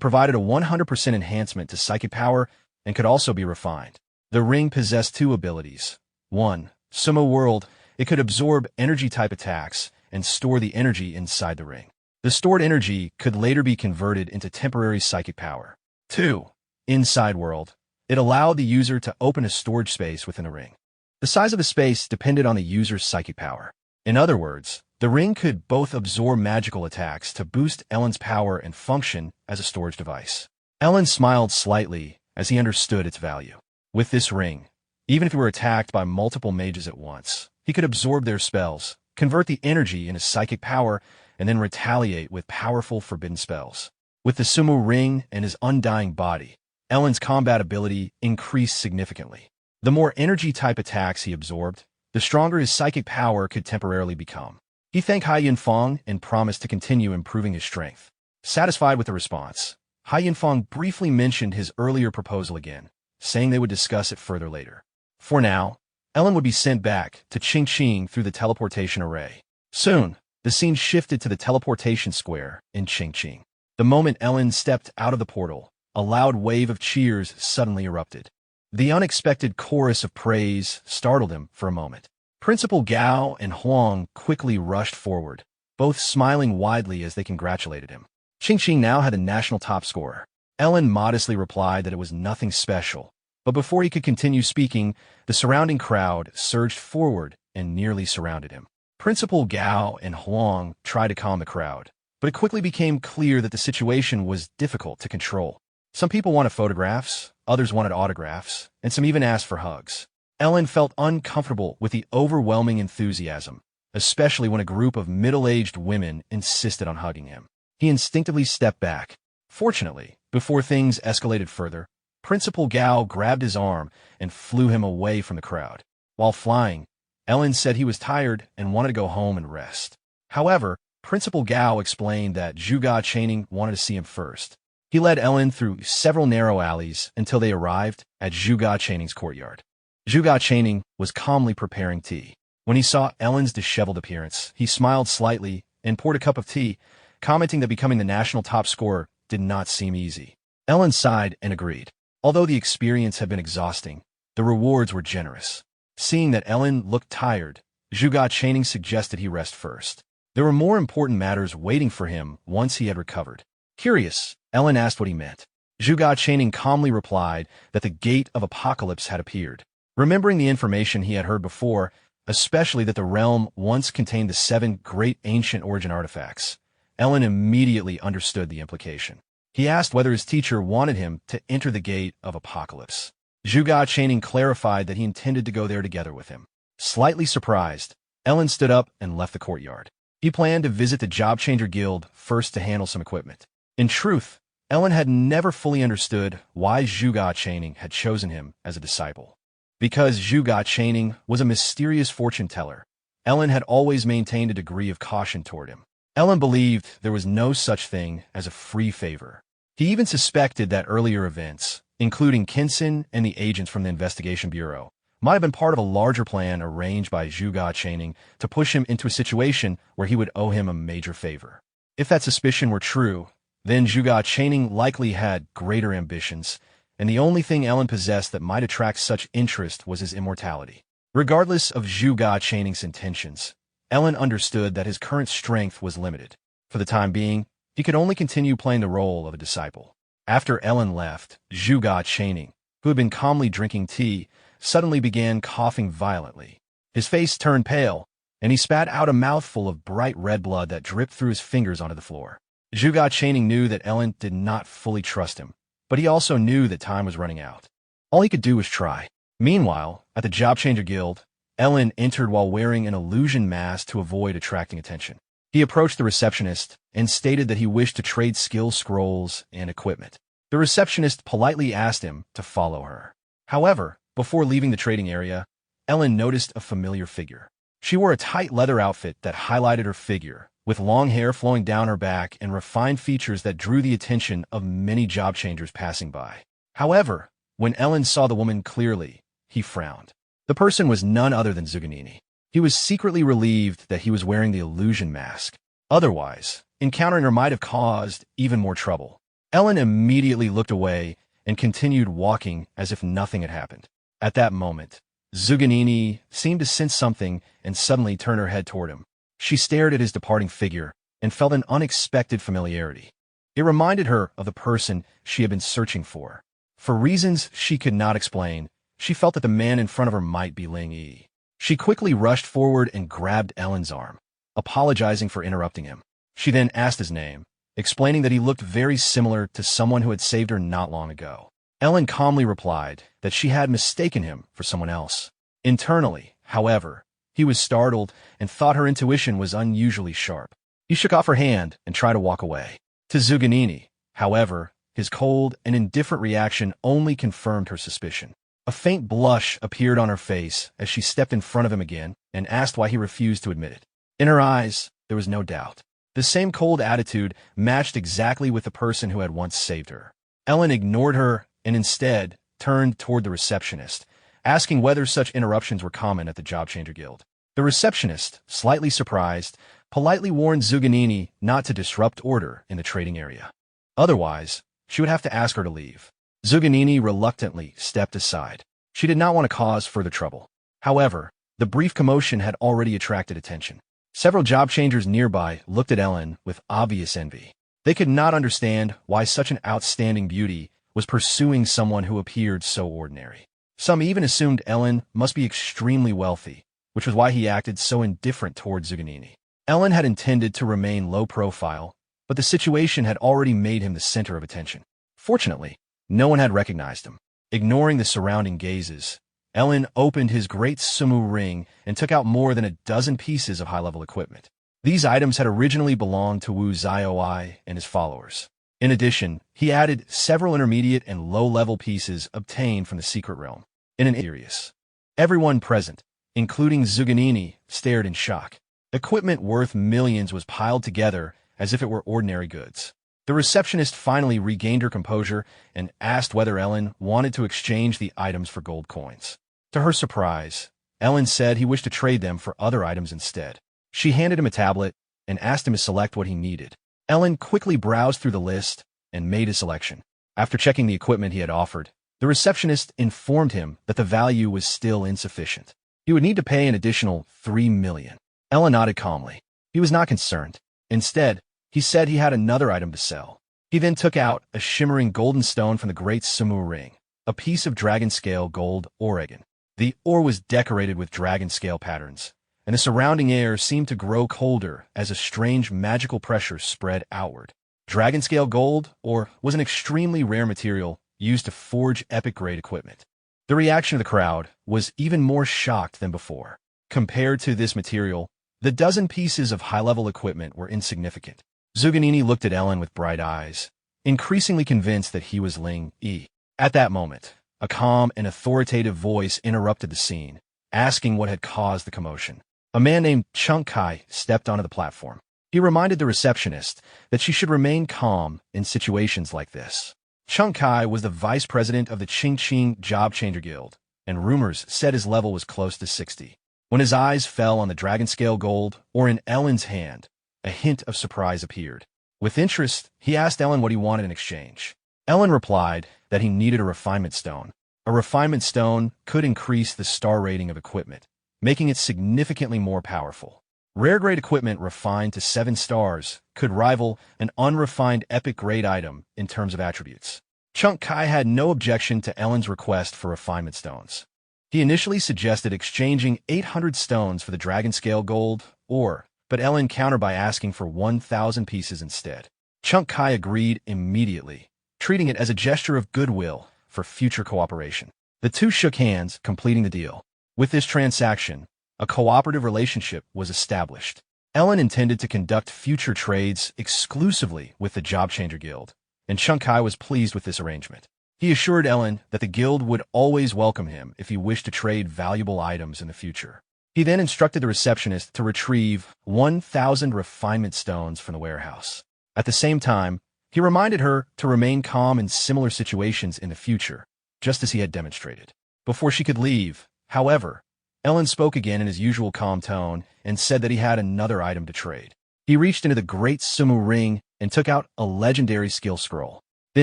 Speaker 1: provided a 100% enhancement to psychic power and could also be refined. The ring possessed 2 abilities. 1. Sumo World. It could absorb energy-type attacks and store the energy inside the ring. The stored energy could later be converted into temporary psychic power. 2. Inside World. It allowed the user to open a storage space within the ring. The size of the space depended on the user's psychic power. In other words, the ring could both absorb magical attacks to boost Ellen's power and function as a storage device. Ellen smiled slightly as he understood its value. With this ring, even if he were attacked by multiple mages at once, he could absorb their spells, convert the energy into psychic power, and then retaliate with powerful forbidden spells. With the Sumo Ring and his undying body, Ellen's combat ability increased significantly. The more energy-type attacks he absorbed, the stronger his psychic power could temporarily become. He thanked Hai Yunfeng and promised to continue improving his strength. Satisfied with the response, Hai Yunfeng briefly mentioned his earlier proposal again, saying they would discuss it further later. For now, Ellen would be sent back to Qingqing through the teleportation array. Soon, the scene shifted to the teleportation square in Qingqing. The moment Ellen stepped out of the portal, a loud wave of cheers suddenly erupted. The unexpected chorus of praise startled him for a moment. Principal Gao and Huang quickly rushed forward, both smiling widely as they congratulated him. Qingqing now had a national top scorer. Ellen modestly replied that it was nothing special, but before he could continue speaking, the surrounding crowd surged forward and nearly surrounded him. Principal Gao and Huang tried to calm the crowd, but it quickly became clear that the situation was difficult to control. Some people wanted photographs, others wanted autographs, and some even asked for hugs. Ellen felt uncomfortable with the overwhelming enthusiasm, especially when a group of middle-aged women insisted on hugging him. He instinctively stepped back. Fortunately, before things escalated further, Principal Gao grabbed his arm and flew him away from the crowd. While flying, Ellen said he was tired and wanted to go home and rest. However, Principal Gao explained that Zhuge Chaining wanted to see him first. He led Ellen through several narrow alleys until they arrived at Zhuge Chaining's courtyard. Zhuge Chaining was calmly preparing tea. When he saw Ellen's disheveled appearance, he smiled slightly and poured a cup of tea, commenting that becoming the national top scorer did not seem easy. Ellen sighed and agreed. Although the experience had been exhausting, the rewards were generous. Seeing that Ellen looked tired, Zhuge Chaining suggested he rest first. There were more important matters waiting for him once he had recovered. Curious, Ellen asked what he meant. Zhuge Chaining calmly replied that the Gate of Apocalypse had appeared. Remembering the information he had heard before, especially that the realm once contained the 7 great ancient origin artifacts, Ellen immediately understood the implication. He asked whether his teacher wanted him to enter the Gate of Apocalypse. Zhuge Chaining clarified that he intended to go there together with him. Slightly surprised, Ellen stood up and left the courtyard. He planned to visit the Job Changer Guild first to handle some equipment. In truth, Ellen had never fully understood why Zhuge Chaining had chosen him as a disciple. Because Zhuge Chaining was a mysterious fortune teller, Ellen had always maintained a degree of caution toward him. Ellen believed there was no such thing as a free favor. He even suspected that earlier events, including Kinson and the agents from the Investigation Bureau, might have been part of a larger plan arranged by Zhuge Chaining to push him into a situation where he would owe him a major favor. If that suspicion were true, then Zhuge Chaining likely had greater ambitions, and the only thing Ellen possessed that might attract such interest was his immortality. Regardless of Zhuge Chaining's intentions, Ellen understood that his current strength was limited. For the time being, he could only continue playing the role of a disciple. After Ellen left, Zhuge Chaining, who had been calmly drinking tea, suddenly began coughing violently. His face turned pale, and he spat out a mouthful of bright red blood that dripped through his fingers onto the floor. Zhuge Chaining knew that Ellen did not fully trust him, but he also knew that time was running out. All he could do was try. Meanwhile, at the Job Changer Guild, Ellen entered while wearing an illusion mask to avoid attracting attention. He approached the receptionist and stated that he wished to trade skill scrolls and equipment. The receptionist politely asked him to follow her. However, before leaving the trading area, Ellen noticed a familiar figure. She wore a tight leather outfit that highlighted her figure, with long hair flowing down her back and refined features that drew the attention of many job changers passing by. However, when Ellen saw the woman clearly, he frowned. The person was none other than Zuganini. He was secretly relieved that he was wearing the illusion mask. Otherwise, encountering her might have caused even more trouble. Ellen immediately looked away and continued walking as if nothing had happened. At that moment, Zuganini seemed to sense something and suddenly turned her head toward him. She stared at his departing figure and felt an unexpected familiarity. It reminded her of the person she had been searching for. For reasons she could not explain, she felt that the man in front of her might be Ling Yi. She quickly rushed forward and grabbed Ellen's arm, apologizing for interrupting him. She then asked his name, explaining that he looked very similar to someone who had saved her not long ago. Ellen calmly replied that she had mistaken him for someone else. Internally, however, he was startled and thought her intuition was unusually sharp. He shook off her hand and tried to walk away. To Zuganini, however, his cold and indifferent reaction only confirmed her suspicion. A faint blush appeared on her face as she stepped in front of him again and asked why he refused to admit it. In her eyes, there was no doubt. The same cold attitude matched exactly with the person who had once saved her. Ellen ignored her and instead turned toward the receptionist, asking whether such interruptions were common at the Job Changer Guild. The receptionist, slightly surprised, politely warned Zuganini not to disrupt order in the trading area. Otherwise, she would have to ask her to leave. Zuganini reluctantly stepped aside. She did not want to cause further trouble. However, the brief commotion had already attracted attention. Several job changers nearby looked at Ellen with obvious envy. They could not understand why such an outstanding beauty was pursuing someone who appeared so ordinary. Some even assumed Ellen must be extremely wealthy, which was why he acted so indifferent towards Zuganini. Ellen had intended to remain low profile, but the situation had already made him the center of attention. Fortunately, no one had recognized him. Ignoring the surrounding gazes, Ellen opened his great sumo ring and took out more than a dozen pieces of high-level equipment. These items had originally belonged to Wu Zioi and his followers. In addition, he added several intermediate and low-level pieces obtained from the secret realm. In an serious, everyone present, including Zuganini, stared in shock. Equipment worth millions was piled together as if it were ordinary goods. The receptionist finally regained her composure and asked whether Ellen wanted to exchange the items for gold coins. To her surprise, Ellen said he wished to trade them for other items instead. She handed him a tablet and asked him to select what he needed. Ellen quickly browsed through the list and made his selection. After checking the equipment he had offered, the receptionist informed him that the value was still insufficient. He would need to pay an additional 3 million. Ellen nodded calmly. He was not concerned. Instead, he said he had another item to sell. He then took out a shimmering golden stone from the great sumo ring, a piece of dragon-scale gold Oregon. The ore was decorated with dragon-scale patterns, and the surrounding air seemed to grow colder as a strange magical pressure spread outward. Dragon-scale gold ore was an extremely rare material used to forge epic-grade equipment. The reaction of the crowd was even more shocked than before. Compared to this material, the dozen pieces of high-level equipment were insignificant. Zuganini looked at Ellen with bright eyes, increasingly convinced that he was Ling Yi. At that moment, a calm and authoritative voice interrupted the scene, asking what had caused the commotion. A man named Chung Kai stepped onto the platform. He reminded the receptionist that she should remain calm in situations like this. Chung Kai was the vice president of the Qingqing Job Changer Guild, and rumors said his level was close to 60. When his eyes fell on the dragon-scale gold or in Ellen's hand, a hint of surprise appeared. With interest, he asked Ellen what he wanted in exchange. Ellen replied that he needed a refinement stone. A refinement stone could increase the star rating of equipment, making it significantly more powerful. Rare-grade equipment refined to 7 stars could rival an unrefined epic-grade item in terms of attributes. Chunk Kai had no objection to Ellen's request for refinement stones. He initially suggested exchanging 800 stones for the dragon scale gold ore, but Ellen countered by asking for 1,000 pieces instead. Chunk Kai agreed immediately, treating it as a gesture of goodwill for future cooperation. The two shook hands, completing the deal. With this transaction, a cooperative relationship was established. Ellen intended to conduct future trades exclusively with the Job Changer Guild, and Chunk Kai was pleased with this arrangement. He assured Ellen that the guild would always welcome him if he wished to trade valuable items in the future. He then instructed the receptionist to retrieve 1,000 refinement stones from the warehouse. At the same time, he reminded her to remain calm in similar situations in the future, just as he had demonstrated. Before she could leave, however, Ellen spoke again in his usual calm tone and said that he had another item to trade. He reached into the Great Sumu Ring and took out a legendary skill scroll. The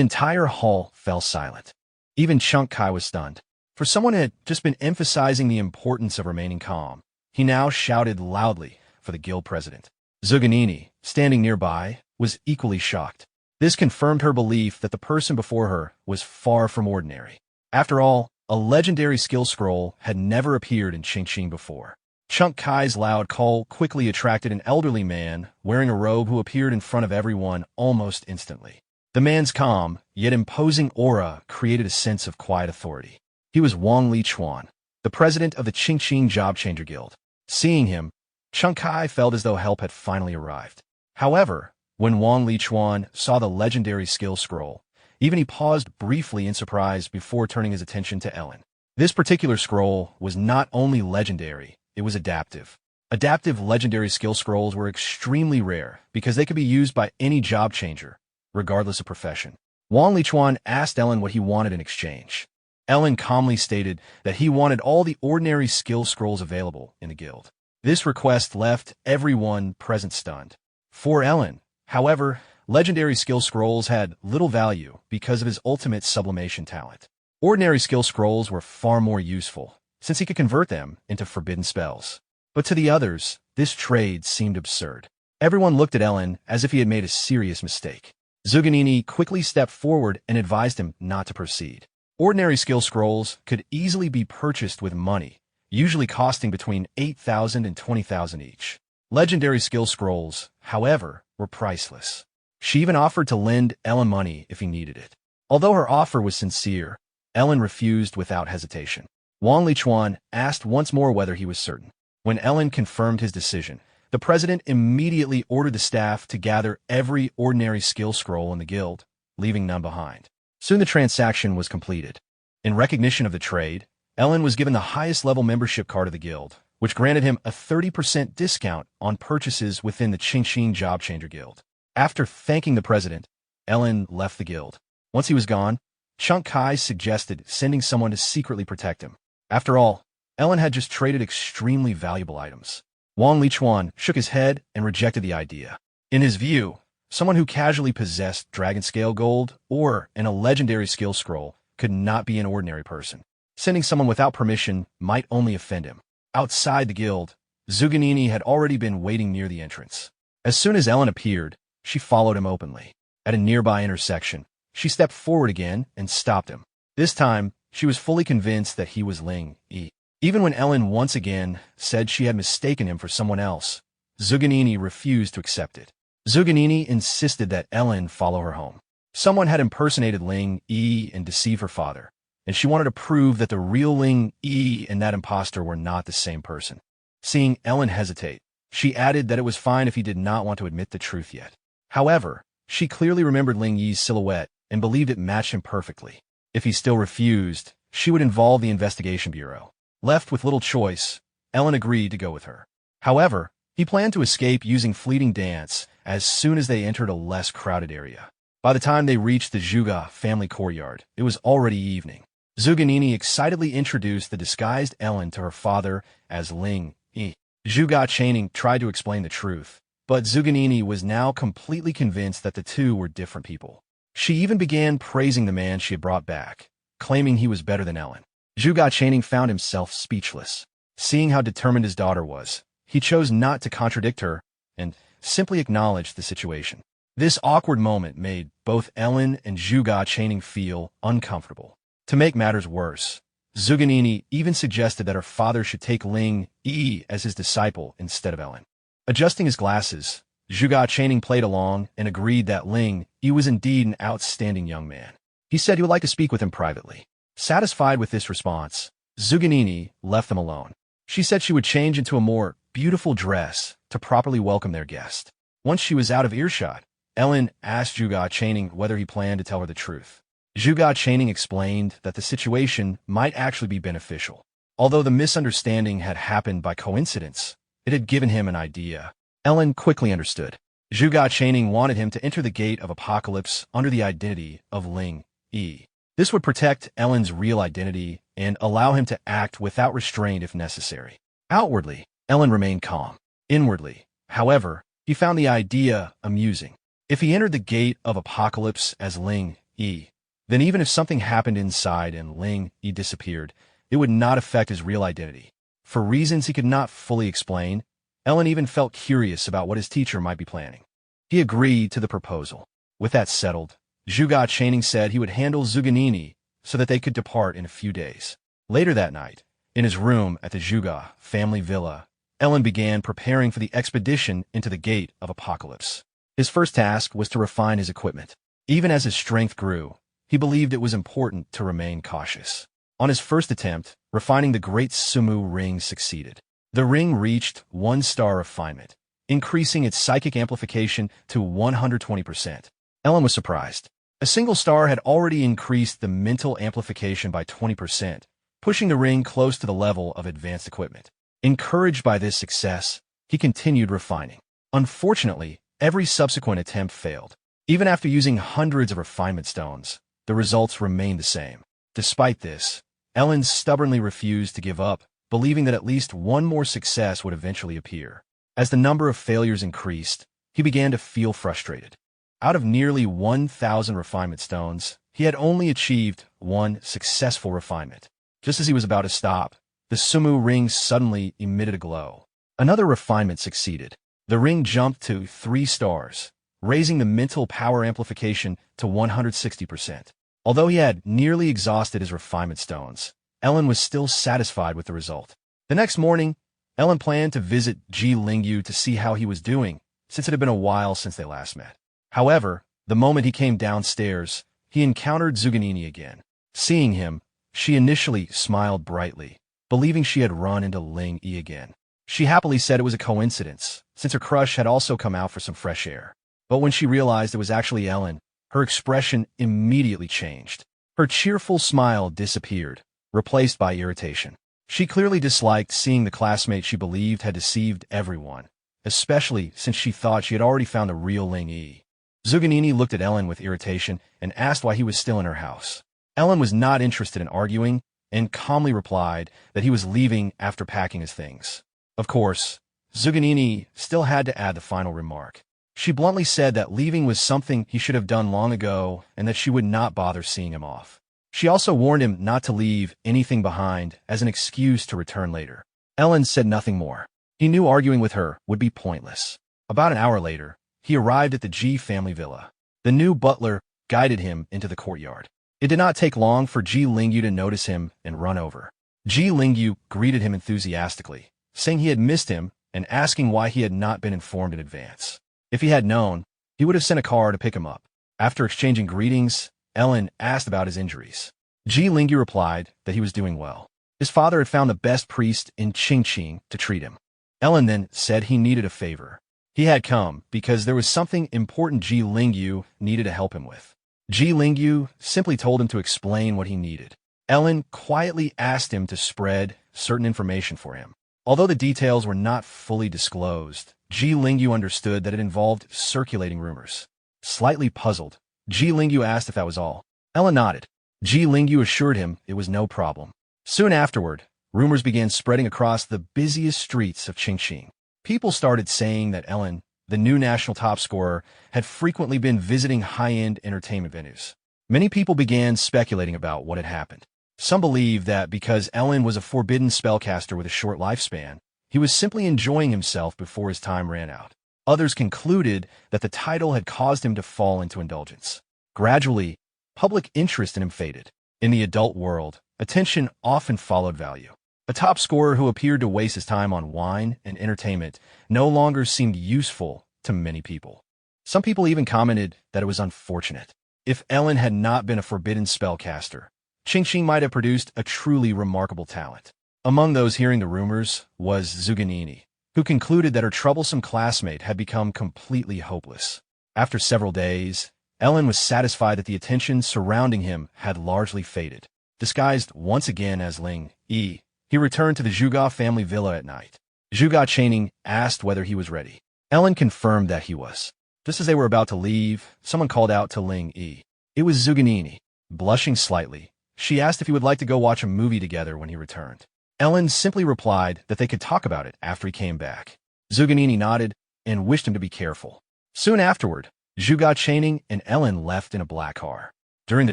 Speaker 1: entire hall fell silent. Even Chunk Kai was stunned. For someone who had just been emphasizing the importance of remaining calm, he now shouted loudly for the guild president. Zuganini, standing nearby, was equally shocked. This confirmed her belief that the person before her was far from ordinary. After all, a legendary skill scroll had never appeared in Qingqing before. Chunk Kai's loud call quickly attracted an elderly man wearing a robe who appeared in front of everyone almost instantly. The man's calm, yet imposing aura created a sense of quiet authority. He was Wang Lichuan, the president of the Qingqing Job Changer Guild. Seeing him, Chunk Kai felt as though help had finally arrived. However, when Wang Lichuan saw the legendary skill scroll, even he paused briefly in surprise before turning his attention to Ellen. This particular scroll was not only legendary, it was adaptive. Adaptive legendary skill scrolls were extremely rare because they could be used by any job changer, regardless of profession. Wang Lichuan asked Ellen what he wanted in exchange. Ellen calmly stated that he wanted all the ordinary skill scrolls available in the guild. This request left everyone present stunned. For Ellen, however, legendary skill scrolls had little value because of his ultimate sublimation talent. Ordinary skill scrolls were far more useful, since he could convert them into forbidden spells. But to the others, this trade seemed absurd. Everyone looked at Ellen as if he had made a serious mistake. Zuganini quickly stepped forward and advised him not to proceed. Ordinary skill scrolls could easily be purchased with money, usually costing between 8,000 and 20,000 each. Legendary skill scrolls, however, were priceless. She even offered to lend Ellen money if he needed it. Although her offer was sincere, Ellen refused without hesitation. Wang Lichuan asked once more whether he was certain. When Ellen confirmed his decision, the president immediately ordered the staff to gather every ordinary skill scroll in the guild, leaving none behind. Soon the transaction was completed. In recognition of the trade, Ellen was given the highest level membership card of the guild, which granted him a 30% discount on purchases within the Qingqing Job Changer Guild. After thanking the president, Ellen left the guild. Once he was gone, Chunk Kai suggested sending someone to secretly protect him. After all, Ellen had just traded extremely valuable items. Wang Lichuan shook his head and rejected the idea. In his view, someone who casually possessed dragon scale gold or a legendary skill scroll could not be an ordinary person. Sending someone without permission might only offend him. Outside the guild, Zuganini had already been waiting near the entrance. As soon as Ellen appeared, she followed him openly. At a nearby intersection, she stepped forward again and stopped him. This time, she was fully convinced that he was Ling Yi. Even when Ellen once again said she had mistaken him for someone else, Zuganini refused to accept it. Zuganini insisted that Ellen follow her home. Someone had impersonated Ling Yi and deceived her father, and she wanted to prove that the real Ling Yi and that imposter were not the same person. Seeing Ellen hesitate, she added that it was fine if he did not want to admit the truth yet. However, she clearly remembered Ling Yi's silhouette and believed it matched him perfectly. If he still refused, she would involve the investigation bureau. Left with little choice, Ellen agreed to go with her. However, he planned to escape using fleeting dance as soon as they entered a less crowded area. By the time they reached the Zhuge family courtyard, it was already evening. Zuganini excitedly introduced the disguised Ellen to her father as Ling Yi. Zhuge Chaining tried to explain the truth, but Zuganini was now completely convinced that the two were different people. She even began praising the man she had brought back, claiming he was better than Ellen. Zhuge Chaining found himself speechless. Seeing how determined his daughter was, he chose not to contradict her and simply acknowledged the situation. This awkward moment made both Ellen and Zhuge Chaining feel uncomfortable. To make matters worse, Zuganini even suggested that her father should take Ling Yi as his disciple instead of Ellen. Adjusting his glasses, Zhuge Chaining played along and agreed that Ling Yi was indeed an outstanding young man. He said he would like to speak with him privately. Satisfied with this response, Zuganini left them alone. She said she would change into a more beautiful dress to properly welcome their guest. Once she was out of earshot, Ellen asked Zhuge Chaining whether he planned to tell her the truth. Zhuge Chaining explained that the situation might actually be beneficial. Although the misunderstanding had happened by coincidence, it had given him an idea. Ellen quickly understood. Zhuge Chaining wanted him to enter the Gate of Apocalypse under the identity of Ling Yi. This would protect Ellen's real identity and allow him to act without restraint if necessary. Outwardly, Ellen remained calm. Inwardly, however, he found the idea amusing. If he entered the Gate of Apocalypse as Ling Yi, then even if something happened inside and Ling Yi disappeared, it would not affect his real identity. For reasons he could not fully explain, Ellen even felt curious about what his teacher might be planning. He agreed to the proposal. With that settled, Zhuge Chaining said he would handle Zuganini so that they could depart in a few days. Later that night, in his room at the Zhuge family villa, Ellen began preparing for the expedition into the Gate of Apocalypse. His first task was to refine his equipment. Even as his strength grew, he believed it was important to remain cautious. On his first attempt, refining the Great Sumu ring succeeded. The ring reached 1-star refinement, increasing its psychic amplification to 120%. Ellen was surprised. A single star had already increased the mental amplification by 20%, pushing the ring close to the level of advanced equipment. Encouraged by this success, he continued refining. Unfortunately, every subsequent attempt failed. Even after using hundreds of refinement stones, the results remained the same. Despite this, Ellen stubbornly refused to give up, believing that at least one more success would eventually appear. As the number of failures increased, he began to feel frustrated. Out of nearly 1,000 refinement stones, he had only achieved one successful refinement. Just as he was about to stop, the Sumu ring suddenly emitted a glow. Another refinement succeeded. The ring jumped to 3 stars, raising the mental power amplification to 160%. Although he had nearly exhausted his refinement stones, Ellen was still satisfied with the result. The next morning, Ellen planned to visit Ye Lin to see how he was doing, since it had been a while since they last met. However, the moment he came downstairs, he encountered Zuganini again. Seeing him, she initially smiled brightly, believing she had run into Ling Yi again. She happily said it was a coincidence, since her crush had also come out for some fresh air. But when she realized it was actually Ellen, her expression immediately changed. Her cheerful smile disappeared, replaced by irritation. She clearly disliked seeing the classmate she believed had deceived everyone, especially since she thought she had already found the real Ling Yi. Zuganini looked at Ellen with irritation and asked why he was still in her house. Ellen was not interested in arguing and calmly replied that he was leaving after packing his things. Of course, Zuganini still had to add the final remark. She bluntly said that leaving was something he should have done long ago and that she would not bother seeing him off. She also warned him not to leave anything behind as an excuse to return later. Ellen said nothing more. He knew arguing with her would be pointless. About an hour later, he arrived at the Ji family villa. The new butler guided him into the courtyard. It did not take long for Ye Lin to notice him and run over. Ye Lin greeted him enthusiastically, saying he had missed him and asking why he had not been informed in advance. If he had known, he would have sent a car to pick him up. After exchanging greetings, Ellen asked about his injuries. Ye Lin replied that he was doing well. His father had found the best priest in Qingqing to treat him. Ellen then said he needed a favor. He had come because there was something important Ye Lin needed to help him with. Ye Lin simply told him to explain what he needed. Ellen quietly asked him to spread certain information for him. Although the details were not fully disclosed, Ye Lin understood that it involved circulating rumors. Slightly puzzled, Ye Lin asked if that was all. Ellen nodded. Ye Lin assured him it was no problem. Soon afterward, rumors began spreading across the busiest streets of Qingqing. People started saying that Ellen, the new national top scorer, had frequently been visiting high-end entertainment venues. Many people began speculating about what had happened. Some believed that because Ellen was a forbidden spellcaster with a short lifespan, he was simply enjoying himself before his time ran out. Others concluded that the title had caused him to fall into indulgence. Gradually, public interest in him faded. In the adult world, attention often followed value. A top scorer who appeared to waste his time on wine and entertainment no longer seemed useful to many people. Some people even commented that it was unfortunate. If Ellen had not been a forbidden spellcaster, Qingqing might have produced a truly remarkable talent. Among those hearing the rumors was Zuganini, who concluded that her troublesome classmate had become completely hopeless. After several days, Ellen was satisfied that the attention surrounding him had largely faded. Disguised once again as Ling Yi, he returned to the Zhuge family villa at night. Zhuge Chaining asked whether he was ready. Ellen confirmed that he was. Just as they were about to leave, someone called out to Ling Yi. It was Zuganini. Blushing slightly, she asked if he would like to go watch a movie together when he returned. Ellen simply replied that they could talk about it after he came back. Zuganini nodded and wished him to be careful. Soon afterward, Zhuge Chaining and Ellen left in a black car. During the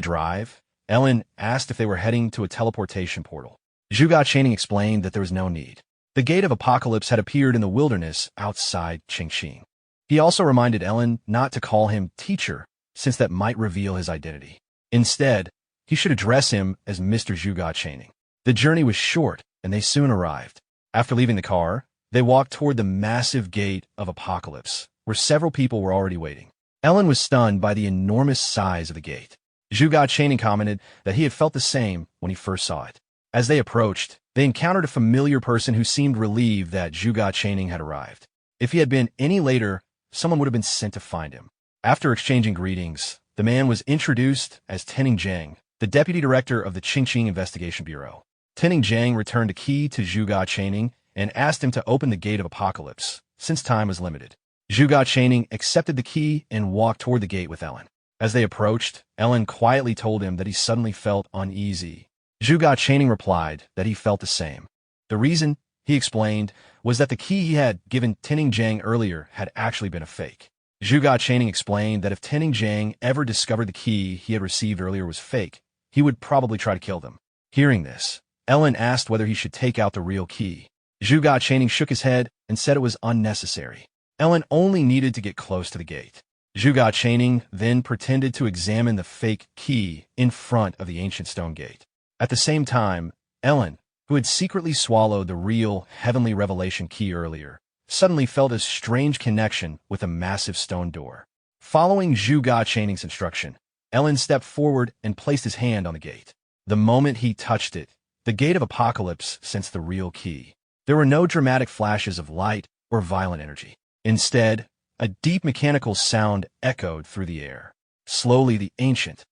Speaker 1: drive, Ellen asked if they were heading to a teleportation portal. Zhuge Chaining explained that there was no need. The Gate of Apocalypse had appeared in the wilderness outside Qingqing. He also reminded Ellen not to call him teacher, since that might reveal his identity. Instead, he should address him as Mr. Zhuge Chaining. The journey was short, and they soon arrived. After leaving the car, they walked toward the massive Gate of Apocalypse, where several people were already waiting. Ellen was stunned by the enormous size of the gate. Zhuge Chaining commented that he had felt the same when he first saw it. As they approached, they encountered a familiar person who seemed relieved that Zhuge Chaining had arrived. If he had been any later, someone would have been sent to find him. After exchanging greetings, the man was introduced as Tenning Jiang, the deputy director of the Qingqing Investigation Bureau. Tenning Jiang returned a key to Zhuge Chaining and asked him to open the Gate of Apocalypse, since time was limited. Zhuge Chaining accepted the key and walked toward the gate with Ellen. As they approached, Ellen quietly told him that he suddenly felt uneasy. Zhuge Chaining replied that he felt the same. The reason, he explained, was that the key he had given Tenning Jiang earlier had actually been a fake. Zhuge Chaining explained that if Tenning Jiang ever discovered the key he had received earlier was fake, he would probably try to kill them. Hearing this, Ellen asked whether he should take out the real key. Zhuge Chaining shook his head and said it was unnecessary. Ellen only needed to get close to the gate. Zhuge Chaining then pretended to examine the fake key in front of the ancient stone gate. At the same time, Ellen, who had secretly swallowed the real heavenly revelation key earlier, suddenly felt a strange connection with a massive stone door. Following Zhuge Chaining's instruction, Ellen stepped forward and placed his hand on the gate. The moment he touched it, the Gate of Apocalypse sensed the real key. There were no dramatic flashes of light or violent energy. Instead, a deep mechanical sound echoed through the air. Slowly, the ancient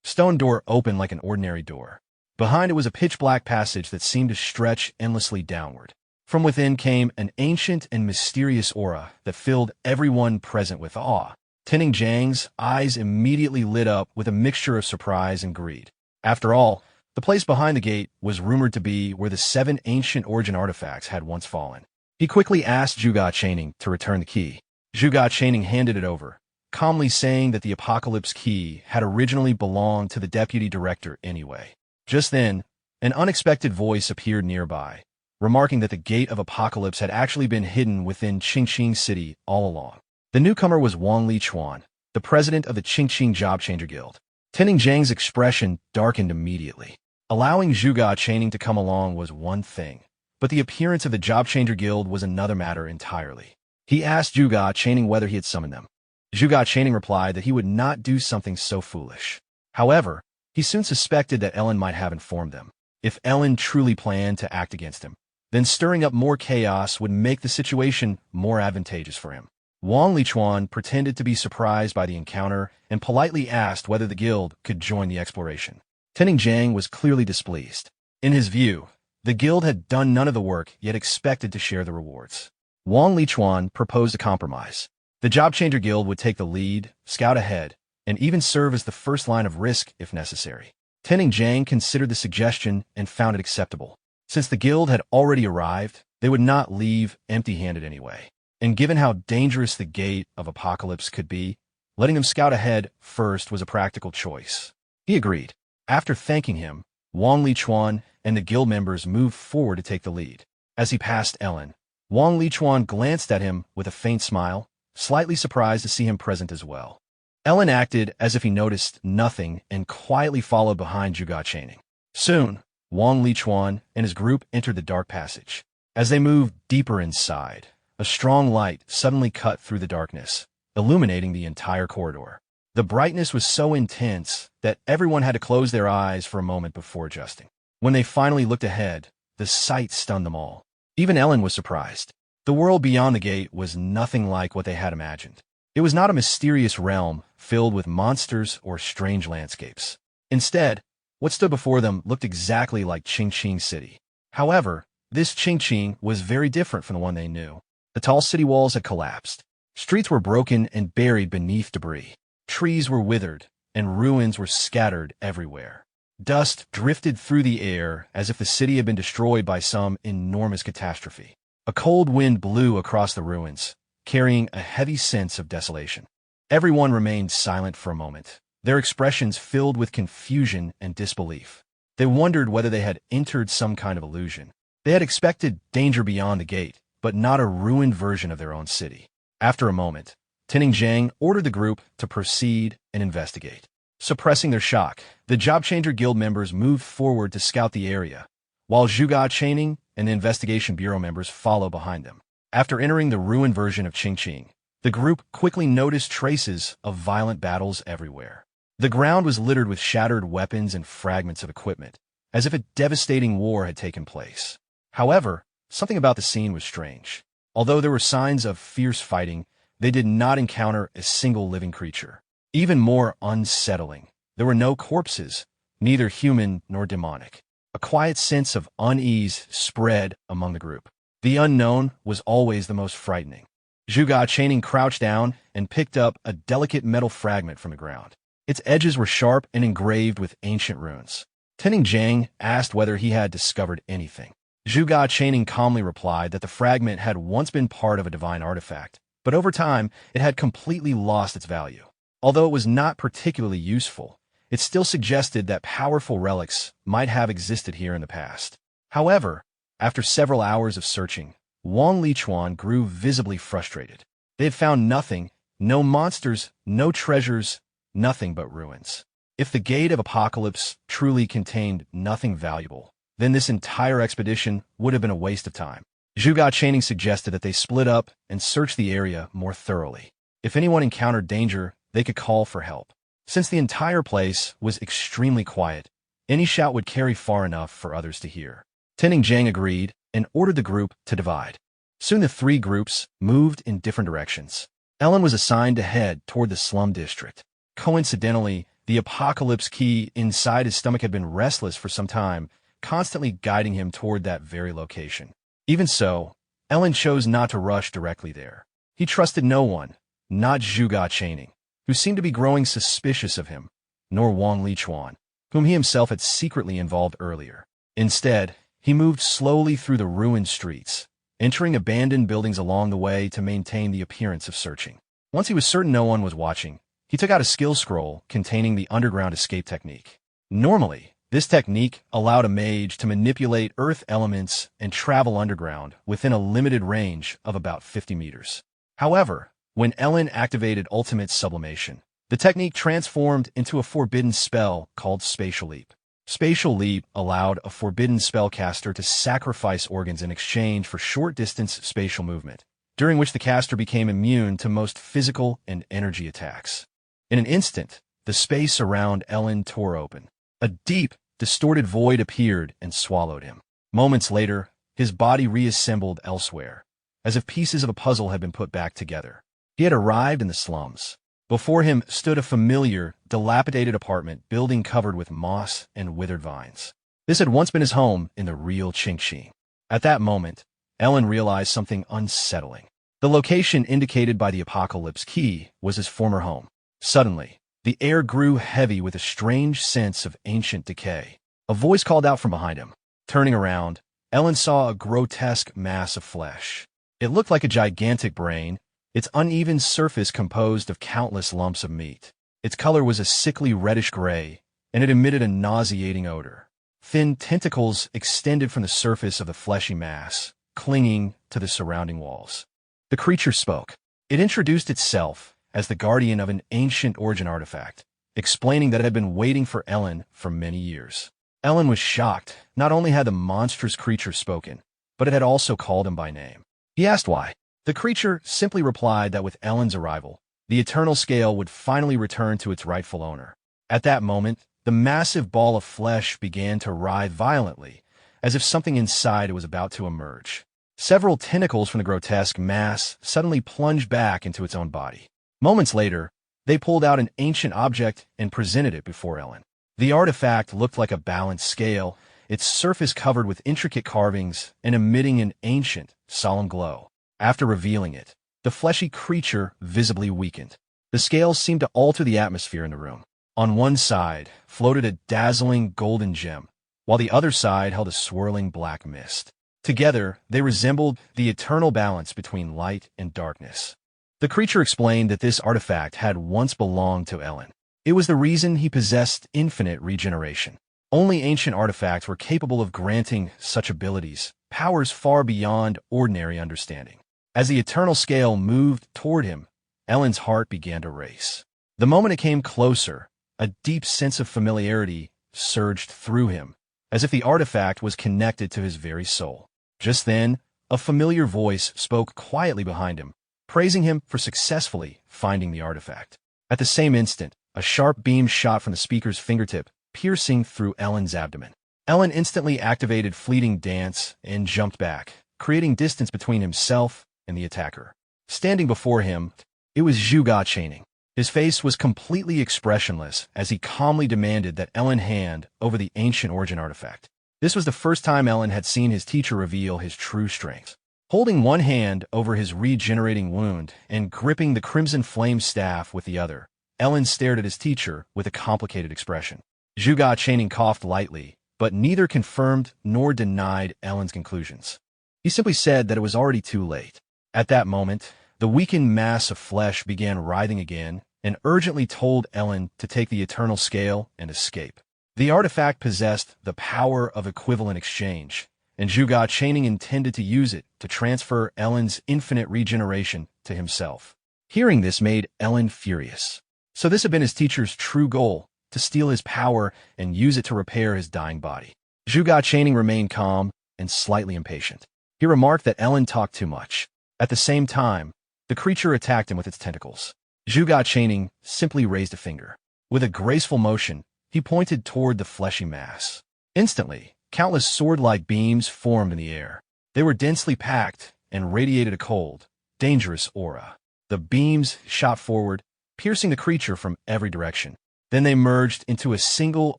Speaker 1: stone door opened like an ordinary door. Behind it was a pitch-black passage that seemed to stretch endlessly downward. From within came an ancient and mysterious aura that filled everyone present with awe. Tenning Jiang's eyes immediately lit up with a mixture of surprise and greed. After all, the place behind the gate was rumored to be where the 7 ancient origin artifacts had once fallen. He quickly asked Zhuge Chaining to return the key. Zhuge Chaining handed it over, calmly saying that the Apocalypse key had originally belonged to the deputy director anyway. Just then, an unexpected voice appeared nearby, remarking that the Gate of Apocalypse had actually been hidden within Qingqing City all along. The newcomer was Wang Lichuan, the president of the Qingqing Job Changer Guild. Tenning Jiang's expression darkened immediately. Allowing Zhuge Chaining to come along was one thing, but the appearance of the Job Changer Guild was another matter entirely. He asked Zhuge Chaining whether he had summoned them. Zhuge Chaining replied that he would not do something so foolish. However, he soon suspected that Ellen might have informed them. If Ellen truly planned to act against him, then stirring up more chaos would make the situation more advantageous for him. Wang Lichuan pretended to be surprised by the encounter and politely asked whether the guild could join the exploration. Tenning Jiang was clearly displeased. In his view, the guild had done none of the work yet expected to share the rewards. Wang Lichuan proposed a compromise. The Job Changer Guild would take the lead, scout ahead, and even serve as the first line of risk if necessary. Tenning Jiang considered the suggestion and found it acceptable. Since the guild had already arrived, they would not leave empty-handed anyway. And given how dangerous the Gate of Apocalypse could be, letting them scout ahead first was a practical choice. He agreed. After thanking him, Wang Lichuan and the guild members moved forward to take the lead. As he passed Ellen, Wang Lichuan glanced at him with a faint smile, slightly surprised to see him present as well. Ellen acted as if he noticed nothing and quietly followed behind Zhuge Chaining. Soon, Wang Lichuan and his group entered the dark passage. As they moved deeper inside, a strong light suddenly cut through the darkness, illuminating the entire corridor. The brightness was so intense that everyone had to close their eyes for a moment before adjusting. When they finally looked ahead, the sight stunned them all. Even Ellen was surprised. The world beyond the gate was nothing like what they had imagined. It was not a mysterious realm filled with monsters or strange landscapes. Instead, what stood before them looked exactly like Qingqing City. However, this Qingqing was very different from the one they knew. The tall city walls had collapsed. Streets were broken and buried beneath debris. Trees were withered, and ruins were scattered everywhere. Dust drifted through the air as if the city had been destroyed by some enormous catastrophe. A cold wind blew across the ruins, carrying a heavy sense of desolation. Everyone remained silent for a moment, their expressions filled with confusion and disbelief. They wondered whether they had entered some kind of illusion. They had expected danger beyond the gate, but not a ruined version of their own city. After a moment, Tinning Zhang ordered the group to proceed and investigate. Suppressing their shock, the Job Changer Guild members moved forward to scout the area, while Zhuge Chaining and the Investigation Bureau members followed behind them. After entering the ruined version of Qingqing, the group quickly noticed traces of violent battles everywhere. The ground was littered with shattered weapons and fragments of equipment, as if a devastating war had taken place. However, something about the scene was strange. Although there were signs of fierce fighting, they did not encounter a single living creature. Even more unsettling, there were no corpses, neither human nor demonic. A quiet sense of unease spread among the group. The unknown was always the most frightening. Zhuge Chaining crouched down and picked up a delicate metal fragment from the ground. Its edges were sharp and engraved with ancient runes. Tinning Zhang asked whether he had discovered anything. Zhuge Chaining calmly replied that the fragment had once been part of a divine artifact, but over time it had completely lost its value. Although it was not particularly useful, it still suggested that powerful relics might have existed here in the past. However, after several hours of searching, Wang Lichuan grew visibly frustrated. They had found nothing, no monsters, no treasures, nothing but ruins. If the Gate of Apocalypse truly contained nothing valuable, then this entire expedition would have been a waste of time. Zhuge Chaining suggested that they split up and search the area more thoroughly. If anyone encountered danger, they could call for help. Since the entire place was extremely quiet, any shout would carry far enough for others to hear. Tinning Zhang agreed and ordered the group to divide. Soon the three groups moved in different directions. Ellen was assigned to head toward the slum district. Coincidentally, the Apocalypse key inside his stomach had been restless for some time, constantly guiding him toward that very location. Even so, Ellen chose not to rush directly there. He trusted no one, not Zhuge Chaining, who seemed to be growing suspicious of him, nor Wang Lichuan, whom he himself had secretly involved earlier. Instead, he moved slowly through the ruined streets, entering abandoned buildings along the way to maintain the appearance of searching. Once he was certain no one was watching, he took out a skill scroll containing the underground escape technique. Normally, this technique allowed a mage to manipulate earth elements and travel underground within a limited range of about 50 meters. However, when Ellen activated Ultimate Sublimation, the technique transformed into a forbidden spell called Spatial Leap. Spatial Leap allowed a Forbidden Spellcaster to sacrifice organs in exchange for short-distance spatial movement, during which the caster became immune to most physical and energy attacks. In an instant, the space around Ellen tore open. A deep, distorted void appeared and swallowed him. Moments later, his body reassembled elsewhere, as if pieces of a puzzle had been put back together. He had arrived in the slums. Before him stood a familiar, dilapidated apartment building covered with moss and withered vines. This had once been his home in the real Qingqing. At that moment, Ellen realized something unsettling. The location indicated by the Apocalypse key was his former home. Suddenly, the air grew heavy with a strange sense of ancient decay. A voice called out from behind him. Turning around, Ellen saw a grotesque mass of flesh. It looked like a gigantic brain, its uneven surface composed of countless lumps of meat. Its color was a sickly reddish-gray, and it emitted a nauseating odor. Thin tentacles extended from the surface of the fleshy mass, clinging to the surrounding walls. The creature spoke. It introduced itself as the guardian of an ancient origin artifact, explaining that it had been waiting for Ellen for many years. Ellen was shocked. Not only had the monstrous creature spoken, but it had also called him by name. He asked why. The creature simply replied that with Ellen's arrival, the eternal scale would finally return to its rightful owner. At that moment, the massive ball of flesh began to writhe violently, as if something inside it was about to emerge. Several tentacles from the grotesque mass suddenly plunged back into its own body. Moments later, they pulled out an ancient object and presented it before Ellen. The artifact looked like a balanced scale, its surface covered with intricate carvings and emitting an ancient, solemn glow. After revealing it, the fleshy creature visibly weakened. The scales seemed to alter the atmosphere in the room. On one side floated a dazzling golden gem, while the other side held a swirling black mist. Together, they resembled the eternal balance between light and darkness. The creature explained that this artifact had once belonged to Ellen. It was the reason he possessed infinite regeneration. Only ancient artifacts were capable of granting such abilities, powers far beyond ordinary understanding. As the eternal scale moved toward him, Ellen's heart began to race. The moment it came closer, a deep sense of familiarity surged through him, as if the artifact was connected to his very soul. Just then, a familiar voice spoke quietly behind him, praising him for successfully finding the artifact. At the same instant, a sharp beam shot from the speaker's fingertip, piercing through Ellen's abdomen. Ellen instantly activated Fleeting Dance and jumped back, creating distance between himself and the attacker. Standing before him, it was Zhuge Chaining. His face was completely expressionless as he calmly demanded that Ellen hand over the ancient origin artifact. This was the first time Ellen had seen his teacher reveal his true strength. Holding one hand over his regenerating wound and gripping the crimson flame staff with the other, Ellen stared at his teacher with a complicated expression. Zhuge Chaining coughed lightly, but neither confirmed nor denied Ellen's conclusions. He simply said that it was already too late. At that moment, the weakened mass of flesh began writhing again and urgently told Ellen to take the eternal scale and escape. The artifact possessed the power of equivalent exchange, and Zhuge Chaining intended to use it to transfer Ellen's infinite regeneration to himself. Hearing this made Ellen furious. So this had been his teacher's true goal, to steal his power and use it to repair his dying body. Zhuge Chaining remained calm and slightly impatient. He remarked that Ellen talked too much. At the same time, the creature attacked him with its tentacles. Zhuge Chaining simply raised a finger. With a graceful motion, he pointed toward the fleshy mass. Instantly, countless sword-like beams formed in the air. They were densely packed and radiated a cold, dangerous aura. The beams shot forward, piercing the creature from every direction. Then they merged into a single,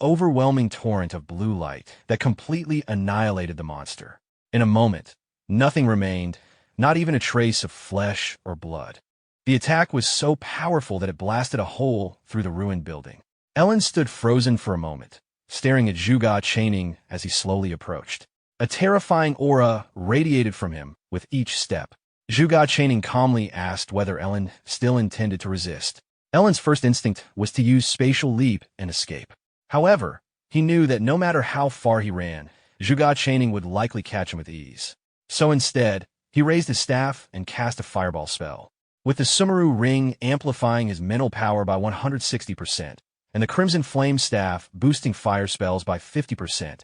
Speaker 1: overwhelming torrent of blue light that completely annihilated the monster. In a moment, nothing remained, not even a trace of flesh or blood. The attack was so powerful that it blasted a hole through the ruined building. Ellen stood frozen for a moment, staring at Zhuge Chaining as he slowly approached. A terrifying aura radiated from him with each step. Zhuge Chaining calmly asked whether Ellen still intended to resist. Ellen's first instinct was to use spatial leap and escape. However, he knew that no matter how far he ran, Zhuge Chaining would likely catch him with ease. So instead, he raised his staff and cast a fireball spell. With the Sumeru ring amplifying his mental power by 160%, and the Crimson Flame Staff boosting fire spells by 50%,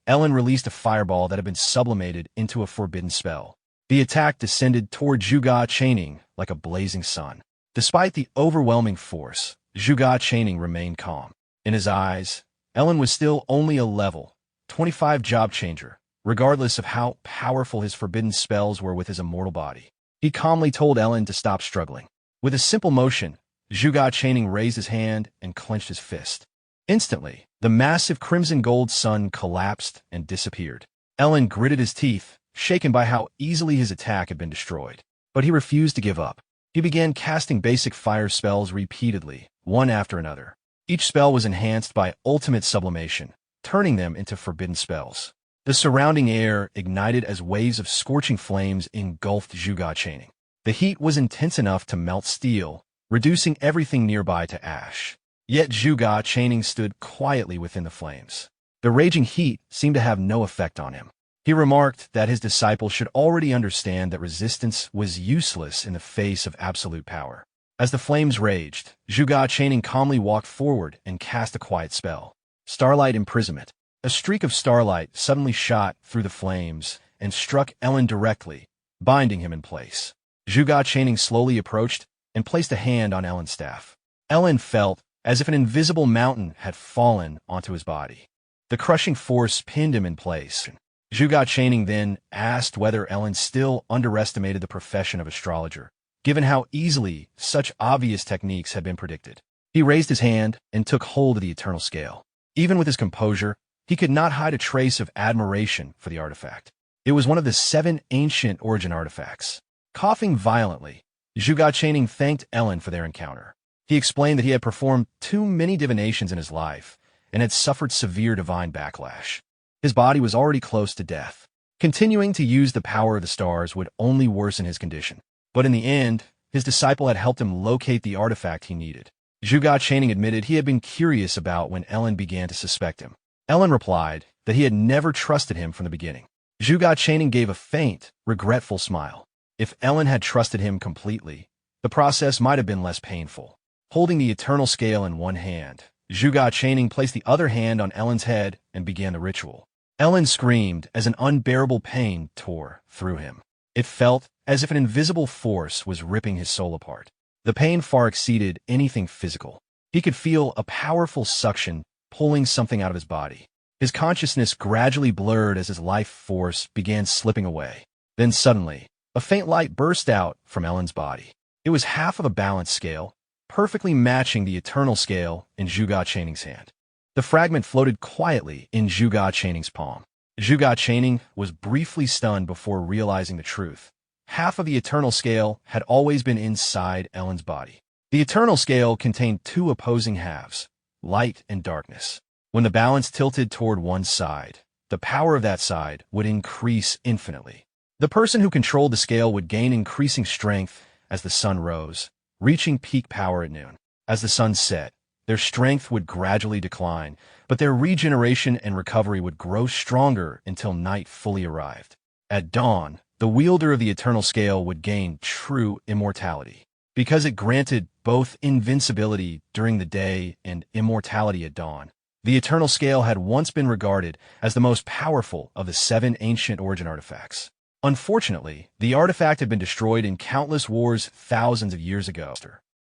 Speaker 1: Ellen released a fireball that had been sublimated into a forbidden spell. The attack descended toward Zhuge Chaining like a blazing sun. Despite the overwhelming force, Zhuge Chaining remained calm. In his eyes, Ellen was still only a level 25 job changer, regardless of how powerful his forbidden spells were with his immortal body. He calmly told Ellen to stop struggling. With a simple motion, Zhuge Chaining raised his hand and clenched his fist. Instantly, the massive crimson gold sun collapsed and disappeared. Ellen gritted his teeth, shaken by how easily his attack had been destroyed. But he refused to give up. He began casting basic fire spells repeatedly, one after another. Each spell was enhanced by ultimate sublimation, turning them into forbidden spells. The surrounding air ignited as waves of scorching flames engulfed Zhuge Chaining. The heat was intense enough to melt steel, reducing everything nearby to ash. Yet Zhuge Chaining stood quietly within the flames. The raging heat seemed to have no effect on him. He remarked that his disciple should already understand that resistance was useless in the face of absolute power. As the flames raged, Zhuge Chaining calmly walked forward and cast a quiet spell. Starlight Imprisonment. A streak of starlight suddenly shot through the flames and struck Ellen directly, binding him in place. Zhuge Chaining slowly approached and placed a hand on Ellen's staff. Ellen felt as if an invisible mountain had fallen onto his body. The crushing force pinned him in place. Zhuge Chaining then asked whether Ellen still underestimated the profession of astrologer, given how easily such obvious techniques had been predicted. He raised his hand and took hold of the eternal scale. Even with his composure, he could not hide a trace of admiration for the artifact. It was one of the 7 ancient origin artifacts. Coughing violently, Zhuge Chaining thanked Ellen for their encounter. He explained that he had performed too many divinations in his life and had suffered severe divine backlash. His body was already close to death. Continuing to use the power of the stars would only worsen his condition. But in the end, his disciple had helped him locate the artifact he needed. Zhuge Chaining admitted he had been curious about when Ellen began to suspect him. Ellen replied that he had never trusted him from the beginning. Zhuge Chaining gave a faint, regretful smile. If Ellen had trusted him completely, the process might have been less painful. Holding the eternal scale in one hand, Zhuge Chaining placed the other hand on Ellen's head and began the ritual. Ellen screamed as an unbearable pain tore through him. It felt as if an invisible force was ripping his soul apart. The pain far exceeded anything physical. He could feel a powerful suction pulling something out of his body. His consciousness gradually blurred as his life force began slipping away. Then suddenly, a faint light burst out from Ellen's body. It was half of a balance scale, perfectly matching the eternal scale in Zhuge Chaining's hand. The fragment floated quietly in Zhuge Chaining's palm. Zhuge Chaining was briefly stunned before realizing the truth. Half of the eternal scale had always been inside Ellen's body. The eternal scale contained 2 opposing halves, light and darkness. When the balance tilted toward one side, the power of that side would increase infinitely. The person who controlled the scale would gain increasing strength as the sun rose, reaching peak power at noon. As the sun set, their strength would gradually decline, but their regeneration and recovery would grow stronger until night fully arrived. At dawn, the wielder of the eternal scale would gain true immortality. Because it granted both invincibility during the day and immortality at dawn, the eternal scale had once been regarded as the most powerful of the 7 ancient origin artifacts. Unfortunately, the artifact had been destroyed in countless wars thousands of years ago.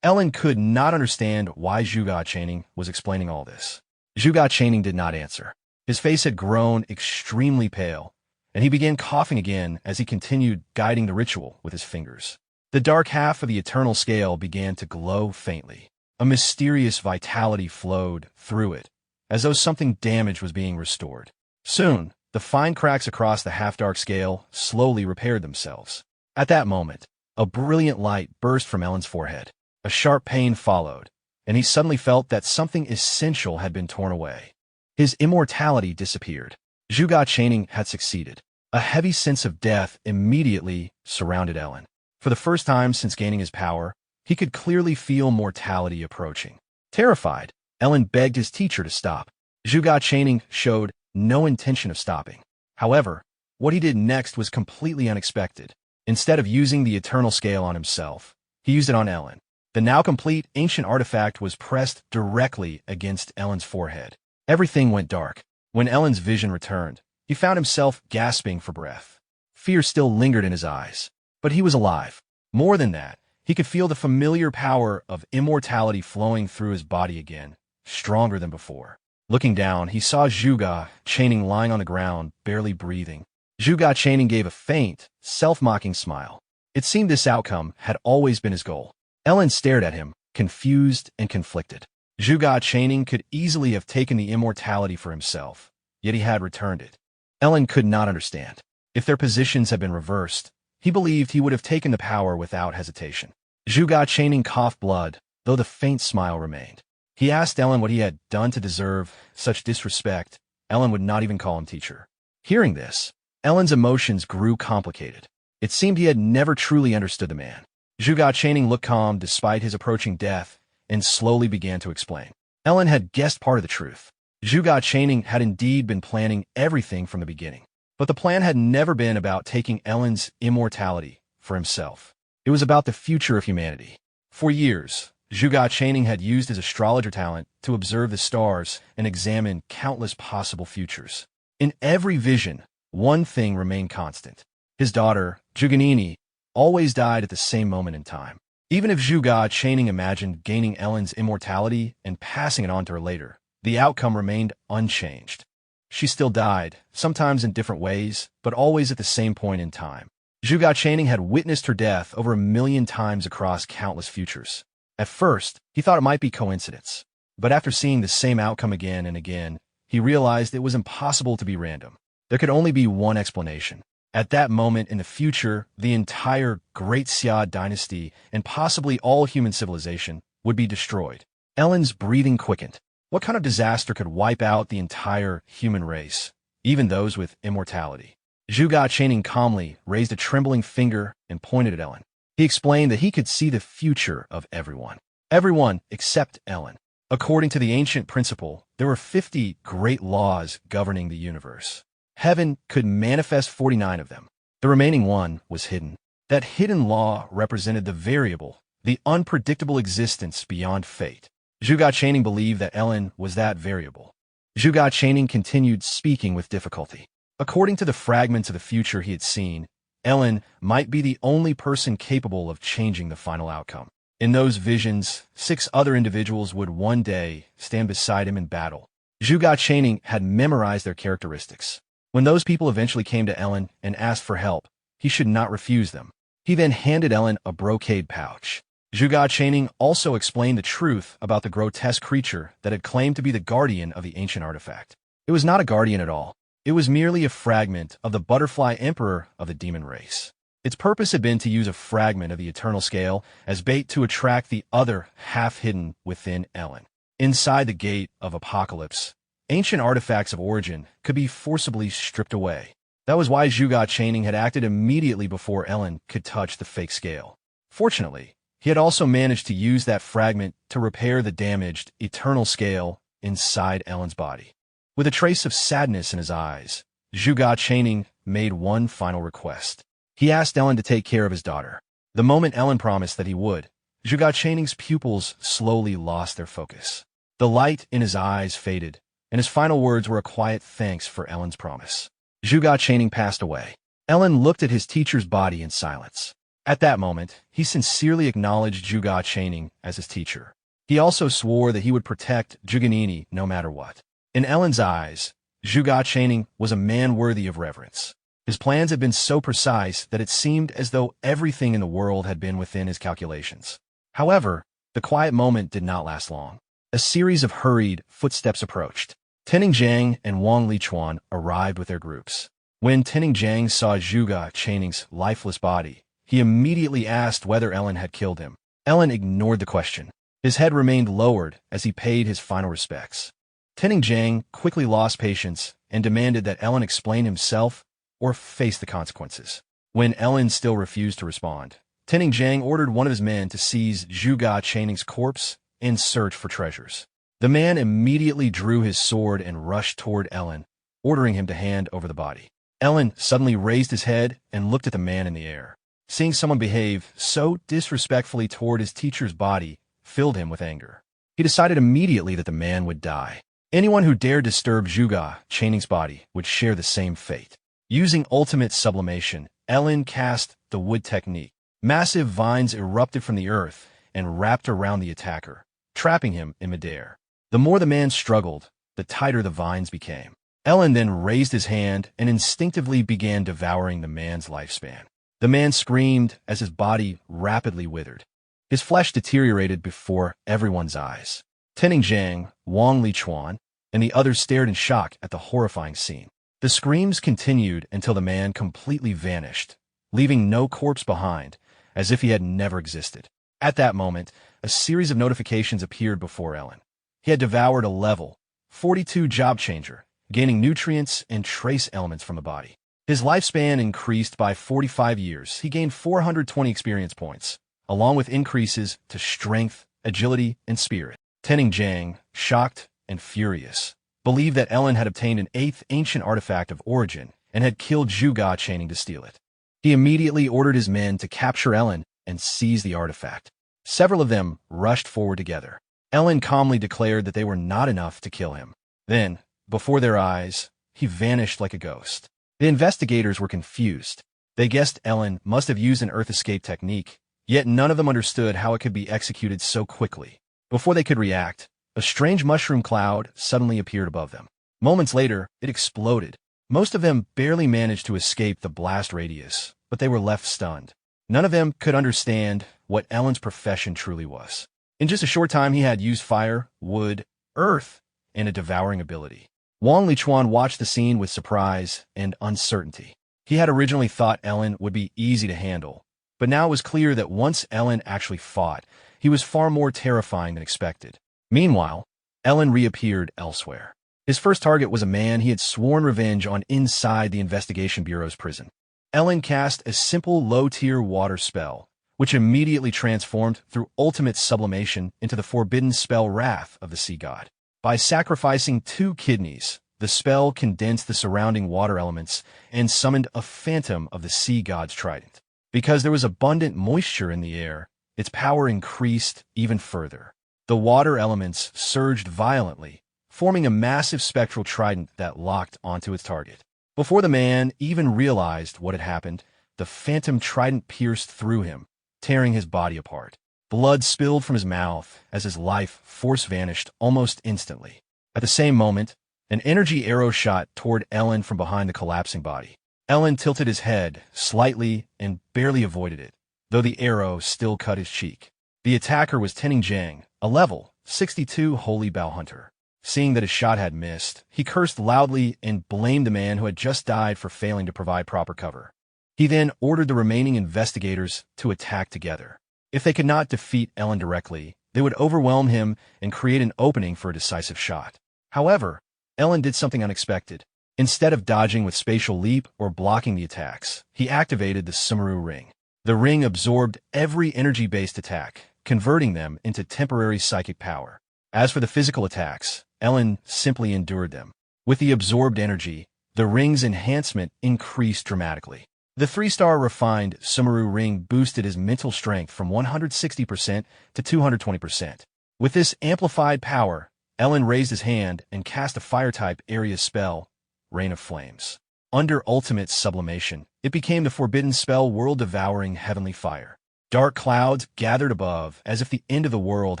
Speaker 1: Ellen could not understand why Zhuge Chaining was explaining all this. Zhuge Chaining did not answer. His face had grown extremely pale, and he began coughing again as he continued guiding the ritual with his fingers. The dark half of the eternal scale began to glow faintly. A mysterious vitality flowed through it, as though something damaged was being restored. Soon, the fine cracks across the half-dark scale slowly repaired themselves. At that moment, a brilliant light burst from Ellen's forehead. A sharp pain followed, and he suddenly felt that something essential had been torn away. His immortality disappeared. Zhuge Chaining had succeeded. A heavy sense of death immediately surrounded Ellen. For the first time since gaining his power, he could clearly feel mortality approaching. Terrified, Ellen begged his teacher to stop. Zhuge Chaining showed no intention of stopping. However, what he did next was completely unexpected. Instead of using the eternal scale on himself, he used it on Ellen. The now complete ancient artifact was pressed directly against Ellen's forehead. Everything went dark. When Ellen's vision returned, he found himself gasping for breath. Fear still lingered in his eyes, but he was alive. More than that, he could feel the familiar power of immortality flowing through his body again, stronger than before. Looking down, he saw Zhuge Chaining lying on the ground, barely breathing. Zhuge Chaining gave a faint, self-mocking smile. It seemed this outcome had always been his goal. Ellen stared at him, confused and conflicted. Zhuge Chaining could easily have taken the immortality for himself, yet he had returned it. Ellen could not understand. If their positions had been reversed, he believed he would have taken the power without hesitation. Zhuge Chaining coughed blood, though the faint smile remained. He asked Ellen what he had done to deserve such disrespect. Ellen would not even call him teacher. Hearing this, Ellen's emotions grew complicated. It seemed he had never truly understood the man. Zhuge Chaining looked calm despite his approaching death and slowly began to explain. Ellen had guessed part of the truth. Zhuge Chaining had indeed been planning everything from the beginning. But the plan had never been about taking Ellen's immortality for himself. It was about the future of humanity. For years, Zhuge Channing had used his astrologer talent to observe the stars and examine countless possible futures. In every vision, one thing remained constant. His daughter, Zhuge always died at the same moment in time. Even if Zhuge Channing imagined gaining Ellen's immortality and passing it on to her later, the outcome remained unchanged. She still died, sometimes in different ways, but always at the same point in time. Zhuge Channing had witnessed her death over 1,000,000 times across countless futures. At first, he thought it might be coincidence, but after seeing the same outcome again and again, he realized it was impossible to be random. There could only be one explanation. At that moment in the future, the entire Great Xia dynasty and possibly all human civilization would be destroyed. Ellen's breathing quickened. What kind of disaster could wipe out the entire human race, even those with immortality? Zhuge Channing calmly raised a trembling finger and pointed at Ellen. He explained that he could see the future of everyone. Everyone except Ellen. According to the ancient principle, there were 50 great laws governing the universe. Heaven could manifest 49 of them. The remaining one was hidden. That hidden law represented the variable, the unpredictable existence beyond fate. Zhuge Channing believed that Ellen was that variable. Zhuge Channing continued speaking with difficulty. According to the fragments of the future he had seen, Ellen might be the only person capable of changing the final outcome. In those visions, 6 other individuals would one day stand beside him in battle. Zhuge Channing had memorized their characteristics. When those people eventually came to Ellen and asked for help, he should not refuse them. He then handed Ellen a brocade pouch. Zhuge Channing also explained the truth about the grotesque creature that had claimed to be the guardian of the ancient artifact. It was not a guardian at all. It was merely a fragment of the butterfly emperor of the demon race. Its purpose had been to use a fragment of the eternal scale as bait to attract the other half hidden within Ellen. Inside the gate of apocalypse, ancient artifacts of origin could be forcibly stripped away. That was why Zhuge Channing had acted immediately before Ellen could touch the fake scale. Fortunately, he had also managed to use that fragment to repair the damaged eternal scale inside Ellen's body. With a trace of sadness in his eyes, Zhuge Channing made one final request. He asked Ellen to take care of his daughter. The moment Ellen promised that he would, Zhuge Channing's pupils slowly lost their focus. The light in his eyes faded, and his final words were a quiet thanks for Ellen's promise. Zhuge Channing passed away. Ellen looked at his teacher's body in silence. At that moment, he sincerely acknowledged Zhuge Channing as his teacher. He also swore that he would protect Zhuge no matter what. In Ellen's eyes, Zhuge Channing was a man worthy of reverence. His plans had been so precise that it seemed as though everything in the world had been within his calculations. However, the quiet moment did not last long. A series of hurried footsteps approached. Tenning Jiang and Wang Lichuan arrived with their groups. When Tenning Jiang saw Zhuge Channing's lifeless body, he immediately asked whether Ellen had killed him. Ellen ignored the question. His head remained lowered as he paid his final respects. Tenning Jiang quickly lost patience and demanded that Ellen explain himself or face the consequences. When Ellen still refused to respond, Tenning Jiang ordered one of his men to seize Zhuge Channing's corpse and search for treasures. The man immediately drew his sword and rushed toward Ellen, ordering him to hand over the body. Ellen suddenly raised his head and looked at the man in the air. Seeing someone behave so disrespectfully toward his teacher's body filled him with anger. He decided immediately that the man would die. Anyone who dared disturb Zhuge Channing's body would share the same fate. Using ultimate sublimation, Ellen cast the wood technique. Massive vines erupted from the earth and wrapped around the attacker, trapping him in midair. The more the man struggled, the tighter the vines became. Ellen then raised his hand and instinctively began devouring the man's lifespan. The man screamed as his body rapidly withered. His flesh deteriorated before everyone's eyes. Tenning Jiang, Wang Lichuan, and the others stared in shock at the horrifying scene. The screams continued until the man completely vanished, leaving no corpse behind, as if he had never existed. At that moment, a series of notifications appeared before Ellen. He had devoured a level 42 job changer, gaining nutrients and trace elements from the body. His lifespan increased by 45 years. He gained 420 experience points, along with increases to strength, agility, and spirit. Tenning Jiang, shocked and furious, believed that Ellen had obtained an 8th ancient artifact of origin and had killed Zhuge Chaining to steal it. He immediately ordered his men to capture Ellen and seize the artifact. Several of them rushed forward together. Ellen calmly declared that they were not enough to kill him. Then, before their eyes, he vanished like a ghost. The investigators were confused. They guessed Ellen must have used an Earth escape technique, yet none of them understood how it could be executed so quickly. Before they could react, a strange mushroom cloud suddenly appeared above them. Moments later, it exploded. Most of them barely managed to escape the blast radius, but they were left stunned. None of them could understand what Ellen's profession truly was. In just a short time, he had used fire, wood, earth, and a devouring ability. Wang Lichuan watched the scene with surprise and uncertainty. He had originally thought Ellen would be easy to handle, but now it was clear that once Ellen actually fought, he was far more terrifying than expected. Meanwhile, Ellen reappeared elsewhere. His first target was a man he had sworn revenge on inside the Investigation Bureau's prison. Ellen cast a simple low-tier water spell, which immediately transformed through ultimate sublimation into the forbidden spell Wrath of the Sea God. By sacrificing 2 kidneys, the spell condensed the surrounding water elements and summoned a phantom of the sea god's trident. Because there was abundant moisture in the air, its power increased even further. The water elements surged violently, forming a massive spectral trident that locked onto its target. Before the man even realized what had happened, the phantom trident pierced through him, tearing his body apart. Blood spilled from his mouth as his life force vanished almost instantly. At the same moment, an energy arrow shot toward Ellen from behind the collapsing body. Ellen tilted his head slightly and barely avoided it, though the arrow still cut his cheek. The attacker was Tening Jiang, a level 62 Holy Bow Hunter. Seeing that his shot had missed, he cursed loudly and blamed the man who had just died for failing to provide proper cover. He then ordered the remaining investigators to attack together. If they could not defeat Ellen directly, they would overwhelm him and create an opening for a decisive shot. However, Ellen did something unexpected. Instead of dodging with spatial leap or blocking the attacks, he activated the Sumeru Ring. The ring absorbed every energy-based attack, converting them into temporary psychic power. As for the physical attacks, Ellen simply endured them. With the absorbed energy, the ring's enhancement increased dramatically. The 3-star refined Sumeru Ring boosted his mental strength from 160% to 220%. With this amplified power, Ellen raised his hand and cast a fire-type area spell, Rain of Flames. Under ultimate sublimation, it became the forbidden spell world-devouring heavenly fire. Dark clouds gathered above as if the end of the world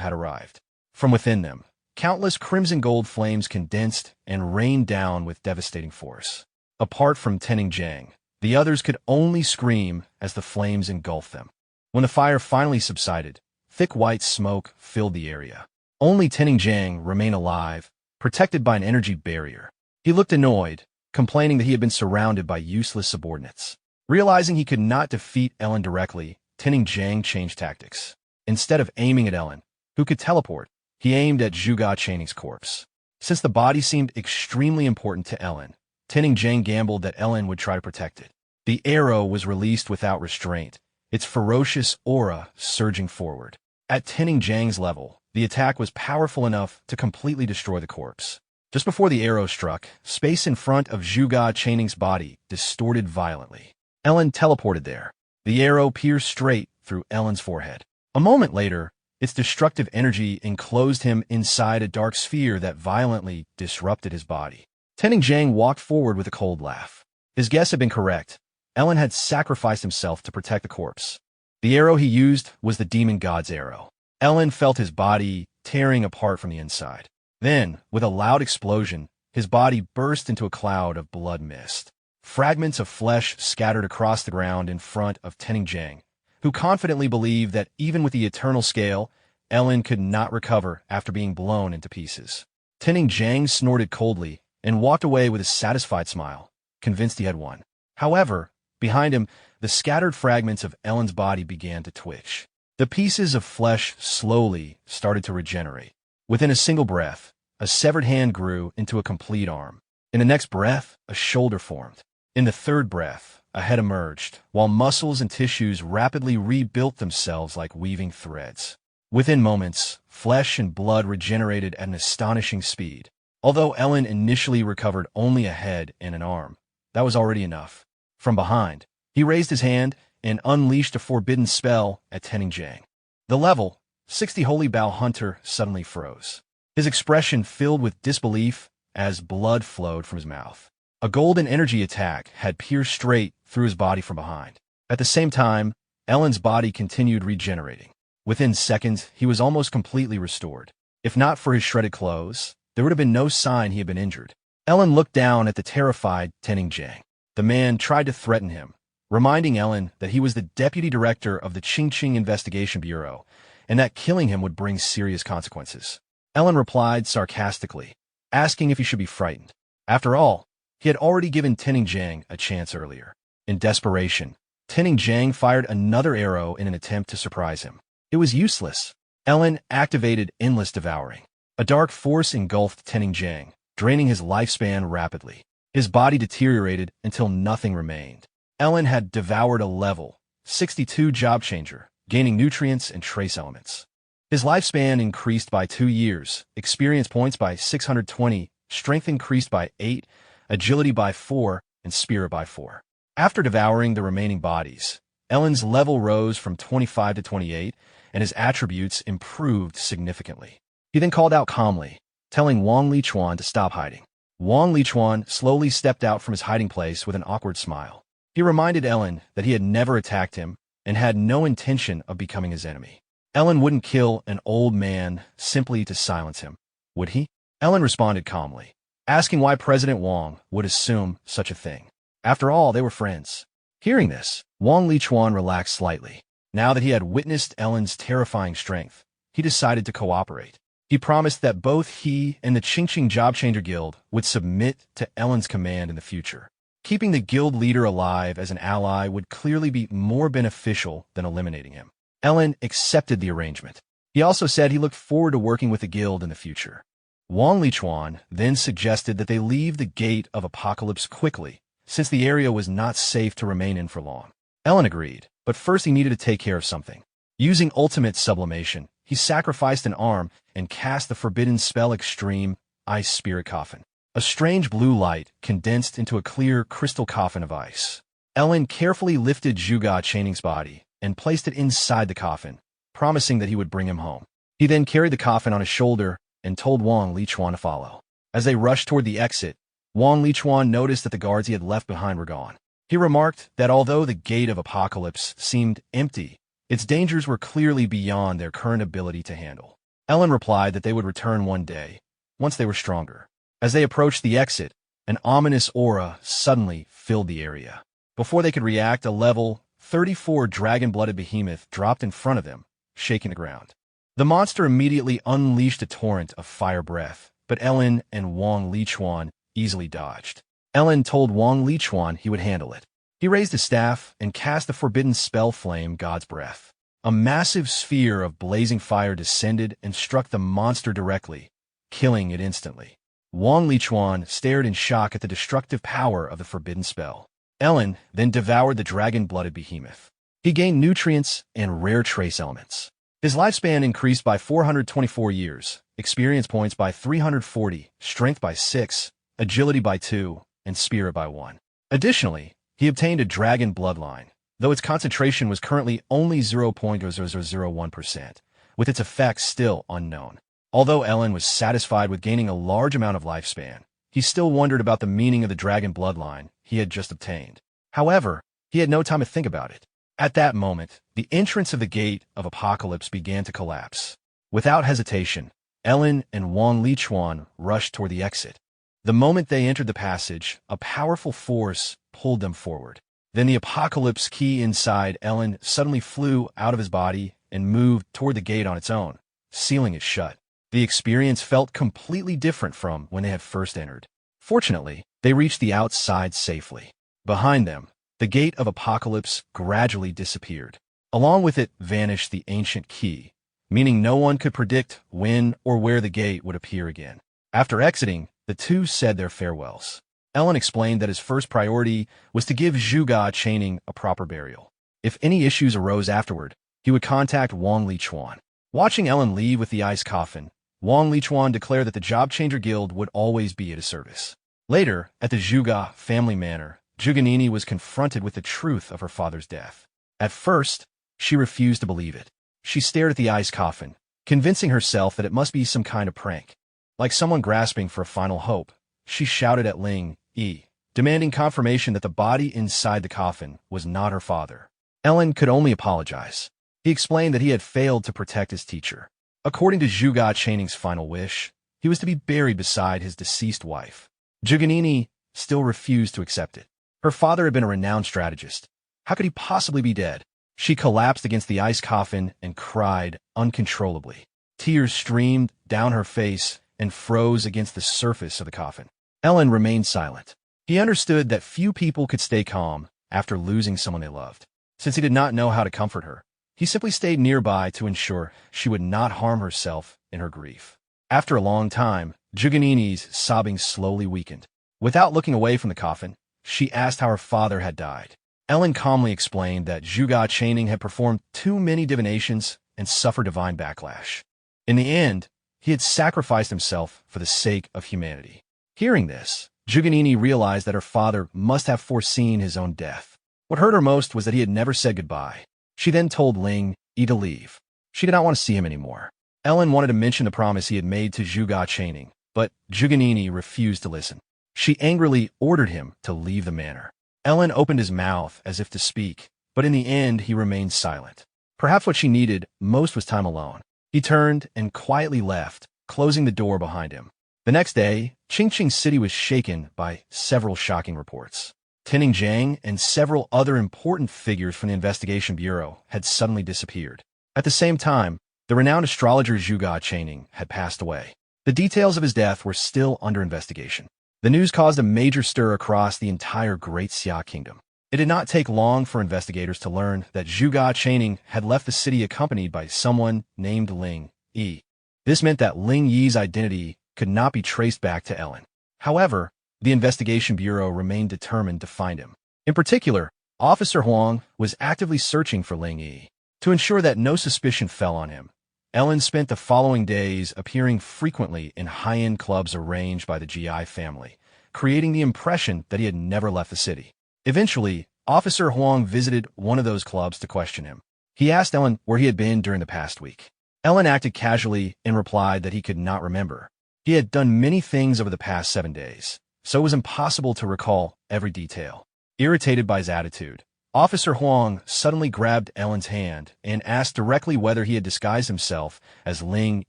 Speaker 1: had arrived. From within them, countless crimson gold flames condensed and rained down with devastating force. Apart from Tening Jiang, the others could only scream as the flames engulfed them. When the fire finally subsided, thick white smoke filled the area. Only Tening Jiang remained alive, protected by an energy barrier. He looked annoyed, complaining that he had been surrounded by useless subordinates. Realizing he could not defeat Ellen directly, Tening Jiang changed tactics. Instead of aiming at Ellen, who could teleport, he aimed at Zhuge Chaining's corpse. Since the body seemed extremely important to Ellen, Tening Jiang gambled that Ellen would try to protect it. The arrow was released without restraint, its ferocious aura surging forward. At Tening Jiang's level, the attack was powerful enough to completely destroy the corpse. Just before the arrow struck, space in front of Zhuge Chaining's body distorted violently. Ellen teleported there. The arrow pierced straight through Ellen's forehead. A moment later, its destructive energy enclosed him inside a dark sphere that violently disrupted his body. Tening Jiang walked forward with a cold laugh. His guess had been correct. Ellen had sacrificed himself to protect the corpse. The arrow he used was the demon god's arrow. Ellen felt his body tearing apart from the inside. Then, with a loud explosion, his body burst into a cloud of blood mist. Fragments of flesh scattered across the ground in front of Tening Jiang, who confidently believed that even with the eternal scale, Ellen could not recover after being blown into pieces. Tening Jiang snorted coldly and walked away with a satisfied smile, convinced he had won. However, behind him, the scattered fragments of Ellen's body began to twitch. The pieces of flesh slowly started to regenerate. Within a single breath, a severed hand grew into a complete arm. In the next breath, a shoulder formed. In the third breath, a head emerged, while muscles and tissues rapidly rebuilt themselves like weaving threads. Within moments, flesh and blood regenerated at an astonishing speed. Although Ellen initially recovered only a head and an arm, that was already enough. From behind, he raised his hand and unleashed a forbidden spell at Jiang. The level 60 Holy Bow Hunter suddenly froze. His expression filled with disbelief as blood flowed from his mouth. A golden energy attack had pierced straight through his body from behind. At the same time, Ellen's body continued regenerating. Within seconds, he was almost completely restored. If not for his shredded clothes, there would have been no sign he had been injured. Ellen looked down at the terrified Jiang. The man tried to threaten him, reminding Ellen that he was the deputy director of the Qingqing Investigation Bureau and that killing him would bring serious consequences. Ellen replied sarcastically, asking if he should be frightened. After all, he had already given Jiang a chance earlier. In desperation, Jiang fired another arrow in an attempt to surprise him. It was useless. Ellen activated Endless Devouring. A dark force engulfed Jiang, draining his lifespan rapidly. His body deteriorated until nothing remained. Ellen had devoured a level 62 job changer, gaining nutrients and trace elements. His lifespan increased by 2 years, experience points by 620, strength increased by 8, agility by 4, and spirit by 4. After devouring the remaining bodies, Ellen's level rose from 25 to 28, and his attributes improved significantly. He then called out calmly, telling Wang Lichuan to stop hiding. Wang Lichuan slowly stepped out from his hiding place with an awkward smile. He reminded Ellen that he had never attacked him and had no intention of becoming his enemy. Ellen wouldn't kill an old man simply to silence him, would he? Ellen responded calmly, asking why President Wang would assume such a thing. After all, they were friends. Hearing this, Wang Lichuan relaxed slightly. Now that he had witnessed Ellen's terrifying strength, he decided to cooperate. He promised that both he and the Qingqing Job Changer Guild would submit to Ellen's command in the future. Keeping the guild leader alive as an ally would clearly be more beneficial than eliminating him. Ellen accepted the arrangement. He also said he looked forward to working with the guild in the future. Wang Lichuan then suggested that they leave the Gate of Apocalypse quickly, since the area was not safe to remain in for long. Ellen agreed, but first he needed to take care of something. Using ultimate sublimation, he sacrificed an arm and cast the forbidden spell Extreme Ice Spirit Coffin. A strange blue light condensed into a clear crystal coffin of ice. Ellen carefully lifted Zhuge Chaning's body and placed it inside the coffin, promising that he would bring him home. He then carried the coffin on his shoulder and told Wang Lichuan to follow. As they rushed toward the exit, Wang Lichuan noticed that the guards he had left behind were gone. He remarked that although the Gate of Apocalypse seemed empty, its dangers were clearly beyond their current ability to handle. Ellen replied that they would return one day, once they were stronger. As they approached the exit, an ominous aura suddenly filled the area. Before they could react, a level 34 dragon-blooded behemoth dropped in front of them, shaking the ground. The monster immediately unleashed a torrent of fire breath, but Ellen and Wang Lichuan easily dodged. Ellen told Wang Lichuan he would handle it. He raised his staff and cast the forbidden spell flame God's Breath. A massive sphere of blazing fire descended and struck the monster directly, killing it instantly. Wang Lichuan stared in shock at the destructive power of the forbidden spell. Ellen then devoured the dragon-blooded behemoth. He gained nutrients and rare trace elements. His lifespan increased by 424 years, experience points by 340, strength by 6, agility by 2, and spirit by 1. Additionally, he obtained a dragon bloodline, though its concentration was currently only 0.0001%, with its effects still unknown. Although Ellen was satisfied with gaining a large amount of lifespan, he still wondered about the meaning of the dragon bloodline he had just obtained. However, he had no time to think about it. At that moment, the entrance of the Gate of Apocalypse began to collapse. Without hesitation, Ellen and Wang Lichuan rushed toward the exit. The moment they entered the passage, a powerful force pulled them forward. Then the Apocalypse key inside Ellen suddenly flew out of his body and moved toward the gate on its own, sealing it shut. The experience felt completely different from when they had first entered. Fortunately, they reached the outside safely. Behind them, the Gate of Apocalypse gradually disappeared. Along with it vanished the ancient key, meaning no one could predict when or where the gate would appear again. After exiting, the two said their farewells. Ellen explained that his first priority was to give Zhuge Chaning a proper burial. If any issues arose afterward, he would contact Wang Lichuan. Watching Ellen leave with the ice coffin, Wang Lichuan declared that the Job Changer Guild would always be at his service. Later, at the Zhuge family manor, Juganini was confronted with the truth of her father's death. At first, she refused to believe it. She stared at the ice coffin, convincing herself that it must be some kind of prank. Like someone grasping for a final hope, she shouted at Ling Yi, demanding confirmation that the body inside the coffin was not her father. Ellen could only apologize. He explained that he had failed to protect his teacher. According to Zhuge Chaning's final wish, he was to be buried beside his deceased wife. Juganini still refused to accept it. Her father had been a renowned strategist. How could he possibly be dead? She collapsed against the ice coffin and cried uncontrollably. Tears streamed down her face and froze against the surface of the coffin. Ellen remained silent. He understood that few people could stay calm after losing someone they loved. Since he did not know how to comfort her, he simply stayed nearby to ensure she would not harm herself in her grief. After a long time, Juganini's sobbing slowly weakened. Without looking away from the coffin, she asked how her father had died. Ellen calmly explained that Zhuge Chaning had performed too many divinations and suffered divine backlash. In the end, he had sacrificed himself for the sake of humanity. Hearing this, Juganini realized that her father must have foreseen his own death. What hurt her most was that he had never said goodbye. She then told Ling Yi to leave. She did not want to see him anymore. Ellen wanted to mention the promise he had made to Zhuge Chaning, but Juganini refused to listen. She angrily ordered him to leave the manor. Ellen opened his mouth as if to speak, but in the end he remained silent. Perhaps what she needed most was time alone. He turned and quietly left, closing the door behind him. The next day, Qingqing City was shaken by several shocking reports. Tining Zhang and several other important figures from the Investigation Bureau had suddenly disappeared. At the same time, the renowned astrologer Zhuge Chaning had passed away. The details of his death were still under investigation. The news caused a major stir across the entire Great Xia Kingdom. It did not take long for investigators to learn that Zhuge Chaning had left the city accompanied by someone named Ling Yi. This meant that Ling Yi's identity could not be traced back to Ellen. However, the Investigation Bureau remained determined to find him. In particular, Officer Huang was actively searching for Ling Yi. To ensure that no suspicion fell on him, Ellen spent the following days appearing frequently in high-end clubs arranged by the GI family, creating the impression that he had never left the city. Eventually, Officer Huang visited one of those clubs to question him. He asked Ellen where he had been during the past week. Ellen acted casually and replied that he could not remember. He had done many things over the past 7 days, so it was impossible to recall every detail. Irritated by his attitude, Officer Huang suddenly grabbed Ellen's hand and asked directly whether he had disguised himself as Ling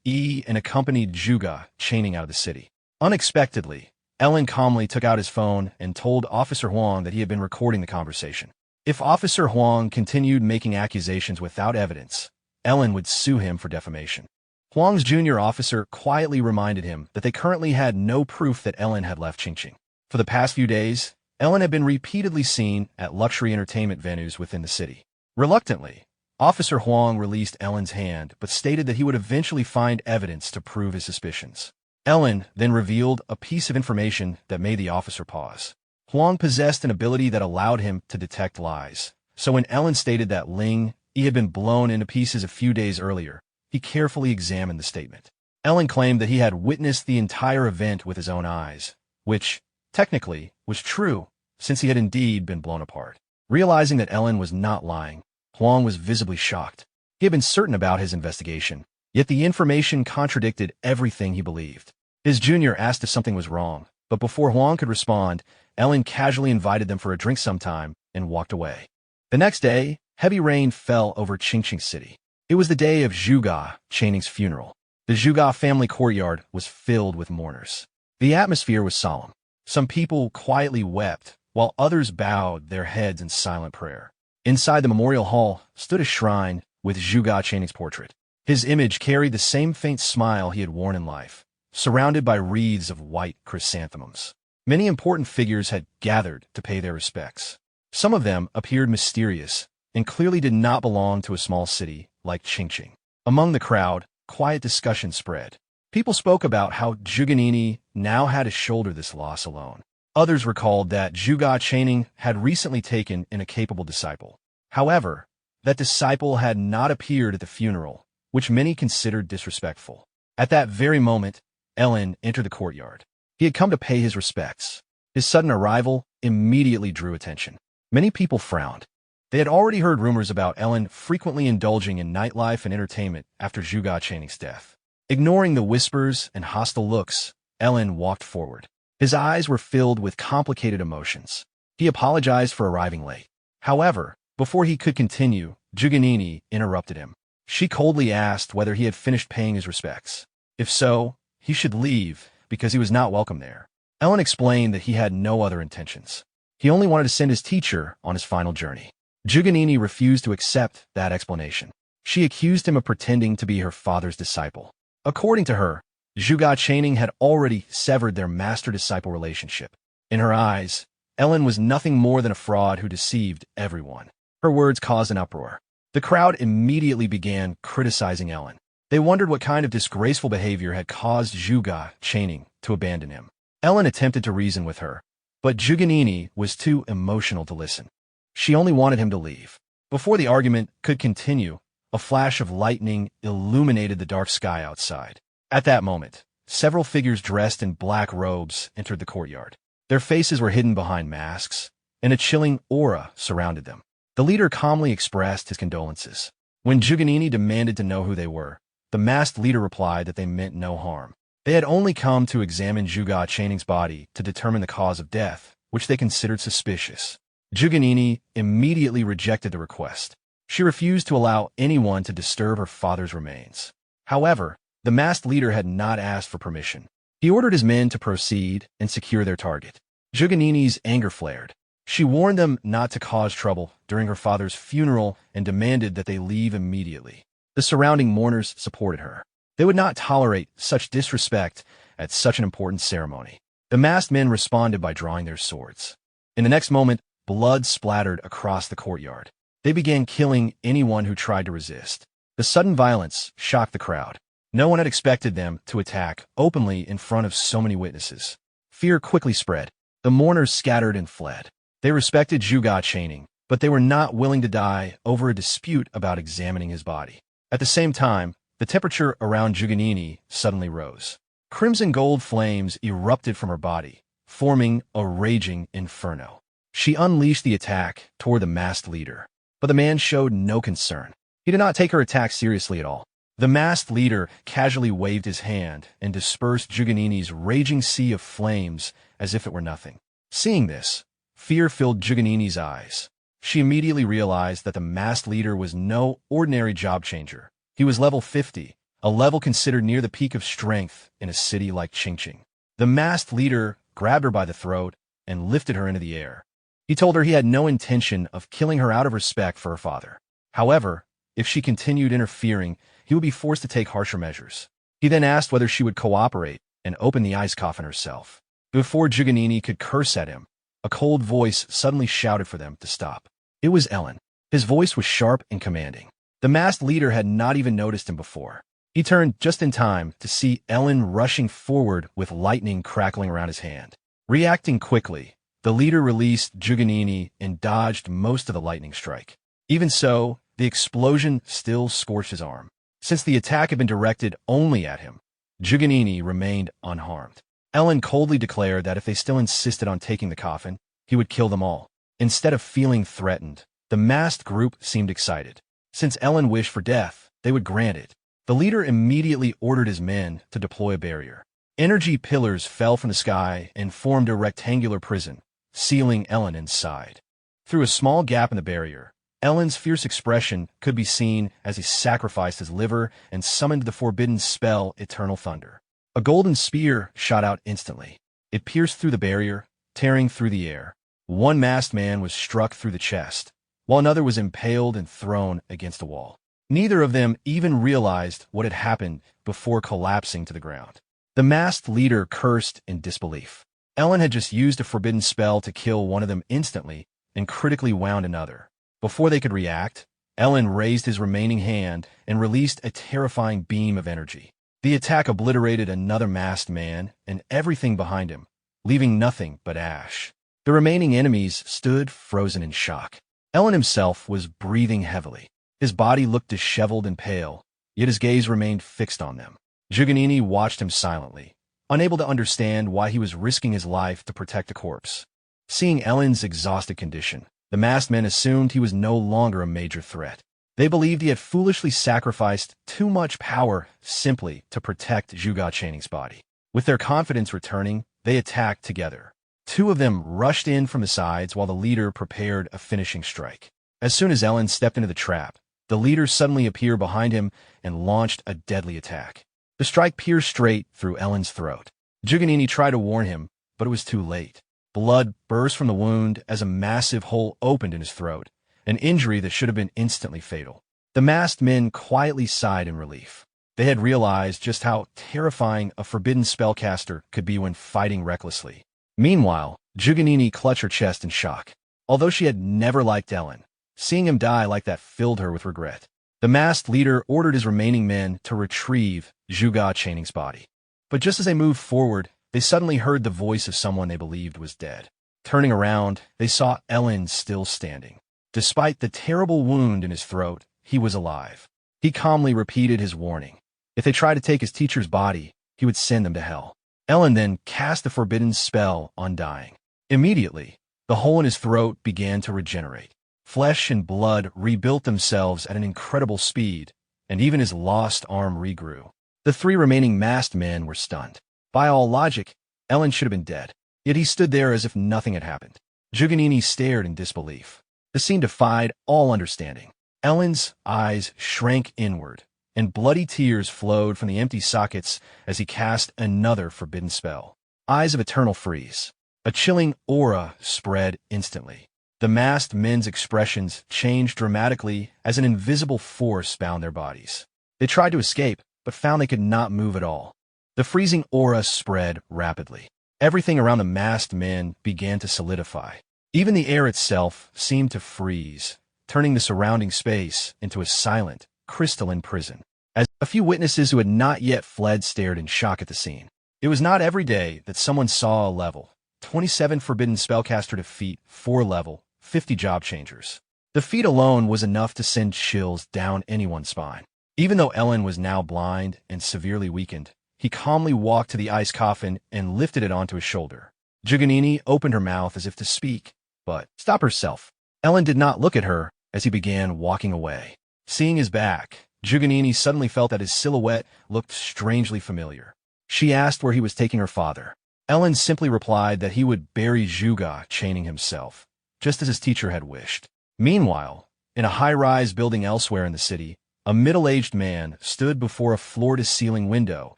Speaker 1: Yi and accompanied Zhuge Chaning out of the city. Unexpectedly, Ellen calmly took out his phone and told Officer Huang that he had been recording the conversation. If Officer Huang continued making accusations without evidence, Ellen would sue him for defamation. Huang's junior officer quietly reminded him that they currently had no proof that Ellen had left Qingqing. For the past few days, Ellen had been repeatedly seen at luxury entertainment venues within the city. Reluctantly, Officer Huang released Ellen's hand but stated that he would eventually find evidence to prove his suspicions. Ellen then revealed a piece of information that made the officer pause. Huang possessed an ability that allowed him to detect lies, so when Ellen stated that Ling Yi had been blown into pieces a few days earlier, he carefully examined the statement. Ellen claimed that he had witnessed the entire event with his own eyes, which, technically, was true, since he had indeed been blown apart. Realizing that Ellen was not lying, Huang was visibly shocked. He had been certain about his investigation, yet the information contradicted everything he believed. His junior asked if something was wrong, but before Huang could respond, Ellen casually invited them for a drink sometime and walked away. The next day, heavy rain fell over Qingqing City. It was the day of Zhuge Chaning's funeral. The Zhuge family courtyard was filled with mourners. The atmosphere was solemn. Some people quietly wept, while others bowed their heads in silent prayer. Inside the memorial hall stood a shrine with Zhuge Chaning's portrait. His image carried the same faint smile he had worn in life, surrounded by wreaths of white chrysanthemums. Many important figures had gathered to pay their respects. Some of them appeared mysterious and clearly did not belong to a small city like Qingqing. Among the crowd, quiet discussion spread. People spoke about how Juganini now had to shoulder this loss alone. Others recalled that Zhuge Chaning had recently taken in a capable disciple. However, that disciple had not appeared at the funeral, which many considered disrespectful. At that very moment, Ellen entered the courtyard. He had come to pay his respects. His sudden arrival immediately drew attention. Many people frowned. They had already heard rumors about Ellen frequently indulging in nightlife and entertainment after Zhuge Channing's death. Ignoring the whispers and hostile looks, Ellen walked forward. His eyes were filled with complicated emotions. He apologized for arriving late. However, before he could continue, Zhuge interrupted him. She coldly asked whether he had finished paying his respects. If so, he should leave because he was not welcome there. Ellen explained that he had no other intentions. He only wanted to send his teacher on his final journey. Zhuge refused to accept that explanation. She accused him of pretending to be her father's disciple. According to her, Zhuge Channing had already severed their master-disciple relationship. In her eyes, Ellen was nothing more than a fraud who deceived everyone. Her words caused an uproar. The crowd immediately began criticizing Ellen. They wondered what kind of disgraceful behavior had caused Zhuge Channing to abandon him. Ellen attempted to reason with her, but Zhuge was too emotional to listen. She only wanted him to leave. Before the argument could continue, a flash of lightning illuminated the dark sky outside. At that moment, several figures dressed in black robes entered the courtyard. Their faces were hidden behind masks, and a chilling aura surrounded them. The leader calmly expressed his condolences. When Zhuge demanded to know who they were, the masked leader replied that they meant no harm. They had only come to examine Zhuge Channing's body to determine the cause of death, which they considered suspicious. Zhuge immediately rejected the request. She refused to allow anyone to disturb her father's remains. However, the masked leader had not asked for permission. He ordered his men to proceed and secure their target. Zhuge anger flared. She warned them not to cause trouble during her father's funeral and demanded that they leave immediately. The surrounding mourners supported her. They would not tolerate such disrespect at such an important ceremony. The masked men responded by drawing their swords. In the next moment, blood splattered across the courtyard. They began killing anyone who tried to resist. The sudden violence shocked the crowd. No one had expected them to attack openly in front of so many witnesses. Fear quickly spread. The mourners scattered and fled. They respected Zhuge Channing, but they were not willing to die over a dispute about examining his body. At the same time, the temperature around Zhuge suddenly rose. Crimson gold flames erupted from her body, forming a raging inferno. She unleashed the attack toward the masked leader, but the man showed no concern. He did not take her attack seriously at all. The masked leader casually waved his hand and dispersed Zhuge raging sea of flames as if it were nothing. Seeing this, fear filled Zhuge eyes. She immediately realized that the masked leader was no ordinary job changer. He was level 50, a level considered near the peak of strength in a city like Qingqing. The masked leader grabbed her by the throat and lifted her into the air. He told her he had no intention of killing her out of respect for her father. However, if she continued interfering, he would be forced to take harsher measures. He then asked whether she would cooperate and open the ice coffin herself. Before Zhuge could curse at him, a cold voice suddenly shouted for them to stop. It was Ellen. His voice was sharp and commanding. The masked leader had not even noticed him before. He turned just in time to see Ellen rushing forward with lightning crackling around his hand. Reacting quickly, the leader released Zhuge and dodged most of the lightning strike. Even so, the explosion still scorched his arm. Since the attack had been directed only at him, Zhuge remained unharmed. Ellen coldly declared that if they still insisted on taking the coffin, he would kill them all. Instead of feeling threatened, the masked group seemed excited. Since Ellen wished for death, they would grant it. The leader immediately ordered his men to deploy a barrier. Energy pillars fell from the sky and formed a rectangular prison, sealing Ellen inside. Through a small gap in the barrier, Ellen's fierce expression could be seen as he sacrificed his liver and summoned the forbidden spell Eternal Thunder. A golden spear shot out instantly. It pierced through the barrier, tearing through the air. One masked man was struck through the chest, while another was impaled and thrown against a wall. Neither of them even realized what had happened before collapsing to the ground. The masked leader cursed in disbelief. Ellen had just used a forbidden spell to kill one of them instantly and critically wound another. Before they could react, Ellen raised his remaining hand and released a terrifying beam of energy. The attack obliterated another masked man and everything behind him, leaving nothing but ash. The remaining enemies stood frozen in shock. Ellen himself was breathing heavily. His body looked disheveled and pale, yet his gaze remained fixed on them. Zhuge watched him silently, unable to understand why he was risking his life to protect a corpse. Seeing Ellen's exhausted condition, the masked men assumed he was no longer a major threat. They believed he had foolishly sacrificed too much power simply to protect Zhuge Chaning's body. With their confidence returning, they attacked together. Two of them rushed in from the sides while the leader prepared a finishing strike. As soon as Ellen stepped into the trap, the leader suddenly appeared behind him and launched a deadly attack. The strike pierced straight through Ellen's throat. Zhuge tried to warn him, but it was too late. Blood burst from the wound as a massive hole opened in his throat, an injury that should have been instantly fatal. The masked men quietly sighed in relief. They had realized just how terrifying a forbidden spellcaster could be when fighting recklessly. Meanwhile, Zhuge clutched her chest in shock. Although she had never liked Ellen, seeing him die like that filled her with regret. The masked leader ordered his remaining men to retrieve Zhuge Chaning's body. But just as they moved forward, they suddenly heard the voice of someone they believed was dead. Turning around, they saw Ellen still standing. Despite the terrible wound in his throat, he was alive. He calmly repeated his warning. If they tried to take his teacher's body, he would send them to hell. Ellen then cast the forbidden spell on dying. Immediately, the hole in his throat began to regenerate. Flesh and blood rebuilt themselves at an incredible speed, and even his lost arm regrew. The three remaining masked men were stunned. By all logic, Ellen should have been dead. Yet he stood there as if nothing had happened. Zhuge stared in disbelief. The scene defied all understanding. Ellen's eyes shrank inward, and bloody tears flowed from the empty sockets as he cast another forbidden spell. Eyes of Eternal Freeze. A chilling aura spread instantly. The masked men's expressions changed dramatically as an invisible force bound their bodies. They tried to escape, but found they could not move at all. The freezing aura spread rapidly. Everything around the masked men began to solidify. Even the air itself seemed to freeze, turning the surrounding space into a silent, crystalline prison. As a few witnesses who had not yet fled stared in shock at the scene. It was not every day that someone saw a level 27 Forbidden Spellcaster defeat 4 level 50 job changers. The feat alone was enough to send chills down anyone's spine. Even though Ellen was now blind and severely weakened, he calmly walked to the ice coffin and lifted it onto his shoulder. Zhuge opened her mouth as if to speak, but stopped herself. Ellen did not look at her as he began walking away. Seeing his back, Zhuge suddenly felt that his silhouette looked strangely familiar. She asked where he was taking her father. Ellen simply replied that he would bury Zhuge Chaning himself, just as his teacher had wished. Meanwhile, in a high-rise building elsewhere in the city, a middle-aged man stood before a floor-to-ceiling window,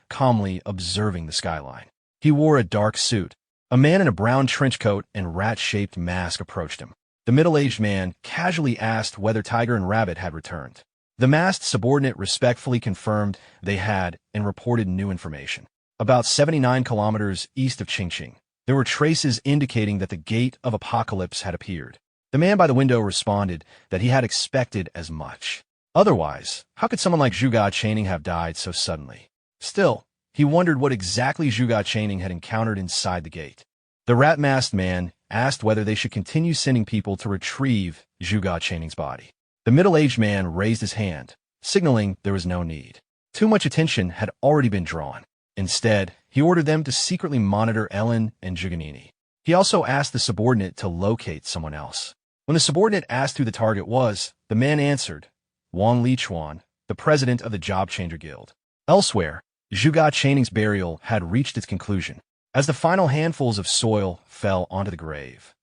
Speaker 1: calmly observing the skyline. He wore a dark suit. A man in a brown trench coat and rat-shaped mask approached him. The middle-aged man casually asked whether Tiger and Rabbit had returned. The masked subordinate respectfully confirmed they had and reported new information. About 79 kilometers east of Qingqing, there were traces indicating that the Gate of Apocalypse had appeared. The man by the window responded that he had expected as much. Otherwise, how could someone like Zhuge Chaning have died so suddenly? Still, he wondered what exactly Zhuge Chaning had encountered inside the gate. The rat-masked man asked whether they should continue sending people to retrieve Zhuge Chaning's body. The middle-aged man raised his hand, signaling there was no need. Too much attention had already been drawn. Instead, he ordered them to secretly monitor Ellen and Zhuge. He also asked the subordinate to locate someone else. When the subordinate asked who the target was, the man answered, Wang Lichuan, the president of the Job Changer Guild. Elsewhere, Zhuge Chaning's burial had reached its conclusion, as the final handfuls of soil fell onto the grave.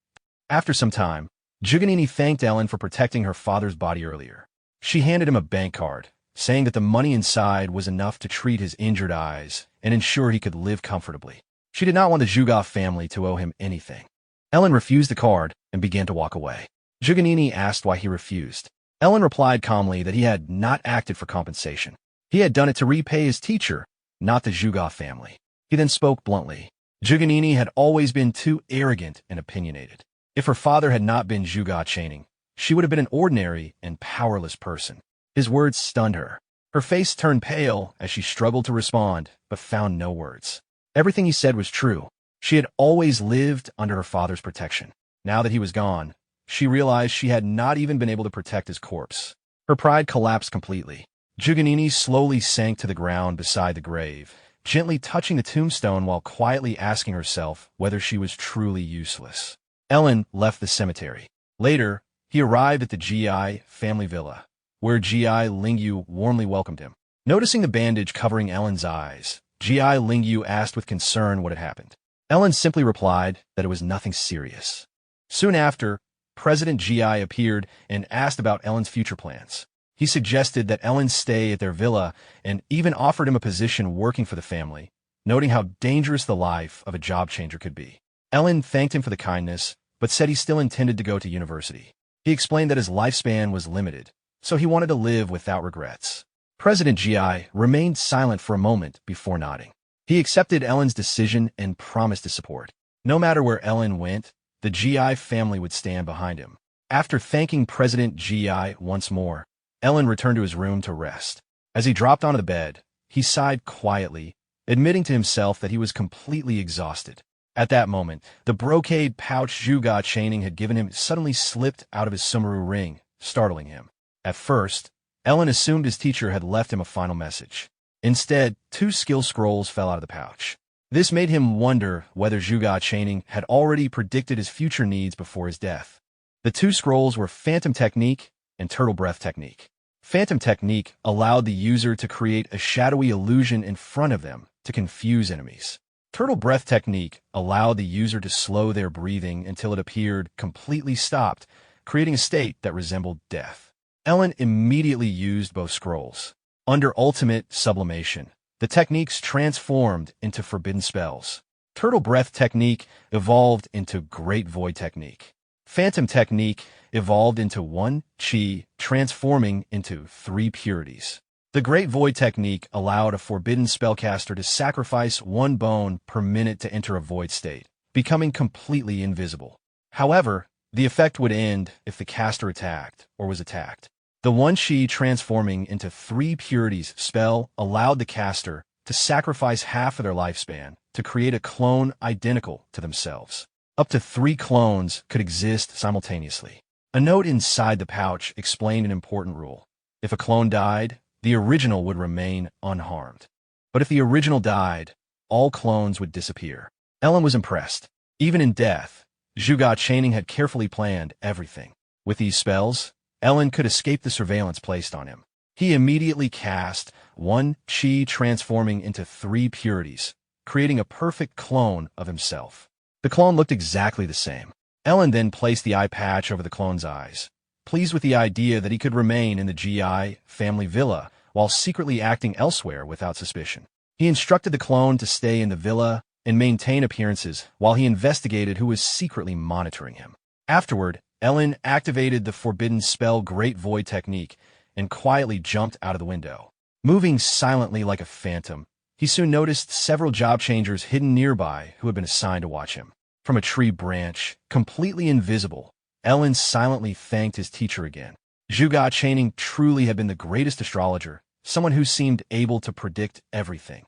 Speaker 1: After some time, Zhuge thanked Ellen for protecting her father's body earlier. She handed him a bank card, saying that the money inside was enough to treat his injured eyes and ensure he could live comfortably. She did not want the Zhuge family to owe him anything. Ellen refused the card and began to walk away. Zhuge asked why he refused. Ellen replied calmly that he had not acted for compensation. He had done it to repay his teacher, not the Zhuge family. He then spoke bluntly. Zhuge had always been too arrogant and opinionated. If her father had not been Zhuge Chaning, she would have been an ordinary and powerless person. His words stunned her. Her face turned pale as she struggled to respond, but found no words. Everything he said was true. She had always lived under her father's protection. Now that he was gone, she realized she had not even been able to protect his corpse. Her pride collapsed completely. Zhuge slowly sank to the ground beside the grave, gently touching the tombstone while quietly asking herself whether she was truly useless. Ellen left the cemetery. Later, he arrived at the Ji family villa, where Ji Lingyu warmly welcomed him. Noticing the bandage covering Ellen's eyes, Ji Lingyu asked with concern what had happened. Ellen simply replied that it was nothing serious. Soon after, President Ji appeared and asked about Ellen's future plans. He suggested that Ellen stay at their villa and even offered him a position working for the family, noting how dangerous the life of a job changer could be. Ellen thanked him for the kindness, but said he still intended to go to university. He explained that his lifespan was limited, so he wanted to live without regrets. President Ji remained silent for a moment before nodding. He accepted Ellen's decision and promised his support. No matter where Ellen went, the Ji family would stand behind him. After thanking President Ji once more, Ellen returned to his room to rest. As he dropped onto the bed, he sighed quietly, admitting to himself that he was completely exhausted. At that moment, the brocade pouch Zhuge chaining had given him suddenly slipped out of his sumaru ring, startling him. At first, Ellen assumed his teacher had left him a final message. Instead, 2 skill scrolls fell out of the pouch. This made him wonder whether Zhuge chaining had already predicted his future needs before his death. The 2 scrolls were Phantom Technique and Turtle Breath Technique. Phantom Technique allowed the user to create a shadowy illusion in front of them to confuse enemies. Turtle Breath Technique allowed the user to slow their breathing until it appeared completely stopped, creating a state that resembled death. Ellen immediately used both scrolls. Under Ultimate Sublimation, the techniques transformed into forbidden spells. Turtle Breath Technique evolved into Great Void Technique. Phantom Technique evolved into 1 Qi, transforming into 3 purities. The Great Void Technique allowed a Forbidden Spellcaster to sacrifice 1 bone per minute to enter a void state, becoming completely invisible. However, the effect would end if the caster attacked or was attacked. The 1 Qi transforming into 3 purities spell allowed the caster to sacrifice half of their lifespan to create a clone identical to themselves. Up to 3 clones could exist simultaneously. A note inside the pouch explained an important rule. If a clone died, the original would remain unharmed. But if the original died, all clones would disappear. Ellen was impressed. Even in death, Zhuge chaining had carefully planned everything. With these spells, Ellen could escape the surveillance placed on him. He immediately cast 1 Qi transforming into 3 purities, creating a perfect clone of himself. The clone looked exactly the same. Ellen then placed the eye patch over the clone's eyes, pleased with the idea that he could remain in the Ji family villa while secretly acting elsewhere without suspicion. He instructed the clone to stay in the villa and maintain appearances while he investigated who was secretly monitoring him. Afterward, Ellen activated the Forbidden Spell Great Void Technique and quietly jumped out of the window. Moving silently like a phantom, he soon noticed several job changers hidden nearby who had been assigned to watch him. From a tree branch, completely invisible, Ellen silently thanked his teacher again. Zhuge chaining truly had been the greatest astrologer, someone who seemed able to predict everything.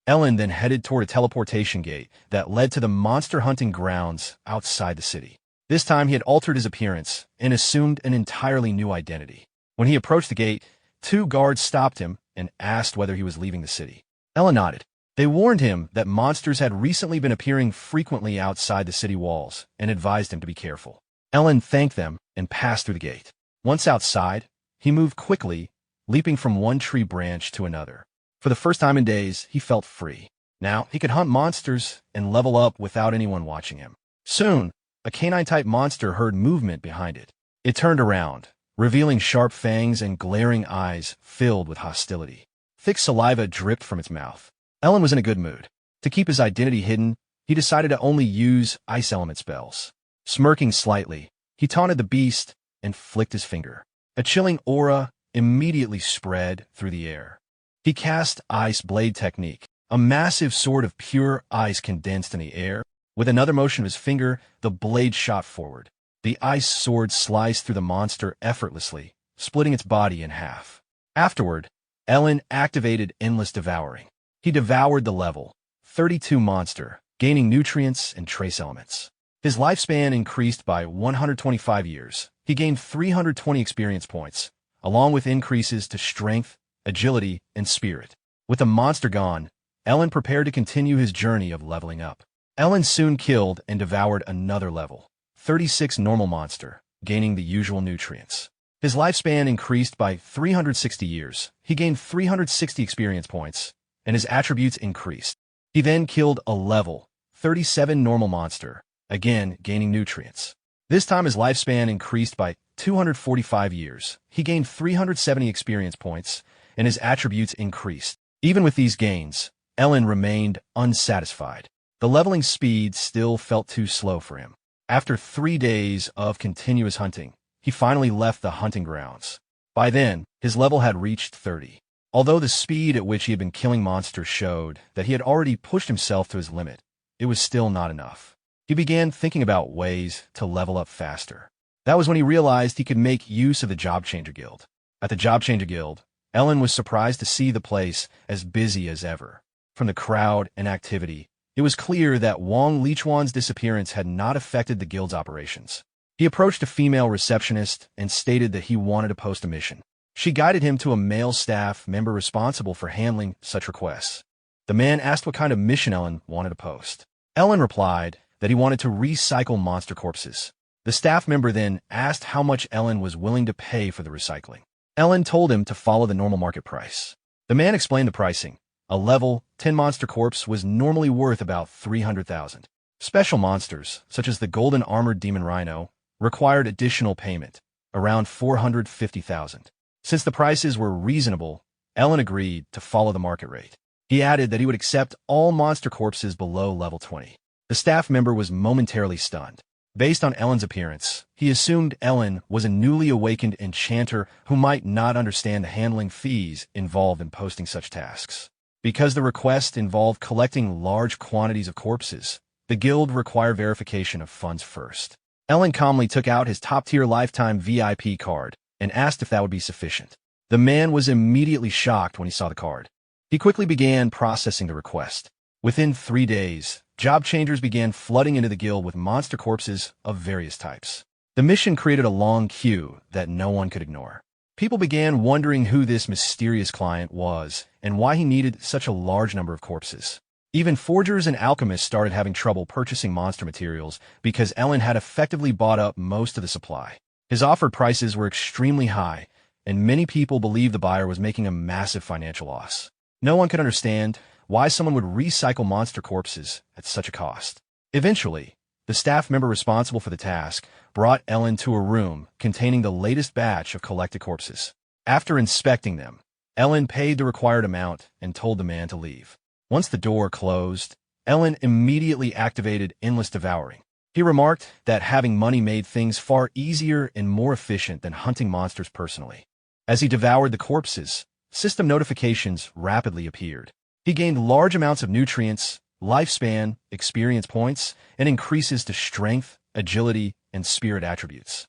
Speaker 1: Ellen then headed toward a teleportation gate that led to the monster hunting grounds outside the city. This time he had altered his appearance and assumed an entirely new identity. When he approached the gate, 2 guards stopped him and asked whether he was leaving the city. Ellen nodded. They warned him that monsters had recently been appearing frequently outside the city walls and advised him to be careful. Ellen thanked them and passed through the gate. Once outside, he moved quickly, leaping from 1 tree branch to another. For the first time in days, he felt free. Now, he could hunt monsters and level up without anyone watching him. Soon, a canine-type monster heard movement behind it. It turned around, revealing sharp fangs and glaring eyes filled with hostility. Thick saliva dripped from its mouth. Ellen was in a good mood. To keep his identity hidden, he decided to only use ice element spells. Smirking slightly, he taunted the beast and flicked his finger. A chilling aura immediately spread through the air. He cast Ice Blade Technique, a massive sword of pure ice condensed in the air. With another motion of his finger, the blade shot forward. The ice sword sliced through the monster effortlessly, splitting its body in half. Afterward, Ellen activated Endless Devouring. He devoured the level 32 monster, gaining nutrients and trace elements. His lifespan increased by 125 years. He gained 320 experience points, along with increases to strength, agility, and spirit. With the monster gone, Ellen prepared to continue his journey of leveling up. Ellen soon killed and devoured another level 36 normal monster, gaining the usual nutrients. His lifespan increased by 360 years. He gained 360 experience points, and his attributes increased. He then killed a level 37 normal monster, again gaining nutrients. This time his lifespan increased by 245 years. He gained 370 experience points, and his attributes increased. Even with these gains, Ellen remained unsatisfied. The leveling speed still felt too slow for him. After 3 days of continuous hunting, he finally left the hunting grounds. By then, his level had reached 30. Although the speed at which he had been killing monsters showed that he had already pushed himself to his limit, it was still not enough. He began thinking about ways to level up faster. That was when he realized he could make use of the Job Changer Guild. At the Job Changer Guild, Ellen was surprised to see the place as busy as ever. From the crowd and activity, it was clear that Wang Lichuan's disappearance had not affected the guild's operations. He approached a female receptionist and stated that he wanted to post a mission. She guided him to a male staff member responsible for handling such requests. The man asked what kind of mission Ellen wanted to post. Ellen replied that he wanted to recycle monster corpses. The staff member then asked how much Ellen was willing to pay for the recycling. Ellen told him to follow the normal market price. The man explained the pricing. A level 10 monster corpse was normally worth about 300,000. Special monsters, such as the golden armored demon rhino, required additional payment, around 450,000. Since the prices were reasonable, Ellen agreed to follow the market rate. He added that he would accept all monster corpses below level 20. The staff member was momentarily stunned. Based on Ellen's appearance, he assumed Ellen was a newly awakened enchanter who might not understand the handling fees involved in posting such tasks. Because the request involved collecting large quantities of corpses, the guild required verification of funds first. Ellen calmly took out his top-tier lifetime VIP card and asked if that would be sufficient. The man was immediately shocked when he saw the card. He quickly began processing the request. Within 3 days, job changers began flooding into the guild with monster corpses of various types. The mission created a long queue that no one could ignore. People began wondering who this mysterious client was and why he needed such a large number of corpses. Even forgers and alchemists started having trouble purchasing monster materials because Ellen had effectively bought up most of the supply. His offered prices were extremely high, and many people believed the buyer was making a massive financial loss. No one could understand why someone would recycle monster corpses at such a cost. Eventually, the staff member responsible for the task brought Ellen to a room containing the latest batch of collected corpses. After inspecting them, Ellen paid the required amount and told the man to leave. Once the door closed, Ellen immediately activated Endless Devouring. He remarked that having money made things far easier and more efficient than hunting monsters personally. As he devoured the corpses, system notifications rapidly appeared. He gained large amounts of nutrients, lifespan, experience points, and increases to strength, agility, and spirit attributes.